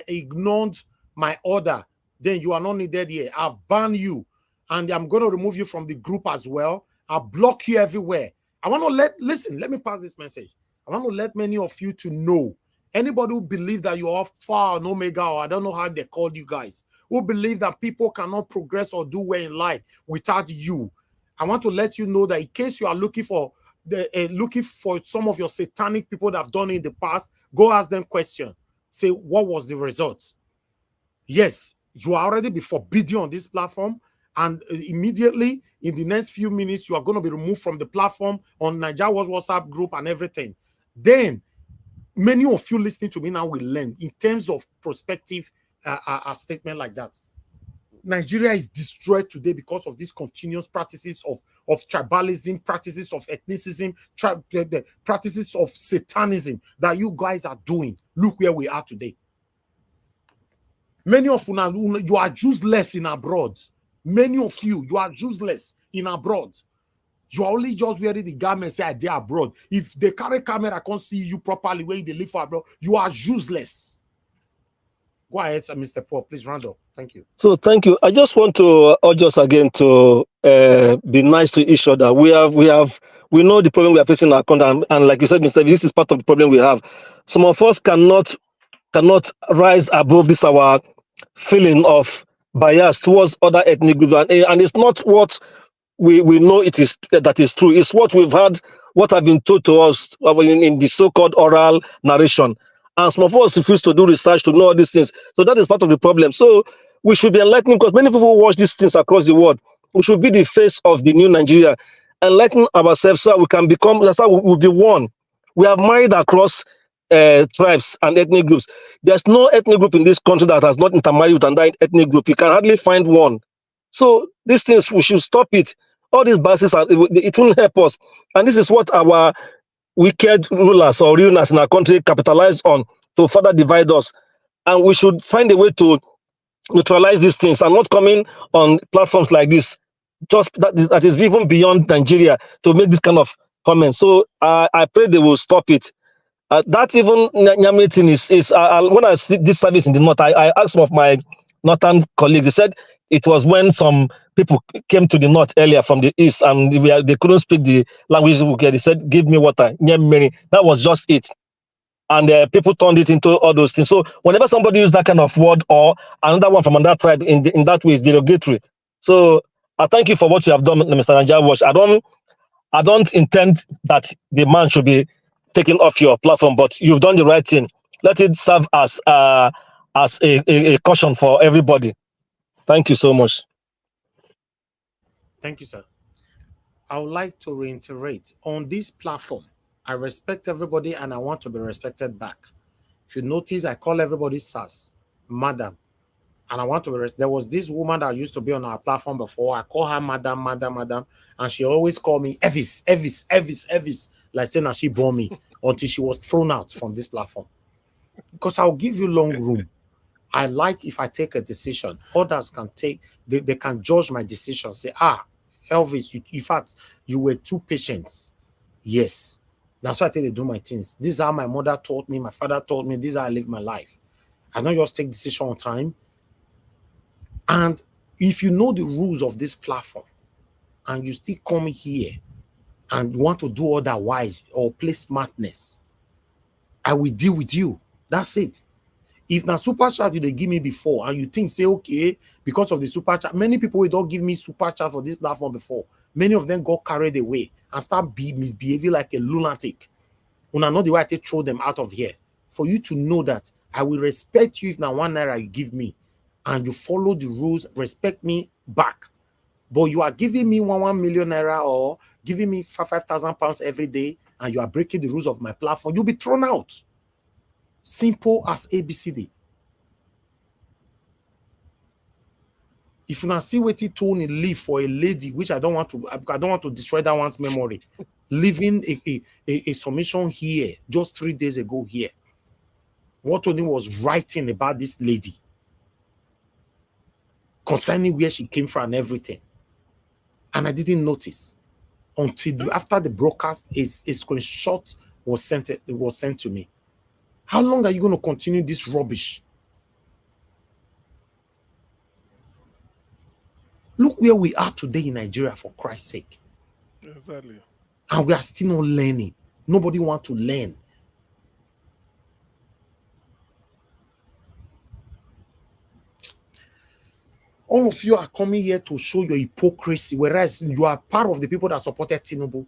ignore my order. Then you are not needed here. I've banned you and I'm going to remove you from the group as well. I'll block you everywhere. I want to listen, let me pass this message. I want to let many of you to know. Anybody who believes that you're Alpha and Omega, or I don't know how they call you guys, who believe that people cannot progress or do well in life without you, I want to let you know that in case you are looking for some of your satanic people that have done it in the past, go ask them questions. Say, what was the result? Yes, you are already be forbidden on this platform, and immediately in the next few minutes, you are going to be removed from the platform on Nigeria WhatsApp group and everything. Then many of you listening to me now will learn in terms of prospective statement like that. Nigeria is destroyed today because of these continuous practices of tribalism, practices of ethnicism, practices of satanism that you guys are doing. Look where we are today. Many of you are useless in abroad. Many of you are useless in abroad. You are only just wearing the garment, say, I did abroad. If they carry camera, I can't see you properly where they live for abroad. You are useless. Go ahead, sir, Mr. Paul. Please round up. Thank you. So thank you. I just want to urge us again to be nice to each other. We know the problem we are facing in our country, and like you said, Mr. This is part of the problem we have. Some of us cannot rise above this our feeling of bias towards other ethnic groups, and it's not what we know that is true. It's what we've had, what have been told to us in the so-called oral narration. And some of us refuse to do research to know all these things. So that is part of the problem. So we should be enlightening, because many people watch these things across the world. We should be the face of the new Nigeria, enlighten ourselves so we can become, that's how we'll be one. We have married across tribes and ethnic groups. There's no ethnic group in this country that has not intermarried with another ethnic group. You can hardly find one. So these things, we should stop it. All these biases, it won't help us. And this is what our wicked rulers or rulers in our country capitalize on to further divide us. And we should find a way to neutralize these things and not coming on platforms like this, just that is even beyond Nigeria, to make this kind of comments. So I pray they will stop it. That even Nyame thing is when I see this service in the north, I asked some of my northern colleagues. They said it was when some people came to the north earlier from the east and they couldn't speak the language. They said, give me water. That was just it. and people turned it into all those things. So whenever somebody uses that kind of word or another one from another tribe in that way is derogatory. So I thank you for what you have done, Mr. Nanjawosh. I don't intend that the man should be taken off your platform, but you've done the right thing. Let it serve as a caution for everybody. Thank you so much. Thank you, sir. I would like to reiterate on this platform. I respect everybody and I want to be respected back. If you notice, I call everybody Sas, Madam, and I want to be. There was this woman that used to be on our platform before. I call her Madam, Madam, Madam, and she always called me Evis, Evis, Evis, Evis, like saying that she bore me until she was thrown out from this platform. Because I'll give you long room. I like if I take a decision, others can take, they can judge my decision, say, Elvis, in fact, you were too patient. Yes. That's why I tell you to do my things. This is how my mother taught me, my father taught me, this is how I live my life. I don't just take decision on time. And if you know the rules of this platform and you still come here and want to do otherwise or play smartness, I will deal with you. That's it. If na super chat they give me before and you think say okay because of the super chat, many people will don't give me super chat for this platform before. Many of them got carried away and start misbehaving like a lunatic. When I know the way I take throw them out of here. For you to know that I will respect you if now 1 naira you give me and you follow the rules, respect me back. But you are giving me 1 million naira or giving me 5,000 pounds every day and you are breaking the rules of my platform, you'll be thrown out. Simple as ABCD. If you now see what he Tony leave for a lady, which I don't want to destroy that one's memory, leaving a submission here just 3 days ago here. What Tony was writing about this lady concerning where she came from and everything. And I didn't notice until after the broadcast, a screenshot was sent to me. How long are you going to continue this rubbish? Look where we are today in Nigeria, for Christ's sake. Exactly. And we are still not learning. Nobody wants to learn. All of you are coming here to show your hypocrisy, whereas you are part of the people that supported Tinubu.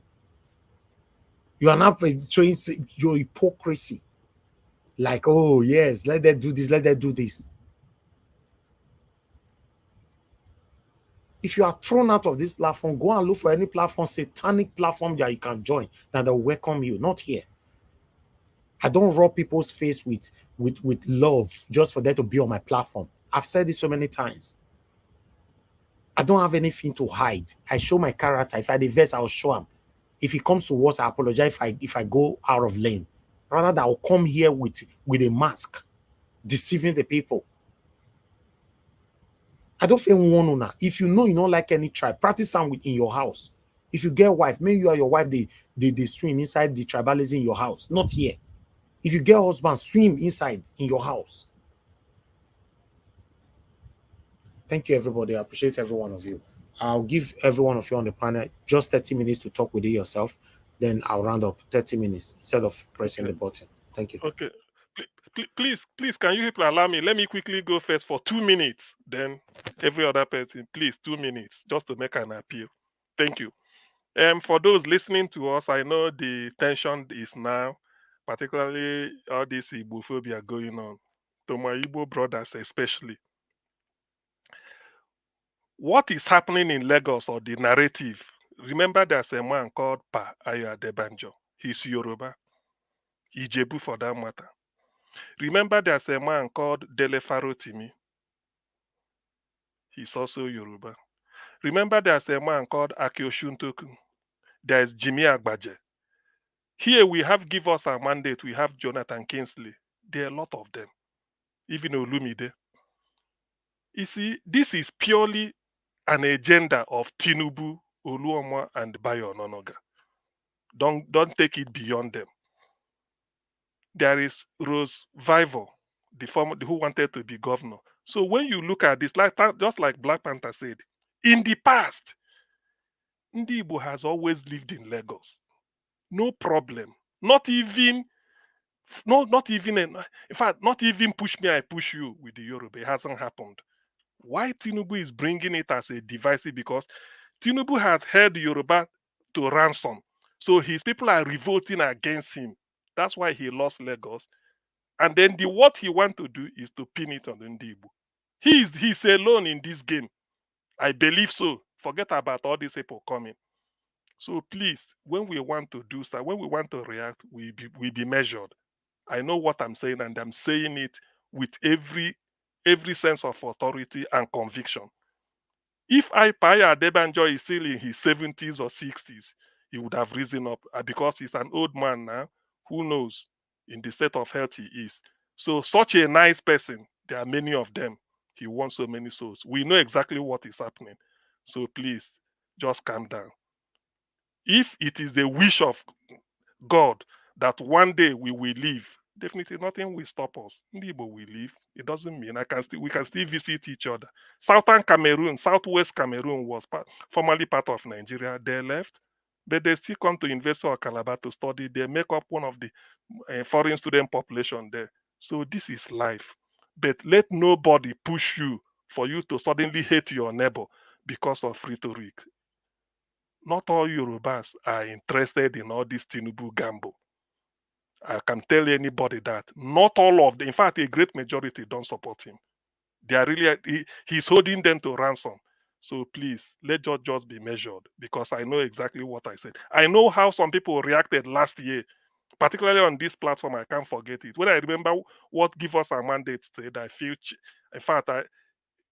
You are not showing your hypocrisy. Like, oh, yes, let them do this, let them do this. If you are thrown out of this platform, go and look for any platform, satanic platform that you can join, that will welcome you, not here. I don't rub people's face with love just for them to be on my platform. I've said this so many times. I don't have anything to hide. I show my character. If I diverse, I'll show him. If it comes to worse, I apologize if I go out of lane. Rather than I'll come here with a mask, deceiving the people. I don't feel one now. If you know you don't like any tribe, practice some in your house. If you get wife, maybe you and your wife, they swim inside the tribalism in your house, not here. If you get husband, swim inside in your house. Thank you, everybody. I appreciate every one of you. I'll give every one of you on the panel just 30 minutes to talk with yourself. Then I'll round up 30 minutes instead of pressing the button. Thank you. Okay. Please, can you allow me? Let me quickly go first for 2 minutes. Then every other person, please, 2 minutes, just to make an appeal. Thank you. For those listening to us, I know the tension is now, particularly all this Igbophobia going on, to my Igbo brothers especially. What is happening in Lagos, or the narrative? Remember, there's a man called Pa Ayo Adebanjo. He's Yoruba. Ijebu for that matter. Remember, there's a man called Dele Farotimi. He's also Yoruba. Remember, there's a man called Akioshuntoku. There's Jimmy Agbaje. Here we have Give Us a Mandate. We have Jonathan Kingsley. There are a lot of them. Even Olumide. You see, this is purely an agenda of Tinubu, Oluoma, and Bayo Ononoga. Don't take it beyond them. There is Rose Vival, who wanted to be governor. So when you look at this, just like Black Panther said, in the past, Ndi Igbo has always lived in Lagos. No problem. Not even No, not even in fact, not even push me, I push you with the Yoruba. It hasn't happened. Why Tinubu is bringing it as a divisive? Because Tinubu has held Yoruba to ransom. So his people are revolting against him. That's why he lost Lagos. And then what he wants to do is to pin it on Ndibu. He's alone in this game. I believe so. Forget about all these people coming. So please, when we want to do stuff, when we want to react, we be measured. I know what I'm saying, and I'm saying it with every sense of authority and conviction. If Paya Adebanjo is still in his 70s or 60s, he would have risen up because he's an old man now. Who knows in the state of health he is. So such a nice person, there are many of them. He wants so many souls. We know exactly what is happening. So please, just calm down. If it is the wish of God that one day we will leave, definitely nothing will stop us. Ndibo will leave. It doesn't mean we can still visit each other. Southern Cameroon, Southwest Cameroon was formerly part of Nigeria. They left, but they still come to University of Calabar to study. They make up one of the foreign student population there. So this is life. But let nobody push you for you to suddenly hate your neighbor because of rhetoric. Not all Yorubas are interested in all this Tinubu gamble. I can tell anybody that not all of them, in fact, a great majority don't support him. They are really, he's holding them to ransom. So please, let just be measured, because I know exactly what I said. I know how some people reacted last year, particularly on this platform. I can't forget it. When I remember what Give Us a Mandate said, I feel, in fact,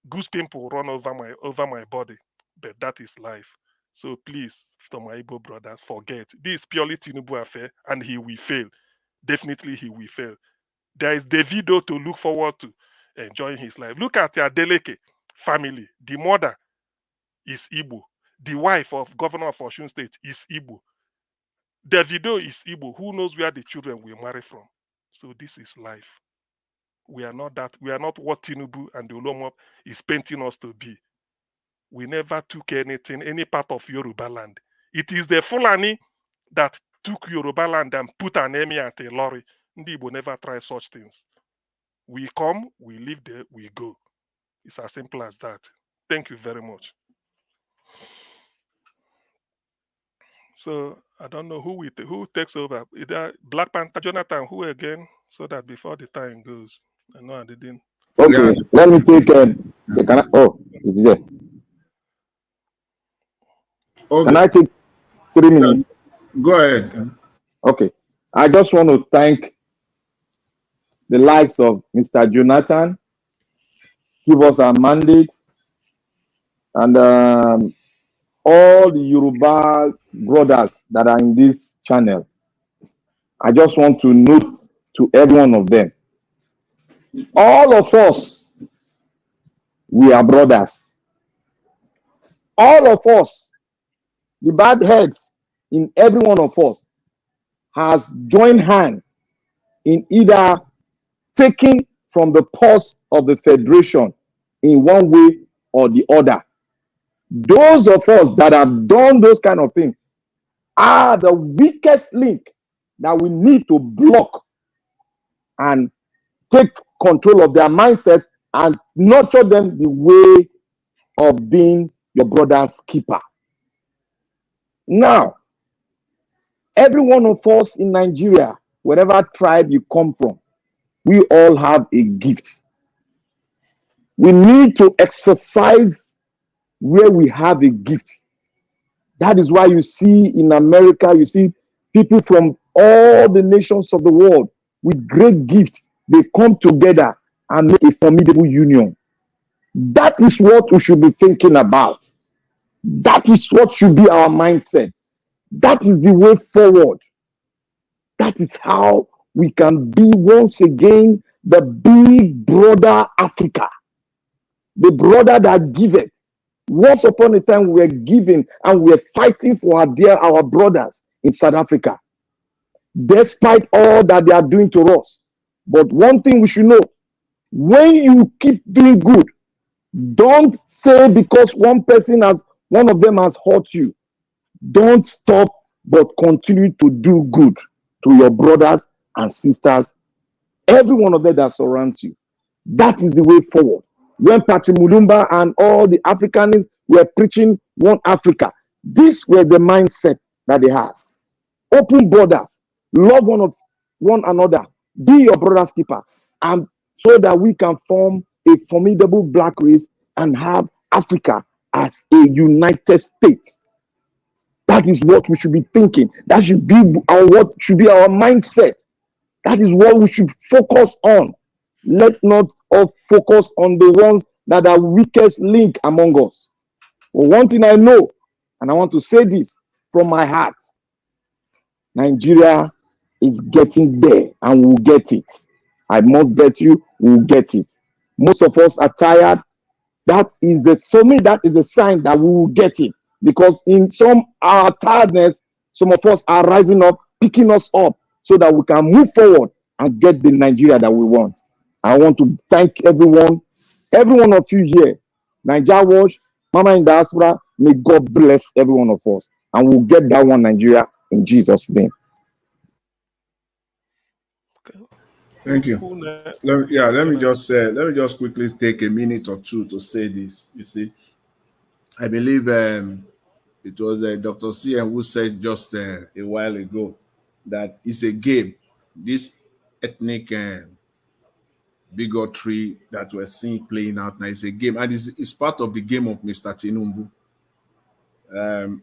goose pimple run over my body. But that is life. So please, to my Igbo brothers, forget. This is purely Tinubu affair, and he will fail. Definitely he will fail. There is Davido to look forward to enjoying his life. Look at your Adeleke family. The mother is Igbo. The wife of governor of Osun State is Igbo. Davido is Igbo. Who knows where the children will marry from? So this is life. We are not that. We are not what Tinubu and the Olomo is painting us to be. We never took anything, any part of Yoruba land. It is the Fulani that took Yoruba land and put an emir at a lorry. Ndi Igbo never try such things. We come, we live there, we go. It's as simple as that. Thank you very much. So I don't know who takes over. Either Black Panther, Jonathan, who again? So that before the time goes. I know I didn't. Okay, let me take is it there? Okay. Can I take 3 minutes? Go ahead. Okay. I just want to thank the likes of Mr. Jonathan, Give Us a Mandate, and all the Yoruba brothers that are in this channel. I just want to note to every one of them, all of us, we are brothers. All of us, the bad heads in every one of us has joined hand in either taking from the purse of the federation in one way or the other. Those of us that have done those kind of things are the weakest link that we need to block and take control of their mindset and nurture them the way of being your brother's keeper. Now, every one of us in Nigeria, whatever tribe you come from, we all have a gift. We need to exercise where we have a gift. That is why you see in America, you see people from all the nations of the world with great gift. They come together and make a formidable union. That is what we should be thinking about. That is what should be our mindset. That is the way forward. That is how we can be once again the big brother Africa. The brother that giveth. Once upon a time we were giving and we were fighting for our brothers in South Africa. Despite all that they are doing to us. But one thing we should know, when you keep doing good, don't say because one of them has hurt you. Don't stop, but continue to do good to your brothers and sisters, every one of them that surrounds you. That is the way forward. When Patrick Mulumba and all the Africanists were preaching one Africa, this was the mindset that they had. Open borders, love one another, be your brother's keeper, and so that we can form a formidable black race and have Africa as a united state. That is what we should be thinking. That should be what should be our mindset. That is what we should focus on. Let not all focus on the ones that are weakest link among us. But one thing I know, and I want to say this from my heart, Nigeria is getting there and we'll get it. I must bet you we'll get it. Most of us are tired. That is the sign that we will get it. Because in our tiredness, some of us are rising up, picking us up so that we can move forward and get the Nigeria that we want. I want to thank every one of you here. Nigeria Watch, Mama in Diaspora, may God bless every one of us. And we'll get that one Nigeria in Jesus' name. Thank you. Let me just quickly take a minute or two to say this. You see, I believe it was Dr. CM who said just a while ago that it's a game. This ethnic bigotry that we're seeing playing out now is a game, and it's part of the game of Mr. Tinubu.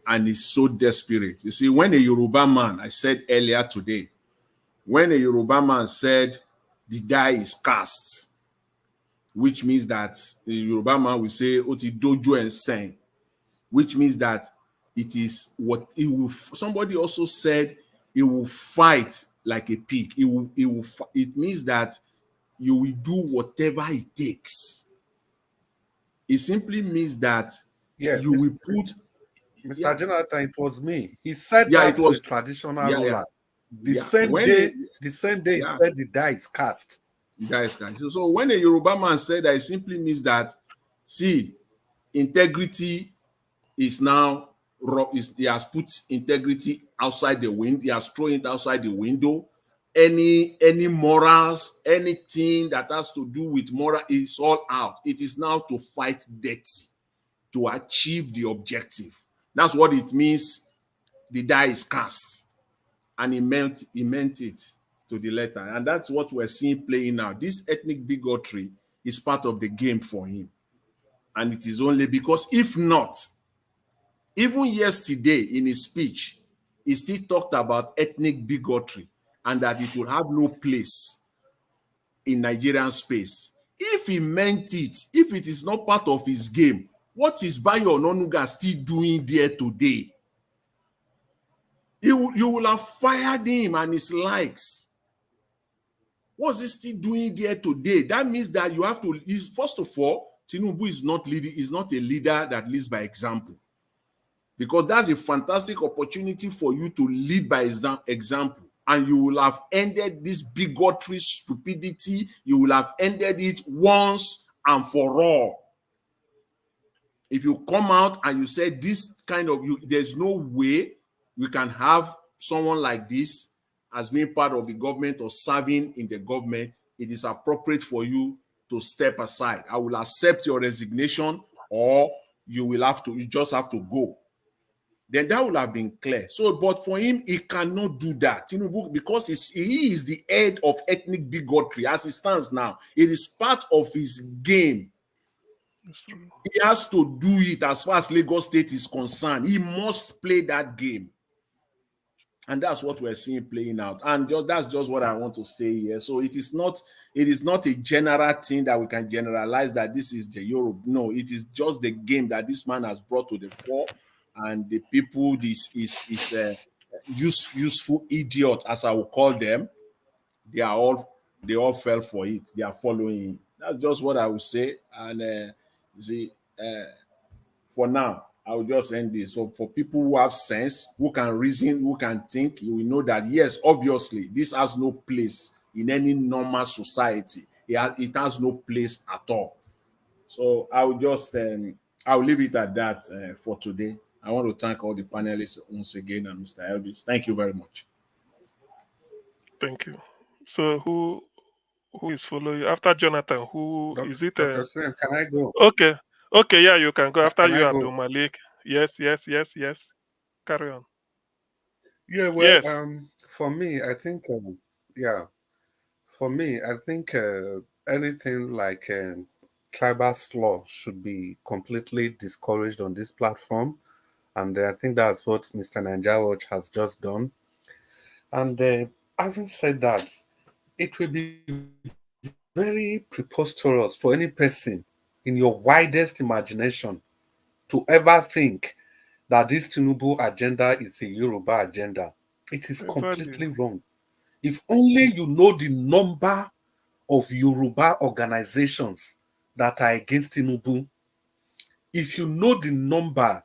And he's so desperate. You see, when a Yoruba man, I said earlier today, when a Yoruba man said the die is cast, which means that the Yoruba man will say Oti Dojo and Sen, which means that it is what it will. Somebody also said it will fight like a pig. It means that you will do whatever it takes. It simply means that you will put. Mr. Jonathan, it was me. He said that to a traditional ruler. The same day he said the die is cast. So when a Yoruba man said that, it simply means that, see, integrity is now, he has put integrity outside the window. He has thrown it outside the window. Any morals, anything that has to do with moral is all out. It is now to fight debt, to achieve the objective. That's what it means. The die is cast. And he meant it to the letter. And that's what we're seeing playing now. This ethnic bigotry is part of the game for him. And it is only because, if not, even yesterday in his speech, he still talked about ethnic bigotry and that it will have no place in Nigerian space. If he meant it, if it is not part of his game, what is Bayo Ononuga still doing there today? You will have fired him and his likes. What's he still doing there today? That means that you have to, first of all, Tinubu is not a leader that leads by example. Because that's a fantastic opportunity for you to lead by example. And you will have ended this bigotry, stupidity. You will have ended it once and for all. If you come out and you say this kind of, there's no way we can have someone like this as being part of the government or serving in the government, it is appropriate for you to step aside. I will accept your resignation, or you just have to go. Then that would have been clear. So, but for him, he cannot do that. Tinubu, because he is the head of ethnic bigotry as it stands now. It is part of his game. He has to do it as far as Lagos State is concerned. He must play that game. And that's what we're seeing playing out. And that's just what I want to say here. So it is not a general thing that we can generalize that this is the Europe. No, it is just the game that this man has brought to the fore. And the people, this is useful idiot, as I will call them, they all fell for it. They are following him. That's just what I will say. And for now, I will just end this. So for people who have sense, who can reason, who can think, you will know that, yes, obviously, this has no place in any normal society. It has no place at all. So I will just, I will leave it at that for today. I want to thank all the panelists once again and Mr. Elvis. Thank you very much. Thank you. So who is following you after Jonathan? Who is it? Dr. Sim, can I go? Okay, okay, yeah, you can go after Can you, I Abdul go? Malik. Yes, yes, yes, yes. Carry on. Yeah, well, Yes, for me, I think, yeah, for me, I think anything like tribal law should be completely discouraged on this platform. And I think that's what Mr. Nanjawaj has just done. And having said that, it will be very preposterous for any person in your widest imagination to ever think that this Tinubu agenda is a Yoruba agenda. It is exactly. completely wrong. If only you know the number of Yoruba organizations that are against Tinubu, if you know the number,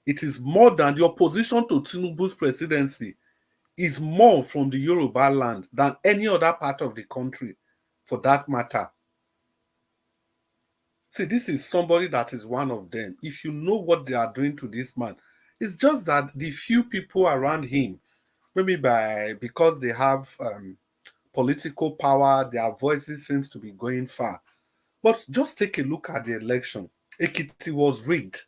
it is more than the opposition to Tinubu's presidency is more from the Yoruba land than any other part of the country, for that matter. See, this is somebody that is one of them. If you know what they are doing to this man, it's just that the few people around him, maybe because they have political power, their voices seems to be going far. But just take a look at the election. Ekiti was rigged.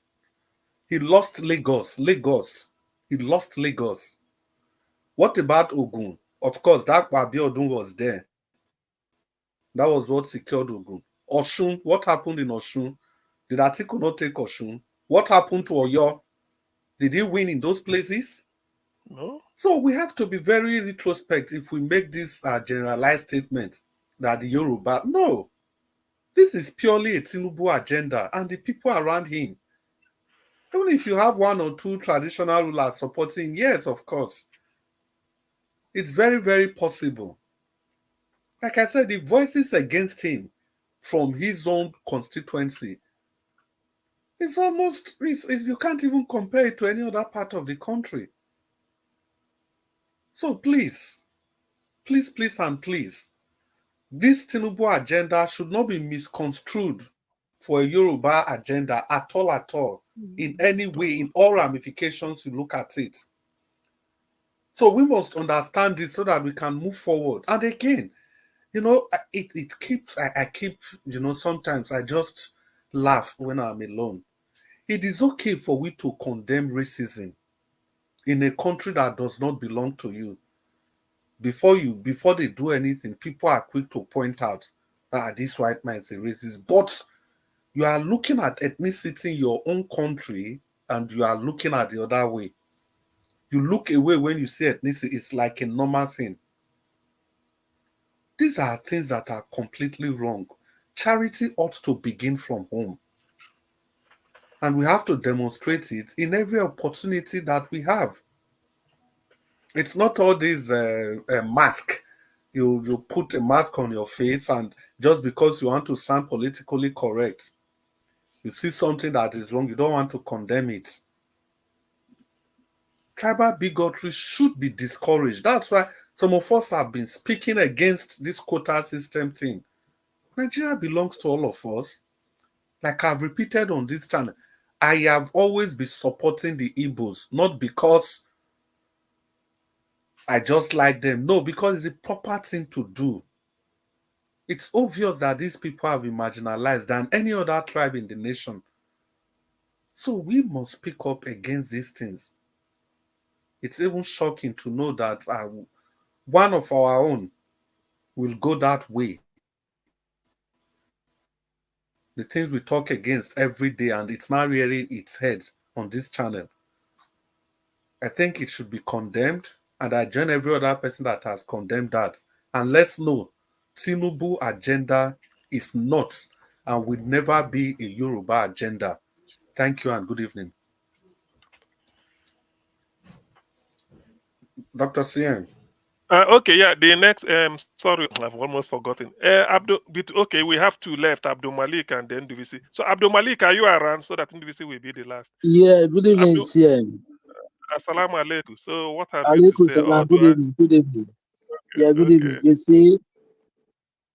He lost Lagos. He lost Lagos. What about Ogun? Of course, that Abiodun was there. That was what secured Ogun. Oshun, what happened in Oshun? Did Atiku not take Oshun? What happened to Oyo? Did he win in those places? No. So we have to be very retrospective if we make this generalized statement that the Yoruba, no, this is purely a Tinubu agenda and the people around him. Even if you have one or two traditional rulers supporting, yes, of course, it's very, very possible. Like I said, the voices against him from his own constituency, it's almost, you can't even compare it to any other part of the country. So please, and please, this Tinubu agenda should not be misconstrued for a Yoruba agenda at all, in any way, in all ramifications you look at it. So we must understand this so that we can move forward. And again, it keeps, I keep, sometimes I just laugh when I'm alone. It is okay for we to condemn racism in a country that does not belong to you. Before they do anything, people are quick to point out that this white man is a racist. But you are looking at ethnicity in your own country and you are looking at the other way. You look away when you see ethnicity, it's like a normal thing. These are things that are completely wrong. Charity ought to begin from home. And we have to demonstrate it in every opportunity that we have. It's not all this mask. You put a mask on your face and just because you want to sound politically correct, you see something that is wrong, you don't want to condemn it. Tribal bigotry should be discouraged. That's why some of us have been speaking against this quota system thing. Nigeria belongs to all of us. Like I've repeated on this channel, I have always been supporting the Igbos, not because I just like them. No, because it's the proper thing to do. It's obvious that these people have been marginalized than any other tribe in the nation. So we must speak up against these things. It's even shocking to know that one of our own will go that way. The things we talk against every day, and it's now rearing its head on this channel. I think it should be condemned, and I join every other person that has condemned that. And let's know, Tinubu agenda is not and will never be a Yoruba agenda. Thank you and good evening. Dr. CM. Okay, yeah. The next, sorry, I've almost forgotten. Okay, we have two left, Abdul Malik and then Ndubisi. So Abdul Malik, are you around so that Ndubisi will be the last? Yeah, good evening, CM. Assalamu alaikum. So what have you to Alaikum say? salam. Good evening. Good evening. Yeah, good Okay. evening. You see,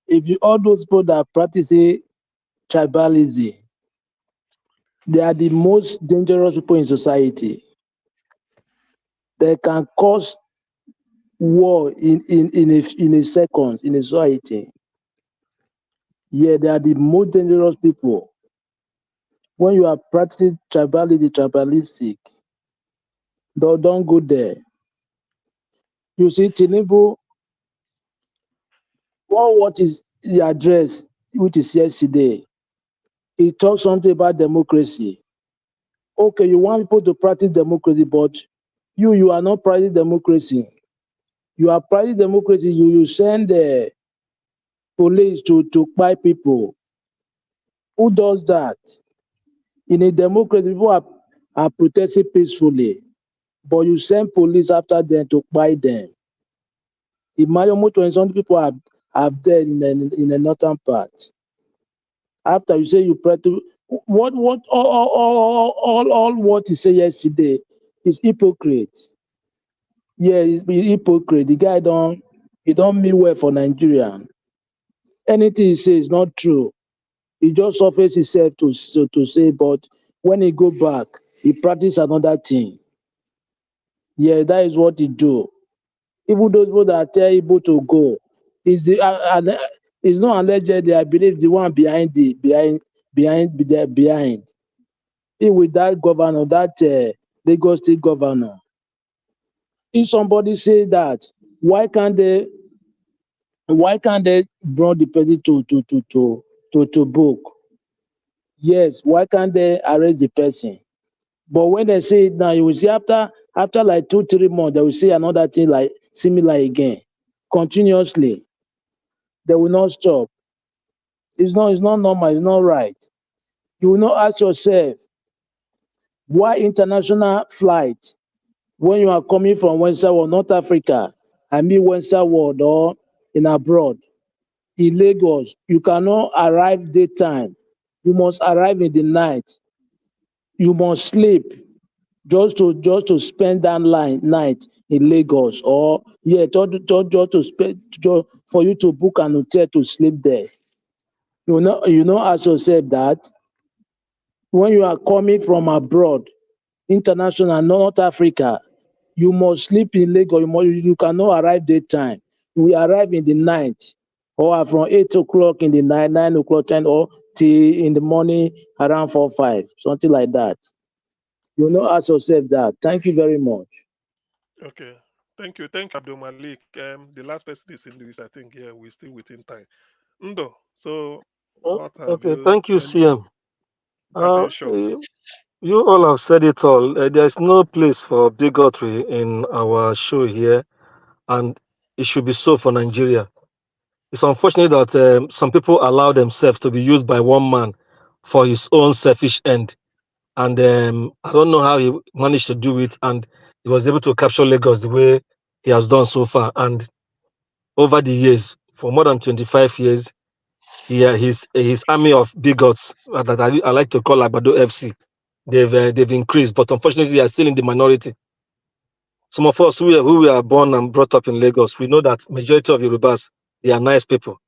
if you all those people that practice tribalism, they are the most dangerous people in society. They can cause war in a second in a society. Yeah, they are the most dangerous people. When you are practicing tribalistic, don't go there. You see, Tinubu, what is the address, which is yesterday? He talked something about democracy. Okay, you want people to practice democracy, but you are not practicing democracy. You are practicing democracy. You send the police to buy people. Who does that? In a democracy, people are protesting peacefully, but you send police after them to buy them. In my almost 20 some people are dead in the northern part. After you say you pray to what all what you say yesterday is hypocrite. Yeah, he's hypocrite. The guy he don't mean well for Nigeria. Anything he says is not true. He just surface himself to say, but when he go back, he practice another thing. Yeah, that is what he do. Even those people that are able to go, is the it's not allegedly. I believe the one behind. Even with that governor, that Lagos State governor, if somebody say that, why can't they bring the person to book? Yes, why can't they arrest the person? But when they say it now, you will see after like 2-3 months, they will say another thing like similar again, continuously. They will not stop. It's not normal. It's not right. You will not ask yourself why international flight when you are coming from Western world, North Africa, I mean Western world or in abroad, in Lagos, you cannot arrive daytime. You must arrive in the night. You must sleep just to spend that night in Lagos, or just to spend for you to book an hotel to sleep there. You know ask yourself that when you are coming from abroad, international, North Africa, you must sleep in Lagos. You cannot arrive daytime. We arrive in the night, or from 8 o'clock in the night, 9 o'clock, 10, or till in the morning around 4, 5, something like that. You know, ask yourself that. Thank you very much. Okay. Thank you, Abdul Malik. The last person is in this, I think, yeah, we're still within time. Ndo, so what have Okay, you thank you, CM. parting shot? You all have said it all. There's no place for bigotry in our show here, and it should be so for Nigeria. It's unfortunate that some people allow themselves to be used by one man for his own selfish end. And I don't know how he managed to do it, and he was able to capture Lagos the way he has done so far. And over the years, for more than 25 years, his army of bigots that I like to call Abado FC, they've increased, but unfortunately, they are still in the minority. Some of us who were born and brought up in Lagos, we know that majority of Yorubas, they are nice people.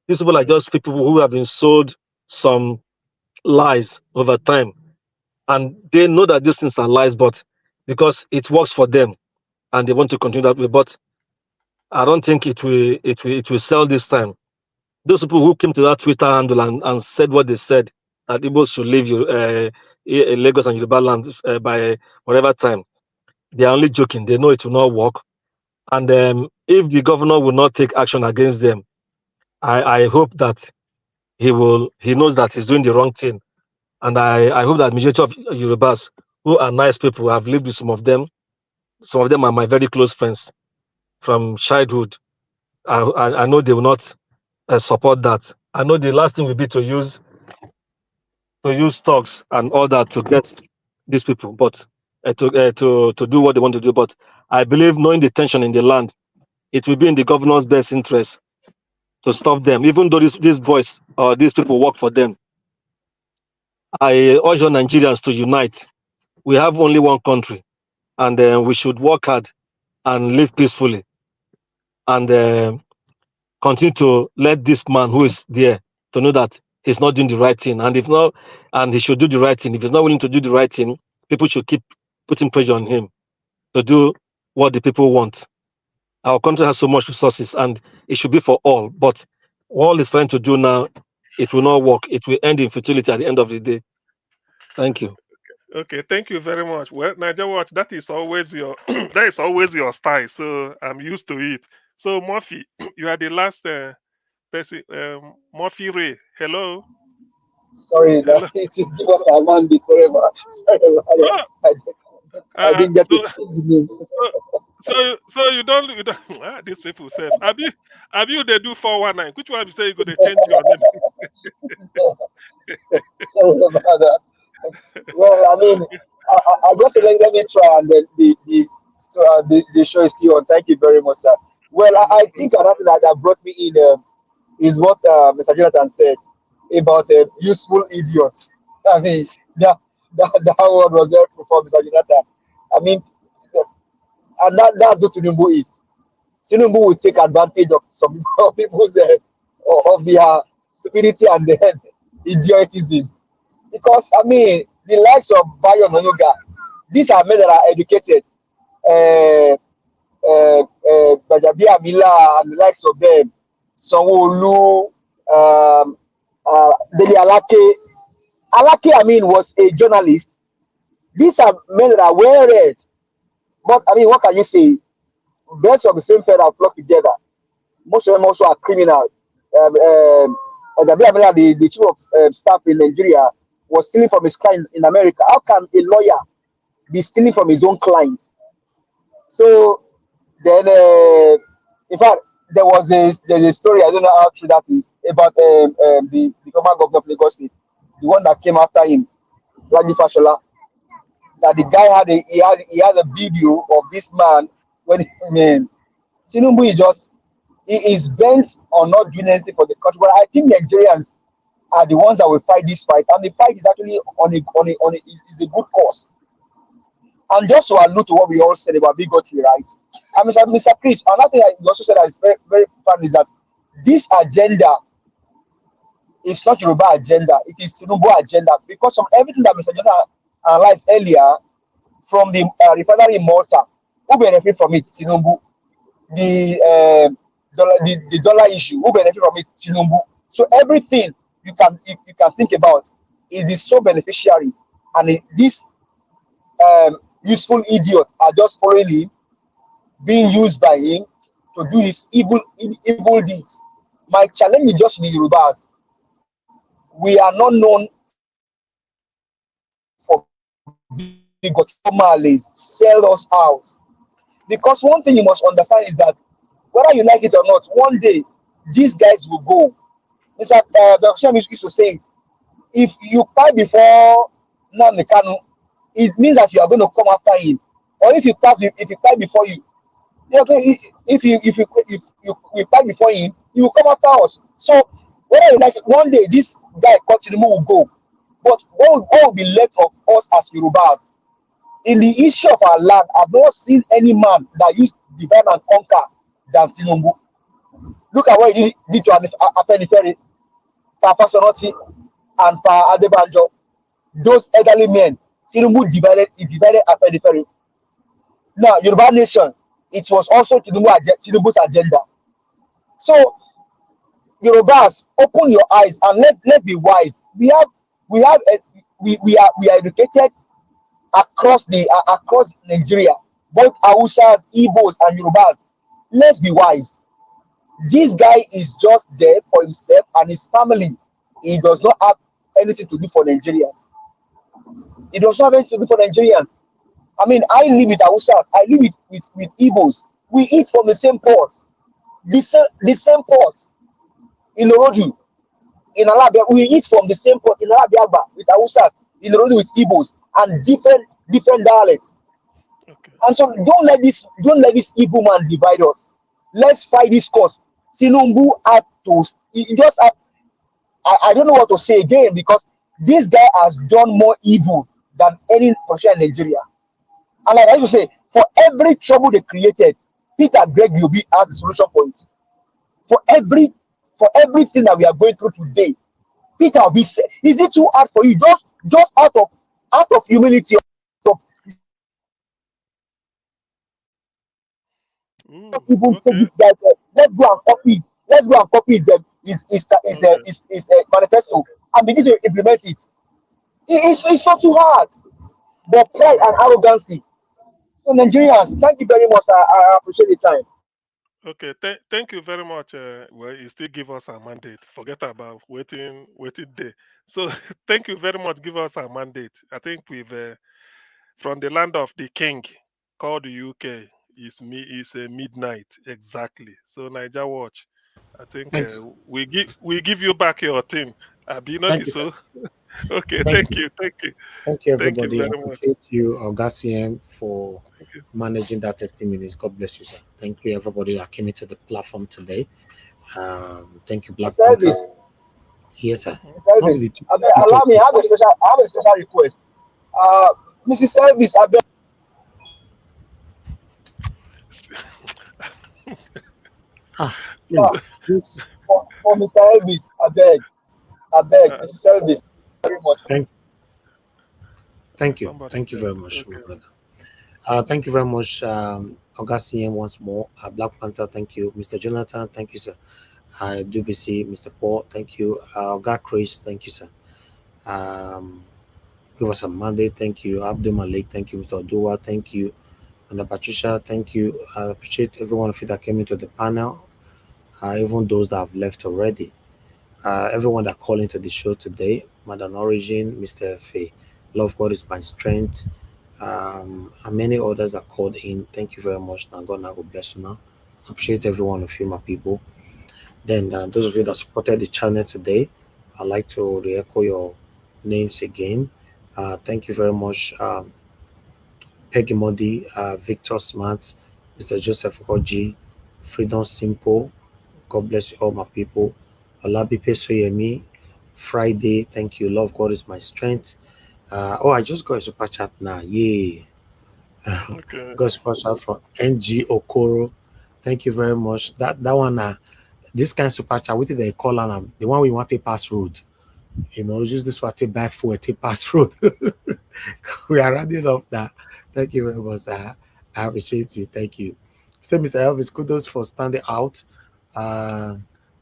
These people are just people who have been sold some lies over time, and they know that these things are lies, but because it works for them, and they want to continue that way. But I don't think it will sell this time. Those people who came to that Twitter handle and said what they said, that Igbos should leave Lagos and Yoruba land by whatever time, they are only joking. They know it will not work. And if the governor will not take action against them, I hope that he knows that he's doing the wrong thing. And I hope that majority of Yorubas who are nice people, I've lived with some of them. Some of them are my very close friends from childhood. I know they will not support that. I know the last thing will be to use stocks and all that to get these people, but to do what they want to do. But I believe, knowing the tension in the land, it will be in the governor's best interest to stop them, even though these boys or these people work for them. I urge all Nigerians to unite. We have only one country, and we should work hard and live peacefully, and continue to let this man who is there to know that he's not doing the right thing, and if not, and he should do the right thing. If he's not willing to do the right thing, people should keep putting pressure on him to do what the people want. Our country has so much resources, and it should be for all. But all it's trying to do now, it will not work. It will end in futility at the end of the day. Thank you. Okay, thank you very much. Well, Niger Watch, that is always your that is always your style, so I'm used to it. So Murphy, you are the last person. Murphy Ray, hello, Sorry, hello. it is give us a man this forever. Sorry, Oh, I didn't get to so change the name. so you don't these people say have you they do 419? Which one you say you go to change your name? Sorry about that. Well, I mean, I just let me try, and then the show is still on. Thank you very much, sir. Well, I think another thing that brought me in is what Mr. Jonathan said about useful idiots. I mean, that word was very profound, Mr. Jonathan. I mean, and that's what Tinubu is. Tinubu will take advantage of some of people's of their stupidity and then idiotism. Because I mean, the likes of Bayo Nonoga, these are men that are educated. Bajabia Mila and the likes of them, Sanwo-Olu, Dele Alake. Alake, I mean, was a journalist. These are men that are well read. But I mean, what can you say? Birds of the same feather flock together. Most of them also are criminal. Bajabia Mila, the chief of staff in Nigeria, was stealing from his client in America. How can a lawyer be stealing from his own clients? So then, in fact, there's a story, I don't know how true that is, about the former governor of Lagos State, the one that came after him, Raji Fashola, that the guy he had a video of this man when man, Tinubu he is bent on not doing anything for the country. But I think Nigerians are the ones that will fight this fight, and the fight is actually is a good cause. And just to allude to what we all said about bigotry, right? And Mr. Chris, another thing that you also said that is very, very fun is that this agenda is not Yoruba agenda, it is Tinubu agenda. Because from everything that Mr. Jonah analyzed earlier, from the refinery in Malta, who benefit from it? Tinubu. The dollar issue, who benefit from it? Tinubu. So everything you can think about, it is so beneficiary, and this useful idiots are just following him, being used by him to do his evil deeds. My challenge is just the Yorubas. We are not known for bigotry. Sell us out. Because one thing you must understand is that whether you like it or not, one day these guys will go. Mr. Dr. used to say it. If you pass before Nnamdi Kanu, it means that you are going to come after him. Or if you pass before you, if you pass before him, he will come after us. So whether you like it, one day this guy Tinubu will go. But what will be left of us as Yorubas? In the issue of our land, I've not seen any man that used to divide and conquer than Tinubu. Look at what he did to Afenifere, Pa Fasonoti, and Pa Adebanjo. Those elderly men, Tinubu divided Afenifere. Now, Yoruba Nation, it was also Tinubu's agenda. So, Yorubas, open your eyes and let's be wise. We are educated across Nigeria, both Hausas, Igbos, and Yorubas. Let's be wise. This guy is just there for himself and his family. He does not have anything to do for Nigerians. He does not have anything to do for Nigerians. I mean, I live with Hausas, I live with Igbos. We eat from the same pot. The same pot in Orodu, in Alabia. We eat from the same pot in Alabiagba with Hausas, in Orodu with Igbos, and different dialects. Okay. And so don't let this evil man divide us. Let's fight this cause. Tinubu had to just have, I don't know what to say again, because this guy has done more evil than any politician in Nigeria. And like I used to say, for every trouble they created, Peter Greg will be as a solution for it. For everything that we are going through today, Peter will be said, is it too hard for you? Just out of humility, Even take Okay. it that let's go and copy. Let's go and copy his manifesto and begin to implement it. It's not too hard, but pride and arrogancy. So Nigerians, thank you very much. I appreciate the time. Okay. Thank you very much. Well, you still give us a mandate. Forget about waiting day. So thank you very much. Give us a mandate. I think we've from the land of the king called the UK is midnight exactly. So Niger Watch. I think Thank you. we give you back your thing. You know Thank this you, sir. so okay. Thank Thank you. you. Thank you. Thank you, Thank you everybody. I very much. appreciate you, Augustine, for Thank you. managing that 30 minutes. God bless you, sir. Thank you, everybody that came into the platform today. Thank you, Black Panther. Service, Yes, sir. No, service. it Allow was me. I have a special request. Mrs. Service, I beg. please. Just For Mr. Elvis, I beg, Mrs. Elvis, very much. thank you. Somebody Thank you said very much, my okay. brother. Thank you very much, Augustine, once more. Black Panther, thank you. Mr. Jonathan, thank you, sir. Do BC, Mr. Paul, thank you. God Chris, thank you, sir. Give us a Monday, thank you. Abdul Malik, thank you. Mr. Odua, thank you. And Patricia, thank you. I appreciate every one of you that came into the panel, even those that have left already. Everyone that called into the show today, Madam Origin, Mr. Faye, Love God is my strength, and many others that called in. Thank you very much. Now God will bless you now. Appreciate every one of you, my people. Then those of you that supported the channel today, I'd like to re-echo your names again. Thank you very much. Peggy Modi, Victor Smart, Mr. Joseph Oji, Freedom Simple. God bless you all, my people. Olabipe Soyemi, Friday, thank you. Love God is my strength. I just got a super chat now. Yay. Okay. Got a super chat from NG Okoro. Thank you very much. That one, this kind of super chat, what did they call on the one we want to pass road? Use this one to buy food, to pass road. We are running off that. Thank you very much. I appreciate you. Thank you. So, Mr. Elvis, kudos for standing out.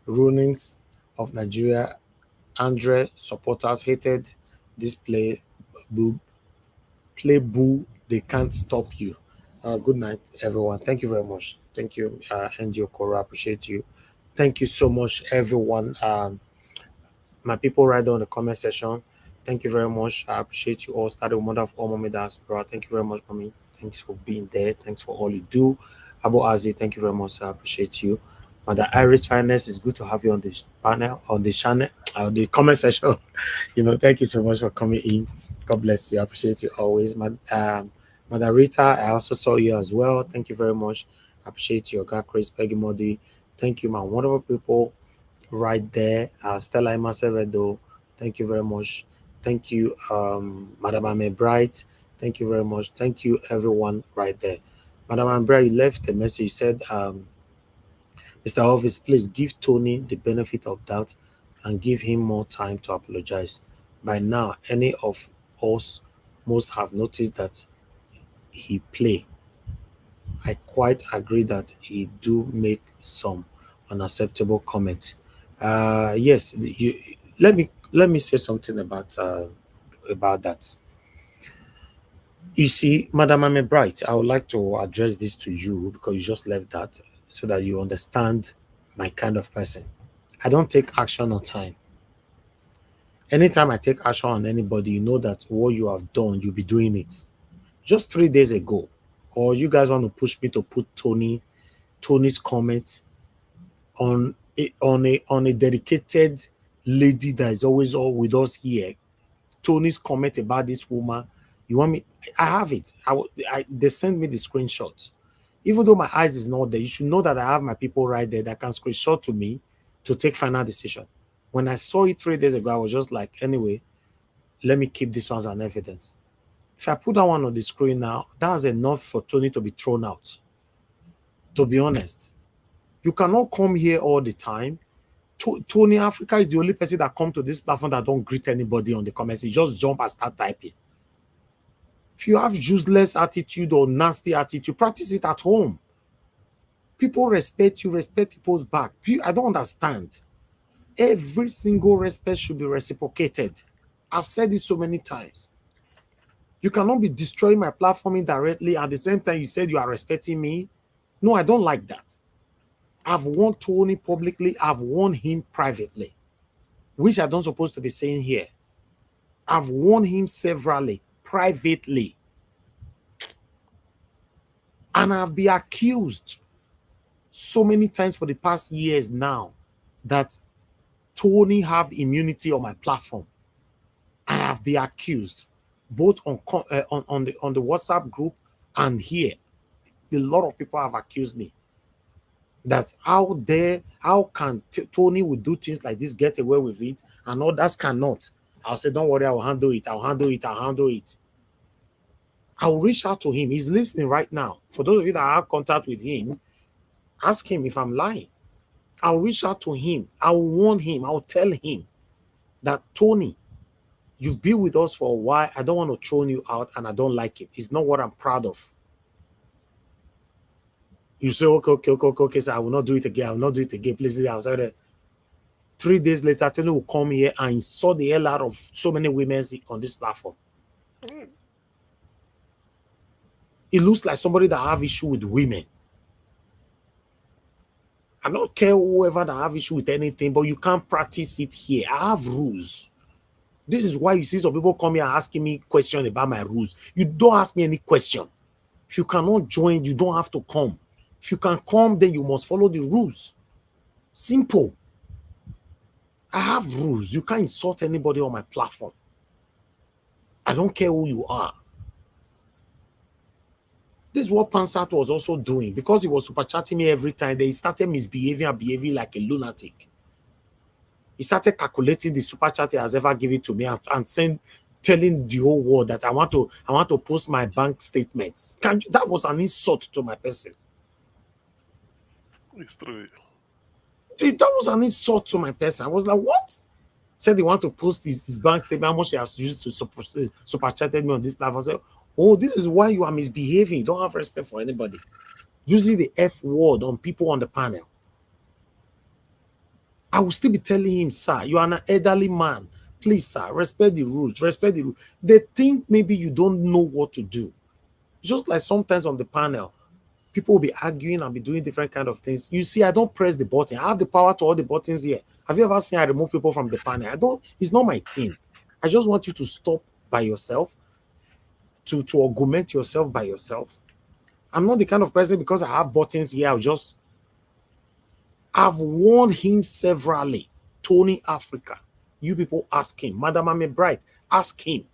Runnings of Nigeria. Andre supporters hated this play. Boo. Play boo. They can't stop you. Good night, everyone. Thank you very much. Thank you, Angie Okoro. Appreciate you. Thank you so much, everyone. My people right there in the comment section. Thank you very much. I appreciate you all. Started with Mother of all Mommy Diaspora. Thank you very much, Mommy. Thanks for being there. Thanks for all you do. Abu Azi, thank you very much. I appreciate you. Mother Iris Finance, it's good to have you on this panel, on the channel, the comment section. Thank you so much for coming in. God bless you. I appreciate you always. Mother Rita, I also saw you as well. Thank you very much. I appreciate you. God Chris, Peggy Modi. Thank you, my wonderful people right there. Stella Imasevedo, thank you very much. Thank you, Madam Ame Bright. Thank you very much. Thank you, everyone right there. Madam Ame Bright, you left a message. You said, Mr. Elvis, please give Tony the benefit of doubt and give him more time to apologize. By now, any of us must have noticed that he play. I quite agree that he do make some unacceptable comments. Yes, let me say something about that. You see, Madam Ame Bright, I would like to address this to you because you just left that so that you understand my kind of person. I don't take action on time. Anytime I take action on anybody, you know that what you have done, you'll be doing it. Just 3 days ago, or you guys want to push me to put Tony's comment on a dedicated lady that is always all with us here. Tony's comment about this woman. You want me? I have it. They send me the screenshots. Even though my eyes is not there, you should know that I have my people right there that can screenshot to me to take final decision. When I saw it 3 days ago, I was just like, anyway, let me keep this one as an evidence. If I put that one on the screen now, that's enough for Tony to be thrown out. To be honest, you cannot come here all the time. Tony Africa is the only person that come to this platform that don't greet anybody on the comments. You just jump and start typing. If you have useless attitude or nasty attitude, practice it at home. People respect you, respect people's back. I don't understand. Every single respect should be reciprocated. I've said this so many times. You cannot be destroying my platform indirectly at the same time you said you are respecting me. No, I don't like that. I've warned Tony publicly. I've warned him privately, which I don't supposed to be saying here. I've warned him severally, privately. And I've been accused so many times for the past years now that Tony have immunity on my platform. And I've been accused both on the WhatsApp group and here. A lot of people have accused me that how can Tony would do things like this, get away with it, and others cannot. I'll say, don't worry, I'll handle it. I'll handle it. I'll handle it. I'll reach out to him. He's listening right now. For those of you that have contact with him, ask him if I'm lying. I'll reach out to him. I'll warn him. I'll tell him that, Tony, you've been with us for a while. I don't want to throw you out, and I don't like it. It's not what I'm proud of. You say, okay, so I will not do it again. I will not do it again. Please, I was like, 3 days later, Tony will come here and saw the hell out of so many women on this platform. It looks like somebody that have issue with women. I don't care whoever that have issue with anything, but you can't practice it here. I have rules. This is why you see some people come here asking me questions about my rules. You don't ask me any question. If you cannot join, you don't have to come. If you can come, then you must follow the rules. Simple. I have rules. You can't insult anybody on my platform. I don't care who you are. This is what Pansat was also doing. Because he was super chatting me every time, they started misbehaving and behaving like a lunatic. He started calculating the super chat he has ever given to me and telling the whole world that I want to post my bank statements. That was an insult to my person. It's true. That was an insult to my person. I was like, what? Said he want to post his bank statement, how much he has used to super chatted me on this platform. I said, oh, this is why you are misbehaving. You don't have respect for anybody. Using the F word on people on the panel. I will still be telling him, sir, you are an elderly man. Please, sir, respect the rules. Respect the rules. They think maybe you don't know what to do. Just like sometimes on the panel, people will be arguing and be doing different kind of things. You see, I don't press the button. I have the power to all the buttons here. Have you ever seen I remove people from the panel? It's not my thing. I just want you to stop by yourself, to augment yourself by yourself. I'm not the kind of person, because I have buttons here, I've warned him severally. Tony Africa. You people ask him. Madam Ame Bright, ask him.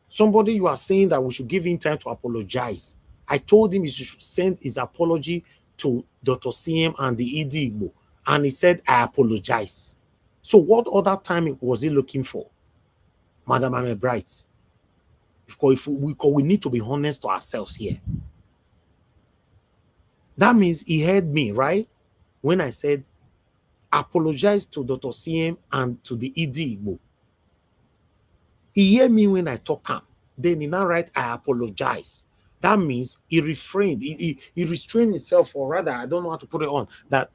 Somebody, you are saying that we should give him time to apologize. I told him he should send his apology to Dr. CM and the ED Igbo. And he said, I apologize. So what other time was he looking for? Madam Ame Bright. Because we need to be honest to ourselves here. That means he heard me, right? When I said, apologize to Dr. CM and to the ED Igbo. He heard me when I talk him. Then he now write, I apologize. That means he refrained. He restrained himself, or rather, I don't know how to put it on, that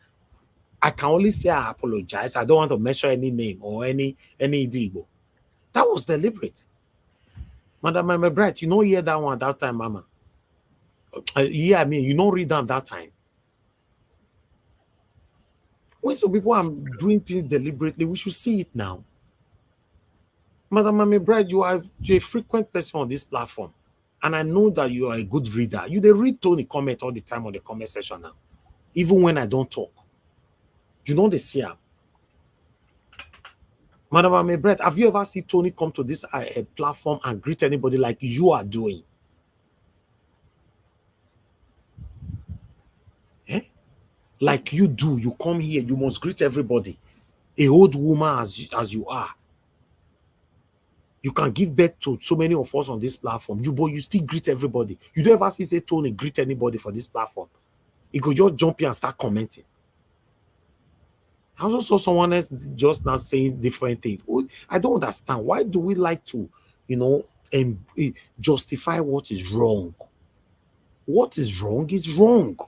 I can only say I apologize. I don't want to mention any name or any ED Igbo. That was deliberate. Madam Mama Bright, you don't hear that one that time, Mama. Yeah, I mean, you don't read them that time. When some people are doing things deliberately, we should see it now. Madam Mame Bride, you're a frequent person on this platform. And I know that you are a good reader. They read Tony comment all the time on the comment section now. Even when I don't talk. You know they see him. Madam Mame Bride, have you ever seen Tony come to this platform and greet anybody like you are doing? Like you do. You come here, you must greet everybody. A old woman as you are. You can give birth to so many of us on this platform. But you still greet everybody. You don't ever see say Tony greet anybody for this platform. He could just jump in and start commenting. I also saw someone else just now saying different things. I don't understand. Why do we like to, justify what is wrong. What is wrong is wrong.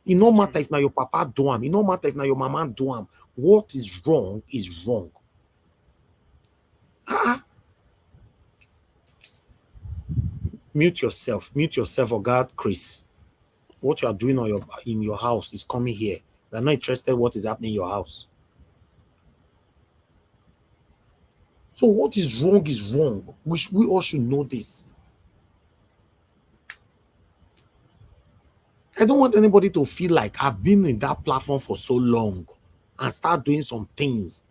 It no matter if now your papa do am, it no matter if now your mama do am. What is wrong is wrong. Mute yourself, oh God, Chris. What you are doing on in your house is coming here. We are not interested in what is happening in your house. So what is wrong is wrong. We all should know this. I don't want anybody to feel like I've been in that platform for so long and start doing some things.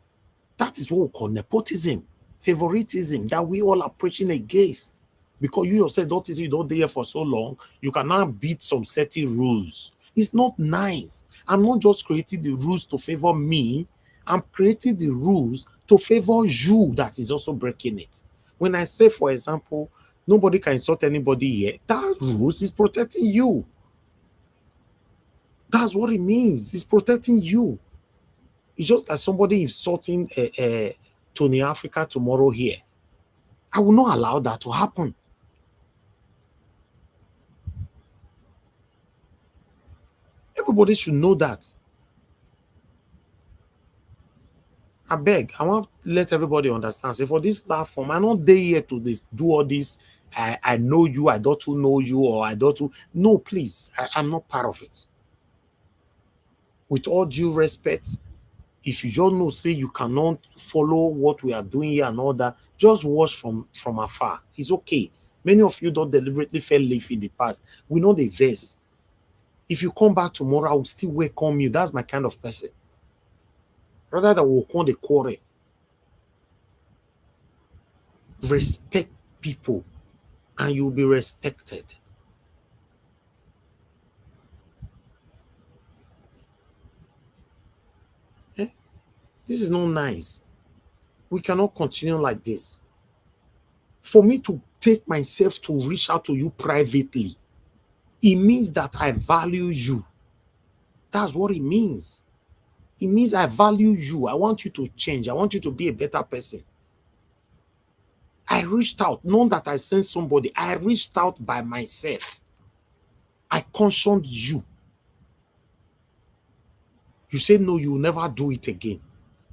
That is what we call nepotism, favoritism that we all are preaching against. Because you yourself don't see you don't there for so long, you cannot beat some certain rules. It's not nice. I'm not just creating the rules to favor me. I'm creating the rules to favor you that is also breaking it. When I say, for example, nobody can insult anybody here, that rules is protecting you. That's what it means. It's protecting you. It's just like somebody insulting Tony Africa tomorrow here. I will not allow that to happen. Everybody should know that. I beg, I want to let everybody understand. Say for this platform, I'm not there here to do all this. I know you, I don't know you, or I don't. No, please, I'm not part of it. With all due respect, if you just know, say you cannot follow what we are doing here and all that, just watch from afar. It's okay. Many of you don't deliberately fell leaf in the past. We know the verse. If you come back tomorrow, I will still welcome you. That's my kind of person. Rather than walk on the quarry. Respect people and you'll be respected. Eh? This is not nice. We cannot continue like this. For me to take myself to reach out to you privately, it means that I value you. That's what it means. It means I value you. I want you to change. I want you to be a better person. I reached out, not that I sent somebody. I reached out by myself. I cautioned you. You say no, you will never do it again.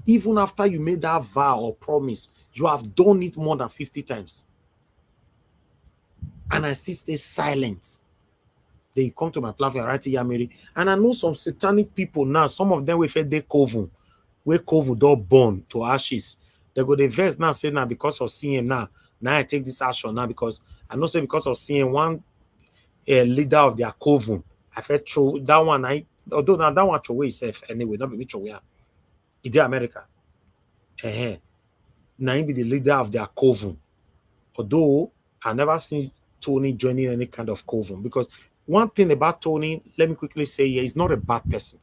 Even after you made that vow or promise, you have done it more than 50 times. And I still stay silent. Then you come to my platform, right here, Mary. And I know some satanic people now, some of them will fed their coven, where coven don't burn to ashes. They go the verse now say now because of seeing now I take this action now because I know say because of seeing one leader of their coven, I felt throw that one. Although now that one throw away itself anyway, not be me throw away. It's America. Now he be the leader of their coven. Although I never seen Tony joining any kind of coven because one thing about Tony, let me quickly say here, he's not a bad person.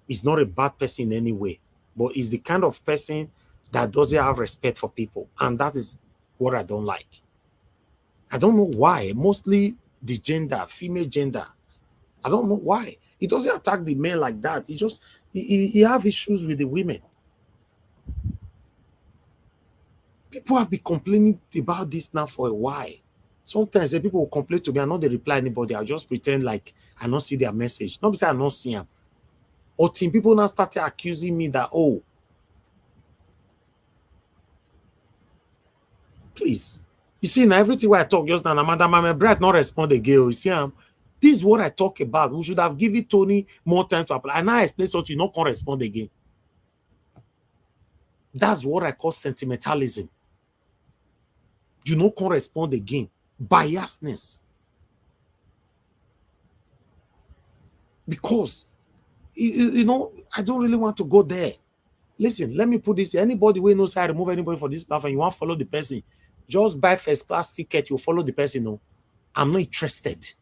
He's not a bad person in any way, but he's the kind of person that doesn't have respect for people. And that is what I don't like. I don't know why. Mostly the gender, female gender. I don't know why. He doesn't attack the men like that. He have issues with the women. People have been complaining about this now for a while. Sometimes people will complain to me, I know they reply anybody. I'll just pretend like I don't see their message. Not because I don't see them. Or people now started accusing me that, oh, please. You see, now everything where I talk just now, madam, my breath not respond again. You see, this is what I talk about. We should have given Tony more time to apply. And now I explain something, you not can respond again. That's what I call sentimentalism. You not can respond again. Biasness. Because, you know, I don't really want to go there. Listen, let me put this here. Anybody who knows how to remove anybody for this platform, you want to follow the person, just buy first class ticket, you follow the person. No, I'm not interested.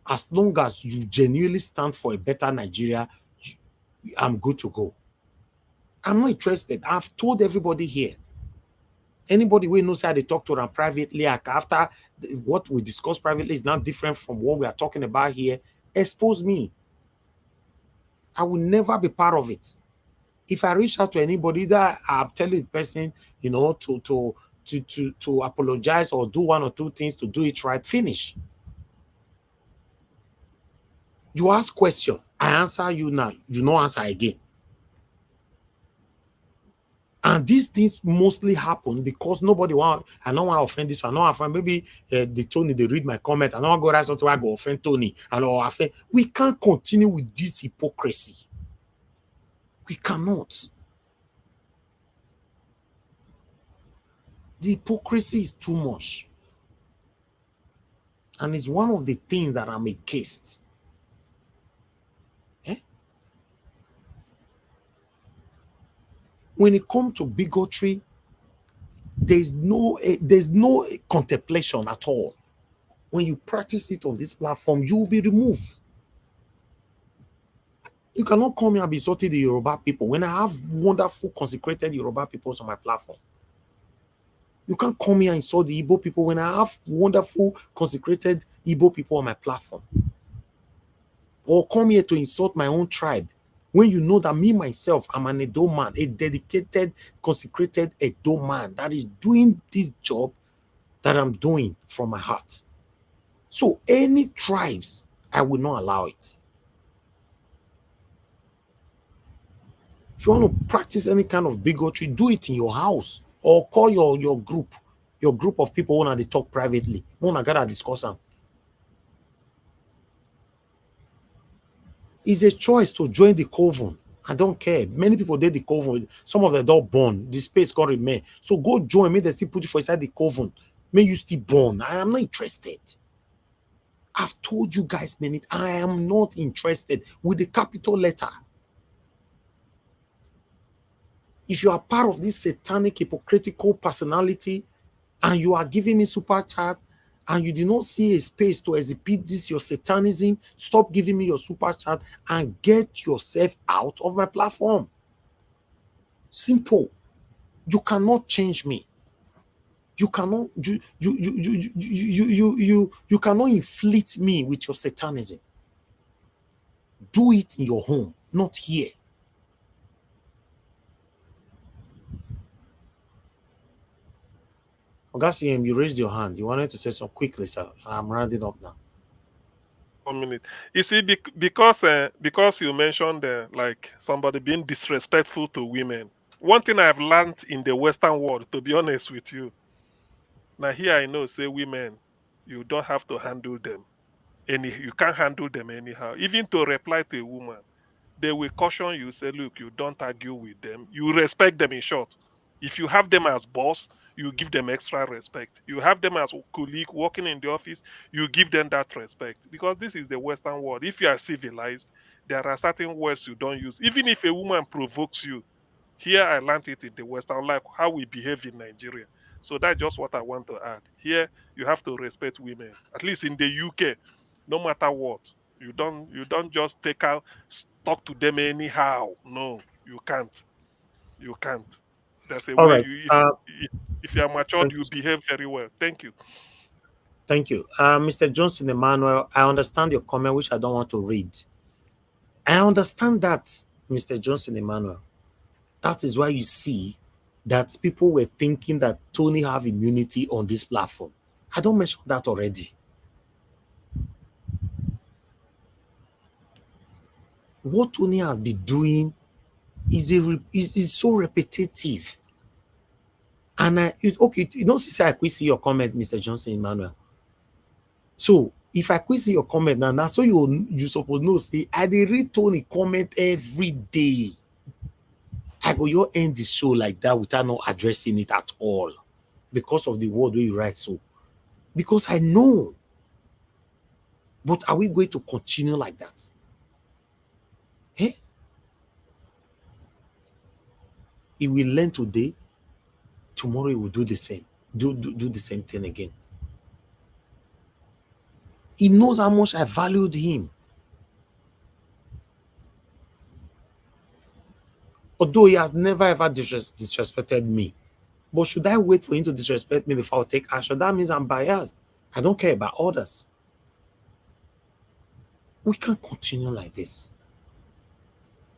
As long as you genuinely stand for a better Nigeria, I'm good to go. I'm not interested. I've told everybody here. Anybody who knows how to talk to them privately, after what we discuss privately is not different from what we are talking about here, expose me. I will never be part of it. If I reach out to anybody that I'm telling the person, you know, to apologize or do one or two things to do it right, finish. You ask question, I answer you now. You no answer again. And these things mostly happen because nobody want. I don't want to offend this one. I don't want to offend. Maybe the Tony, they read my comment. I don't want to go write something. I go offend Tony. And or offend. We can't continue with this hypocrisy. We cannot. The hypocrisy is too much. And it's one of the things that I'm against. Eh? When it comes to bigotry, there's no contemplation at all. When you practice it on this platform, you will be removed. You cannot come here and be insulting the Yoruba people when I have wonderful consecrated Yoruba people on my platform. You can't come here and insult the Igbo people when I have wonderful consecrated Igbo people on my platform. Or come here to insult my own tribe when you know that me, myself, I'm an Edo man, a dedicated, consecrated Edo man that is doing this job that I'm doing from my heart. So any tribes, I will not allow it. If you want to practice any kind of bigotry, do it in your house or call your group of people who want to talk privately. Who want to discuss them. It's a choice to join the coven. I don't care. Many people did the coven. Some of them don't born. The space can't remain. So go join me. They still put you for inside the coven. May you still born. I am not interested. I've told you guys many. I am not interested with the capital letter. If you are part of this satanic, hypocritical personality and you are giving me super chat and you do not see a space to exhibit this, your satanism, stop giving me your super chat and get yourself out of my platform. Simple. You cannot change me. You cannot, you cannot inflict me with your satanism. Do it in your home, not here. Augustine, you raised your hand. You wanted to say something quickly, sir. I'm rounding up now. 1 minute. You see, because you mentioned like somebody being disrespectful to women. One thing I've learned in the Western world, to be honest with you, now here I know, say women, you don't have to handle them. You can't handle them anyhow. Even to reply to a woman, they will caution you, say, look, you don't argue with them. You respect them, in short. If you have them as boss, you give them extra respect. You have them as a colleague working in the office, you give them that respect. Because this is the Western world. If you are civilized, there are certain words you don't use. Even if a woman provokes you, here I learned it in the Western, like how we behave in Nigeria. So that's just what I want to add. Here, you have to respect women. At least in the UK, no matter what, you don't just talk to them anyhow. No, you can't. You can't. There's a All way right. you if you are matured, you behave very well. Thank you. Thank you. Mr. Johnson Emmanuel, I understand your comment, which I don't want to read. I understand that, Mr. Johnson Emmanuel. That is why you see that people were thinking that Tony have immunity on this platform. I don't mention that already. What Tony has been doing is so repetitive. And okay, you don't say I quit see your comment, Mr. Johnson Emmanuel. So if I quit see your comment now, that's so you supposed to say I dey read Tony comment every day. I go you end the show like that without not addressing it at all because of the word where you write so. Because I know. But are we going to continue like that? Eh? He will learn today. Tomorrow he will do the same. Do the same thing again. He knows how much I valued him. Although he has never ever disrespected me. But should I wait for him to disrespect me before I take action? That means I'm biased. I don't care about others. We can't continue like this.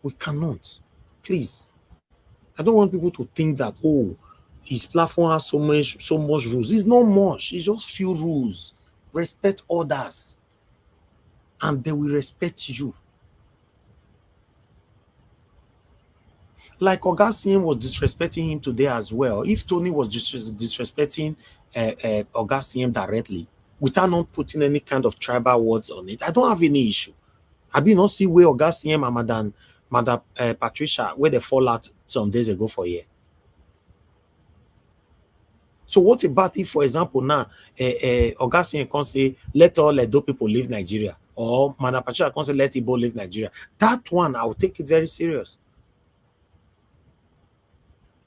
We cannot. Please. I don't want people to think that, oh, his platform has so much rules. It's not much. It's just few rules. Respect others, and they will respect you. Like Oga CM was disrespecting him today as well. If Tony was disrespecting Oga CM directly, without not putting any kind of tribal words on it, I don't have any issue. I been not see where Oga CM and Madam Patricia, where they fall out some days ago for a year. So what about if, for example, now Oga CM can say, let all Edo people leave Nigeria, or Madam Patricia can say, let Igbo leave Nigeria? That one, I will take it very serious.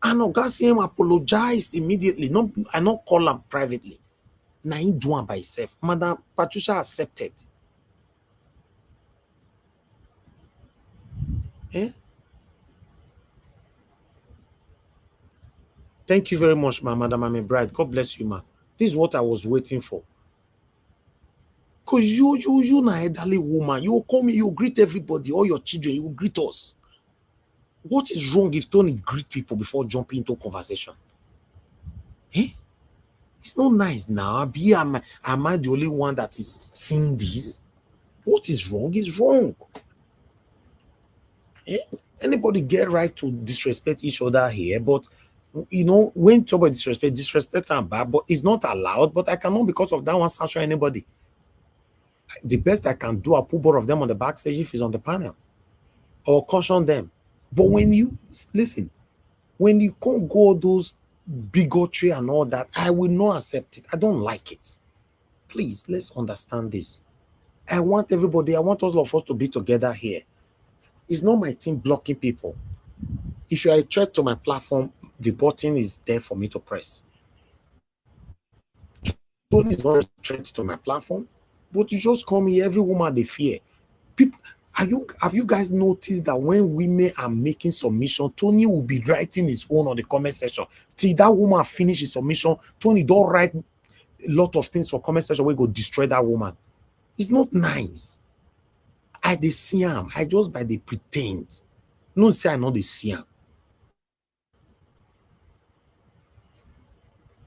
And Oga CM apologized immediately. No, I not call him privately. Now he do it by himself. Madam Patricia accepted. Eh? Thank you very much, Madam Ame Bride. God bless you, ma. This is what I was waiting for. Because you na elderly woman. You come, you greet everybody, all your children, you greet us. What is wrong if Tony greet people before jumping into conversation? Eh? It's not nice now. Am I the only one that is seeing this? What is wrong is wrong. Eh? Anybody get right to disrespect each other here, but you know, when somebody disrespect and bad, but it's not allowed. But I cannot, because of that one, sanction anybody. The best I can do, I put both of them on the backstage if he's on the panel, or caution them. But when you listen, when you can't go those bigotry and all that, I will not accept it. I don't like it. Please, let's understand this. I want everybody, I want all of us to be together here. It's not my team blocking people. If you are a threat to my platform, the button is there for me to press. Tony is not a threat to my platform, but you just come here, every woman they fear. People, have you guys noticed that when women are making submission, Tony will be writing his own on the comment section. Till that woman finish his submission, Tony don't write a lot of things for comment section where go destroy that woman. It's not nice. I dey see him. I just by the pretend. No say I know they see him.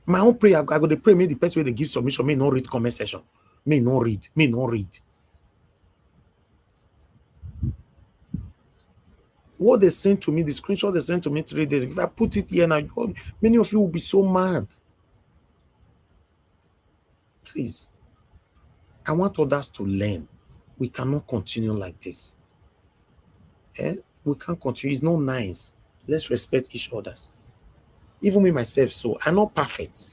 My own prayer, I go to pray, may the person where they give submission may not read comment section. May not read. What they sent to me, the screenshot they sent to me 3 days. If I put it here now, many of you will be so mad. Please. I want others to learn. We cannot continue like this. We can't continue. It's not nice. Let's respect each other. Even me myself, so I'm not perfect.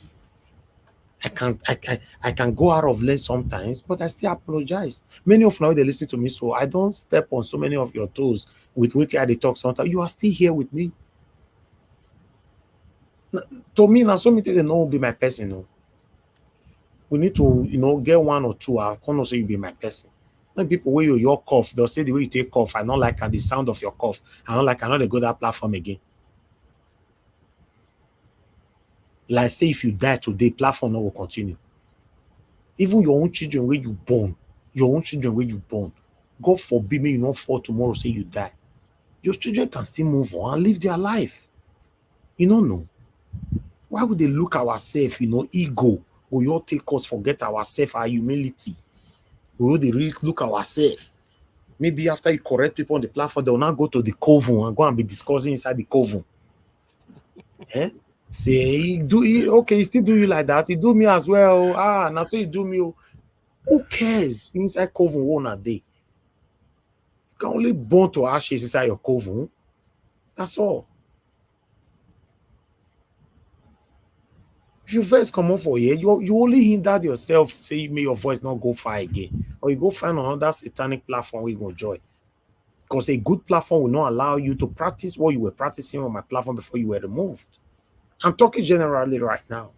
I can go out of lane sometimes, but I still apologize. Many of you now they listen to me, so I don't step on so many of your toes with what they talk sometimes. You are still here with me. To me, now so many things they know will be my person. No? We need to, get one or two. I can't say you be my person. When people where your cough, they'll say the way you take cough. I don't like the sound of your cough. I don't like another go that platform again. Like say if you die today, platform no will continue. Even your own children where you born, God forbid me you not fall tomorrow, say you die. Your children can still move on and live their life. You don't know. Why would they look ourselves, ego? Will you all take us forget ourselves, our humility? Will they really look ourselves? Maybe after you correct people on the platform, they will now go to the coven and go and be discussing inside the coven. Say, okay, he still do you like that. He do me as well. Now so he do me. Who cares? Inside coven one a day. You can only burn to ashes inside your coven. That's all. If you first come up for here, you only hinder yourself, say may your voice not go far again. Or you go find another satanic platform where you go join. Because a good platform will not allow you to practice what you were practicing on my platform before you were removed. I'm talking generally right now.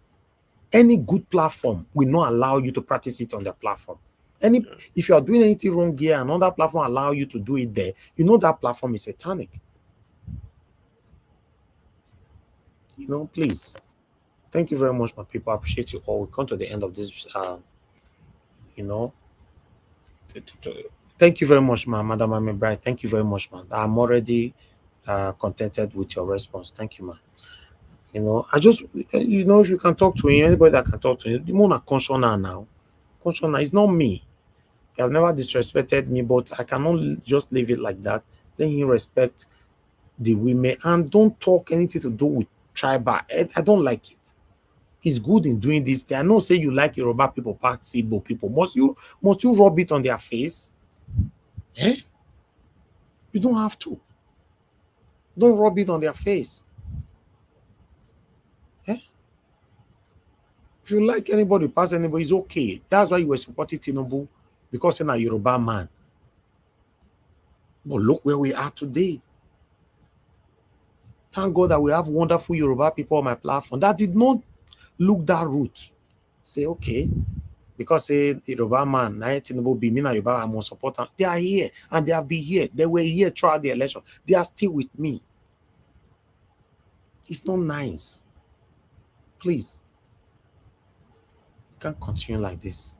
Any good platform will not allow you to practice it on the platform. If you are doing anything wrong here, another platform allow you to do it there, that platform is satanic. Please. Thank you very much, my people. I appreciate you all. We come to the end of this, Thank you very much, Madam Ame Bright. Thank you very much, man. I'm already contented with your response. Thank you, man. You know, I just, you know, if you can talk to him, anybody that can talk to him, the more conscious now. Conscious, it's not me. He has never disrespected me, but I cannot just leave it like that. Let him respect the women and don't talk anything to do with tribal. I don't like it. He's good in doing this thing. I know say you like Yoruba people, Parts Igbo people. Must you rub it on their face? Eh? You don't have to. Don't rub it on their face. Eh? If you like anybody, pass anybody, it's okay. That's why you were supporting Tinubu, because you're a Yoruba man. But look where we are today. Thank God that we have wonderful Yoruba people on my platform that did not look that route. Say, okay, because the Yoruba man, Tinubu be me and Yoruba, I'm going to support them. They are here and they have been here. They were here throughout the election. They are still with me. It's not nice. Please. You can't continue like this.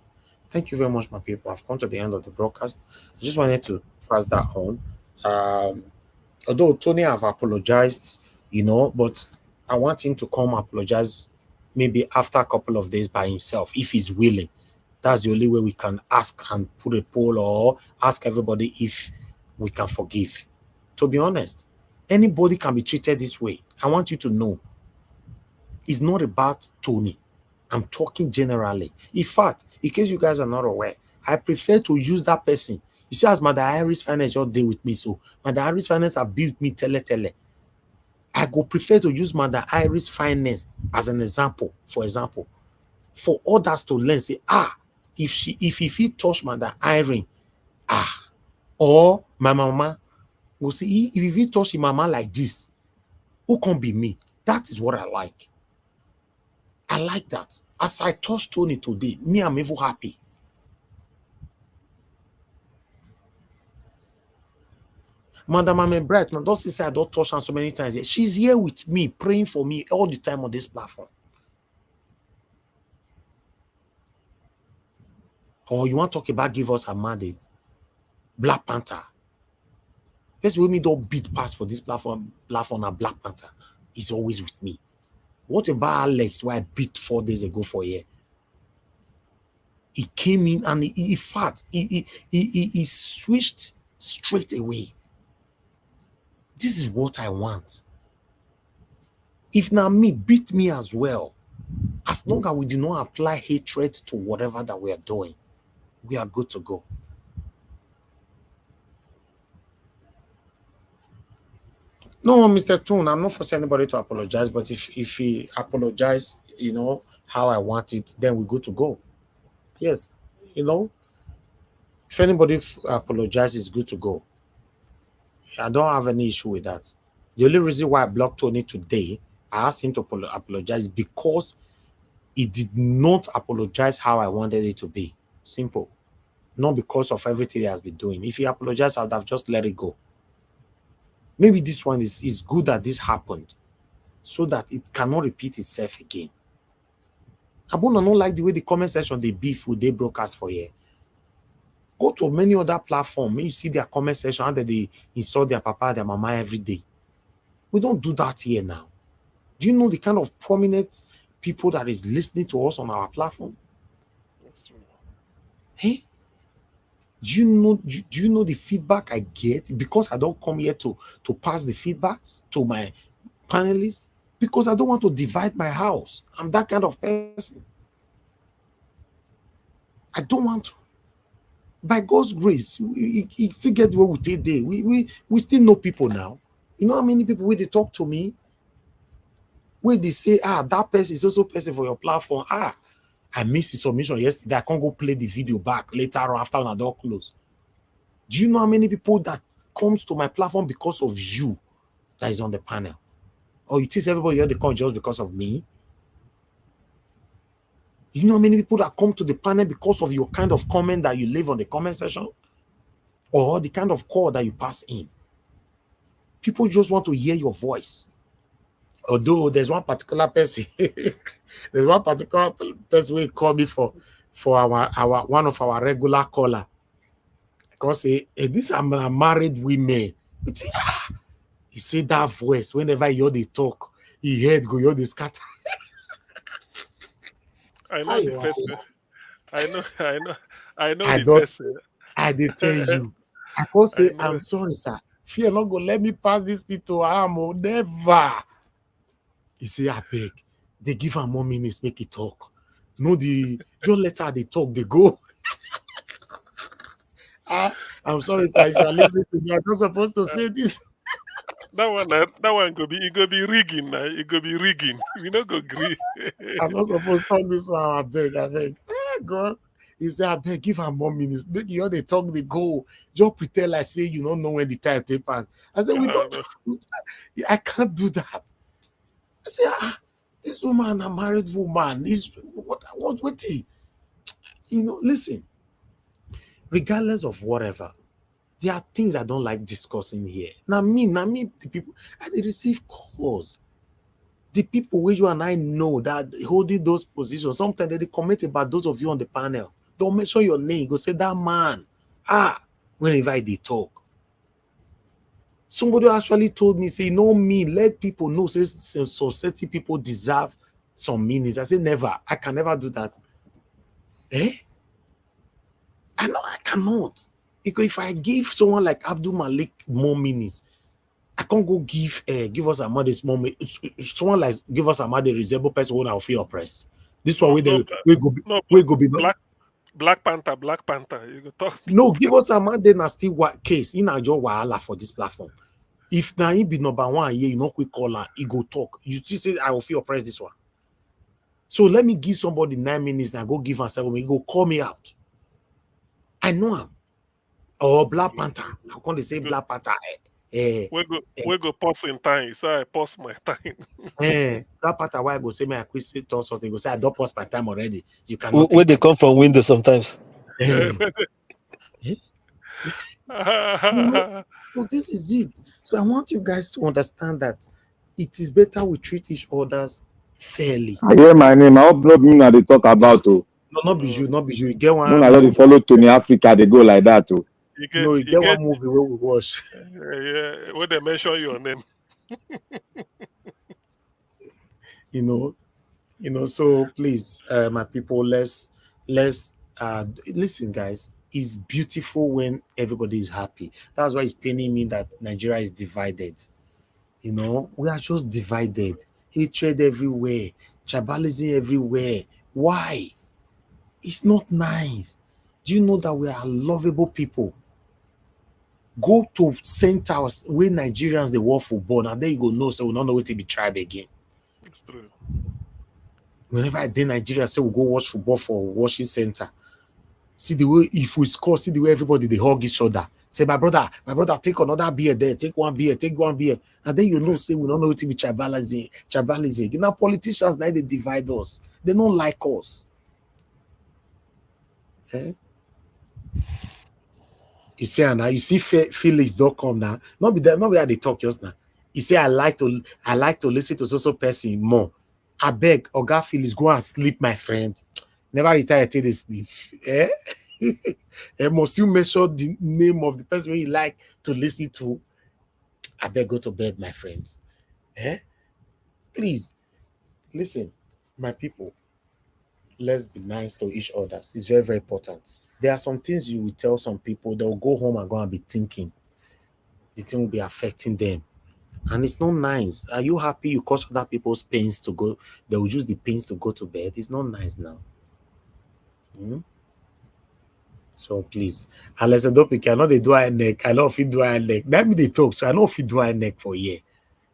Thank you very much, my people. I've come to the end of the broadcast. I just wanted to pass that on. Although Tony have apologized, you know, but I want him to come apologize maybe after a couple of days by himself, if he's willing. That's the only way we can ask and put a poll or ask everybody if we can forgive. To be honest, anybody can be treated this way. I want you to know it's not about Tony. I'm talking generally. In fact, in case you guys are not aware, I prefer to use that person. You see, as Mother Iris Finance just deal with me, so Mother Iris Finance have built me tele. I go prefer to use Mother Iris Finance as an example, for example, for others to learn. Say, if he touch Mother Irene, or my mama, go see if he touch his mama like this, who can be me? That is what I like. I like that. As I touch Tony today, me, I'm even happy. Madam, I'm a bright. Now, don't say I don't touch her so many times. She's here with me, praying for me all the time on this platform. Or you want to talk about give us a mandate? Black Panther. Let's me don't beat pass for this platform and Black Panther is always with me. What about Alex, who I beat 4 days ago for a year? He came in and he fought. He switched straight away. This is what I want. If now me, beat me as well. As long as we do not apply hatred to whatever that we are doing, we are good to go. No, Mr. Toon, I'm not forcing anybody to apologize, but if he apologize, you know, how I want it, then we're good to go. Yes, you know, if anybody apologizes, it's good to go. I don't have any issue with that. The only reason why I blocked Tony today, I asked him to apologize because he did not apologize how I wanted it to be. Simple. Not because of everything he has been doing. If he apologized, I would have just let it go. Maybe this one is good that this happened so that it cannot repeat itself again. I don't like the way the comment section they beef with they broadcast for here. Go to many other platforms. You see their comment section and they insult their papa, their mama every day. We don't do that here now. Do you know the kind of prominent people that is listening to us on our platform? Hey, do you know the feedback I get? Because I don't come here to pass the feedbacks to my panelists, because I don't want to divide my house. I'm that kind of person. I don't want to. By God's grace, we figured what we take there. We still know people now. You know how many people where they talk to me, where they say, that person is also person for your platform. I missed the submission yesterday. I can't go play the video back later or after I door close. Do you know how many people that comes to my platform because of you that is on the panel? Or you think everybody here they come just because of me? You know how many people that come to the panel because of your kind of comment that you leave on the comment section? Or the kind of call that you pass in? People just want to hear your voice. Although there's one particular person, we call me for our one of our regular caller. Because these are married women. You see that voice whenever you hear they talk, he head go, you the scatter. I know the Aye, person. I know. I know I the don't. person. I did tell you. I can't I say know. I'm sorry, sir. Fear not go let me pass this thing to am. Oh, never. He say, I beg. They give her more minutes, make it talk. No, just let her they talk, they go. I'm sorry, sir. If you are listening to me, I'm not supposed to say this. That one go be it go be rigging now. It go be rigging. We not go agree. I'm not supposed to talk this one. I beg, I beg. God. He say, I beg, give her more minutes. Make you all they talk, they go. Just pretend like say you don't know when the time take pass. I said, we don't do that. I can't do that. I say, this woman, a married woman, is what he? You know, listen, regardless of whatever, there are things I don't like discussing here. Now me, the people, I they receive calls. The people where you and I know that holding those positions, sometimes they comment about those of you on the panel. Don't mention your name. Go say that man. Whenever they talk. Somebody actually told me, say, no me, let people know, say society people deserve some meanings. I say, never. I can never do that. I know I cannot. Because if I give someone like Abdul Malik more meanings, I can't go give us a mother small. Someone like give us a mother resemble person who will feel oppressed. This one we go be Black Panther. You go talk. No, give us a mother na still case in a job wahala for this platform. If na he be number one here, you know quick caller, he go talk. You see, say I will feel oppressed this one. So let me give somebody 9 minutes and go give him 7 minutes. He go call me out. I know him. Or Black Panther. How come they say Black Panther? We go pause in time. So I pause my time. Black Panther, why I go say me I quit or something? Go say I don't pause my time already. You cannot. Where they come from window sometimes. So this is it. So I want you guys to understand that it is better we treat each others fairly. I hear my name. I hope not me that they talk about oh. No, not be you, not be you. You get one. No, I just follow Tony Africa. They go like that oh. You get one movie where we watch. Yeah, where they mention your name. you know. So please, my people, let's listen, guys. It's beautiful when everybody is happy. That's why it's paining me that Nigeria is divided. You know, we are just divided. Hatred everywhere, tribalism everywhere. Why? It's not nice. Do you know that we are lovable people? Go to centers where Nigerians they work football, and then you go know, so we don't know what to be tribe again. It's true. Whenever I did Nigeria, say we go watch football for washing center. See the way if we score, see the way everybody they hug each other. Say, my brother, take another beer there, take one beer, and then you know, say we don't know what to be tribalism. You know, politicians now they divide us. They don't like us. Okay? You see, now you see Felix don't come now. Not be how they talk just now. You say I like to listen to social person more. I beg, Oga Felix, go and sleep, my friend. Never retire till they sleep. Must you mention the name of the person you like to listen to? I beg, go to bed, my friend. Please, listen, my people. Let's be nice to each other. It's very, very important. There are some things you will tell some people, they'll go home and go and be thinking. The thing will be affecting them. And it's not nice. Are you happy you cause other people's pains to go? They will use the pains to go to bed. It's not nice now. So please, unless I don't pick, I know they do our neck. I know if you do our neck. Let me they talk. So I know if you do our neck for a year.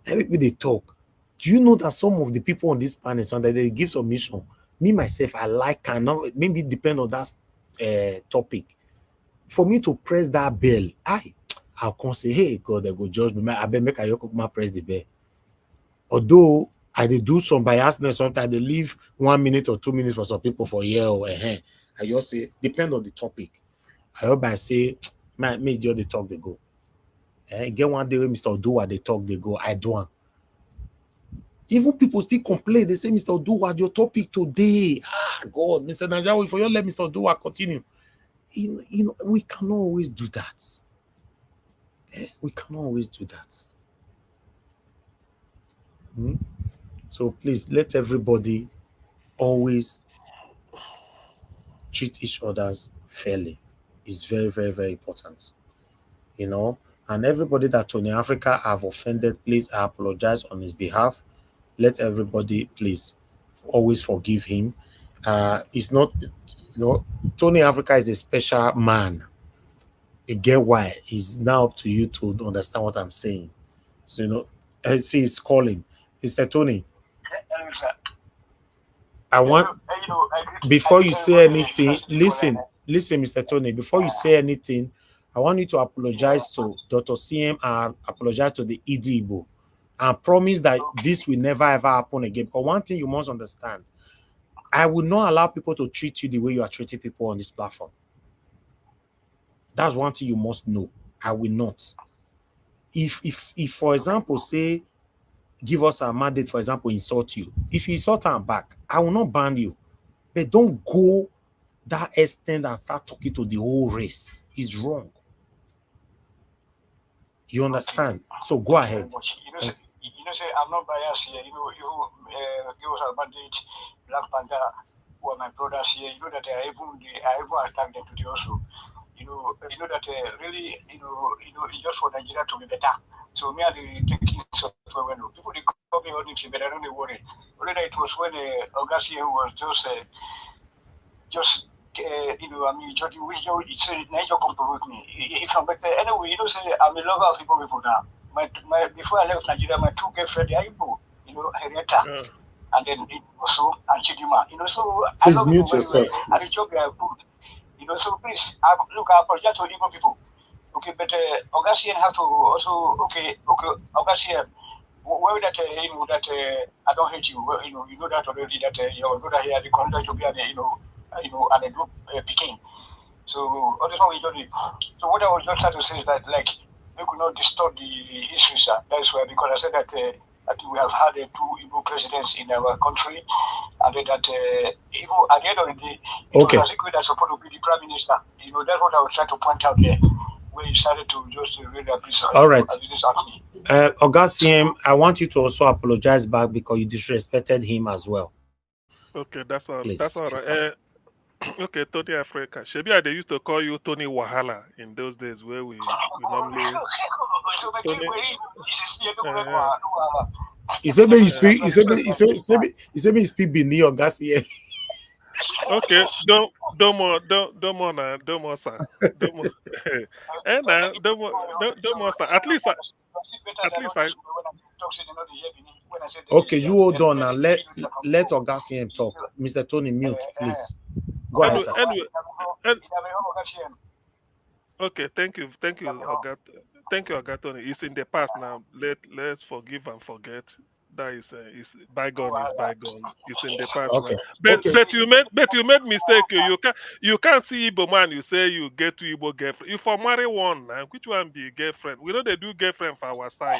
Let me they talk. Do you know that some of the people on this planet, so that they give submission? Me myself, I like cannot maybe depend on that topic. For me to press that bell, I'll come say, hey God, they go judge me. I bet make I press the bell. Although I did do some biasness, sometimes they leave 1 minute or 2 minutes for some people for a year or I just say, depend on the topic. I hope I say, man, make you the talk they go. Get one day when Mr. Oduwa they talk, they go, I do one. Even people still complain, they say, Mr. Oduwa, your topic today. God, Mr. Najawi, for you let Mr. Oduwa continue. You know, we cannot always do that. We cannot always do that. So please let everybody always treat each others fairly. It's very, very, very important. You know, and everybody that Tony Africa have offended, please, I apologize on his behalf. Let everybody please always forgive him. It's not, Tony Africa is a special man. You get why? It's now up to you to understand what I'm saying. So, see, it's calling. Mr. Tony, I want, before you say anything, listen, Mr. Tony, before you say anything, I want you to apologize to Dr. CM and apologize to the Igbo and promise that this will never ever happen again. Because one thing you must understand, I will not allow people to treat you the way you are treating people on this platform. That's one thing you must know. I will not. If for example, say, give us a mandate, for example, insult you. If you insult her back, I will not ban you. But don't go that extent and start talking to the whole race. It's wrong. You understand? So go ahead. Say I'm not biased here. Give us a mandate, Black Panther, who are my brothers here. You know that I even attacked them today also. You know that really, it's just for Nigeria to be better. So me and the taking software when people they call me on it, but I don't worry. Already it was when August here was just I mean, it's a Niger company with me. If I'm better, anyway, say I'm a lover of people now. Before I left Nigeria, my two girlfriends are Igbo, Henrietta, and then also and Chidima. So please I love mute yourself. And the job they are good. So please, I apologize to Igbo people. Okay, but Augustine have to also okay, Augustine. Where that that I don't hate you. Well, you know that already. That your brother here, the contact to be and and a group picking. So all this one we don't need. So what I was just trying to say is that we could not distort the history, sir. That's why, because I said that we have had two Igbo presidents in our country, and that Igbo at the end of the day, it was Azikwe that's supposed to be the prime minister. That's what I was trying to point out there, where you started to just really appreciate. All right. Augustine, I want you to also apologize back because you disrespected him as well. Okay, that's all. Please. That's all right. Okay, Tony Africa. Shebi, they used to call you Tony Wahala in those days where we normally. Tony, he said me speak. He said me speak Bini Augustine. Okay, don't more, sir. Don't more. And don't more, sir. At least I. Okay, you hold on and let Augustine talk. Mr. Tony, mute, please. Go ahead, sir. Okay, thank you, Agat. Thank you, Agatoni. It's in the past now. Let's forgive and forget. That is bygone is bygone. It's in the past now. But you made mistake. You can't see Igbo man. You say you get to Igbo girlfriend. You for marry one now. Which one be girlfriend? We know they do girlfriend for our side.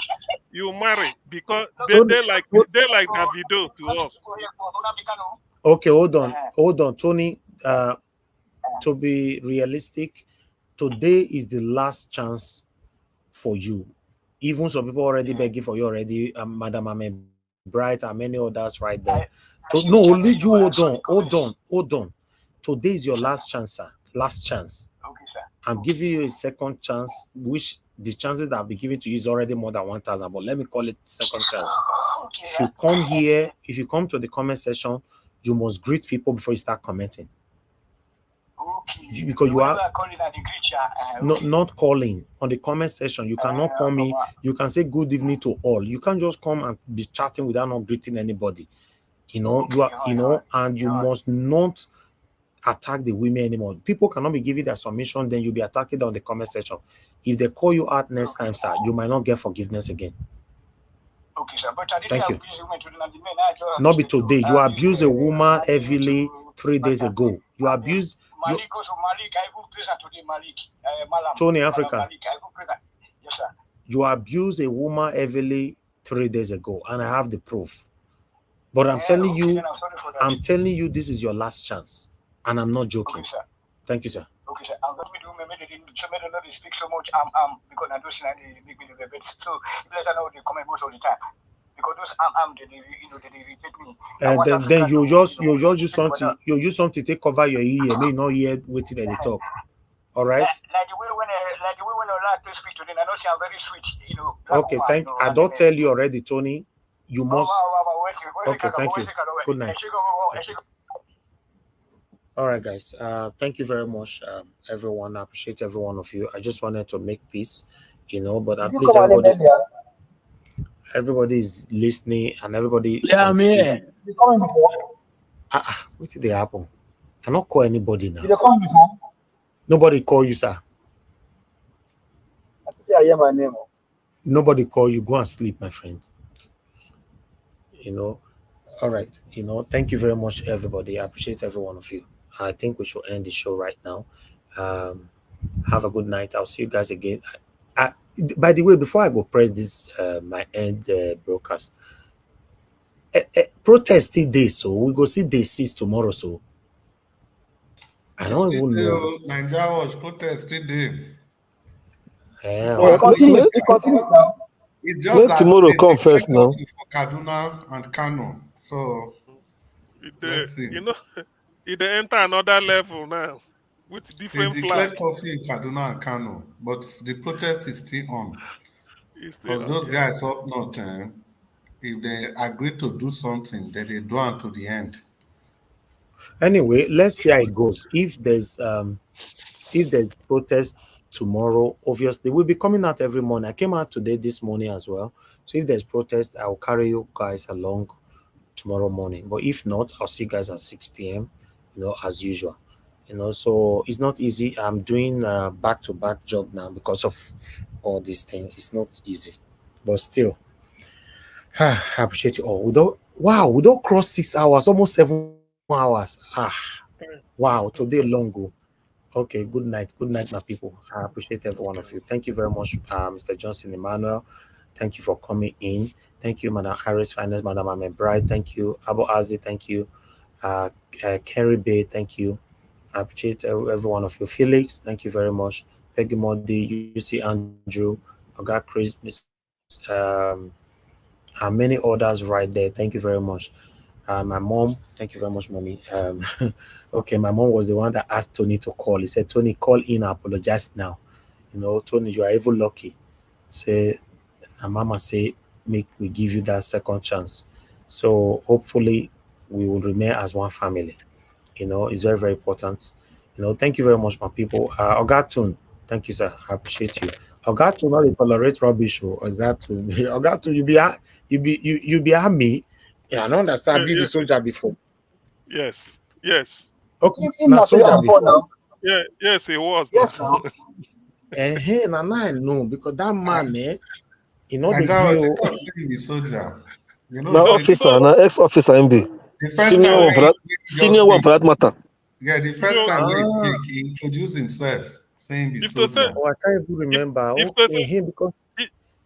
You marry because they like Davido to us. Okay, hold on, Tony. To be realistic, today is the last chance for you. Even some people already begging for you already, Madam Ame Bright and many others right there. No, only you hold on. Today is your last chance, sir. Last chance. Okay, sir. I'm giving you a second chance, which the chances that I'll be giving to you is already more than 1,000, but let me call it second chance. Okay, if you come here, if you come to the comment section, you must greet people before you start commenting. Okay. Because you are calling at the greet, not calling on the comment section. You cannot call me. You can say good evening to all. You can't just come and be chatting without not greeting anybody. You are, and you must not attack the women anymore. People cannot be giving their submission, then you'll be attacking on the comment section. If they call you out next time, sir, you might not get forgiveness again. Okay, sir. But I didn't Thank you. abuse women to the men. Not be today. You abused a woman heavily 3 days ago. You abused Malik, also Malik, I even present today, Malik. Malam, Tony Africa. Malik, I even present. Yes, sir. You abused a woman heavily 3 days ago, and I have the proof. But I'm telling you, this is your last chance, and I'm not joking. Okay, sir. Thank you, sir. Okay, sir. I'm going to do maybe they speak so much. Because I don't see any big bit. So let her know they comment most of the time. because those armed, they irritate me. I want Then Africa you to, just you know, use something to take cover your ear, may not hear waiting at the talk. All right. Like the way when Ola speak to them, I know she are very sweet, you know. Okay, woman, thank you. I don't tell you already, Tony. You must. Wait, Okay, thank you. Good night. All right, guys. Thank you very much, everyone. I appreciate every one of you. I just wanted to make peace, you know, but at least everybody is listening and everybody can see. What did they happen? I not call anybody now. Nobody call you, sir. I hear my name. Nobody call you. Go and sleep, my friend. You know. All right. You know. Thank you very much, everybody. I appreciate every one of you. I think we should end the show right now. Have a good night. I'll see you guys again. By the way, before I go press this, my end broadcast. Protest still day, so we go see day 6 tomorrow. So I don't even know. Nigeria was protest today. Well, It continues now. It's just that tomorrow come first now. For Kaduna and Kano. So let's see. You know, it enter another level now with different they declared coffee in Kaduna and Kano, but the protest is still on. Because those guys up north, if they agree to do something, then they do it to the end. Anyway, let's see how it goes. If there's protest tomorrow, obviously we'll be coming out every morning. I came out this morning as well. So if there's protest, I'll carry you guys along tomorrow morning. But if not, I'll see you guys at 6 p.m. You know, as usual. You know, so it's not easy. I'm doing a back-to-back job now because of all these things. It's not easy, but still, I appreciate you all. We don't cross 6 hours, almost 7 hours. Wow, today long go. Okay, good night, my people. I appreciate every one of you. Thank you very much, Mr. Johnson Emmanuel. Thank you for coming in. Thank you, Madam Harris Finance, Madam Ahmed Bride. Thank you, Abu Azi. Thank you, Kerry Bay. Thank you. I appreciate every one of you. Felix, thank you very much. Peggy Modi, UC Andrew, Oga Chris, and many others right there. Thank you very much. My mom, thank you very much, mommy. Okay, my mom was the one that asked Tony to call. He said, Tony, call in, I apologize now. You know, Tony, you are even lucky. Say, and mama say, make we give you that second chance. So hopefully we will remain as one family. You know, it's very, very important. You know, thank you very much, my people. Ogatun, thank you, sir. I appreciate you. Ogatun, not tolerate rubbish. Ogatun, you be army. Yeah, I don't understand. You be soldier before. Yes. Okay, now soldier before. Yeah, yes, he was. Yes, now. Hey, now I know because that man, you know, the soldier. You know, now officer, now ex-officer MB. Senior one for that matter. Yeah, the first time he introduced himself, saying the soldier. I can't even remember.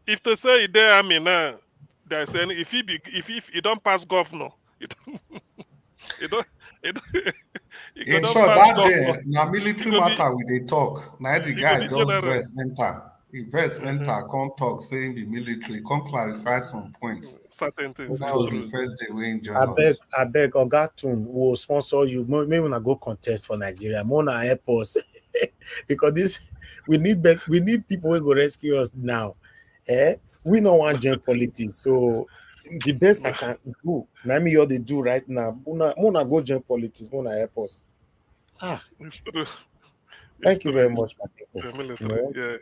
If they say there, I mean, there's any if he don't pass governor, in short, that day, now military matter with they talk. Now the guy just verse enter. He verse enter, come talk, saying the military, come clarify some points. Certain things. That was the first day we enjoyed us. I beg, Ogatun will sponsor you. Maybe when I go contest for Nigeria, Mona help us because we need people who go rescue us now. We don't want to join politics, so the best I can do. Now me, all they do right now. Mona go join politics. Mona help us. Thank you very much, my people. Yeah.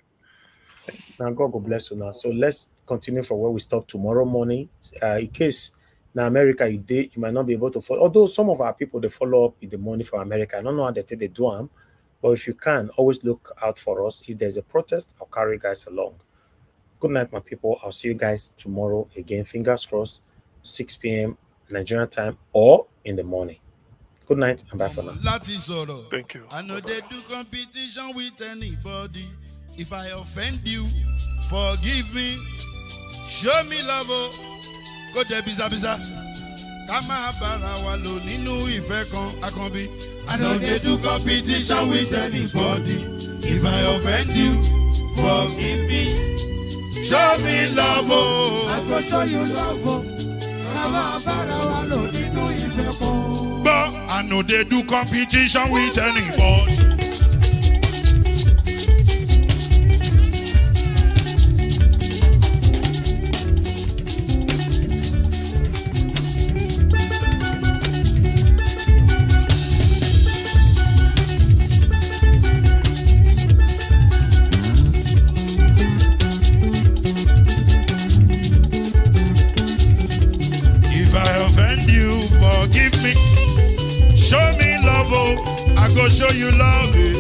Now God will bless you now. So let's continue from where we stop tomorrow morning. In case now America you might not be able to follow. Although some of our people they follow up in the morning for America. I don't know how they do them, but if you can, always look out for us. If there's a protest, I'll carry you guys along. Good night, my people. I'll see you guys tomorrow again. Fingers crossed, 6 p.m. Nigerian time or in the morning. Good night and bye for now. Thank you. I know they do competition with anybody. If I offend you, forgive me. Show me love. Go there, biza. Kama bara walo ninu ife kan akanbi. I know they do competition with anybody. If I offend you, forgive me. show me love, oh. I go show you love, oh. But I know they do competition with anybody. Forgive me, show me love, oh. I go show you love, eh.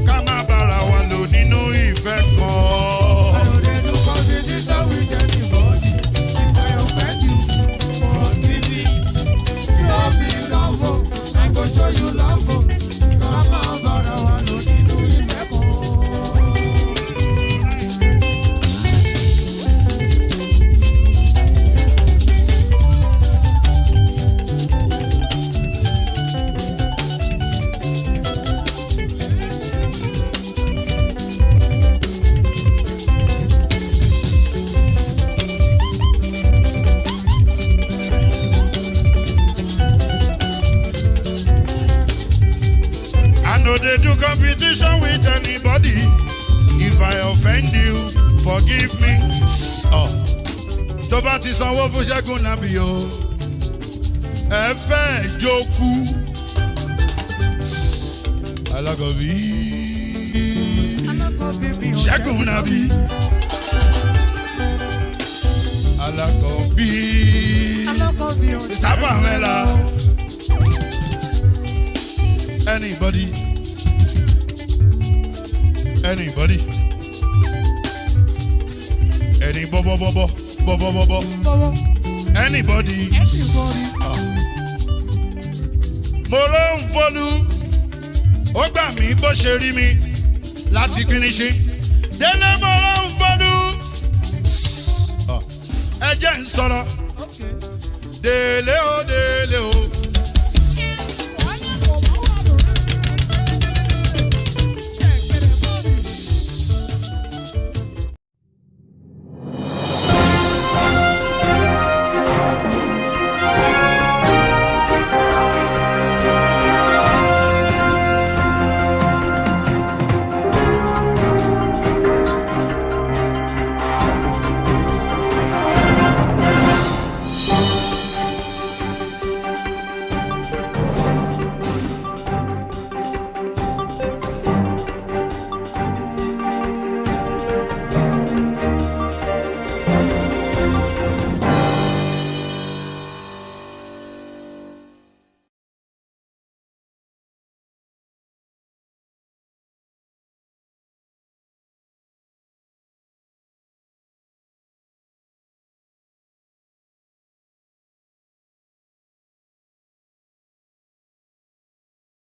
Kama bara wa lo nínú ìfẹ́ kan. I know they do competition with anybody. If I offend you, forgive me. Show me love, oh. I go show you love, oh. Kama bara wa lo nínú ìfẹ́ kan. No, they do competition with anybody. If I offend you, forgive me. Oh, tó bá ti sanwó fún Ṣẹ́gun Nàbí o. Ẹ fẹ́ jókù. Alákọ̀bí. Ṣẹ́gun Nàbí. Alákọ̀bí. Sábà mẹ́la. Anybody? Anybody? Any bobo. Anybody? Mo ló ń fọlú, ó gbà mí bó ṣe rí mi láti finishi. Délé mo ló ń fọlú, ẹ jẹ́ ń sọ̀rọ̀. Délé o.